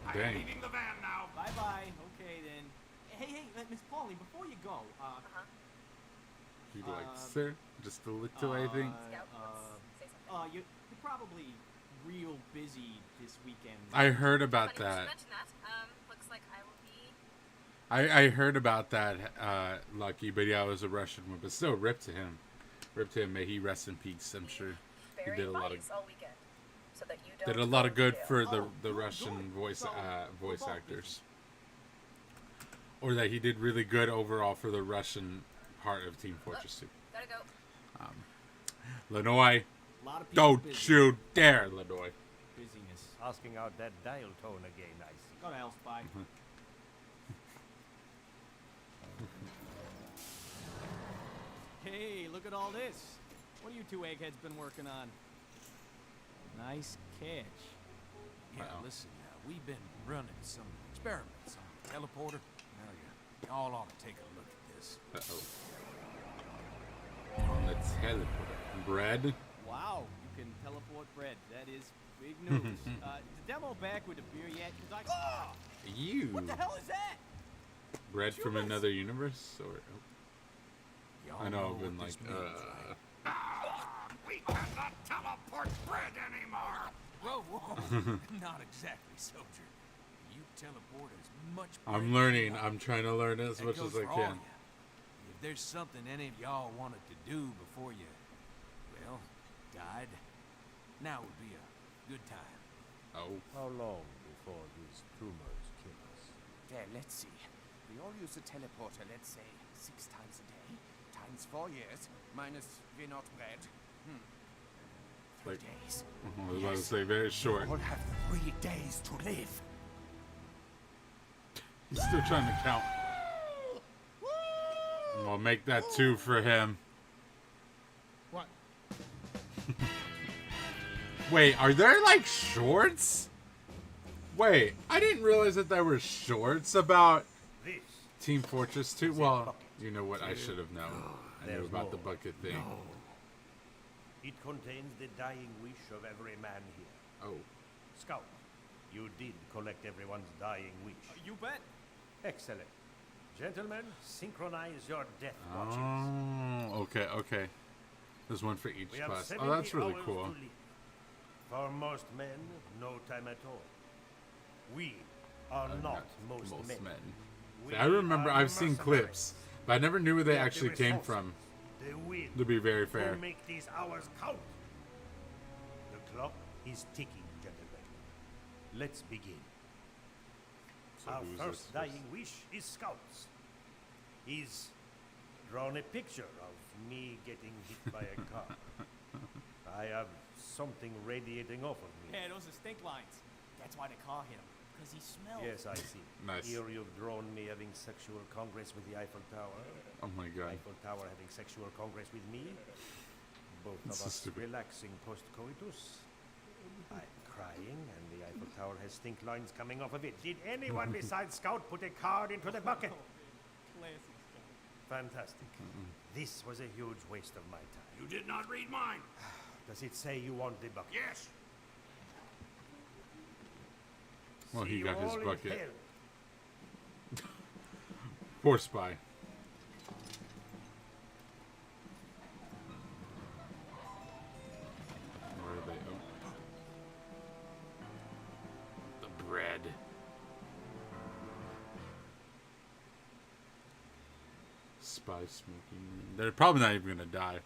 I'm Dang. leaving the van now. Bye-bye. Okay, then. Hey, Miss Pauline, before you go, You like, sir? Just a little, I think. you're probably real busy this weekend. I heard about Funny you should that. mention that. Looks like I will be... I heard about that, Lucky, but yeah, it was a Russian one. But still, rip to him. Rip to him. May he rest in peace, I'm sure. He did a lot of... all weekend, so that you Did a lot of good for the Russian voice actors. Or that he did really good overall for the Russian part of Team Fortress 2. Gotta go. Lenoy, Lot of people don't busy. you dare, Lenoy. Busyness. Asking out that dial tone again, I see. Go to hell, Spy. Hey, look at all this. What have you two eggheads been working on? Nice catch. Yeah, listen now, we've been running some experiments on the teleporter. Now you all ought to take a look at this. On the teleporter. Bread? Wow, you can teleport bread. That is big news. The demo back with the beer yet? 'Cause oh! You. What the hell is that? Bread from Humans. another universe? Or I know, I've been what like, this means, We cannot teleport bread anymore. Whoa. Not exactly, soldier. You teleport as much bread I'm as you learning. want. I'm trying to learn as That much goes as I for all can. ya. If there's something any of y'all wanted to do before you, well, died, now would be a good time. Oh. How long before these tumors kill us? There, let's see. We all use the teleporter, let's say, 6 times a day, times 4 years, minus we're not bread. 3 days. I was about to say, very short. We all have 3 days to live. He's still trying to count. We'll make that 2 for him. What? Wait, are there like shorts? Wait, I didn't realize that there were shorts about Team Fortress 2. Well, you know what? I should have known. I knew about the bucket thing. It contains the dying wish of every man here. Oh. Scout, you did collect everyone's dying wish. You bet. Excellent. Gentlemen, synchronize your death watches. Oh, okay. There's one for each We have class. 70 Oh, that's really hours cool. to live. For most men, no time at all. We are not most men. See, I remember are I've seen mercenaries. clips, but I never knew where they We have the actually came resources. from. The wind To be very fair. will make these hours count. The clock is ticking, gentlemen. Let's begin. So Our who's first this? dying wish is Scouts. He's drawn a picture of me getting hit by a car. I have something radiating off of me. Yeah, those are stink lines. That's why the car hit him. Because he smells. Yes, I see. Nice. Here you've drawn me having sexual congress with the Eiffel Tower. Oh my god. Eiffel Tower having sexual congress with me. Both This of is us stupid. relaxing post-coitus. I'm crying, and the Eiffel Tower has stink lines coming off of it. Did anyone besides Scout put a card into the bucket? Classic Fantastic. This was a huge waste of my time. You did not read mine. Does it say you want the bucket? Yes. Well, See he you got his all in bucket. hell. Poor spy. Where are they? Oh. The bread. Spy smoking. They're probably not even gonna die.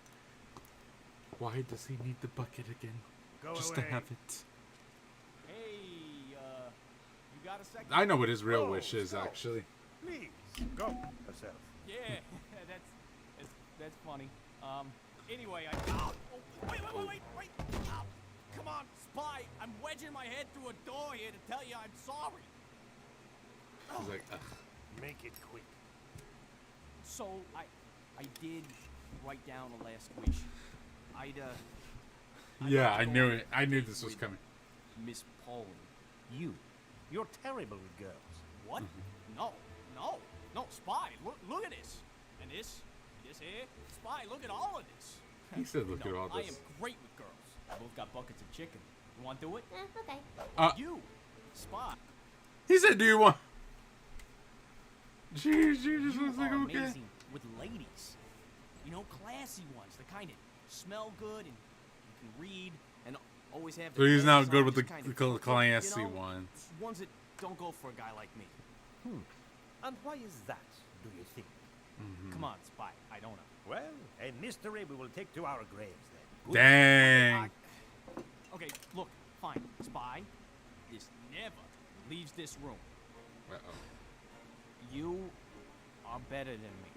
Why does he need the bucket again? Go Just away. to have it. Hey, you got a second? I know what his real Oh, wish is, Scout. actually. Please, go yourself. Yeah, that's funny. Anyway, oh, wait. Ow, come on, Spy. I'm wedging my head through a door here to tell you I'm sorry. He's like, ugh. Make it quick. So, I did write down a last wish. I'd Yeah, like I to knew go it. I knew with this was coming. Miss Poland. You're terrible with girls. What? No, Spy. Look at this. And this here. Spy, look at all of this. He said, look No, at all I this. am great with girls. We both got buckets of chicken. You want to do it? Okay. You, Spy. He said, do you want... Jeez, you just You was like, are okay. amazing with ladies. You know, classy ones. The kind that smell good and you can read and always have. So he's glasses not on, good with just the kinda classy you know, ones. Ones that don't go for a guy like me. And why is that, do you think? Come on, Spy. I don't know. Well, a mystery we will take to our graves then. Good. Dang. Okay, look, fine. Spy, this never leaves this room. Uh-oh. You are better than me.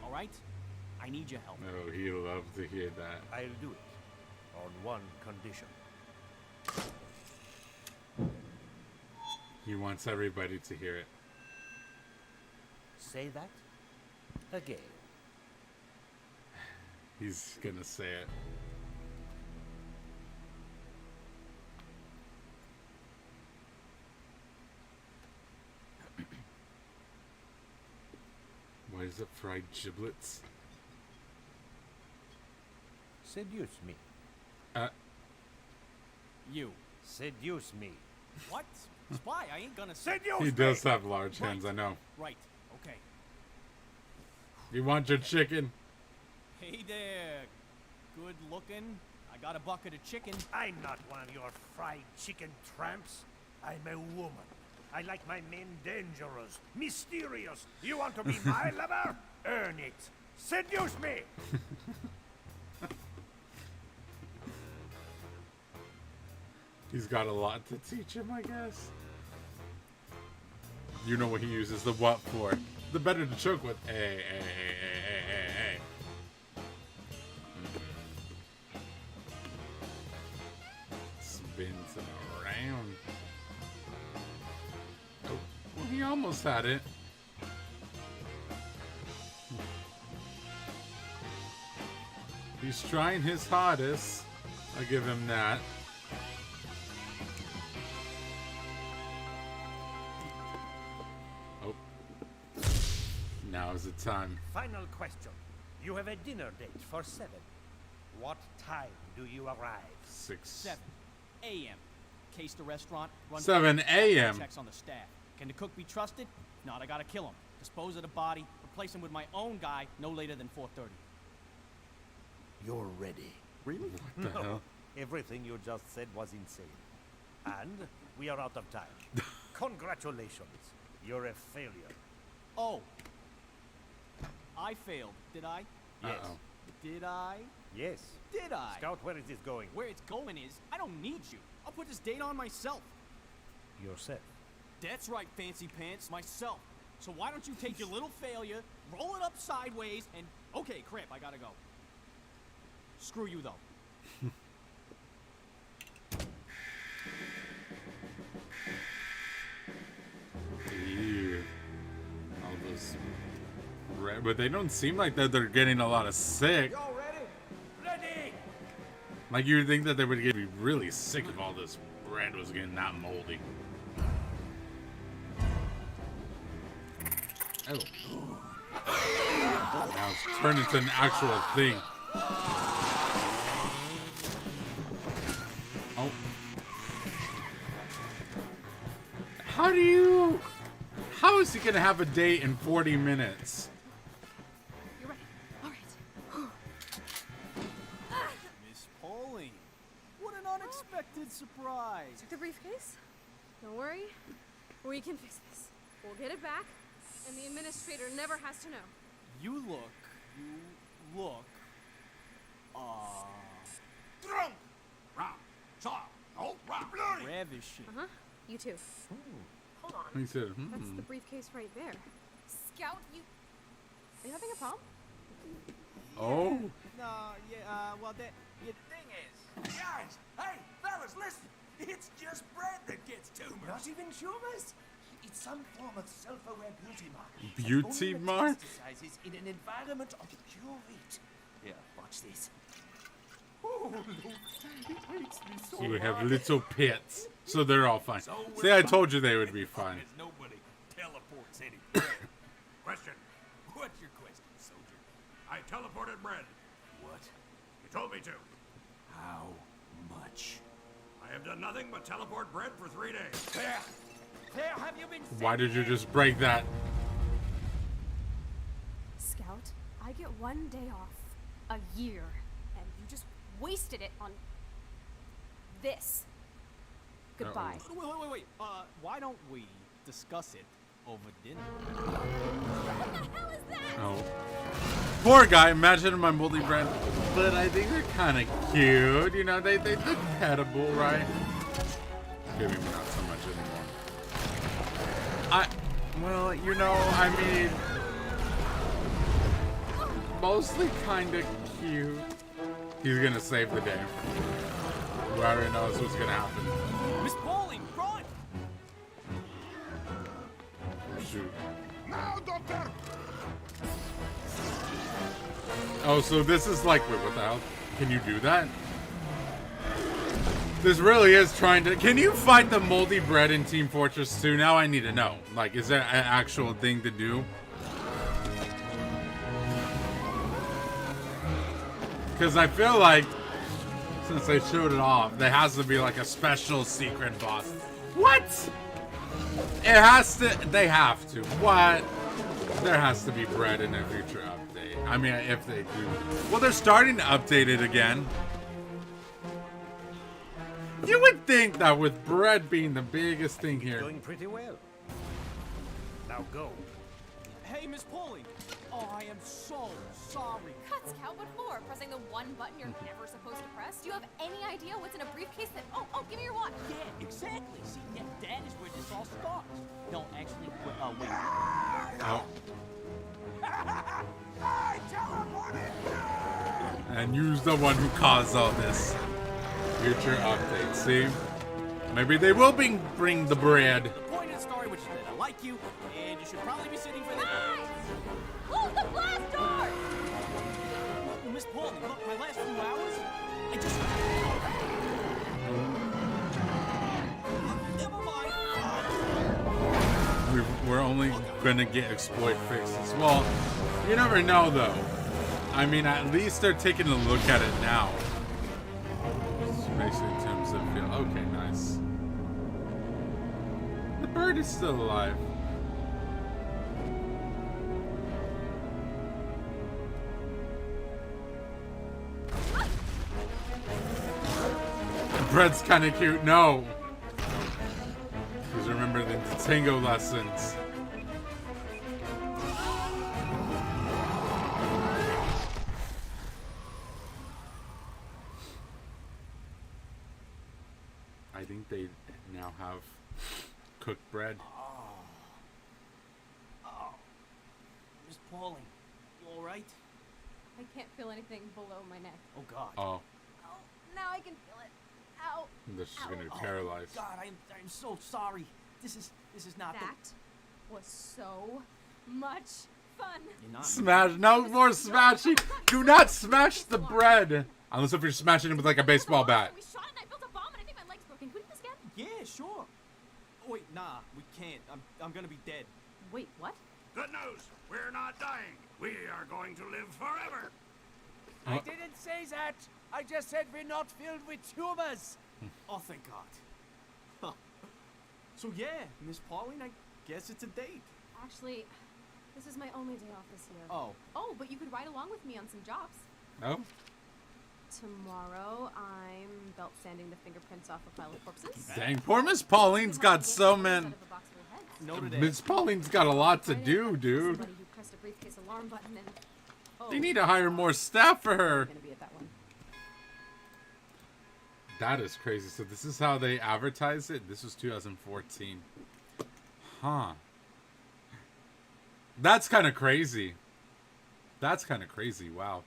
All right? I need your help. No, he loved to hear that. I'll do it. On one condition. He wants everybody to hear it. Say that again. He's gonna say it. Why is it fried giblets? Seduce me. You. Seduce me. What? Spy, I ain't gonna Seduce He me. does have large hands, I know. Right, okay. You want your chicken? Hey there, good looking. I got a bucket of chicken. I'm not one of your fried chicken tramps. I'm a woman. I like my men dangerous, mysterious. You want to be my lover? Earn it. Seduce me. He's got a lot to teach him, I guess. You know what he uses the what for. The better to choke with. Hey. Spins him around. Oh, well, he almost had it. He's trying his hardest. I'll give him that. Oh. Now's the time. Final question. You have a dinner date for 7. What time do you arrive? 7 a.m. Case the restaurant. Run 7 a.m. Checks on the staff. Can the cook be trusted? If not, I gotta kill him. Dispose of the body. Replace him with my own guy. No later than 4:30. You're ready. Really? What the hell? Everything you just said was insane. And we are out of time. Congratulations. You're a failure. Oh. I failed, did I? Yes. Uh-oh. Did I? Yes. Did I? Scout, where is this going? Where it's going is, I don't need you. I'll put this date on myself. Yourself. That's right, fancy pants, myself. So why don't you take your little failure, roll it up sideways, and... Okay, crap, I gotta go. Screw you, though. Ew. All those... But they don't seem like that they're getting a lot of sick. Y'all ready? Ready! Like you would think that they would get really sick if all this bread was getting that moldy. Oh. Now it's turned into an actual thing. Oh. How is he gonna have a date in 40 minutes? You're right. All right. Miss Pauline, what an unexpected surprise. Took the briefcase? Don't worry. We can fix this. We'll get it back, and the administrator never has to know. You look, Drunk! Round, chop, oh, bloody! ravishing. Uh-huh. You too. Hold on. He said, That's the briefcase right there. Scout, you... Are you having a problem? Oh. No, yeah, well, the thing is... Guys! Hey, fellas, listen! It's just bread that gets tumors. Not even tumors. It's some form of self-aware beauty mark. Beauty mark? Metastasizes in an environment of pure heat. Here, watch this. Oh, look. It makes me so So we have hard. little pits, so they're all fine. See, I told you they would be fine. Nobody teleports any. Question. What's your question, soldier? I teleported bread. What? You told me to. How much? I have done nothing but teleport bread for 3 days. There have you been? Why did you just break that? Scout, I get 1 day off a year, and you just wasted it on this. Goodbye. Wait. Why don't we discuss it over dinner? What the hell is that? Oh. Poor guy, imagine my moldy bread. But I think they're kind of cute. You know, they look petable, right? Maybe not so much anymore. Well, you know, I mean... Mostly kind of cute. He's gonna save the day. Who already knows what's gonna happen. Miss Pauling, run! Shoot. Now, doctor! Oh, so this is like, wait, what the hell? Can you do that? This really is trying to... Can you fight the moldy bread in Team Fortress 2? Now I need to know. Like, is that an actual thing to do? Because I feel like, since they showed it off, there has to be like a special secret boss. What? It has to... They have to. What? There has to be bread in a future update. I mean, if they do. Well, they're starting to update it again. You would think that with bread being the biggest thing here. Doing pretty well. Now go. Hey, Miss Pauling. Oh, I am so sorry. Cut, Scout, what for? Pressing the one button you're never supposed to press? Do you have any idea what's in a briefcase that... Oh, give me your watch. Yeah, exactly. See, that is where this all starts. No, actually, wait. Oh. I teleported! And you's the one who caused all this. Future update. See? Maybe they will bring the bread. The point of the story, which is that I like you, and you should probably be sitting for the... Close the blast door! Miss Pauling, look, my last few hours, I just... Never mind. We're only gonna get exploit fixes. Well, you never know though. I mean, at least they're taking a look at it now. Makes it in terms of feel okay, nice. The bird is still alive. The bread's kind of cute. No. Because remember the tango lessons. I think they now have cooked bread. Oh. Miss Pauling, you alright? I can't feel anything below my neck. Oh, God. Oh. Oh, now I can feel it. Ow. This is Ow. gonna be paralyzed. God, I'm so sorry. This is not That was so much fun. Smash! No more smashing! Do not smash the bread! Unless if you're smashing it with like a baseball bat. We shot and I built a bomb and I think my leg's broken. Can we do this again? Yeah, sure. Oh, wait, nah, we can't. I'm gonna be dead. Wait, what? Good news. We're not dying. We are going to live forever. I didn't say that. I just said we're not filled with tumors. Oh, thank God. Huh. So yeah, Miss Pauline, I guess it's a date. Actually, this is my only day off this year. Oh. Oh, but you could ride along with me on some jobs. Oh. Tomorrow, I'm belt sanding the fingerprints off a pile of corpses. Dang, poor Miss Pauline's got so many. Noted. Miss Pauline's got a lot to do, dude. Somebody who pressed a briefcase alarm button and... Oh, They need to hire more staff for her. I'm gonna be at that one. That is crazy. So this is how they advertise it? This was 2014. Huh. That's kind of crazy. That's kind of crazy. Wow.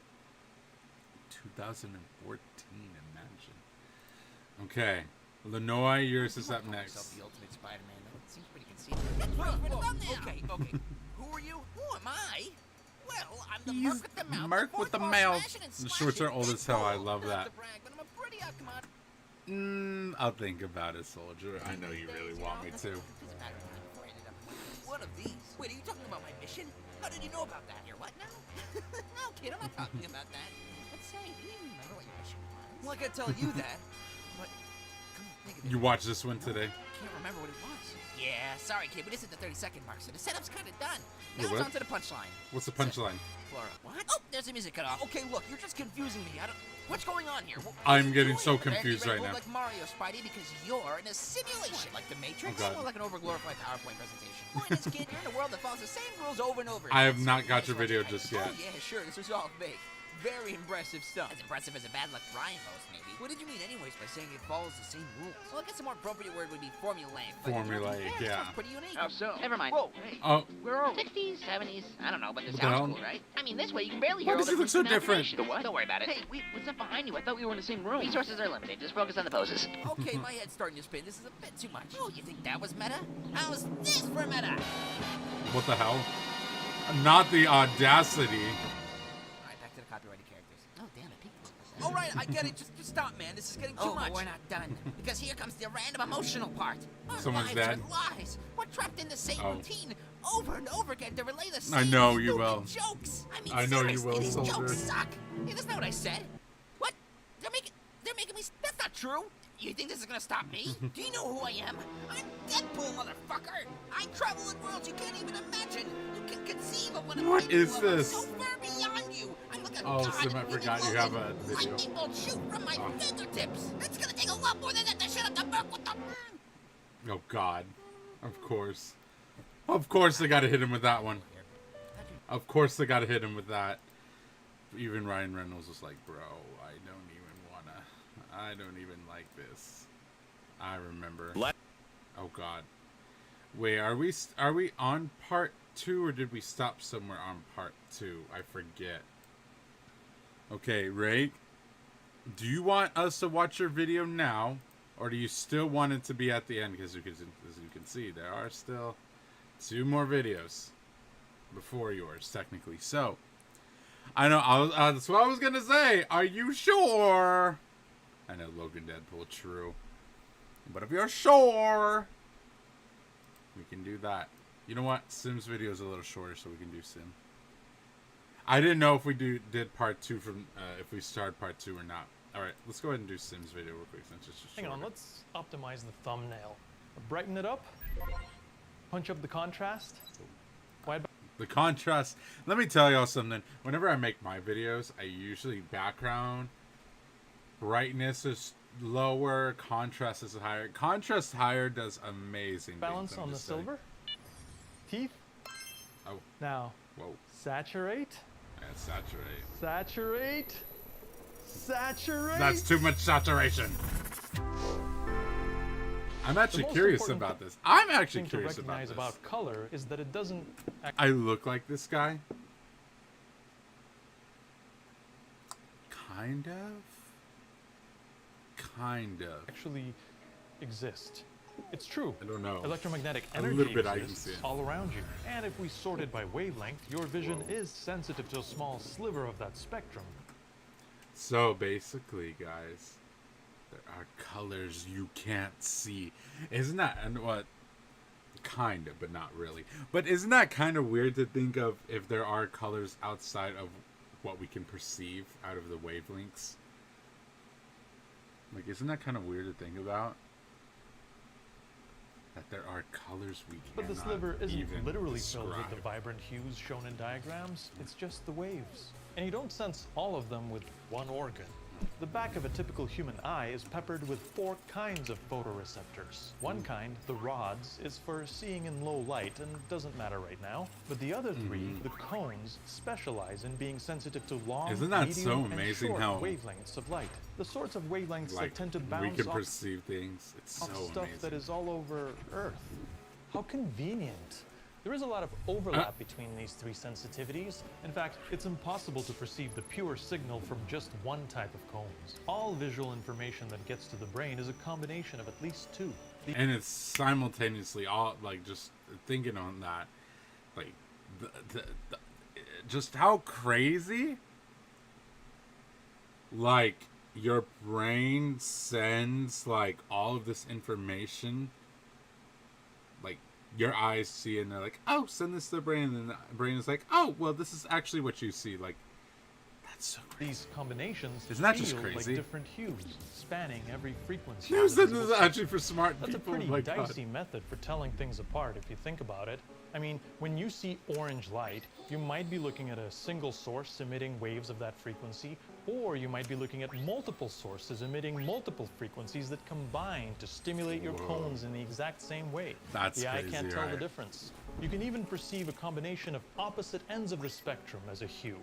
2014, imagine. Okay. Lenoy, yours is up next. The ultimate Spider-Man. That seems pretty conceited. Okay. Who are you? Who am I? Well, I'm the Merc with the mouth. Merc with the mouth. The shorts are old as hell. I love that. I'll think about it, soldier. I know you really want me to. One of these. Wait, are you talking about my mission? How did you know about that? You're what now? No, kid, I'm not talking about that. Let's say, do you even remember what your mission was? Well, I can tell you that. But come on, think of it. You watched this one today? Can't remember what it was. Yeah, sorry, kid, but this is the 30-second mark, so the setup's kind of done. Now Wait, it's what? on to the punchline. What's the punchline? Flora. What? Oh, there's the music cut off. Okay, look, you're just confusing me. What's going on here? I'm getting so confused right now. Like Mario, Spidey, because you're in a simulation. Like the Matrix? Oh, God. Or like an overglorified PowerPoint presentation. Point is, kid, you're in a world that follows the same rules over and over. I have not got your video just yet. Oh, yeah, sure. This was all fake. Very impressive stuff. As impressive as a bad luck Ryan boast, maybe. What did you mean anyways by saying it follows the same rules? Well, I guess a more appropriate word would be formulaic. Formulaic, yeah. Sounds pretty unique. How so? Never mind. Whoa. Hey. Oh. Where are we? 60s, 70s, I don't know, but this What the hell? sounds cool, right? I mean, this way you can barely Why hear all does the he look so freaking different? activation. The what? Don't worry about it. Hey, wait, what's up behind you? I thought we were in the same room. Resources are limited. Just focus on the poses. Okay, my head's starting to spin. This is a bit too much. Oh, you think that was meta? How's this for meta? What the hell? Not the audacity. Alright, back to the copyrighted characters. Oh, damn it, people. Alright, I get it. Just stop, man. This is getting too much. We're not done. Because here comes the random emotional part. Our Someone's lives dead. are lies. We're trapped in the same routine over and over again to relay the same I know you stupid will. jokes. I mean, I know you seriously, will, these soldier. jokes suck. Hey, that's not what I said. What? They're making me. That's not true. You think this is gonna stop me? Do you know who I am? I'm Deadpool, motherfucker. I travel in worlds you can't even imagine. You can conceive of what What is so this? far beyond you. I'm like a Oh, god Sim, I forgot you have a video. lightning bolt shoot from my fingertips. It's gonna take a lot more than that to shut up the Merc with the. Oh, God. Of course. Of course they gotta hit him with that one. Of course they gotta hit him with that. Even Ryan Reynolds was like, bro, I don't even like this. I remember. Oh, God. Wait, are we on part 2 or did we stop somewhere on part 2? I forget. Okay, Ray, do you want us to watch your video now, or do you still want it to be at the end? Because as you can see, there are still 2 more videos before yours, technically. So, I know, that's what I was gonna say. Are you sure? I know Logan Deadpool, true. But if you're sure, we can do that. You know what? Sim's video is a little shorter, so we can do Sim. I didn't know if we did part 2 from if we started part 2 or not. All right, let's go ahead and do Sim's video real quick since it's just shorter. Hang on, let's optimize the thumbnail. Brighten it up. Punch up the contrast. The contrast. Let me tell y'all something. Whenever I make my videos, I usually background brightness is lower, contrast is higher. Contrast higher does amazing Balance things, on the just saying. silver. Teeth. Oh. Now. Whoa. Saturate. Yeah, saturate. Saturate. Saturate. That's too much saturation. I'm actually curious about this. I'm actually curious about this. About color is that it doesn't. I look like this guy. Kind of. Actually exist. It's true. I don't know. Electromagnetic A energy little bit I can exists see it. all around you. And if we sort it by wavelength, your vision is sensitive to a small sliver of that spectrum. So basically, guys, there are colors you can't see. Isn't that, and what? Kind of, but not really. But isn't that kind of weird to think of if there are colors outside of what we can perceive out of the wavelengths? Like, isn't that kind of weird to think about? That there are colors we cannot But the sliver isn't even literally describe. filled with the vibrant hues shown in diagrams. It's just the waves. And you don't sense all of them with one organ. The back of a typical human eye is peppered with 4 kinds of photoreceptors. One kind, the rods, is for seeing in low light and doesn't matter right now. But the other 3, the cones, specialize in being sensitive to long, Isn't that medium, so and amazing short how wavelengths of light. The sorts of wavelengths that tend to bounce we can off, perceive things. It's off so stuff amazing. that is all over Earth. How convenient. There is a lot of overlap between these 3 sensitivities. In fact, it's impossible to perceive the pure signal from just one type of cones. All visual information that gets to the brain is a combination of at least 2. And it's simultaneously all, like, just thinking on that, like, just how crazy, like, your brain sends, like, all of this information, like, your eyes see it and they're like, oh, send this to the brain, and then the brain is like, oh, well, this is actually what you see. Like, that's so crazy. These combinations Isn't that just feel crazy? like different hues, spanning every frequency. News, of the this is visible actually for smart That's people. a pretty Oh my God. dicey method for telling things apart if you think about it. I mean, when you see orange light, you might be looking at a single source emitting waves of that frequency, or you might be looking at multiple sources emitting multiple frequencies that combine to stimulate your cones in the exact same way. That's the eye crazy, can't tell the right? difference. You can even perceive a combination of opposite ends of the spectrum as a hue.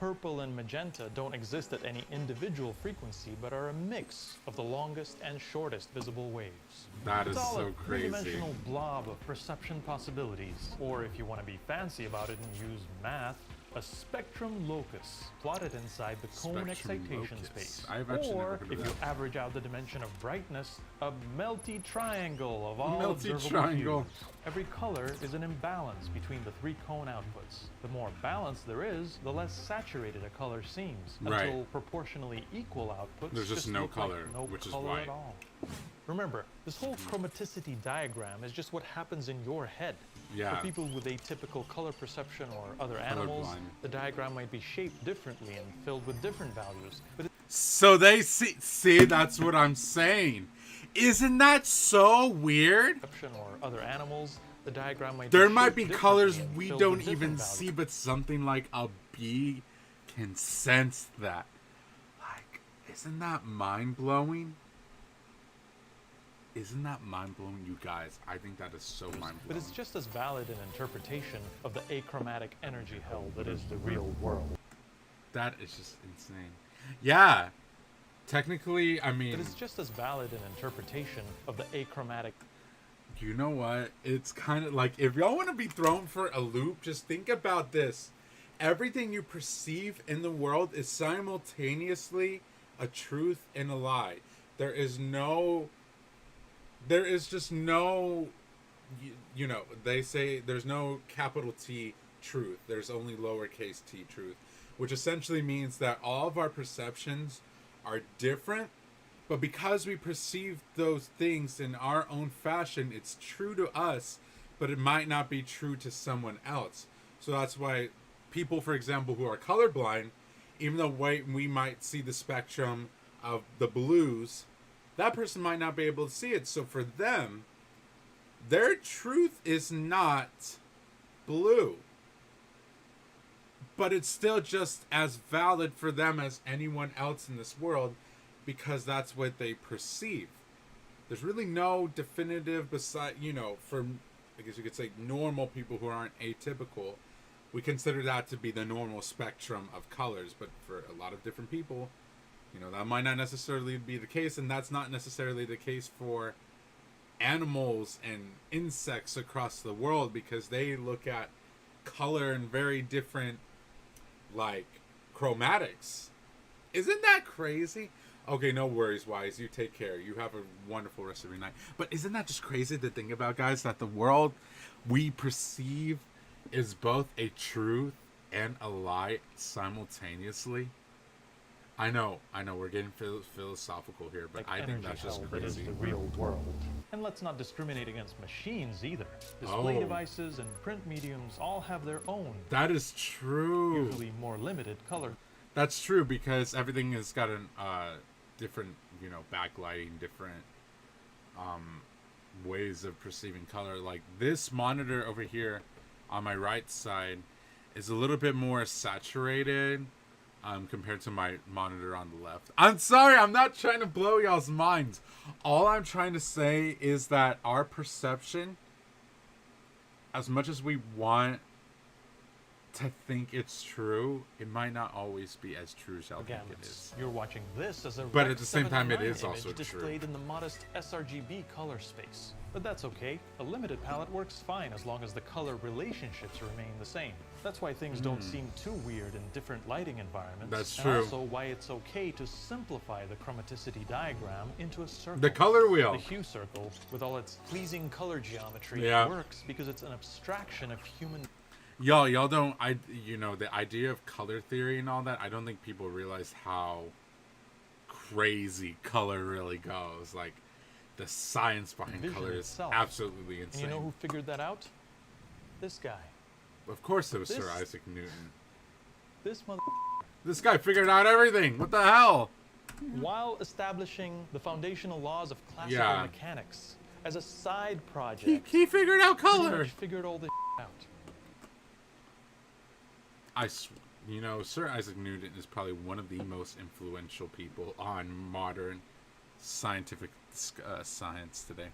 Purple and magenta don't exist at any individual frequency, but are a mix of the longest and shortest visible waves. That It's is all so a crazy. three-dimensional blob of perception possibilities. Or if you want to be fancy about it and use math, a spectrum locus plotted inside the cone Spectrum excitation locus. space. I've actually never Or heard of if you that. average out the dimension of brightness, a melty triangle of all Melty observable triangle. hues. Every color is an imbalance between the 3 cone outputs. The more balance there is, the less saturated a color seems, Right. until proportionally equal outputs There's just no look like color, no which is color white. at all. Remember, this whole chromaticity diagram is just what happens in your head. Yeah. For people with atypical color perception or other animals, Colorblind. the diagram might be shaped differently and filled with different values. But So they see, that's what I'm saying. Isn't that so weird? perception or other animals, the diagram might There be might shaped be differently colors and we filled don't with even different see, values. but something like a bee can sense that. Like, isn't that mind-blowing? Isn't that mind-blowing, you guys? I think that is so mind-blowing. But it's just as valid an interpretation of the achromatic energy hell that is the real world. That is just insane. Yeah. Technically, I mean... But it's just as valid an interpretation of the achromatic... You know what? It's kind of like, if y'all want to be thrown for a loop, just think about this. Everything you perceive in the world is simultaneously a truth and a lie. There is just no, you know, they say there's no capital T truth. There's only lowercase t truth, which essentially means that all of our perceptions are different, but because we perceive those things in our own fashion, it's true to us, but it might not be true to someone else. So that's why people, for example, who are colorblind, even though we might see the spectrum of the blues, that person might not be able to see it. So for them, their truth is not blue. But it's still just as valid for them as anyone else in this world, because that's what they perceive. There's really no definitive beside, you know, for, I guess you could say, normal people who aren't atypical. We consider that to be the normal spectrum of colors, but for a lot of different people, you know, that might not necessarily be the case, and that's not necessarily the case for animals and insects across the world because they look at color in very different, like, chromatics. Isn't that crazy? Okay, no worries, Wise. You take care. You have a wonderful rest of your night. But isn't that just crazy to think about, guys? That the world we perceive is both a truth and a lie simultaneously? I know, we're getting philosophical here, but I think that's just crazy. That is the real world. And let's not discriminate against machines either. Display devices and print mediums all have their own. That is true. Usually more limited color. That's true, because everything has got an different, backlighting, different ways of perceiving color. Like this monitor over here on my right side is a little bit more saturated compared to my monitor on the left. I'm sorry, I'm not trying to blow y'all's minds. All I'm trying to say is that our perception, as much as we want to think it's true, it might not always be as true as y'all think it is. You're watching this as a but at the same time, it is also true. Displayed in the modest sRGB color space. But that's okay. A limited palette works fine as long as the color relationships remain the same. That's why things don't seem too weird in different lighting environments. That's true. And also why it's okay to simplify the chromaticity diagram into a circle. The color wheel. The hue circle, with all its pleasing color geometry, works because it's an abstraction of human. Y'all don't, the idea of color theory and all that, I don't think people realize how crazy color really goes. Like, the science behind color is absolutely insane. And you know who figured that out? This guy. Of course it was Sir Isaac Newton. This guy figured out everything. What the hell? While establishing the foundational laws of classical mechanics as a side project. He figured out color. He figured all this out. Sir Isaac Newton is probably one of the most influential people on modern scientific science today.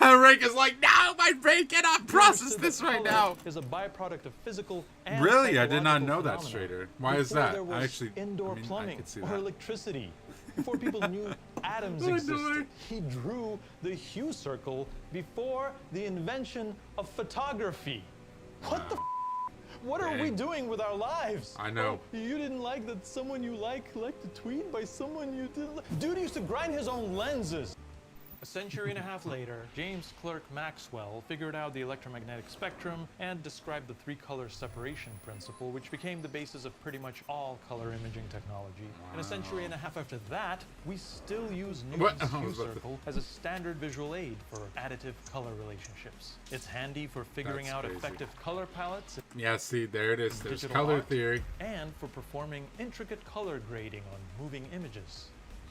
Rick is like, no, my brain cannot process this right now. Is a byproduct of physical and really, I did not know that, Strader. Why is that? There was indoor plumbing or electricity. Before people knew atoms existed, he drew the hue circle before the invention of photography. What the? What are we doing with our lives? I know. Oh, you didn't like that someone you liked a tweet by someone you didn't like? Dude used to grind his own lenses. A century and a half later, James Clerk Maxwell figured out the electromagnetic spectrum and described the three-color separation principle, which became the basis of pretty much all color imaging technology. And a century and a half after that, we still use Newton's hue circle as a standard visual aid for additive color relationships. It's handy for figuring out effective color palettes. Yeah, see, there it is. There's color theory. And for performing intricate color grading on moving images.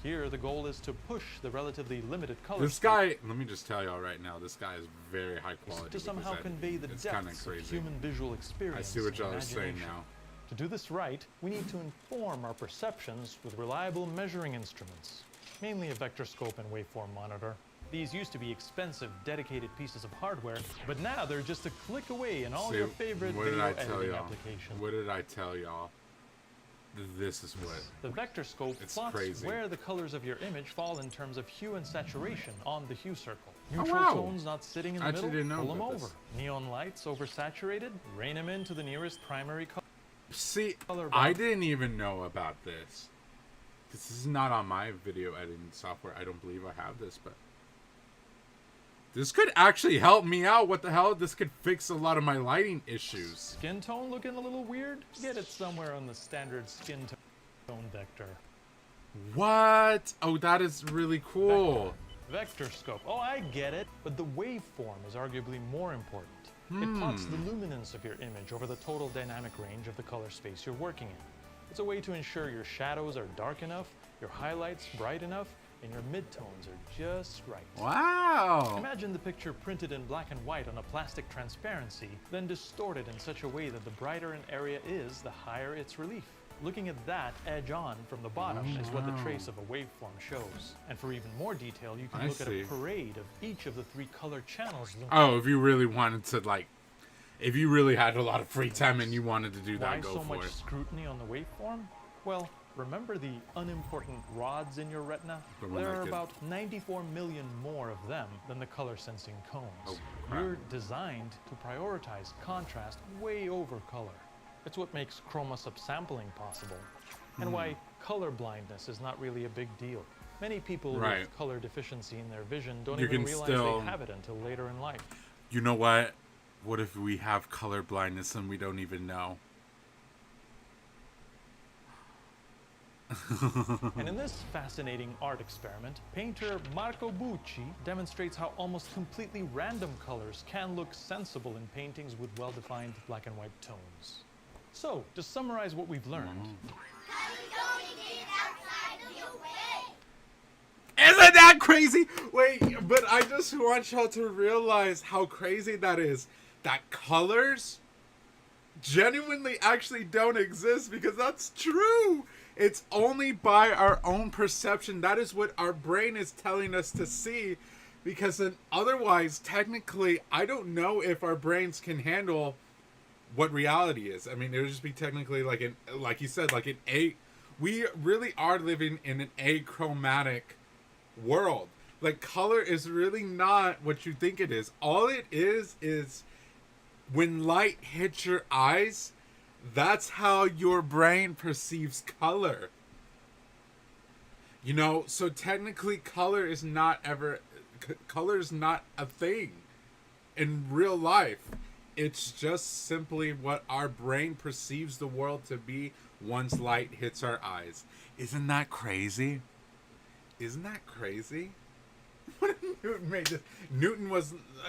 Here, the goal is to push the relatively limited color. This guy, let me just tell y'all right now, this guy is very high quality. To somehow convey the depths of human visual experience. I see what y'all are saying now. To do this right, we need to inform our perceptions with reliable measuring instruments, mainly a vectorscope and waveform monitor. These used to be expensive, dedicated pieces of hardware, but now they're just a click away in all your favorite video editing applications. What did I tell y'all? This is what the vectorscope plots where the colors of your image fall in terms of hue and saturation on the hue circle. Neutral tones not sitting in the middle, pull them over. Neon lights oversaturated, rein them into the nearest primary color. See, I didn't even know about this. This is not on my video editing software. I don't believe I have this, but this could actually help me out. What the hell? This could fix a lot of my lighting issues. Skin tone looking a little weird? Get it somewhere on the standard skin tone vector. What? Oh, that is really cool. Vectorscope. Oh, I get it. But the waveform is arguably more important. It plots the luminance of your image over the total dynamic range of the color space you're working in. It's a way to ensure your shadows are dark enough, your highlights bright enough, and your midtones are just right. Wow! Imagine the picture printed in black and white on a plastic transparency, then distorted in such a way that the brighter an area is, the higher its relief. Looking at that edge on from the bottom is what the trace of a waveform shows. And for even more detail, you can look at a parade of each of the three color channels. Oh, if you really wanted to, like, if you really had a lot of free time and you wanted to do that, go for it. Why so much scrutiny on the waveform? Well, Remember the unimportant rods in your retina? There are about 94 million more of them than the color-sensing cones. Oh, You're designed to prioritize contrast way over color. It's what makes chroma-subsampling possible, and why color blindness is not really a big deal. Many people with color deficiency in their vision don't even realize they have it until later in life. You know what? What if we have color blindness and we don't even know? And in this fascinating art experiment, painter Marco Bucci demonstrates how almost completely random colors can look sensible in paintings with well-defined black and white tones. So, to summarize what we've learned... Isn't that crazy? Wait, but I just want y'all to realize how crazy that is. That colors genuinely actually don't exist, because that's true. It's only by our own perception. That is what our brain is telling us to see, because then otherwise, technically, I don't know if our brains can handle what reality is. I mean, it would just be technically like you said, we really are living in an achromatic world. Like, color is really not what you think it is. All it is when light hits your eyes, that's how your brain perceives color. You know, so technically color is not a thing in real life. It's just simply what our brain perceives the world to be once light hits our eyes. Isn't that crazy? Isn't that crazy? What if Newton made this?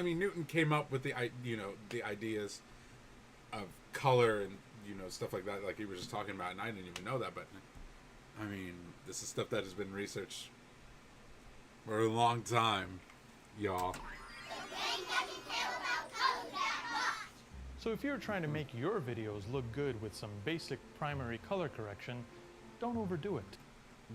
Newton came up with the ideas of color and stuff like that, like he was just talking about, and I didn't even know that. But I mean, this is stuff that has been researched for a long time, y'all. So if you're trying to make your videos look good with some basic primary color correction, don't overdo it.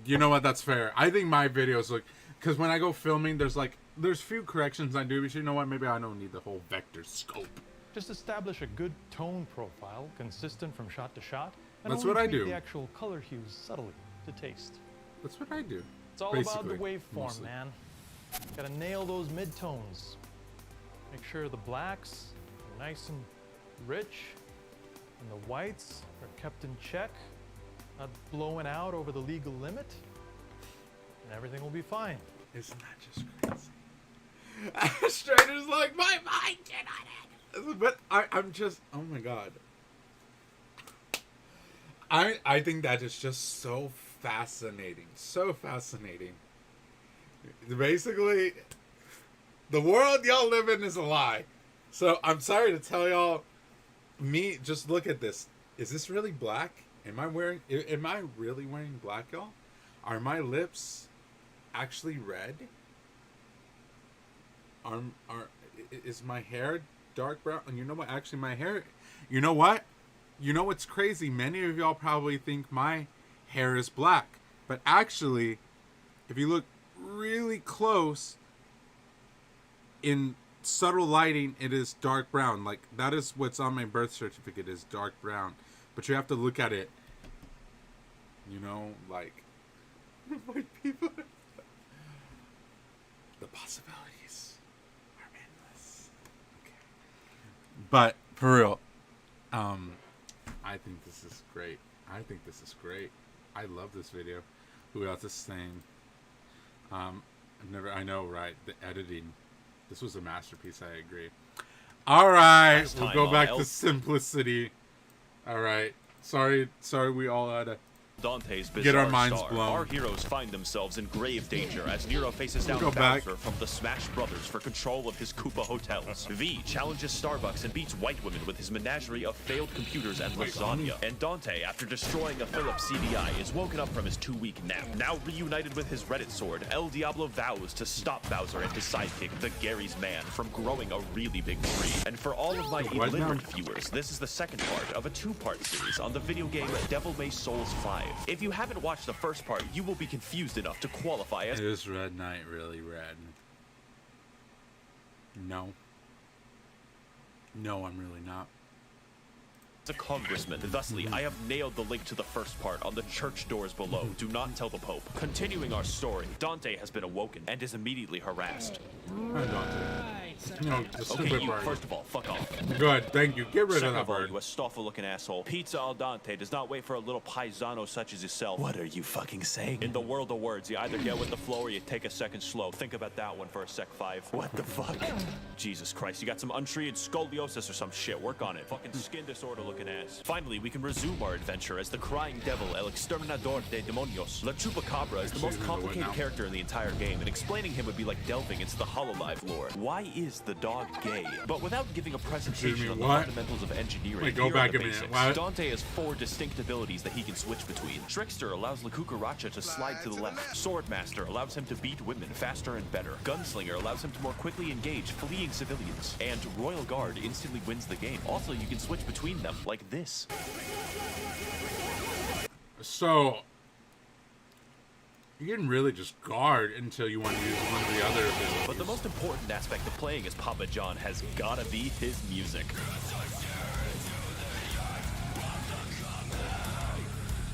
You know what? That's fair. I think my videos look, because when I go filming, there's few corrections I do, but you know what? Maybe I don't need the whole vector scope. Just establish a good tone profile, consistent from shot to shot, and that's only what I tweak do. The actual color hues subtly to taste. That's what I do. It's all about the waveform, man. Gotta nail those mid-tones. Make sure the blacks are nice and rich, and the whites are kept in check, not blowing out over the legal limit, and everything will be fine. Isn't that just crazy? Strader's like, my mind cannot handle it. But I'm just, oh my god. I think that is just so fascinating. So fascinating. Basically, the world y'all live in is a lie. So I'm sorry to tell y'all, just look at this. Is this really black? Am I really wearing black, y'all? Are my lips actually red? Is my hair dark brown? And you know what? Actually, my hair... You know what? You know what's crazy? Many of y'all probably think my hair is black. But actually, if you look really close, in subtle lighting, it is dark brown. Like, that is what's on my birth certificate, is dark brown. But you have to look at it, like, white people. The possibilities are endless. Okay. But, for real, I think this is great. I love this video. Who else is saying? I know, right? The editing. This was a masterpiece, I agree. Alright, we'll go back to simplicity. Alright. Sorry we all had to Dante's bizarre get our minds star. blown. Our heroes find themselves in grave danger as Nero faces down Bowser from the Smash Brothers for control of his Koopa hotels. V challenges Starbucks and beats white women with his menagerie of failed computers and lasagna. And Dante, after destroying a Philips CDI, is woken up from his 2-week nap. Now reunited with his Reddit sword, El Diablo vows to stop Bowser and his sidekick, the Gary's Man, from growing a really big tree. And for all of my illiterate viewers, this is the second part of a 2-part series on the video game Devil May Souls 5. If you haven't watched the first part, you will be confused enough to qualify as... Is Red Knight really red? No. No, I'm really not. a congressman. Thusly, I have nailed the link to the first part on the church doors below. Do not tell the Pope. Continuing our story, Dante has been awoken and is immediately harassed. Hi, Dante. No, Okay, you, first of all, fuck off. Good, thank you. Get rid Second of that of all, bird. you Astolfo-looking asshole. Pizza al dente does not wait for a little paisano such as yourself. What are you fucking saying? In the world of words, you either get with the flow or you take a second slow. Think about that one for a sec 5. What the fuck? Jesus Christ, you got some untreated scoliosis or some shit. Work on it. Fucking skin disorder looking ass. Finally, we can resume our adventure as the crying devil, El Exterminador de Demonios. La Chupacabra is the most complicated character in the entire game, and explaining him would be like delving into the Hololive lore. Why is the dog gay? But without giving a presentation on the fundamentals of engineering, wait, go here back are the a minute. basics. What? Dante has 4 distinct abilities that he can switch between. Trickster allows La Cucaracha to slide to the left. Swordmaster allows him to beat women faster and better. Gunslinger allows him to more quickly engage fleeing civilians. And Royal Guard instantly wins the game. Also, you can switch between them like this. So, you can really just guard until you want to use one of the other abilities. But the most important aspect of playing as Papa John has gotta be his music.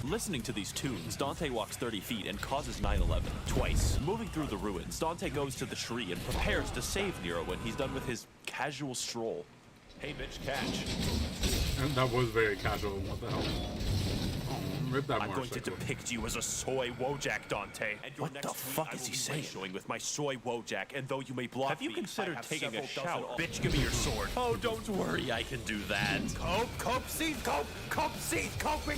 Listening to these tunes, Dante walks 30 feet and causes 9/11 twice. Moving through the ruins, Dante goes to the tree and prepares to save Nero when he's done with his casual stroll. Hey, bitch, catch. And that was very casual. What the hell? Rip that I'm going to depict you as a soy Wojak, Dante. And what the fuck is he saying? Showing with my soy Wojak, and though you may block Have you me, considered taking a shower? Bitch, give me your sword. Oh, don't worry, I can do that. Cope seed, coping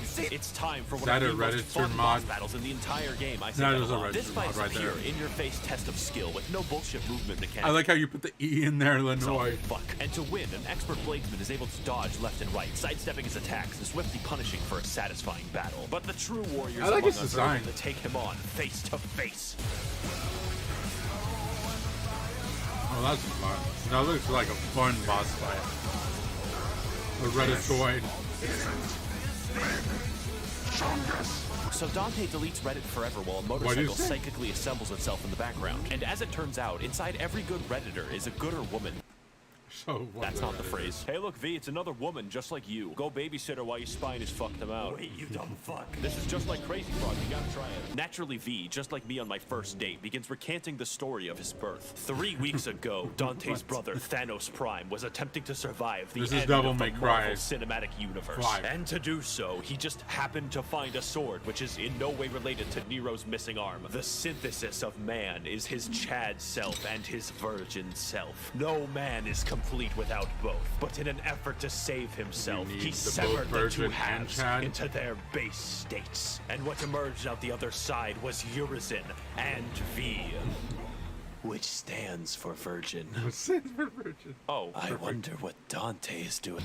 seed. It's time for Is one that of a the most registered fun mod? boss battles in the entire game. I That is a this registered fight is mod a right pure, there. in-your-face test of skill with no bullshit movement mechanics. I like how you put the E in there, Illinois. Fuck. And to win, an expert bladesman is able to dodge left and right, sidestepping his attacks and swiftly punishing for a satisfying battle. But the true warriors I like among his us design. are able to take him on face to face. Oh, that's fun. That looks like a fun boss fight. A Redditoid. So Dante deletes Reddit forever while a motorcycle psychically assembles itself in the background. And as it turns out, inside every good Redditor is a gooder woman. So that's not the phrase. Hey, look, V, it's another woman just like you. Go babysit her while your spine is fucked him out. Wait, you dumb fuck. This is just like Crazy Frog. You gotta try it. Naturally, V, just like me on my first date, begins recanting the story of his birth. 3 weeks ago, Dante's brother, Thanos Prime, was attempting to survive the end of the Marvel Cinematic Universe. And to do so, he just happened to find a sword, which is in no way related to Nero's missing arm. The synthesis of man is his Chad self and his virgin self. No man is complete without both, but in an effort to save himself, he severed the 2 halves into their base states. And what emerged out the other side was Urizen and V, which stands for virgin. Stands for virgin. Oh, I wonder what Dante is doing.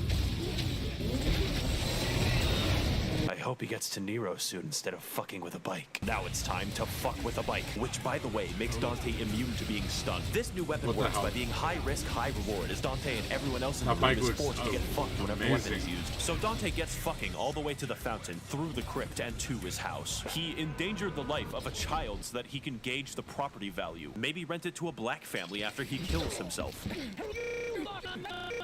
I hope he gets to Nero soon instead of fucking with a bike. Now it's time to fuck with a bike, which, by the way, makes Dante immune to being stunned. This new weapon works by being high risk, high reward, as Dante and everyone else in the room is forced to get fucked whenever the weapon is used. So Dante gets fucking all the way to the fountain, through the crypt, and to his house. He endangered the life of a child so that he can gauge the property value. Maybe rent it to a black family after he kills himself.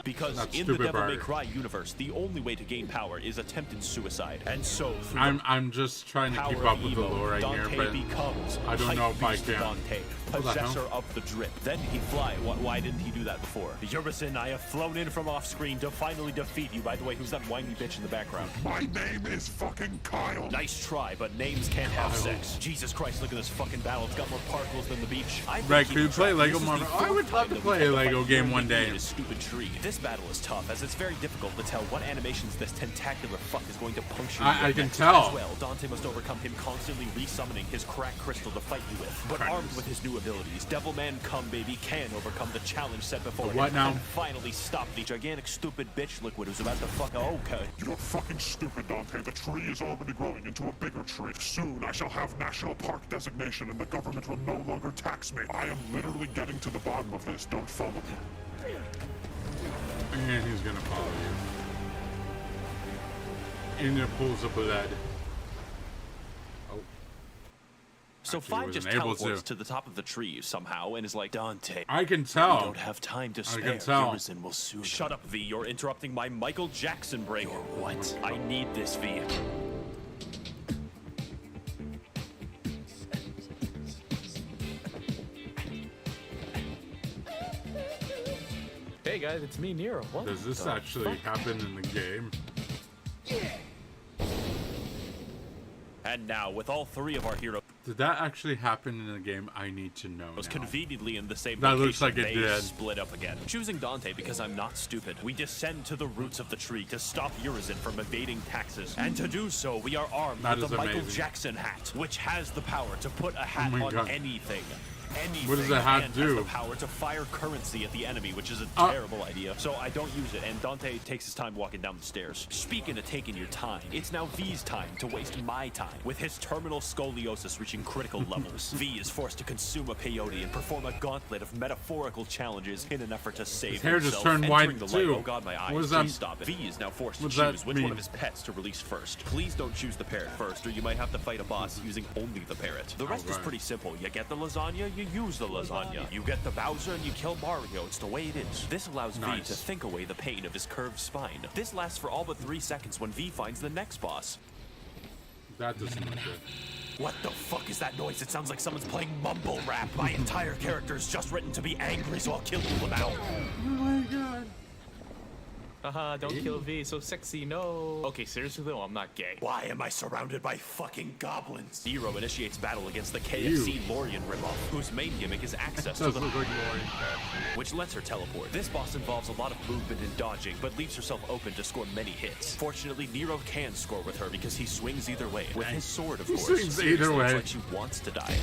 Because in the Devil May Cry universe, the only way to gain power is attempted suicide. And so, I'm just trying to keep up with the lore right here, but I don't know if I can. Dante, possessor of the drip. Then he'd fly. Why didn't he do that before? Urizen, I have flown in from off screen to finally defeat you. By the way, who's that whiny bitch in the background? My name is fucking Kyle. Nice try, but names can't have sex. Jesus Christ, look at this fucking battle. It's got more particles than the beach. Right, could you play Lego Marvel? I would love to play a Lego game one day. This stupid tree. This battle is tough, as it's very difficult to tell what animations this tentacular fuck is going to puncture. I can tell. As well, Dante must overcome him constantly resummoning his crack crystal to fight you with. But armed with his new abilities, Devilman Come Baby can overcome the challenge set before him and finally stop the gigantic stupid bitch liquid who's about to fuck. Okay. You're fucking stupid, Dante. The tree is already growing into a bigger tree. Soon I shall have national park designation and the government will no longer tax me. I am literally getting to the bottom of this. Don't follow me. And he's gonna follow you. In the pools of blood. Oh. So Five just teleports to the top of the tree somehow and is like, Dante, I can tell. We don't have time to spare. I can tell. Urizen will soon. Shut up, V. You're interrupting my Michael Jackson break. Or what? I need this, V. Hey guys, it's me, Nero. What? Does this actually happen in the game? And now, with all three of our heroes... Did that actually happen in the game? I need to know now. Conveniently in the same that location, looks like it they did. split up again. Choosing Dante because I'm not stupid. We descend to the roots of the tree to stop Urizen from evading taxes. And to do so, we are armed with the Michael Jackson hat, which has the power to put a hat on anything. What does the hat do? Has the power to fire currency at the enemy, which is a terrible idea. So I don't use it, and Dante takes his time walking down the stairs. Speaking of taking your time, it's now V's time to waste my time. With his terminal scoliosis reaching critical levels, V is forced to consume a peyote and perform a gauntlet of metaphorical challenges in an effort to save hair himself. just turned white the too. Light, oh god, my eyes. What does Please that, stop it. V is now forced to choose which one of his pets to release first. Please don't choose the parrot first, or you might have to fight a boss using only the parrot. The rest is pretty simple. You get the lasagna, you use the lasagna. You get the Bowser and you kill Mario. It's the way it is. This allows V to think away the pain of his curved spine. This lasts for all but 3 seconds when V finds the next boss. That doesn't look good. What the fuck is that noise? It sounds like someone's playing mumble rap. My entire character is just written to be angry, so I'll kill you now. Oh my god. Haha, don't kill V, so sexy, no. Okay, seriously though, I'm not gay. Why am I surrounded by fucking goblins? Nero initiates battle against the KFC Lorian ripoff, whose main gimmick is access to the which lets her teleport. This boss involves a lot of movement and dodging, but leaves herself open to score many hits. Fortunately, Nero can score with her because he swings either way. With his sword, of course. Swings either way. Looks like she wants to die.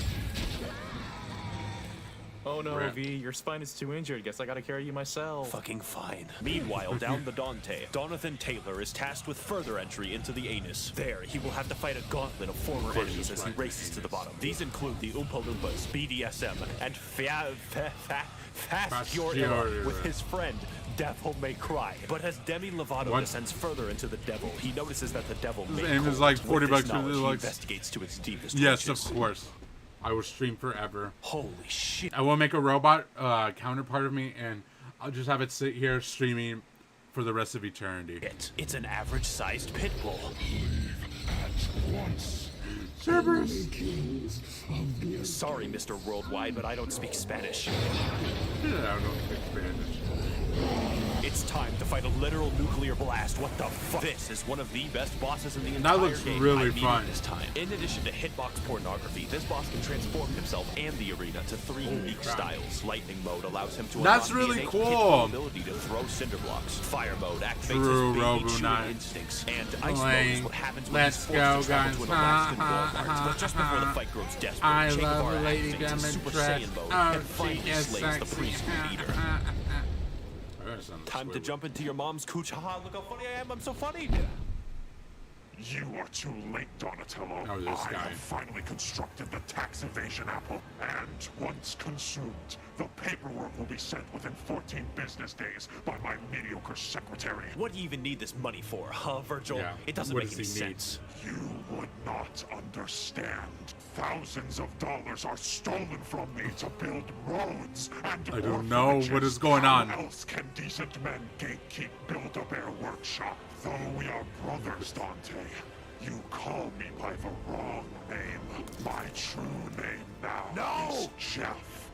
Oh no, V, your spine is too injured. Guess I gotta carry you myself. Fucking fine. Meanwhile, down the Dante, Donathan Taylor is tasked with further entry into the anus. There, he will have to fight a gauntlet of former enemies as he races to the bottom. These include the Oompa Loompas, BDSM, and Fast Pure Era with his friend, Devil May Cry. But as Demi Lovato descends further into the devil, he notices that the devil His aim is like 40 bucks for the he looks. investigates to its deepest Yes, reaches. of course. I will stream forever. Holy shit. I will make a robot counterpart of me, and I'll just have it sit here streaming for the rest of eternity. It's an average-sized pit bull. Cerberus. Sorry, Mr. Worldwide, but I don't speak Spanish. I don't speak Spanish. It's time to fight a literal nuclear blast. What the fuck? This is one of the best bosses in the entire That looks game. really I needed fun. This time. In addition to hitbox pornography, this boss can transform himself and the arena to 3 unique styles. Lightning mode allows him to That's unlock really the innate cool. ability to throw cinder blocks. Fire mode activates True, his Robo baby Knight. chewing instincts. And ice Playing. mode is what happens when Let's he's forced go, to travel guys. to an Alaskan Walmart. But just before the fight grows desperate, I Che love Guevara a lady activates his Super dress. Saiyan mode Oh, and finally she is slays the sexy. preschool eater. Time to jump into your mom's cooch. Haha, look how funny I am. I'm so funny. You are too late, Donatello. Oh, this guy. I have finally constructed the tax evasion apple, and once consumed, the paperwork will be sent within 14 business days by my mediocre secretary. What do you even need this money for, huh, Virgil? Yeah. It doesn't What make does any he need? sense. You would not understand. Thousands of dollars are stolen from me to build roads and I don't know what orphanages. is going on. How else can decent men gatekeep Build-A-Bear Workshop? Though we are brothers, Dante, you call me by the wrong name. My true name now is Jeff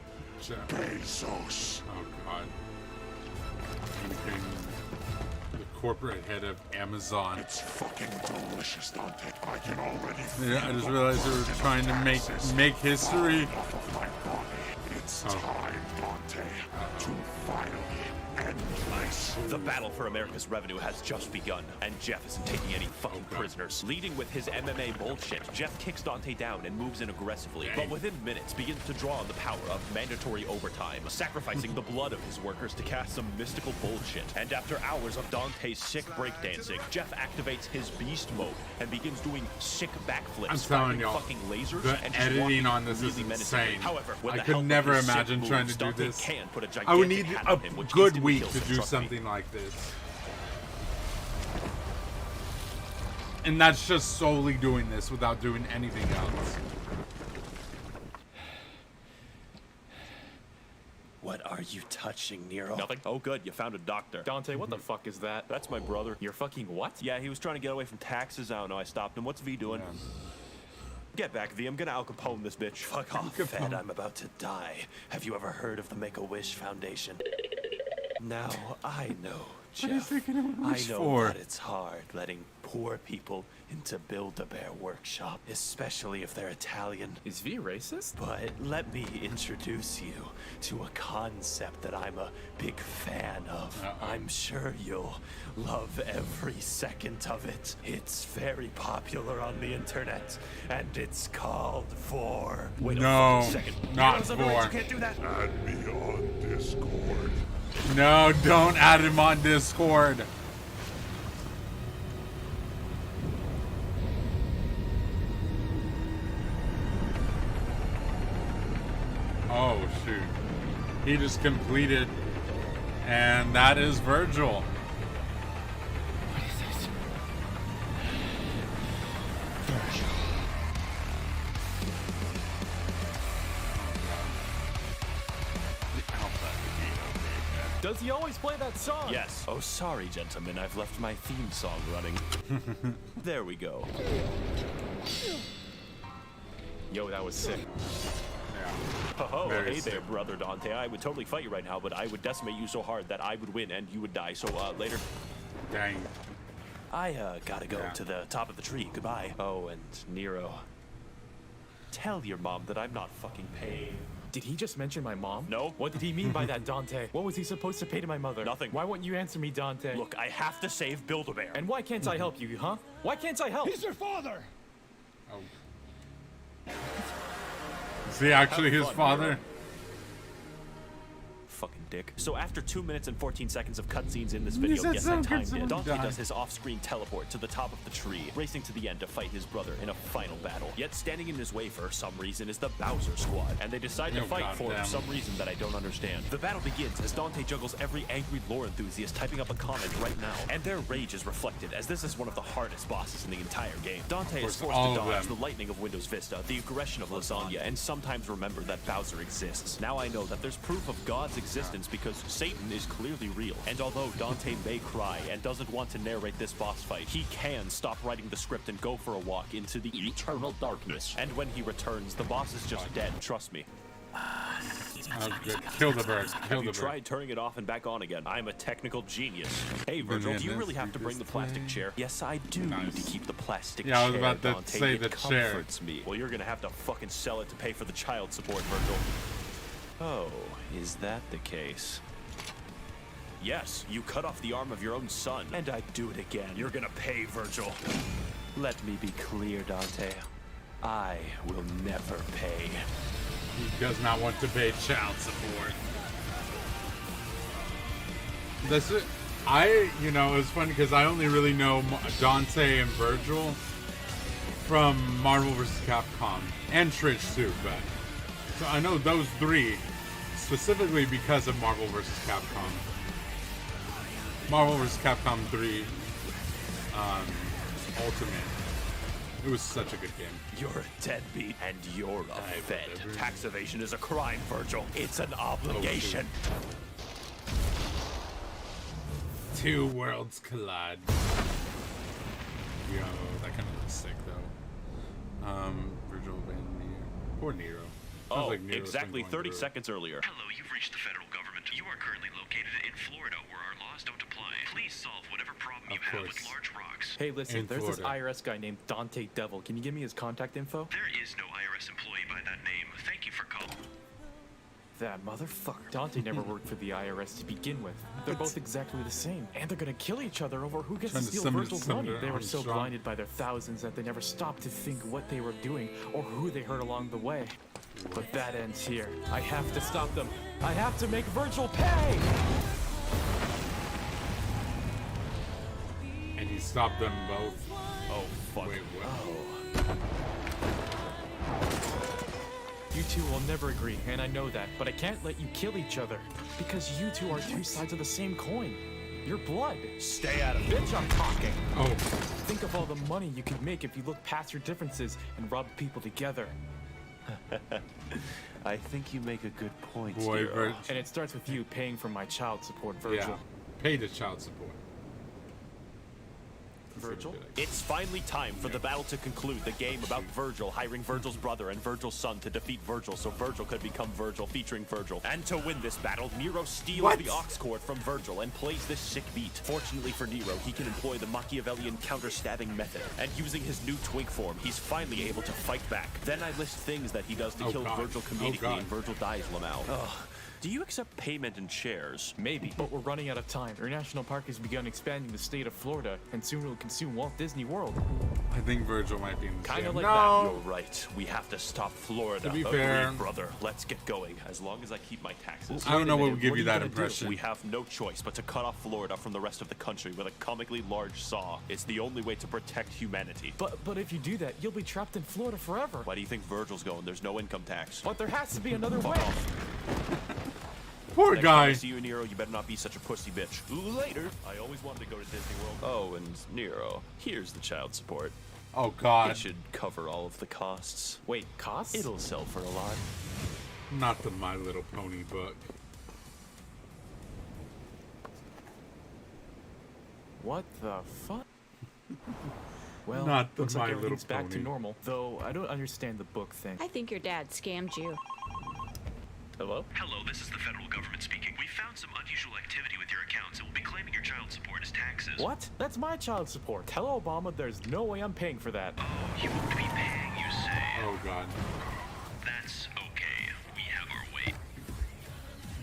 Bezos. Oh god. He became the corporate head of Amazon. It's fucking delicious, Dante. I can already Yeah, I just realized they were trying to make history. off of my body. It's time, Dante, to finally end this. The battle for America's revenue has just begun, and Jeff isn't taking any fucking prisoners. Leading with his MMA bullshit, Jeff kicks Dante down and moves in aggressively, but within minutes begins to draw on the power of mandatory overtime, sacrificing the blood of his workers to cast some mystical bullshit. And after hours of Dante's sick breakdancing, Jeff activates his beast mode and begins doing sick backflips, I'm telling firing y'all, fucking lasers, the and just editing walking on this is really menacingly. insane. However, with I the could help of never his sick imagine trying moves, to do Dante this. can put a I would gigantic need hat a on him, which good instantly week kills to him, do trust me. something like this. And that's just solely doing this without doing anything else. What are you touching, Nero? Nothing. Oh, good. You found a doctor. Dante, what the fuck is that? That's my brother. You're fucking what? Yeah, he was trying to get away from taxes. I don't know. I stopped him. What's V doing? Yeah. Get back, V. I'm gonna Al Capone this bitch. Fuck off, Fed. I'm about to die. Have you ever heard of the Make-A-Wish Foundation? Now, I know, Jeff. I know that it's hard letting poor people into Build-A-Bear Workshop, especially if they're Italian. Is V racist? But let me introduce you to a concept that I'm a big fan of. I'm sure you'll love every second of it. It's very popular on the internet, and it's called For. Wait no, a second. not For. You can't do that. Add me on Discord. No, don't add him on Discord. Oh, shoot. He just completed, and that is Virgil. What is this? Virgil. Does he always play that song? Yes. Oh, sorry, gentlemen. I've left my theme song running. There we go. Yo, that was sick. Oh, hey there, brother Dante. I would totally fight you right now, but I would decimate you so hard that I would win and you would die. So, later. Dang. I, gotta go to the top of the tree. Goodbye. Oh, and Nero. Tell your mom that I'm not fucking paying. Did he just mention my mom? No. What did he mean by that, Dante? What was he supposed to pay to my mother? Nothing. Why won't you answer me, Dante? Look, I have to save Build-A-Bear. And why can't I help you, huh? Why can't I help? He's your father! Oh. Is he actually his father? Nero. Fucking dick. So after 2 minutes and 14 seconds of cutscenes in this video, yes, I timed it. Dante does his off-screen teleport to the top of the tree, racing to the end to fight his brother in a final battle. Yet standing in his way for some reason is the Bowser Squad, and they decide to fight for some reason that I don't understand. The battle begins as Dante juggles every angry lore enthusiast typing up a comment right now, and their rage is reflected as this is one of the hardest bosses in the entire game. Dante is forced to dodge the lightning of Windows Vista, the aggression of lasagna, and sometimes remember that Bowser exists. Now I know that there's proof of God's existence because Satan is clearly real, and although Dante may cry and doesn't want to narrate this boss fight, he can stop writing the script and go for a walk into the eternal darkness. And when he returns, the boss is just dead, trust me. Kill the bird. Have you tried turning it off and back on again? I'm a technical genius. Hey, Virgil, do you really have to bring the plastic chair? Yes, I do need to keep the plastic chair. Yeah, I was about to Dante. say It the chair. comforts me. Well, you're gonna have to fucking sell it to pay for the child support, Virgil. Oh, is that the case? Yes, you cut off the arm of your own son, and I'd do it again. You're gonna pay, Virgil. Let me be clear, Dante. I will never pay. He does not want to pay child support. This is, you know, it's funny because I only really know Dante and Virgil from Marvel vs. Capcom and Trish too, but so I know those three specifically because of Marvel vs. Capcom. Marvel vs. Capcom 3 Ultimate. It was such a good game. You're a deadbeat and you're a Fed. Tax evasion is a crime, Virgil. It's an obligation. Two worlds collide. Yo, that kind of looks sick though. Virgil and Nero. Poor Nero. Oh, like exactly 30 seconds earlier. Hello, you've reached the federal government. You are currently located in Florida, where our laws don't apply. Please solve whatever problem you have with large rocks. Hey, listen, there's this IRS guy named Dante Devil. Can you give me his contact info? There is no IRS employee by that name. Thank you for calling. That motherfucker. Dante never worked for the IRS to begin with. They're both exactly the same. And they're gonna kill each other over who gets to steal Virgil's money. They were so blinded by their thousands that they never stopped to think what they were doing or who they hurt along the way. But that ends here. I have to stop them. I have to make Virgil pay! And he stopped them both. Oh, fuck. Wait, what? You two will never agree, and I know that, but I can't let you kill each other. Because you two are two sides of the same coin. You're blood. Stay out of it. Bitch, I'm talking. Oh. Think of all the money you could make if you look past your differences and rub people together. I think you make a good point, Boy, Nero. And it starts with you paying for my child support, Virgil. Yeah, pay the child support. Virgil? It's finally time for the battle to conclude. The game about Virgil hiring Virgil's brother and Virgil's son to defeat Virgil so Virgil could become Virgil, featuring Virgil. And to win this battle, Nero steals the aux cord from Virgil and plays this sick beat. Fortunately for Nero, he can employ the Machiavellian counter-stabbing method. And using his new twink form, he's finally able to fight back. Then I list things that he does to kill Virgil comedically, and Virgil dies, Lamau. Ugh. Do you accept payment in shares? Maybe, but we're running out of time. Our national park has begun expanding the state of Florida, and soon it will consume Walt Disney World. I think Virgil might be in the Kind of jam. like that. You're right. We have to stop Florida. To be fair, agreed, brother. Let's get going. As long as I keep my taxes. I don't know what would give you that impression. We have no choice but to cut off Florida from the rest of the country with a comically large saw. It's the only way to protect humanity. But if you do that, you'll be trapped in Florida forever. Why do you think Virgil's going? There's no income tax. But there has to be another way. Poor Next guy. time I see you, Nero, you better not be such a pussy bitch. Later. I always wanted to go to Disney World. Oh, and Nero, here's the child support. Oh, God. It should cover all of the costs. Wait, costs? It'll sell for a lot. Not the My Little Pony book. What the fuck? Well, Not the looks My like Little everything's back to Pony. normal. Though I don't understand the book thing. I think your dad scammed you. Hello? Hello, this is the federal government speaking. We found some unusual activity with your accounts and will be claiming your child support as taxes. What? That's my child support. Tell Obama there's no way I'm paying for that. Oh, you won't be paying, you say? Oh, God. That's okay. We have our way.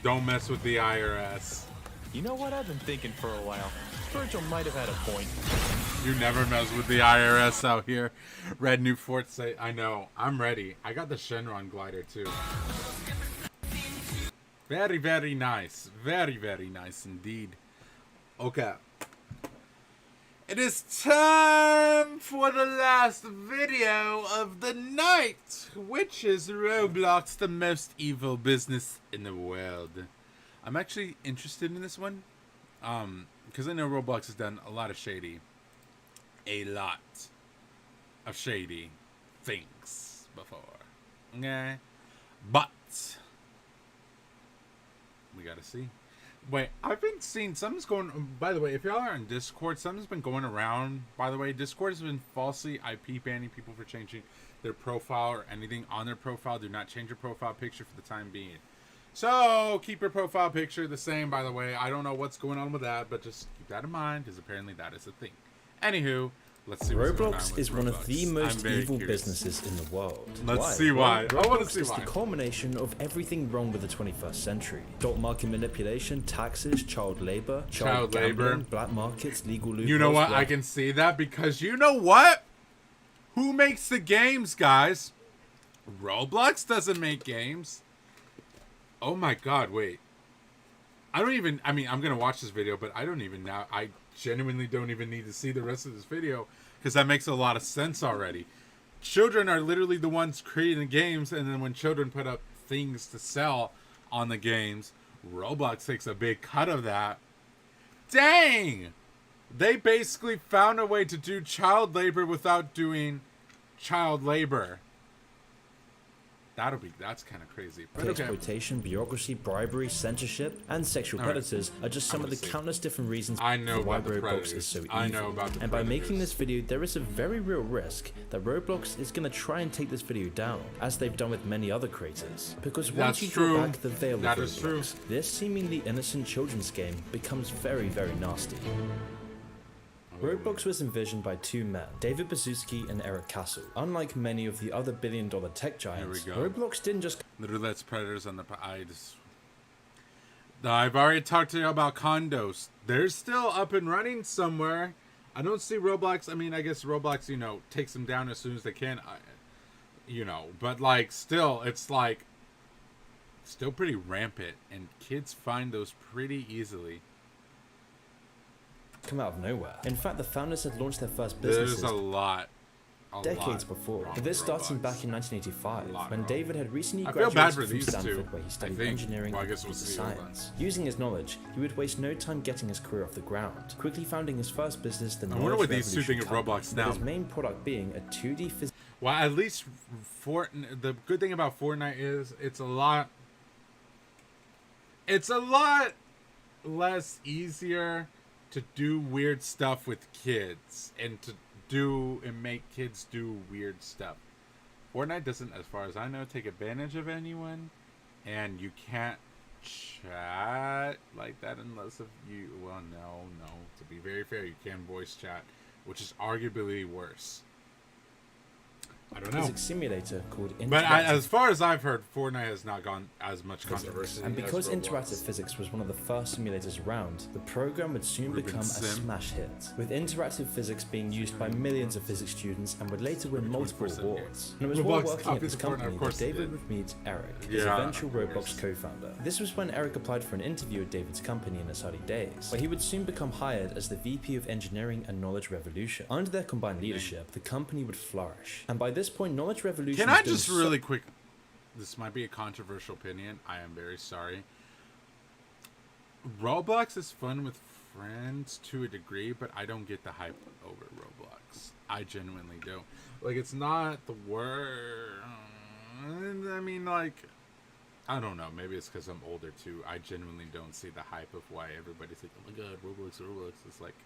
Don't mess with the IRS. You know what? I've been thinking for a while. Virgil might have had a point. You never mess with the IRS out here. Red New Fort say, I know. I'm ready. I got the Shenron glider, too. Very, very nice. Very, very nice indeed. Okay. It is time for the last video of the night, which is Roblox, the most evil business in the world. I'm actually interested in this one, because I know Roblox has done a lot of shady things before. Okay? But we gotta see. Wait, I've been seeing something's going. By the way, if y'all are on Discord, something's been going around. By the way, Discord has been falsely IP banning people for changing their profile or anything on their profile. Do not change your profile picture for the time being. So keep your profile picture the same. By the way, I don't know what's going on with that, but just keep that in mind because apparently that is a thing. Anywho. Let's see what's going on Roblox with is one of the most evil curious. businesses in the world. Let's see why. I want to see Roblox is why. the culmination of everything wrong with the 21st century. Stock market manipulation, taxes, child labor, Child labor. gambling, black markets, legal loopholes. You know what? I can see that because you know what? Who makes the games, guys? Roblox doesn't make games. Oh my God, wait. I mean, I'm going to watch this video, but I don't even now. I genuinely don't even need to see the rest of this video because that makes a lot of sense already. Children are literally the ones creating the games, and then when children put up things to sell on the games, Roblox takes a big cut of that. Dang! They basically found a way to do child labor without doing child labor. That's kind of crazy. But okay. Exploitation, bureaucracy, bribery, censorship, and sexual predators are just some of the countless different reasons I know why about the Roblox predators. is so evil. I know about the and by predators. making this video, there is a very real risk that Roblox is going to try and take this video down, as they've done with many other creators. Because once That's you true. draw back the veil That of is true. Roblox, this seemingly innocent children's game becomes very, very nasty. Roblox was envisioned by two men, David Baszucki and Eric Castle. Unlike many of the other billion-dollar tech giants, Here we go. Roblox didn't just Literally, that's predators on the. I've already talked to you about condos. They're still up and running somewhere. I don't see Roblox. I mean, I guess Roblox, takes them down as soon as they can. But like, still, it's like, still pretty rampant, and kids find those pretty easily. come out of nowhere. In fact, the founders had launched their first There's businesses a lot. decades before. But this starting back in 1985, when David had recently I feel graduated bad for from these Stanford, two, where he I studied think. engineering Well, I and guess we'll computer see all science. Using his knowledge, he would waste no time getting his career off the ground, quickly founding his first business, the I wonder Knowledge what these two Revolution think of Company, Roblox with now. his main product being a 2D physics. Well, at least the good thing about Fortnite is it's a lot less easier to do weird stuff with kids and make kids do weird stuff. Fortnite doesn't, as far as I know, take advantage of anyone, and you can't chat like that unless if you, well, no, to be very fair, you can voice chat, which is arguably worse. I don't know. Physics simulator called Interactive. But as far as I've heard, Fortnite has not gone as much controversy. And because as Interactive Physics was one of the first simulators around, the program would soon become a smash hit, with Interactive Physics being used by millions of physics students and would later win multiple awards. And it was while working at this company that David would meet Eric, his eventual Roblox co-founder. This was when Eric applied for an interview at David's company in his early days, where he would soon become hired as the VP of Engineering and Knowledge Revolution. Under their combined leadership, the company would flourish, and by this point, Knowledge Revolution. Can I just really quick? This might be a controversial opinion. I am very sorry. Roblox is fun with friends to a degree, but I don't get the hype over Roblox. I genuinely do. Like, it's not the word. I mean, like, I don't know. Maybe it's because I'm older too. I genuinely don't see the hype of why everybody's like, oh my god, Roblox. It's like.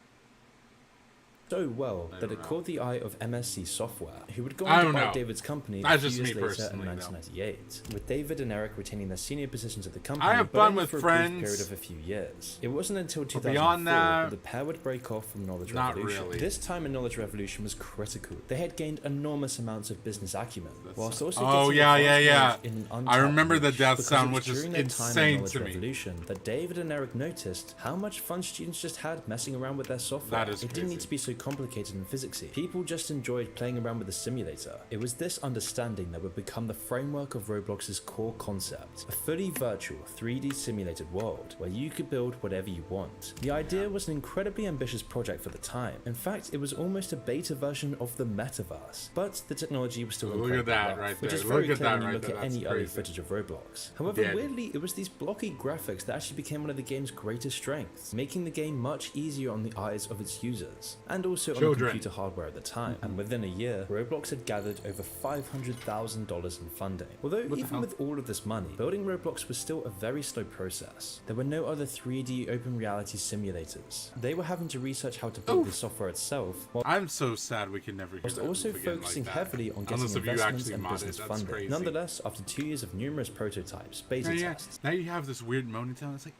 So well that it caught the eye of MSC Software, who would go on to buy David's company a few years later in 1998, with David and Eric retaining their senior positions at the company, I have fun with friends. A period of a few years. It wasn't until 2004 that the pair would break off from Knowledge Revolution. Really. This time in Knowledge Revolution was critical. They had gained enormous amounts of business acumen, whilst also getting in an I remember the death sound, which is insane to me. Revolution that David and Eric noticed how much fun students just had messing around with their software. That is it didn't need to be so complicated and physicsy. People just enjoyed playing around with the simulator. It was this understanding that would become the framework of Roblox's core concept, a fully virtual 3D simulated world where you could build whatever you want. The idea was an incredibly ambitious project for the time. In fact, it was almost a beta version of the metaverse, but the technology was still incredibly rough, which is very clear when you look at any early footage of Roblox. However, weirdly, it was these blocky graphics that actually became one of the game's greatest strengths, making the game much easier on the eyes of its users, and also on the computer hardware at the time. And within a year, Roblox had gathered over $500,000 in funding. Although even with all of this money, building Roblox was still a very slow process. There were no other 3D open reality simulators. They were having to research how to build the software itself. I'm so sad we can never hear that also focusing heavily on getting investments and business funding. Crazy. Nonetheless, after 2 years of numerous prototypes, beta tests, now you have this weird moaning tone. It's like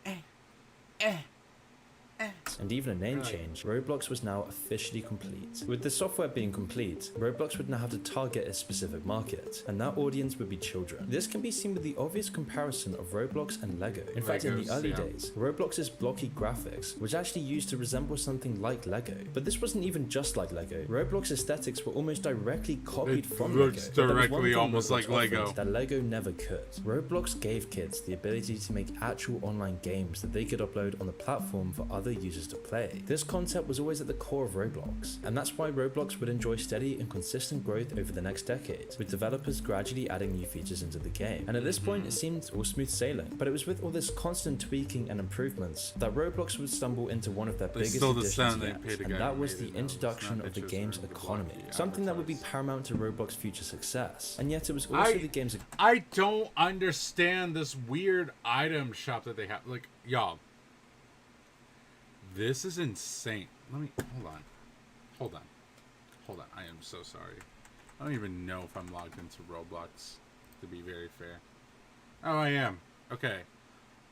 and even a name change, Roblox was now officially complete. With the software being complete, Roblox would now have to target a specific market, and that audience would be children. This can be seen with the obvious comparison of Roblox and Lego. In fact, in the early days, Roblox's blocky graphics was actually used to resemble something like Lego. But this wasn't even just like Lego. Roblox aesthetics were almost directly copied from Lego. It directly almost like Lego. That Lego never could. Roblox gave kids the ability to make actual online games that they could upload on the platform for other users to play. This concept was always at the core of Roblox, and that's why Roblox would enjoy steady and consistent growth over the next decade, with developers gradually adding new features into the game. And at this point, it seemed all smooth sailing. But it was with all this constant tweaking and improvements that Roblox would stumble into one of their biggest additions yet, and that was the introduction of the game's economy, something that would be paramount to Roblox's future success. And yet it was also the game's... I don't understand this weird item shop that they have. Like, y'all, this is insane. Let me, hold on. I am so sorry. I don't even know if I'm logged into Roblox, to be very fair. Oh, I am. Okay.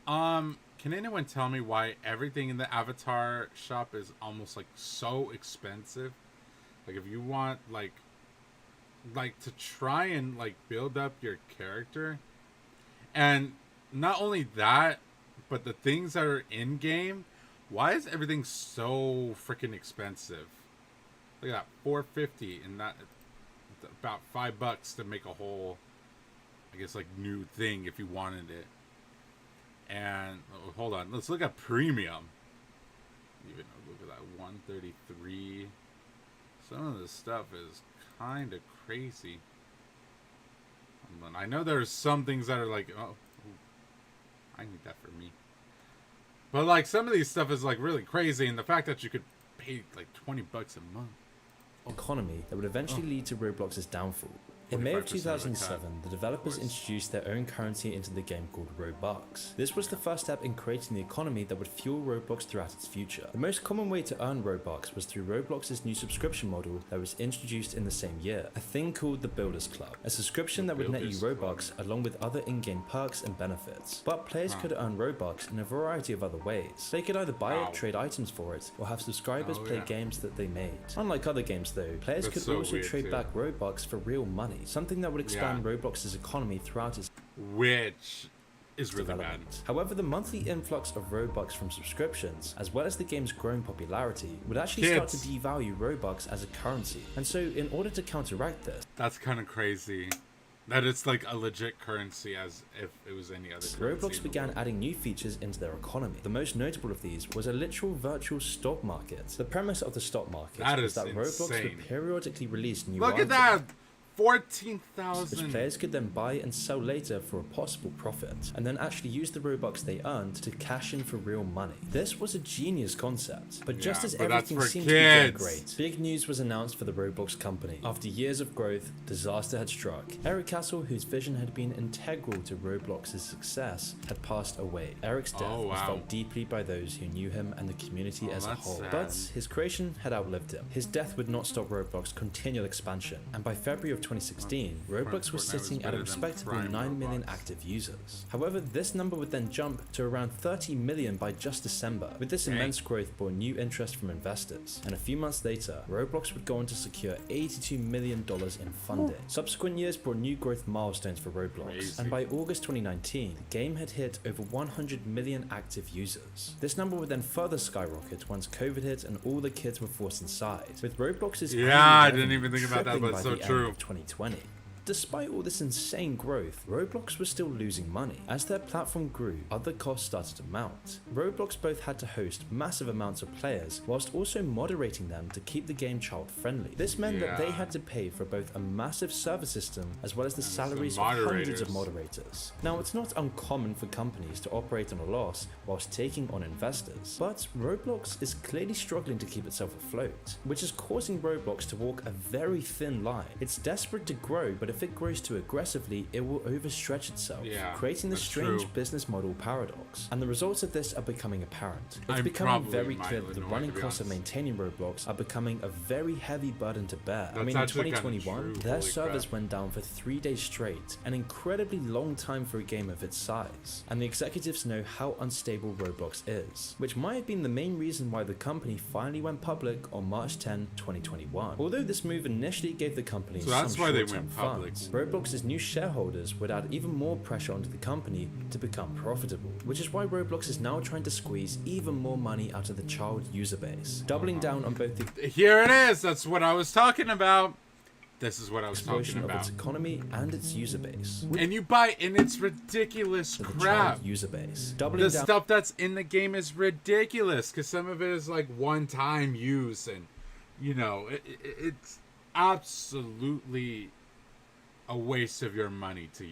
Can anyone tell me why everything in the avatar shop is almost like so expensive? Like, if you want like to try and like build up your character, and not only that, but the things that are in game, why is everything so freaking expensive? Look at that, $4.50, and that about $5 to make a whole, I guess, like new thing if you wanted it. And hold on, let's look at premium. Even look at that, 133. Some of this stuff is kind of crazy. I know there's some things that are like, oh, I need that for me. But like some of these stuff is like really crazy, and the fact that you could pay like $20 a month. economy that would eventually lead to Roblox's downfall. In May of 2007, the developers introduced their own currency into the game called Robux. This was the first step in creating the economy that would fuel Roblox throughout its future. The most common way to earn Robux was through Roblox's new subscription model that was introduced in the same year, a thing called the Builders Club, a subscription that would net you Robux along with other in-game perks and benefits. But players could earn Robux in a variety of other ways. They could either buy it, trade items for it, or have subscribers play games that they made. Unlike other games though, players could also trade back Robux for real money. Something that would expand Roblox's economy throughout its which is really bad. However, the monthly influx of Robux from subscriptions, as well as the game's growing popularity, would actually start to devalue Robux as a currency. And so, in order to counteract this, that's kind of crazy. That it's like a legit currency as if it was any other currency. Roblox began adding new features into their economy. The most notable of these was a literal virtual stock market. The premise of the stock market was that Roblox would periodically release new items. Look at that! 14,000. Which players could then buy and sell later for a possible profit, and then actually use the Robux they earned to cash in for real money. This was a genius concept, but just as everything seemed to be going great, big news was announced for the Roblox company. After years of growth, disaster had struck. Eric Castle, whose vision had been integral to Roblox's success, had passed away. Eric's death was felt deeply by those who knew him and the community as a whole. Sad. But his creation had outlived him. His death would not stop Roblox's continual expansion, and by February of 2016, Roblox was sitting at a respectable 9 million active users. However, this number would then jump to around 30 million by just December. With this immense growth brought new interest from investors, and a few months later, Roblox would go on to secure $82 million in funding. Subsequent years brought new growth milestones for Roblox, and by August 2019, the game had hit over 100 million active users. This number would then further skyrocket once COVID hit and all the kids were forced inside, with Roblox's I didn't even think about that, but it's so true. 2020. Despite all this insane growth, Roblox was still losing money. As their platform grew, other costs started to mount. Roblox both had to host massive amounts of players, whilst also moderating them to keep the game child-friendly. This meant that they had to pay for both a massive server system, as well as the salaries of hundreds of moderators. Now, it's not uncommon for companies to operate on a loss whilst taking on investors, but Roblox is clearly struggling to keep itself afloat, which is causing Roblox to walk a very thin line. It's desperate to grow, but if it grows too aggressively, it will overstretch itself, creating the strange business model paradox. And the results of this are becoming apparent. It's becoming very clear that the running costs of maintaining Roblox are becoming a very heavy burden to bear. I mean, in 2021, their servers went down for 3 days straight, an incredibly long time for a game of its size. And the executives know how unstable Roblox is, which might have been the main reason why the company finally went public on March 10, 2021. Although this move initially gave the company some short-term funds, Roblox's new shareholders would add even more pressure onto the company to become profitable, which is why Roblox is now trying to squeeze even more money out of the child user base, doubling down on both the Here it is, that's what I was talking about. This is what I was talking about. Of its economy and its user base. And you buy in its ridiculous crap. User base. The stuff that's in the game is ridiculous because some of it is like one-time use, and you know, it's absolutely a waste of your money to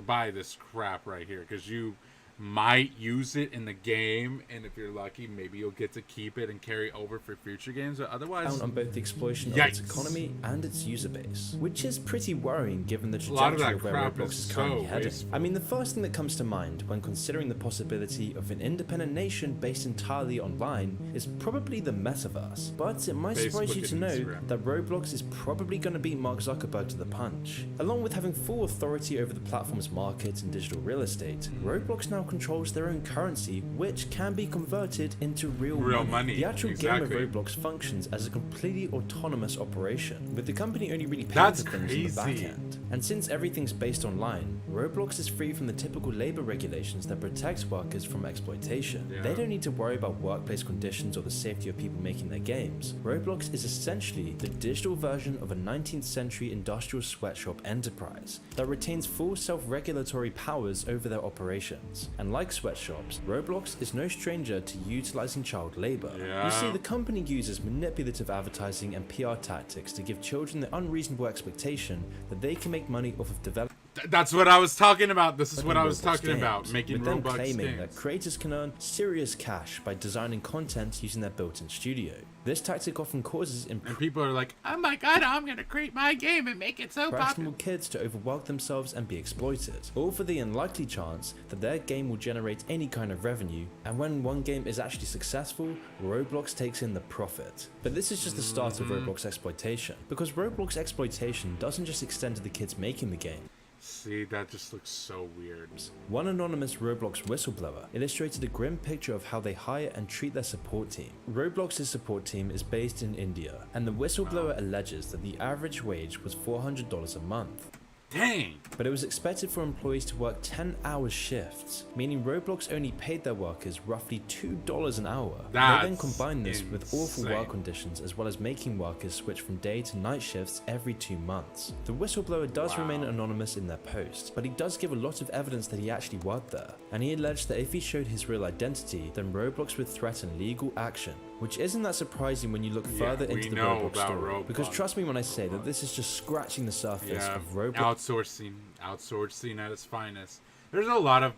buy this crap right here, because you might use it in the game, and if you're lucky, maybe you'll get to keep it and carry over for future games, but otherwise on both the explosion of its economy and its user base, which is pretty worrying given the trajectory of where Roblox is currently heading. I mean, the first thing that comes to mind when considering the possibility of an independent nation based entirely online is probably the metaverse, but it might surprise you to know that Roblox is probably going to beat Mark Zuckerberg to the punch. Along with having full authority over the platform's market and digital real estate, Roblox now controls their own currency, which can be converted into real money. The actual game of Roblox functions as a completely autonomous operation, with the company only really paying for things on the back end. And since everything's based online, Roblox is free from the typical labor regulations that protect workers from exploitation. They don't need to worry about workplace conditions or the safety of people making their games. Roblox is essentially the digital version of a 19th century industrial sweatshop enterprise that retains full self-regulatory powers over their operations. And like sweatshops, Roblox is no stranger to utilizing child labor. You see, the company uses manipulative advertising and PR tactics to give children the unreasonable expectation that they can make money off of development. That's what I was talking about. This is what I was Roblox talking games, about. Making with them Roblox claiming games. that creators can earn serious cash by designing content using their built-in studio. This tactic often causes And people are like, oh my god, I'm gonna create my game and make it so popular. impressionable kids to overwork themselves and be exploited, all for the unlikely chance that their game will generate any kind of revenue, and when one game is actually successful, Roblox takes in the profit. But this is just the start of Roblox exploitation, because Roblox exploitation doesn't just extend to the kids making the game. See, that just looks so weird. One anonymous Roblox whistleblower illustrated a grim picture of how they hire and treat their support team. Roblox's support team is based in India, and the whistleblower alleges that the average wage was $400 a month. Dang! But it was expected for employees to work 10-hour shifts, meaning Roblox only paid their workers roughly $2 an hour. They then combined this with awful work conditions, as well as making workers switch from day to night shifts every 2 months. The whistleblower does remain anonymous in their post, but he does give a lot of evidence that he actually worked there, and he alleged that if he showed his real identity, then Roblox would threaten legal action. Which isn't that surprising when you look further into the Roblox story, because trust me when I say that this is just scratching the surface of Roblox. Outsourcing at its finest. There's a lot of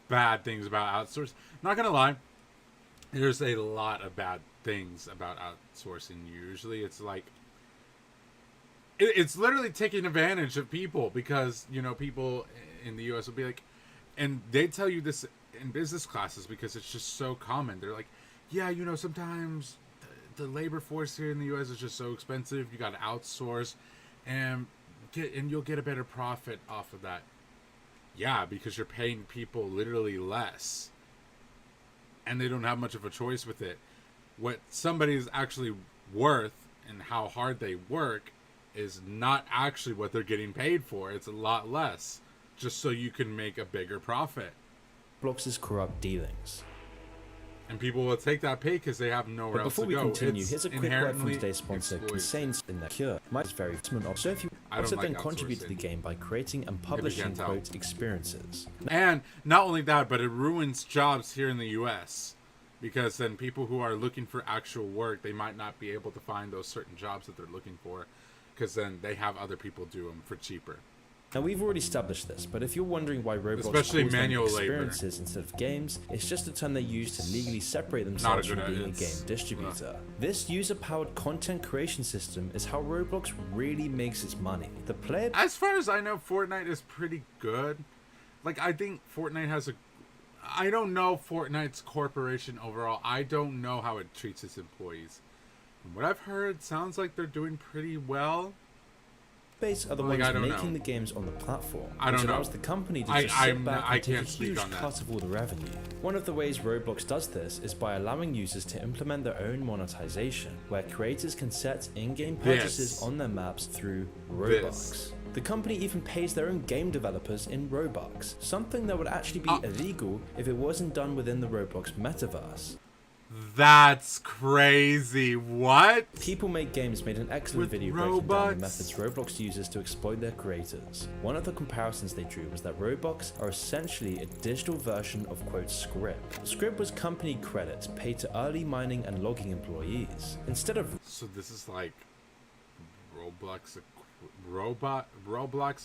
bad things about outsourcing. Not gonna lie, there's a lot of bad things about outsourcing. Usually, it's like it's literally taking advantage of people, because people in the U.S. will be like, and they tell you this in business classes because it's just so common. They're like, yeah, sometimes the labor force here in the U.S. is just so expensive. You got to outsource, and you'll get a better profit off of that. Yeah, because you're paying people literally less, and they don't have much of a choice with it. What somebody's actually worth and how hard they work is not actually what they're getting paid for. It's a lot less, just so you can make a bigger profit. Roblox's corrupt dealings. And people will take that pay because they have nowhere else to go. Before we continue, here's a quick word from today's sponsor, Consane in the Cure. Mike is very so if you also then contribute to the game by creating and publishing quote experiences. And not only that, but it ruins jobs here in the US, because then people who are looking for actual work, they might not be able to find those certain jobs that they're looking for, because then they have other people do them for cheaper. Now we've already established this, but if you're wondering why Roblox especially calls manual them experiences instead of games, it's just a term they use to legally separate themselves from being a game distributor. This user-powered content creation system is how Roblox really makes its money. The player, as far as I know, Fortnite is pretty good. Like, I think Fortnite has I don't know Fortnite's corporation overall. I don't know how it treats its employees. From what I've heard, sounds like they're doing pretty well. Base are the ones making the games on the platform, which allows the company to just sit back and take a huge cut of all the revenue. One of the ways Roblox does this is by allowing users to implement their own monetization, where creators can set in-game purchases on their maps through Robux. The company even pays their own game developers in Robux, something that would actually be illegal if it wasn't done within the Roblox metaverse. That's crazy. What? People Make Games made an excellent video breaking down the methods Roblox uses to exploit their creators. One of the comparisons they drew was that Robux are essentially a digital version of quote Script. Script was company credits paid to early mining and logging employees. Instead of so this is like Roblox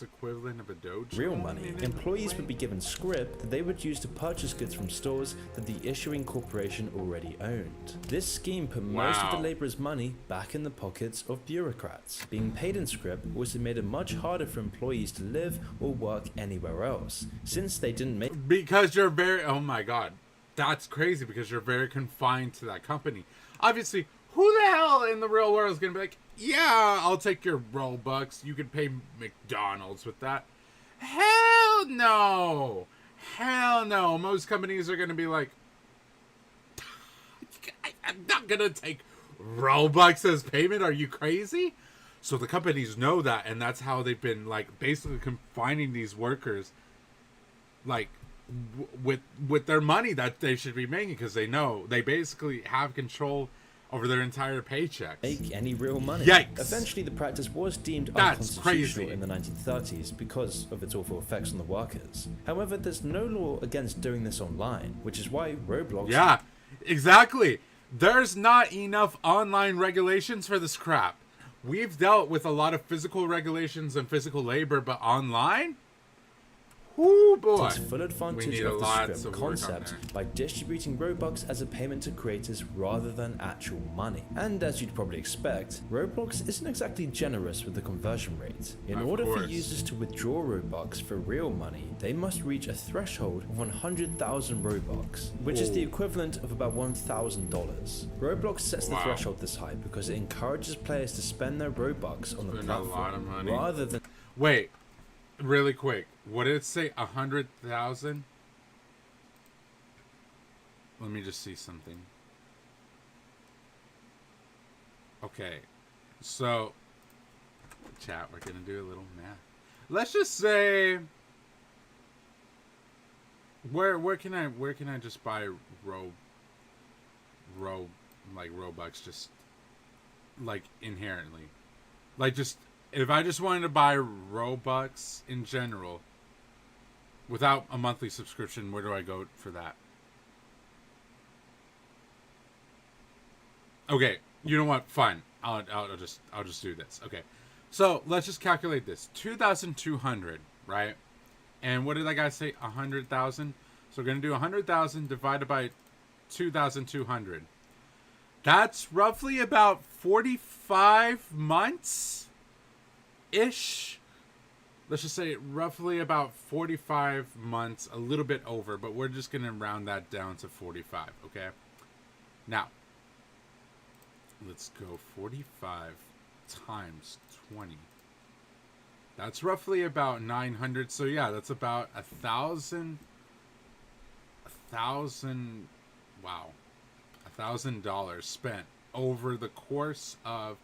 equivalent of a doge. Real money. Employees would be given script that they would use to purchase goods from stores that the issuing corporation already owned. This scheme put most of the laborers' money back in the pockets of bureaucrats. Being paid in script also made it much harder for employees to live or work anywhere else, since they didn't make because you're very oh my god, that's crazy, because you're very confined to that company. Obviously, who the hell in the real world is gonna be like, yeah, I'll take your Robux. You could pay McDonald's with that. Hell no. Hell no. Most companies are going to be like, I'm not going to take Robux as payment. Are you crazy? So the companies know that, and that's how they've been, like, basically confining these workers, like, with their money that they should be making, because they know they basically have control over their entire paychecks. Make any real money. Yikes. Eventually, the practice was deemed That's unconstitutional crazy. in the 1930s because of its awful effects on the workers. However, there's no law against doing this online, which is why Roblox... Yeah, exactly. There's not enough online regulations for this crap. We've dealt with a lot of physical regulations and physical labor, but online? Ooh, boy. Takes full advantage of the Scrim concept by distributing Robux as a payment to creators rather than actual money. And as you'd probably expect, Roblox isn't exactly generous with the conversion rate. In order for users to withdraw Robux for real money, they must reach a threshold of 100,000 Robux, which is the equivalent of about $1,000. Roblox sets the threshold this high because it encourages players to spend their Robux on the platform rather than... Wait, really quick. What did it say? 100,000? Let me just see something. Okay, so chat, we're gonna do a little math. Let's just say, where can I just buy like Robux, just like inherently, like just if I just wanted to buy Robux in general without a monthly subscription, where do I go for that? Okay, you know what? Fine. I'll just do this. Okay. So, let's just calculate this. 2,200, right? And what did that guy say? 100,000? So, we're going to do 100,000 divided by 2,200. That's roughly about 45 months-ish. Let's just say roughly about 45 months, a little bit over, but we're just going to round that down to 45, okay? Now, let's go 45 times 20. That's roughly about 900. So yeah, that's about $1,000. Wow, $1,000 spent over the course of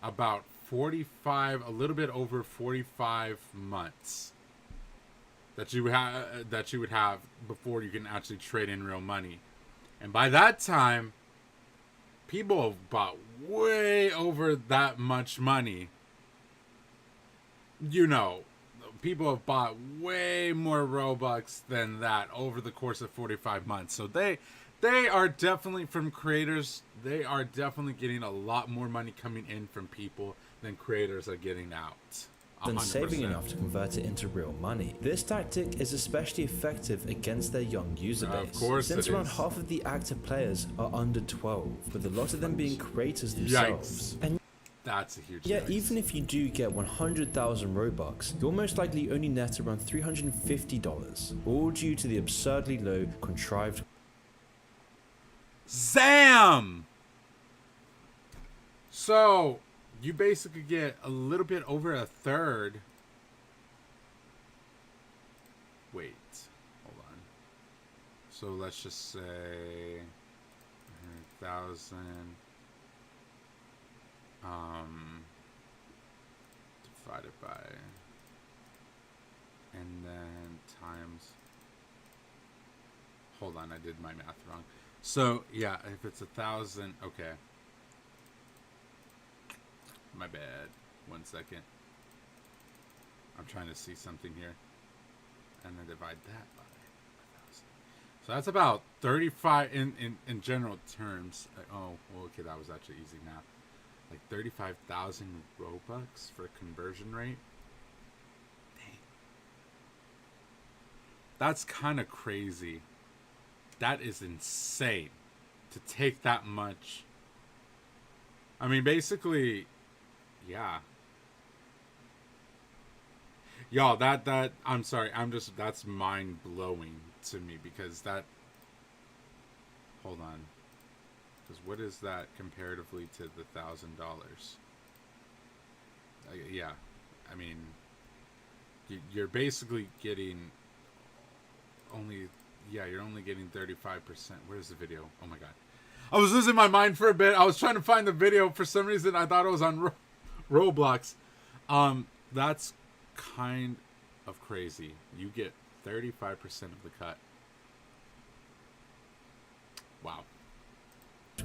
about 45, a little bit over 45 months that you would have before you can actually trade in real money. And by that time, people have bought way over that much money. You know, people have bought way more Robux than that over the course of 45 months. So they are definitely, from creators, they are definitely getting a lot more money coming in from people than creators are getting out. 100%. Than saving enough to convert it into real money. This tactic is especially effective against their young user base, of course, since around half of the active players are under 12, with a lot of them being creators themselves. Yikes. And that's a huge yet, even if you do get 100,000 Robux, you'll most likely only net around $350, all due to the absurdly low contrived... Zam! So, you basically get a little bit over a third. Wait, hold on. So let's just say 100,000 divided by, and then times. Hold on, I did my math wrong. So yeah, if it's 1,000, okay. My bad. 1 second. I'm trying to see something here. And then divide that by 1,000. So that's about 35 in general terms. Oh, well, okay, that was actually easy math. Like 35,000 Robux for conversion rate. Dang. That's kind of crazy. That is insane to take that much. I mean, basically, yeah. Y'all, that I'm sorry, that's mind blowing to me, because that, hold on, because what is that comparatively to the $1,000? Yeah, I mean, you're basically getting only, yeah, you're only getting 35%. Where's the video? Oh my god. I was losing my mind for a bit. I was trying to find the video. For some reason, I thought it was on Roblox. That's kind of crazy. You get 35% of the cut. Wow.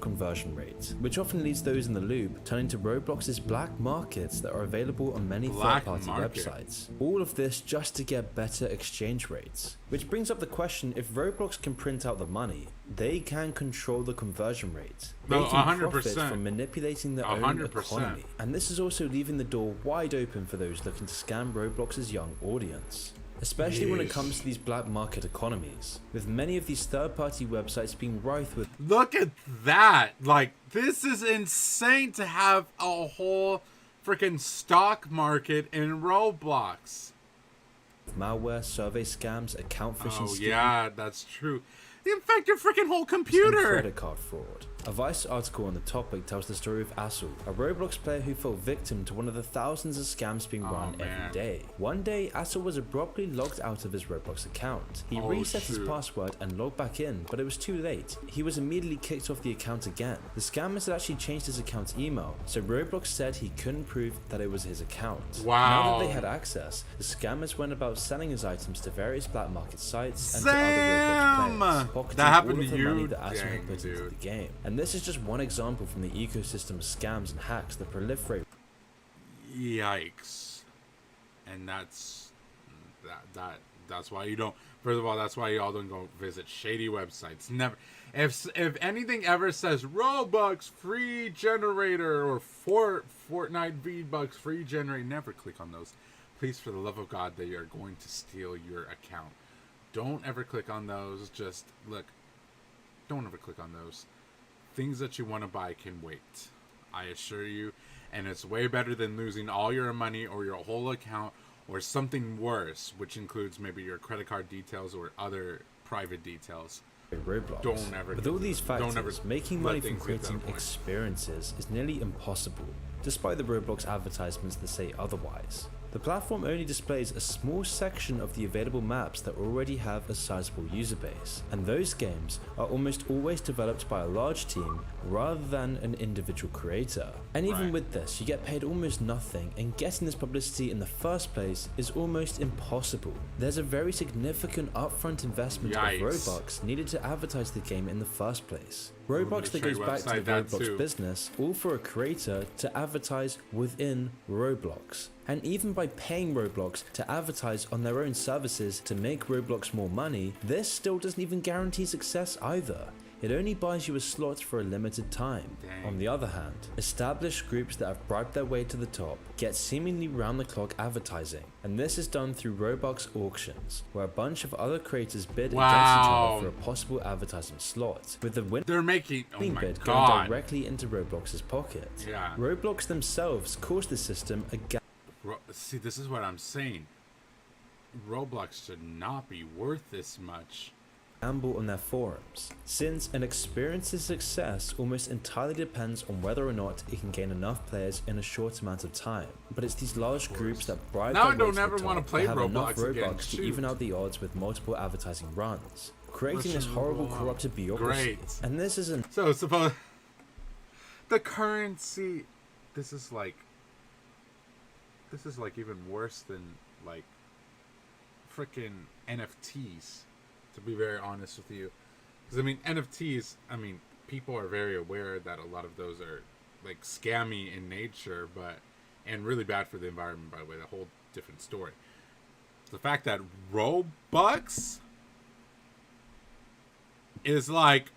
Conversion rates, which often leads those in the loop turning to Roblox's black markets that are available on many third-party websites. All of this just to get better exchange rates. Which brings up the question, if Roblox can print out the money, they can control the conversion rate. They can profit from manipulating their own economy. And this is also leaving the door wide open for those looking to scam Roblox's young audience. especially when it comes to these black market economies, with many of these third-party websites being rife with— Look at that! Like, this is insane to have a whole freaking stock market in Roblox. malware, survey scams, account phishing schemes. Yeah, that's true. They infect your freaking whole computer! And credit card fraud. A Vice article on the topic tells the story of Asul, a Roblox player who fell victim to one of the thousands of scams being run every day. One day, Asul was abruptly logged out of his Roblox account. He reset his password and logged back in, but it was too late. He was immediately kicked off the account again. The scammers had actually changed his account's email, so Roblox said he couldn't prove that it was his account. Now that they had access, the scammers went about selling his items to various black market sites and to other Roblox players, pocketing all of the money that Asul had put into the game. And this is just one example from the ecosystem of scams and hacks that proliferate. Yikes. And that's why you don't, first of all, that's why y'all don't go visit shady websites. Never. If anything ever says Robux free generator or Fortnite V-Bucks free generator, never click on those. Please, for the love of God, they are going to steal your account. Don't ever click on those. Just look, don't ever click on those. Things that you want to buy can wait, I assure you, and it's way better than losing all your money or your whole account or something worse, which includes maybe your credit card details or other private details. Roblox. Don't ever. With all these factors, making money from creating experiences is nearly impossible, despite the Roblox advertisements that say otherwise. The platform only displays a small section of the available maps that already have a sizable user base, and those games are almost always developed by a large team rather than an individual creator. And even with this, you get paid almost nothing, and getting this publicity in the first place is almost impossible. There's a very significant upfront investment of Robux needed to advertise the game in the first place. Robux that goes back to the Roblox business, all for a creator to advertise within Roblox. And even by paying Roblox to advertise on their own services to make Roblox more money, this still doesn't even guarantee success either. It only buys you a slot for a limited time. On the other hand, established groups that have bribed their way to the top get seemingly round-the-clock advertising, and this is done through Robux auctions, where a bunch of other creators bid against each other for a possible advertising slot, with the winning bid going directly into Roblox's pocket. Roblox themselves calls the system a See, this is what I'm saying. Roblox should not be worth this much. Gamble on their forums, since an experience's success almost entirely depends on whether or not it can gain enough players in a short amount of time. But it's these large groups that bribe their way to the top that have enough Robux to even out the odds with multiple advertising runs, creating this horrible corrupted bureaucracy. And this isn't so suppose the currency. This is like even worse than like freaking NFTs. To be very honest with you, because I mean NFTs, I mean people are very aware that a lot of those are like scammy in nature, and really bad for the environment, by the way, a whole different story. The fact that Robux is like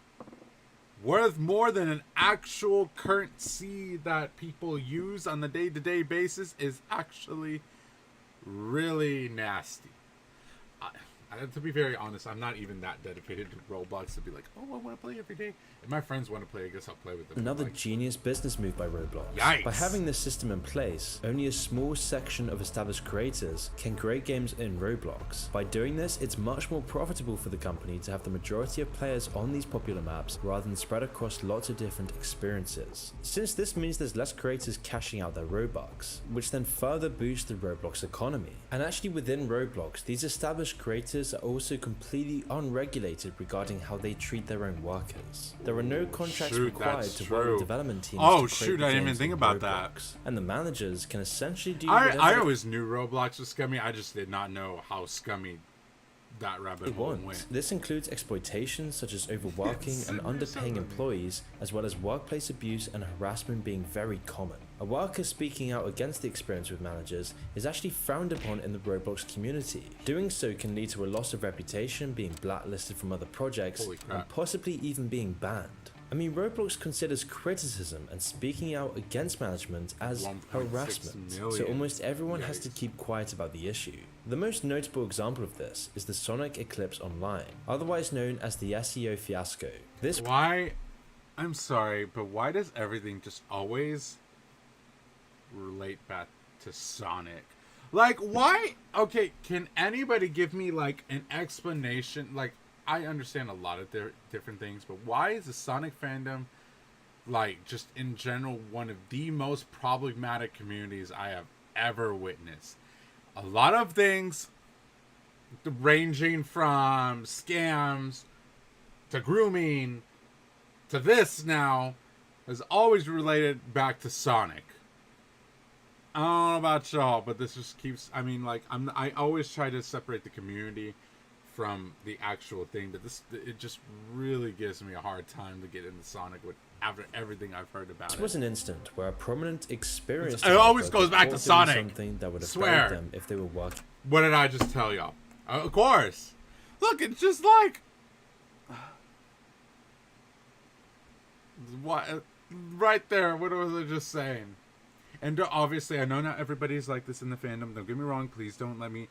worth more than an actual currency that people use on the day-to-day basis is actually really nasty. To be very honest, I'm not even that dedicated to Roblox to be like, oh, I want to play every day. If my friends want to play, I guess I'll play with them. Another genius business move by Roblox. Yikes. By having this system in place, only a small section of established creators can create games in Roblox. By doing this, it's much more profitable for the company to have the majority of players on these popular maps rather than spread across lots of different experiences. Since this means there's less creators cashing out their Robux, which then further boosts the Roblox economy. And actually within Roblox, these established creators are also completely unregulated regarding how they treat their own workers. There are no contracts required to work with development teams. Oh shoot, I didn't even think about that. And the managers can essentially do I always knew Roblox was scummy, I just did not know how scummy that rabbit hole went. This includes exploitation such as overworking and underpaying employees, as well as workplace abuse and harassment being very common. A worker speaking out against the experience with managers is actually frowned upon in the Roblox community. Doing so can lead to a loss of reputation, being blacklisted from other projects, and possibly even being banned. I mean, Roblox considers criticism and speaking out against management as harassment, so almost everyone has to keep quiet about the issue. The most notable example of this is the Sonic Eclipse Online, otherwise known as the SEO fiasco. I'm sorry, but why does everything just always relate back to Sonic? Like, why? Okay, can anybody give me, like, an explanation? Like, I understand a lot of different things, but why is the Sonic fandom, like, just in general, one of the most problematic communities I have ever witnessed? A lot of things, ranging from scams to grooming to this now, is always related back to Sonic. I don't know about y'all, but this just keeps, I mean, like, I always try to separate the community from the actual thing, but it just really gives me a hard time to get into Sonic after everything I've heard about it. This was an instant where a prominent experience. It always goes back to Sonic. Something that would have failed them if they were working. What did I just tell y'all? Of course. Look, it's just like what right there. What was I just saying? And obviously, I know not everybody's like this in the fandom. Don't get me wrong. Please don't let me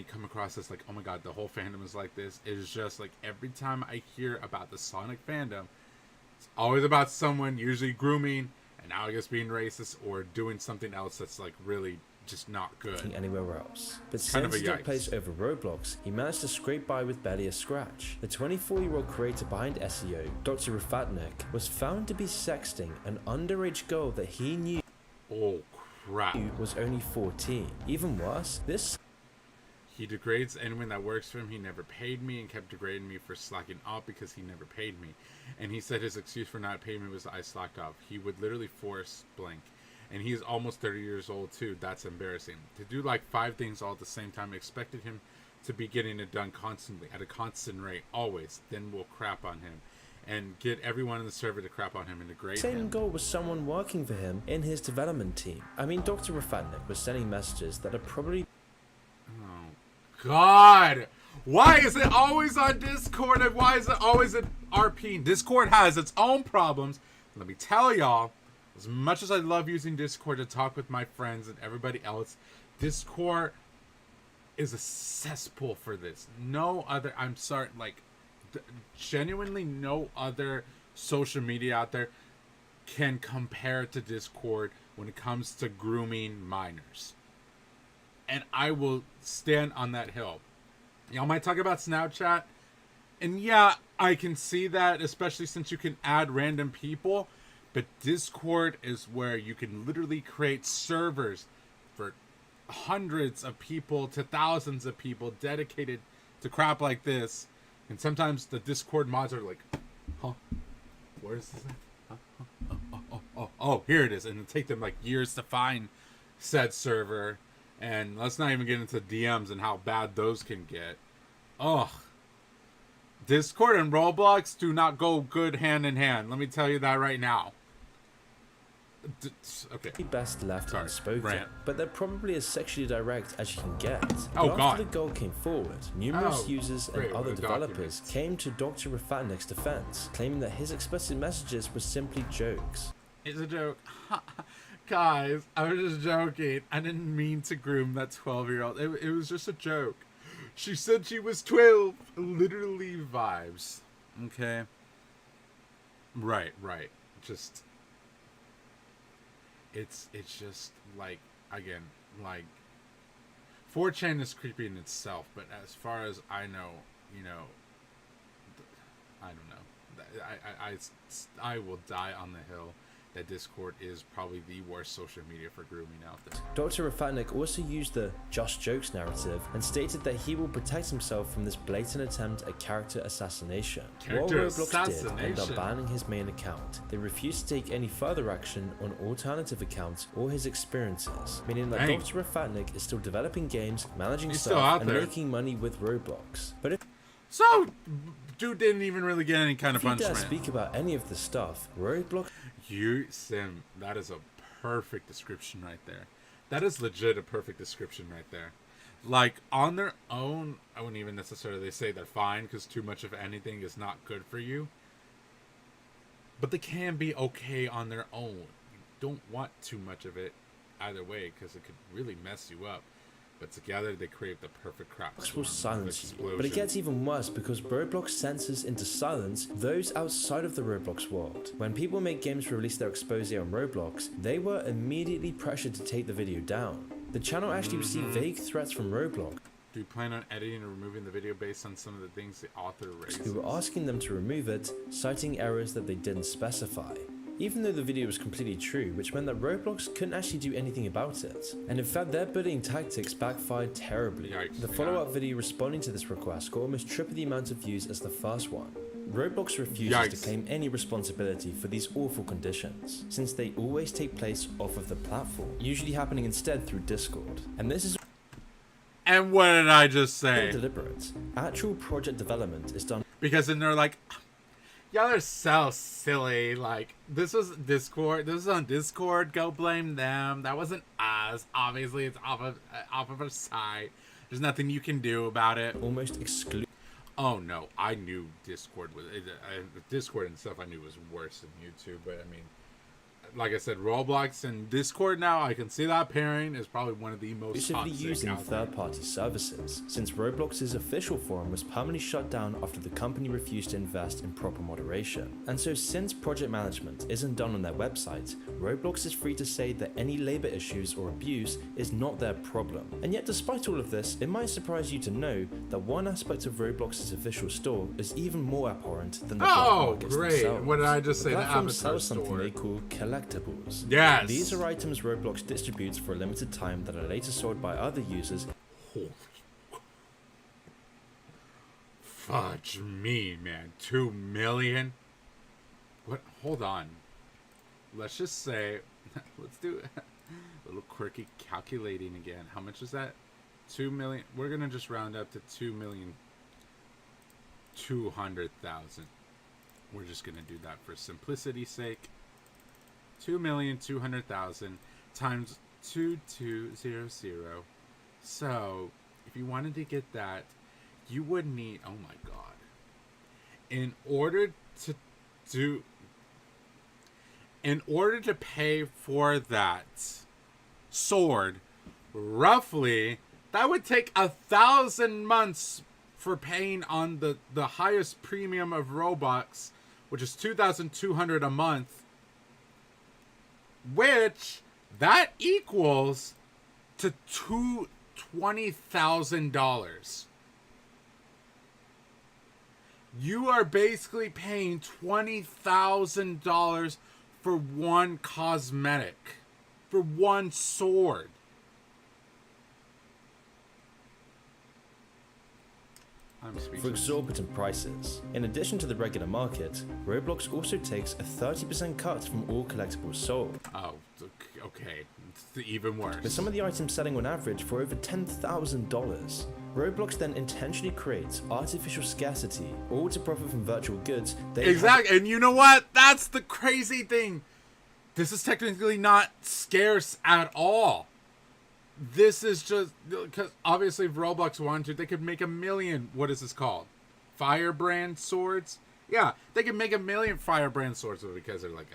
come across as like, oh my god, the whole fandom is like this. It is just like every time I hear about the Sonic fandom, it's always about someone usually grooming and now I guess being racist or doing something else that's like really just not good. Anywhere else. But since he took place over Roblox, he managed to scrape by with barely a scratch. The 24-year-old creator behind SEO, Dr. Rufatnik, was found to be sexting an underage girl that he knew was only 14. Even worse, he degrades anyone that works for him. He never paid me and kept degrading me for slacking off because he never paid me. And he said his excuse for not paying me was I slacked off. He would literally force blank. And he's almost 30 years old too. That's embarrassing. To do like 5 things all at the same time, expected him to be getting it done constantly, at a constant rate, always. Then we'll crap on him. And get everyone in the server to crap on him and degrade him. Same goal was someone working for him in his development team. I mean, Dr. Rufatnik was sending messages that are probably... God, why is it always on Discord and why is it always in RP? Discord has its own problems. Let me tell y'all, as much as I love using Discord to talk with my friends and everybody else, Discord is a cesspool for this. No other, I'm sorry, like, genuinely no other social media out there can compare to Discord when it comes to grooming minors. And I will stand on that hill. Y'all might talk about Snapchat. And yeah, I can see that, especially since you can add random people. But Discord is where you can literally create servers for hundreds of people to thousands of people dedicated to crap like this. And sometimes the Discord mods are like, huh? Where is this at? Huh? Oh, here it is. And it'll take them like years to find said server. And let's not even get into DMs and how bad those can get. Ugh. Discord and Roblox do not go good hand in hand. Let me tell you that right now. Okay. Best left unspoken, but they're probably as sexually direct as you can get. Oh, but after the goal came forward, numerous users and other developers came to Dr. Rufatnik's defense, claiming that his explicit messages were simply jokes. It's a joke. Guys, I was just joking. I didn't mean to groom that 12-year-old. It was just a joke. She said she was 12. Literally vibes. Okay. Right. Just... It's just, like, again, like... 4chan is creepy in itself, but as far as I know, you know... I don't know. I will die on the hill that Discord is probably the worst social media for grooming out there. Dr. Rufatnik also used the just jokes narrative and stated that he will protect himself from this blatant attempt at character assassination. While Roblox did end up banning his main account, they refused to take any further action on alternative accounts or his experiences, meaning that Dr. Rufatnik is still developing games, managing stuff, and making money with Roblox. But if dude didn't even really get any kind of punishment. If you dare speak about any of the stuff, Roblox... Sim, that is a perfect description right there. That is legit a perfect description right there. Like, on their own, I wouldn't even necessarily say they're fine, because too much of anything is not good for you. But they can be okay on their own. You don't want too much of it either way, because it could really mess you up. but together they create the perfect crap. Roblox will silence you, but it gets even worse because Roblox censors into silence those outside of the Roblox world. When people make games release their expose on Roblox, they were immediately pressured to take the video down. The channel actually received vague threats from Roblox. Do you plan on editing or removing the video based on some of the things the author raises? Who were asking them to remove it, citing errors that they didn't specify. Even though the video was completely true, which meant that Roblox couldn't actually do anything about it. And in fact, their bullying tactics backfired terribly. Yikes, the follow-up video responding to this request got almost triple the amount of views as the first one. Roblox refuses to claim any responsibility for these awful conditions, since they always take place off of the platform, usually happening instead through Discord. And this is And what did I just say? Deliberate. Actual project development is done because then they're like, y'all are so silly. Like, this was Discord. This was on Discord. Go blame them. That wasn't us. Obviously, it's off of our site. There's nothing you can do about it. Almost exclude. Oh no, I knew Discord was Discord and stuff. I knew was worse than YouTube, but I mean, like I said, Roblox and Discord now, I can see that pairing is probably one of the most toxic using third-party services, since Roblox's official forum was permanently shut down after the company refused to invest in proper moderation. And so since project management isn't done on their website, Roblox is free to say that any labor issues or abuse is not their problem. And yet despite all of this, it might surprise you to know that one aspect of Roblox's official store is even more abhorrent than the black markets themselves. What did I just say? The The platform Avatar sells store. something they call collectibles. Yes. These are items Roblox distributes for a limited time that are later sold by other users. Fudge me, man. 2 million? What? Hold on. Let's just say, let's do a little quirky calculating again. How much is that? 2 million. We're going to just round up to 2,200,000. We're just going to do that for simplicity's sake. 2,200,000 times 2200. So, if you wanted to get that, you would need, oh my god. In order to pay for that sword, roughly, that would take 1,000 months for paying on the highest premium of Robux, which is 2,200 a month. Which, that equals to $20,000. You are basically paying $20,000 for one cosmetic. For one sword. For exorbitant prices. In addition to the regular market, Roblox also takes a 30% cut from all collectibles sold. Oh, okay. It's even worse. With some of the items selling on average for over $10,000. Roblox then intentionally creates artificial scarcity, all to profit from virtual goods. Exactly, and you know what? That's the crazy thing. This is technically not scarce at all. This is just because obviously if Roblox wanted to, they could make 1 million. What is this called? Firebrand swords? Yeah, they could make 1 million Firebrand swords because they're like,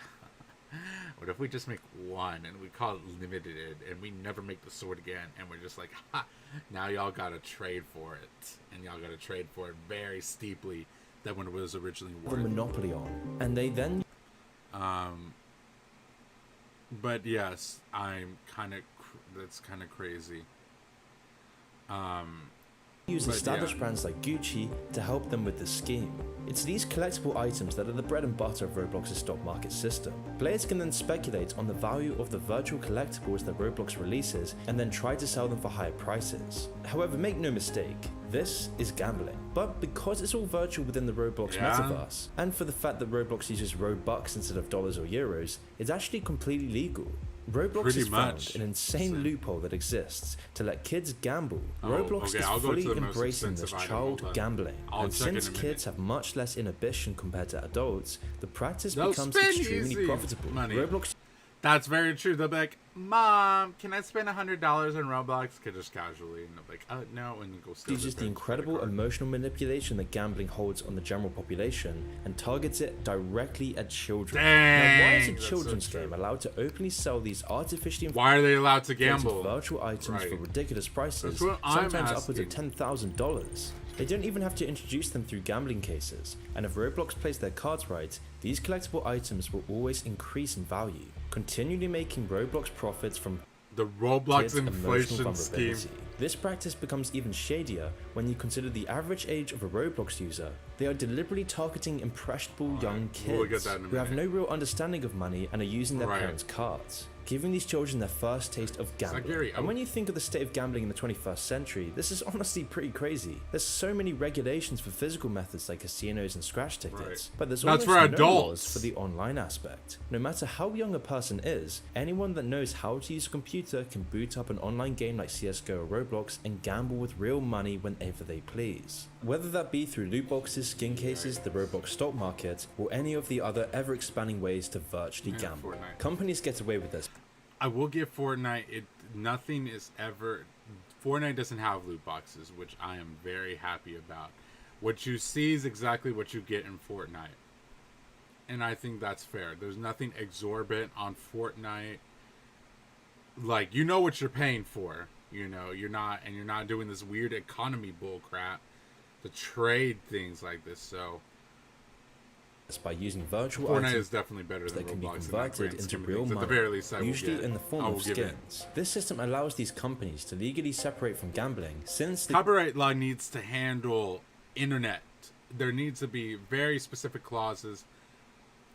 what if we just make one and we call it limited and we never make the sword again? And we're just like, ha, now y'all gotta trade for it, and y'all gotta trade for it very steeply than when it was originally worth. The monopoly on, and they then. But yes, that's kind of crazy. Use established brands like Gucci to help them with this scheme. It's these collectible items that are the bread and butter of Roblox's stock market system. Players can then speculate on the value of the virtual collectibles that Roblox releases and then try to sell them for higher prices. However, make no mistake, this is gambling. But because it's all virtual within the Roblox metaverse, and for the fact that Roblox uses Robux instead of dollars or euros, it's actually completely legal. Roblox has found an insane loophole that exists to let kids gamble. Roblox is fully embracing this child gambling, and since kids have much less inhibition compared to adults, the practice becomes extremely profitable. Roblox. That's very true. They'll be like, Mom, can I spend $100 on Roblox? Could just casually, and I'm like, no, and then go steal uses the incredible emotional manipulation that gambling holds on the general population and targets it directly at children. Dang, now, why is a children's game allowed to openly sell these artificially why are they allowed to gamble virtual items for ridiculous prices, sometimes upwards of $10,000? They don't even have to introduce them through gambling cases, and if Roblox plays their cards right, these collectible items will always increase in value, continually making Roblox profits from the Roblox inflation scheme. This practice becomes even shadier when you consider the average age of a Roblox user. They are deliberately targeting impressionable young kids who have no real understanding of money and are using their parents' cards, giving these children their first taste of gambling. And when you think of the state of gambling in the 21st century, this is honestly pretty crazy. There's so many regulations for physical methods like casinos and scratch tickets, but there's almost no laws for the online aspect. No matter how young a person is, anyone that knows how to use a computer can boot up an online game like CSGO or Roblox and gamble with real money whenever they please. Whether that be through loot boxes, skin cases, the Roblox stock market, or any of the other ever-expanding ways to virtually gamble. Fortnite. Companies get away with this. I will give Fortnite, nothing is ever, Fortnite doesn't have loot boxes, which I am very happy about. What you see is exactly what you get in Fortnite. And I think that's fair. There's nothing exorbitant on Fortnite. Like, you know what you're paying for. You know, you're not doing this weird economy bull crap to trade things like this, so by using virtual Fortnite items is definitely better than that can be Roblox converted into real money, at the very least, usually in the form of skins. This system allows these companies to legally separate from gambling, since the copyright law needs to handle internet. There needs to be very specific clauses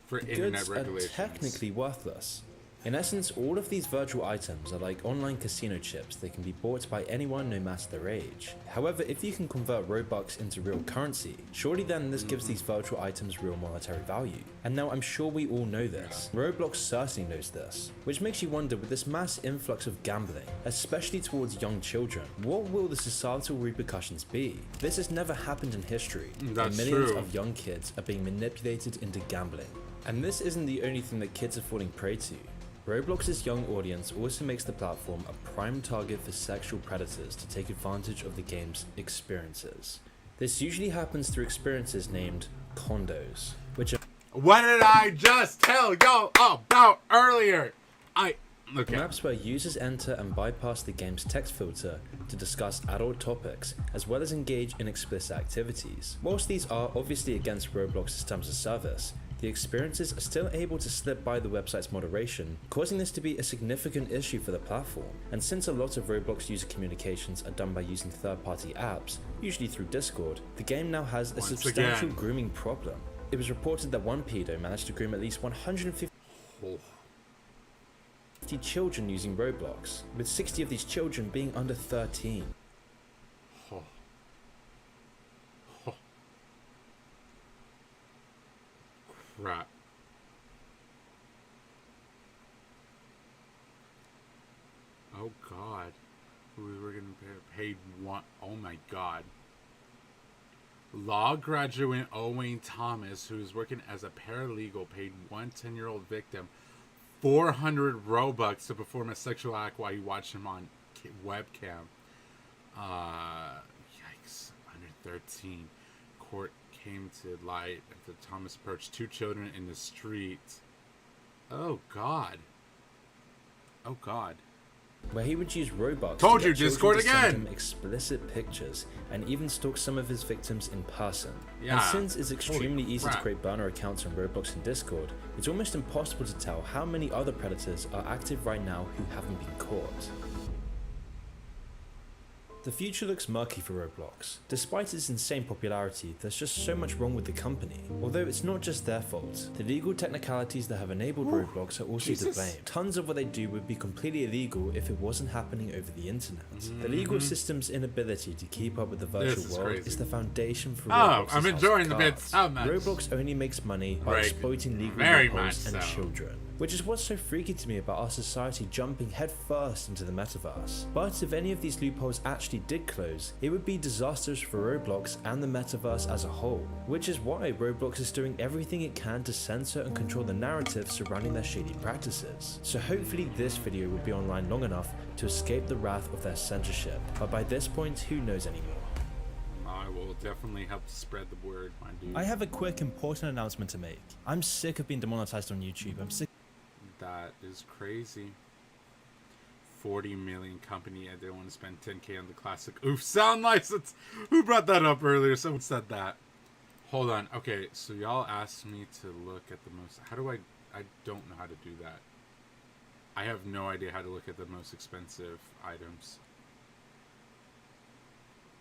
for internet regulations. Are technically worthless. In essence, all of these virtual items are like online casino chips. They can be bought by anyone no matter their age. However, if you can convert Robux into real currency, surely then this gives these virtual items real monetary value. And now I'm sure we all know this. Roblox certainly knows this, which makes you wonder, with this mass influx of gambling, especially towards young children, what will the societal repercussions be? This has never happened in history, and millions of young kids are being manipulated into gambling. And this isn't the only thing that kids are falling prey to. Roblox's young audience also makes the platform a prime target for sexual predators to take advantage of the game's experiences. This usually happens through experiences named condos, which are— What did I just tell y'all about earlier? Maps where users enter and bypass the game's text filter to discuss adult topics, as well as engage in explicit activities. Whilst these are obviously against Roblox's terms of service, the experiences are still able to slip by the website's moderation, causing this to be a significant issue for the platform. And since a lot of Roblox user communications are done by using third-party apps, usually through Discord, the game now has a substantial grooming problem. It was reported that one pedo managed to groom at least 150 children using Roblox, with 60 of these children being under 13. Crap. Oh God. We were getting paid one. Oh my God. Law graduate Owain Thomas, who is working as a paralegal, paid one 10-year-old victim 400 Robux to perform a sexual act while he watched him on webcam. Yikes. Under 13. Court came to light after Thomas approached two children in the street. Oh God. Oh God. Where he would use Robux Told to you, Discord again! Send him explicit pictures and even stalk some of his victims in person. Yeah. And since it's extremely easy to create burner accounts on Roblox and Discord, it's almost impossible to tell how many other predators are active right now who haven't been caught. The future looks murky for Roblox. Despite its insane popularity, there's just so much wrong with the company. Although it's not just their fault. The legal technicalities that have enabled Roblox are also to blame. Tons of what they do would be completely illegal if it wasn't happening over the internet. The legal system's inability to keep up with the virtual world is the foundation for Roblox's I'm enjoying the bits. Roblox only makes money by exploiting legal loopholes and children. which is what's so freaky to me about our society jumping headfirst into the metaverse. But if any of these loopholes actually did close, it would be disastrous for Roblox and the metaverse as a whole, which is why Roblox is doing everything it can to censor and control the narrative surrounding their shady practices. So hopefully this video will be online long enough to escape the wrath of their censorship, but by this point, who knows anymore. I will definitely help spread the word, my dude. I have a quick important announcement to make. I'm sick of being demonetized on YouTube. I'm sick. That is crazy. 40 million company, I didn't want to spend 10K on the classic oof sound license. Who brought that up earlier? Someone said that. Hold on. Okay, so y'all asked me to look at the most. How do I don't know how to do that. I have no idea how to look at the most expensive items.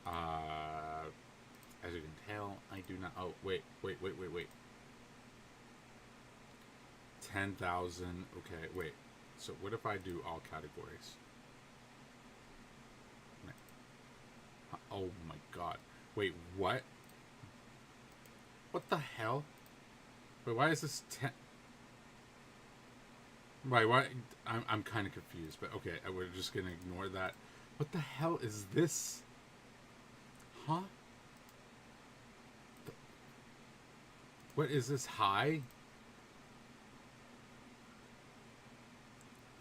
As you can tell, I do not. Oh, wait. 10,000. Okay, wait. So what if I do all categories? Oh my god. Wait, what? What the hell? Wait, why is this 10? Right, why? I'm kind of confused, but okay, we're just gonna ignore that. What the hell is this? Huh? What is this? High?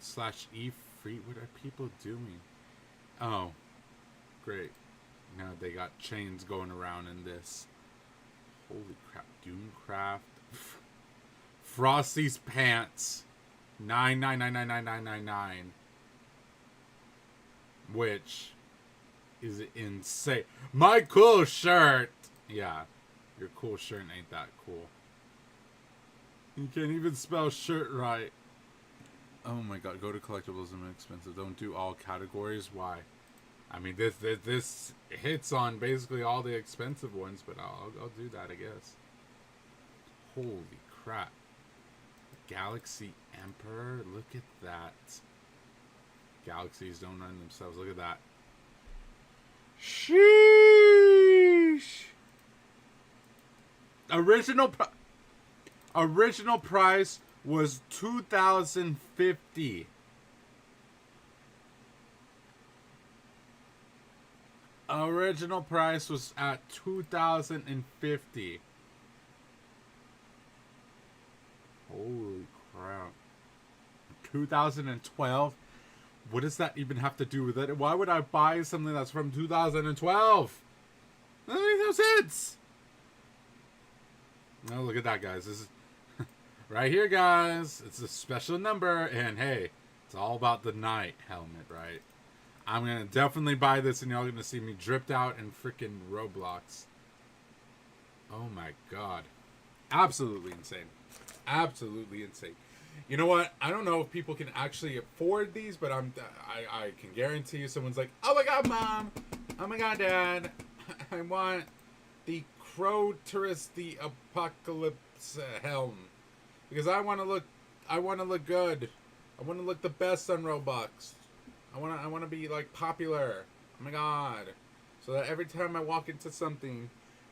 /E free? What are people doing? Oh, great. Now they got chains going around in this. Holy crap. Doomcraft. Frosty's pants. 9999999. Which is insane. My cool shirt. Yeah. Your cool shirt ain't that cool. You can't even spell shirt right. Oh my god, go to collectibles and expensive. Don't do all categories. Why? I mean, this hits on basically all the expensive ones, but I'll do that, I guess. Holy crap. Galaxy Emperor, look at that. Galaxies don't run themselves. Look at that. Sheesh. Original price was $2,050. Original price was at $2,050. Holy crap. 2012? What does that even have to do with it? Why would I buy something that's from 2012? That makes no sense. Oh, look at that, guys. This is right here, guys. It's a special number, and hey, it's all about the knight helmet, right? I'm gonna definitely buy this, and y'all gonna see me dripped out in freaking Roblox. Oh my god, absolutely insane, absolutely insane. You know what? I don't know if people can actually afford these, but I can guarantee you, someone's like, "Oh my god, mom! Oh my god, dad! I want the Croturus the Apocalypse helm because I want to look good. I want to look the best on Roblox. I want to be like popular. Oh my god! So that every time I walk into something,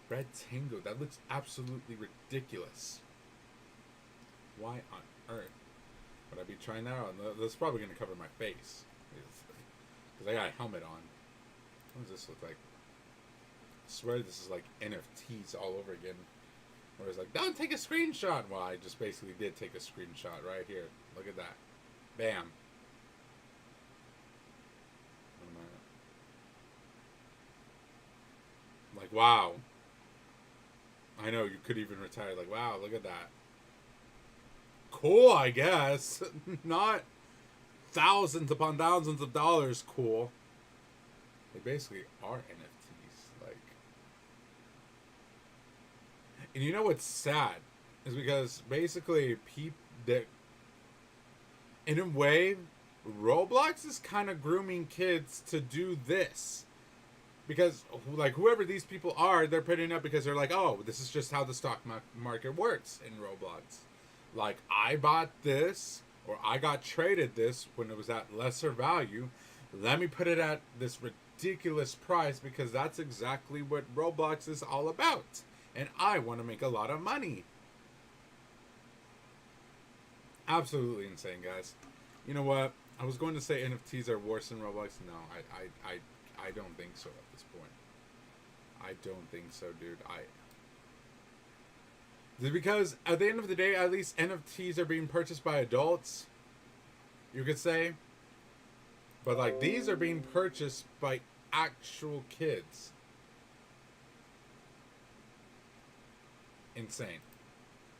Red Tango, that looks absolutely ridiculous. Why on earth would I be trying that on? That's probably going to cover my face because I got a helmet on. What does this look like? I swear this is like NFTs all over again. Where it's like, don't take a screenshot. Well, I just basically did take a screenshot right here. Look at that. Bam. Like, wow. I know, you could even retire. Like, wow, look at that. Cool, I guess. Not thousands upon thousands of dollars cool. They basically are NFTs. Like, and you know what's sad? Is because basically that in a way, Roblox is kind of grooming kids to do this. Because, like, whoever these people are, they're putting up because they're like, oh, this is just how the stock market works in Roblox. Like, I bought this, or I got traded this when it was at lesser value. Let me put it at this ridiculous price because that's exactly what Roblox is all about. And I want to make a lot of money. Absolutely insane, guys. You know what? I was going to say NFTs are worse than Roblox. No, I don't think so at this point. I don't think so, dude. Because at the end of the day, at least NFTs are being purchased by adults, you could say. But like these are being purchased by actual kids. Insane.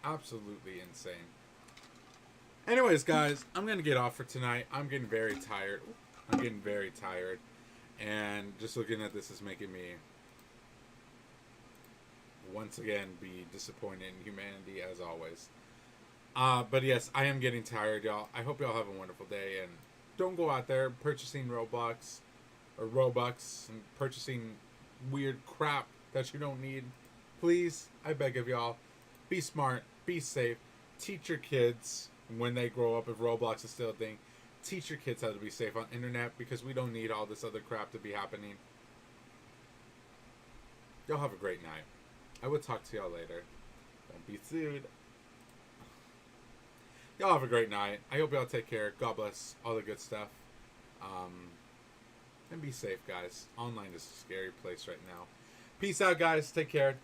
Absolutely insane. Anyways, guys, I'm going to get off for tonight. I'm getting very tired. And just looking at this is making me once again be disappointed in humanity as always. But yes, I am getting tired, y'all. I hope y'all have a wonderful day, and don't go out there purchasing Roblox or Robux and purchasing weird crap that you don't need. Please, I beg of y'all, be smart, be safe, teach your kids when they grow up, if Roblox is still a thing, teach your kids how to be safe on internet, because we don't need all this other crap to be happening. Y'all have a great night. I will talk to y'all later. Don't be sued. Y'all have a great night. I hope y'all take care. God bless. All the good stuff. And be safe, guys. Online is a scary place right now. Peace out, guys. Take care.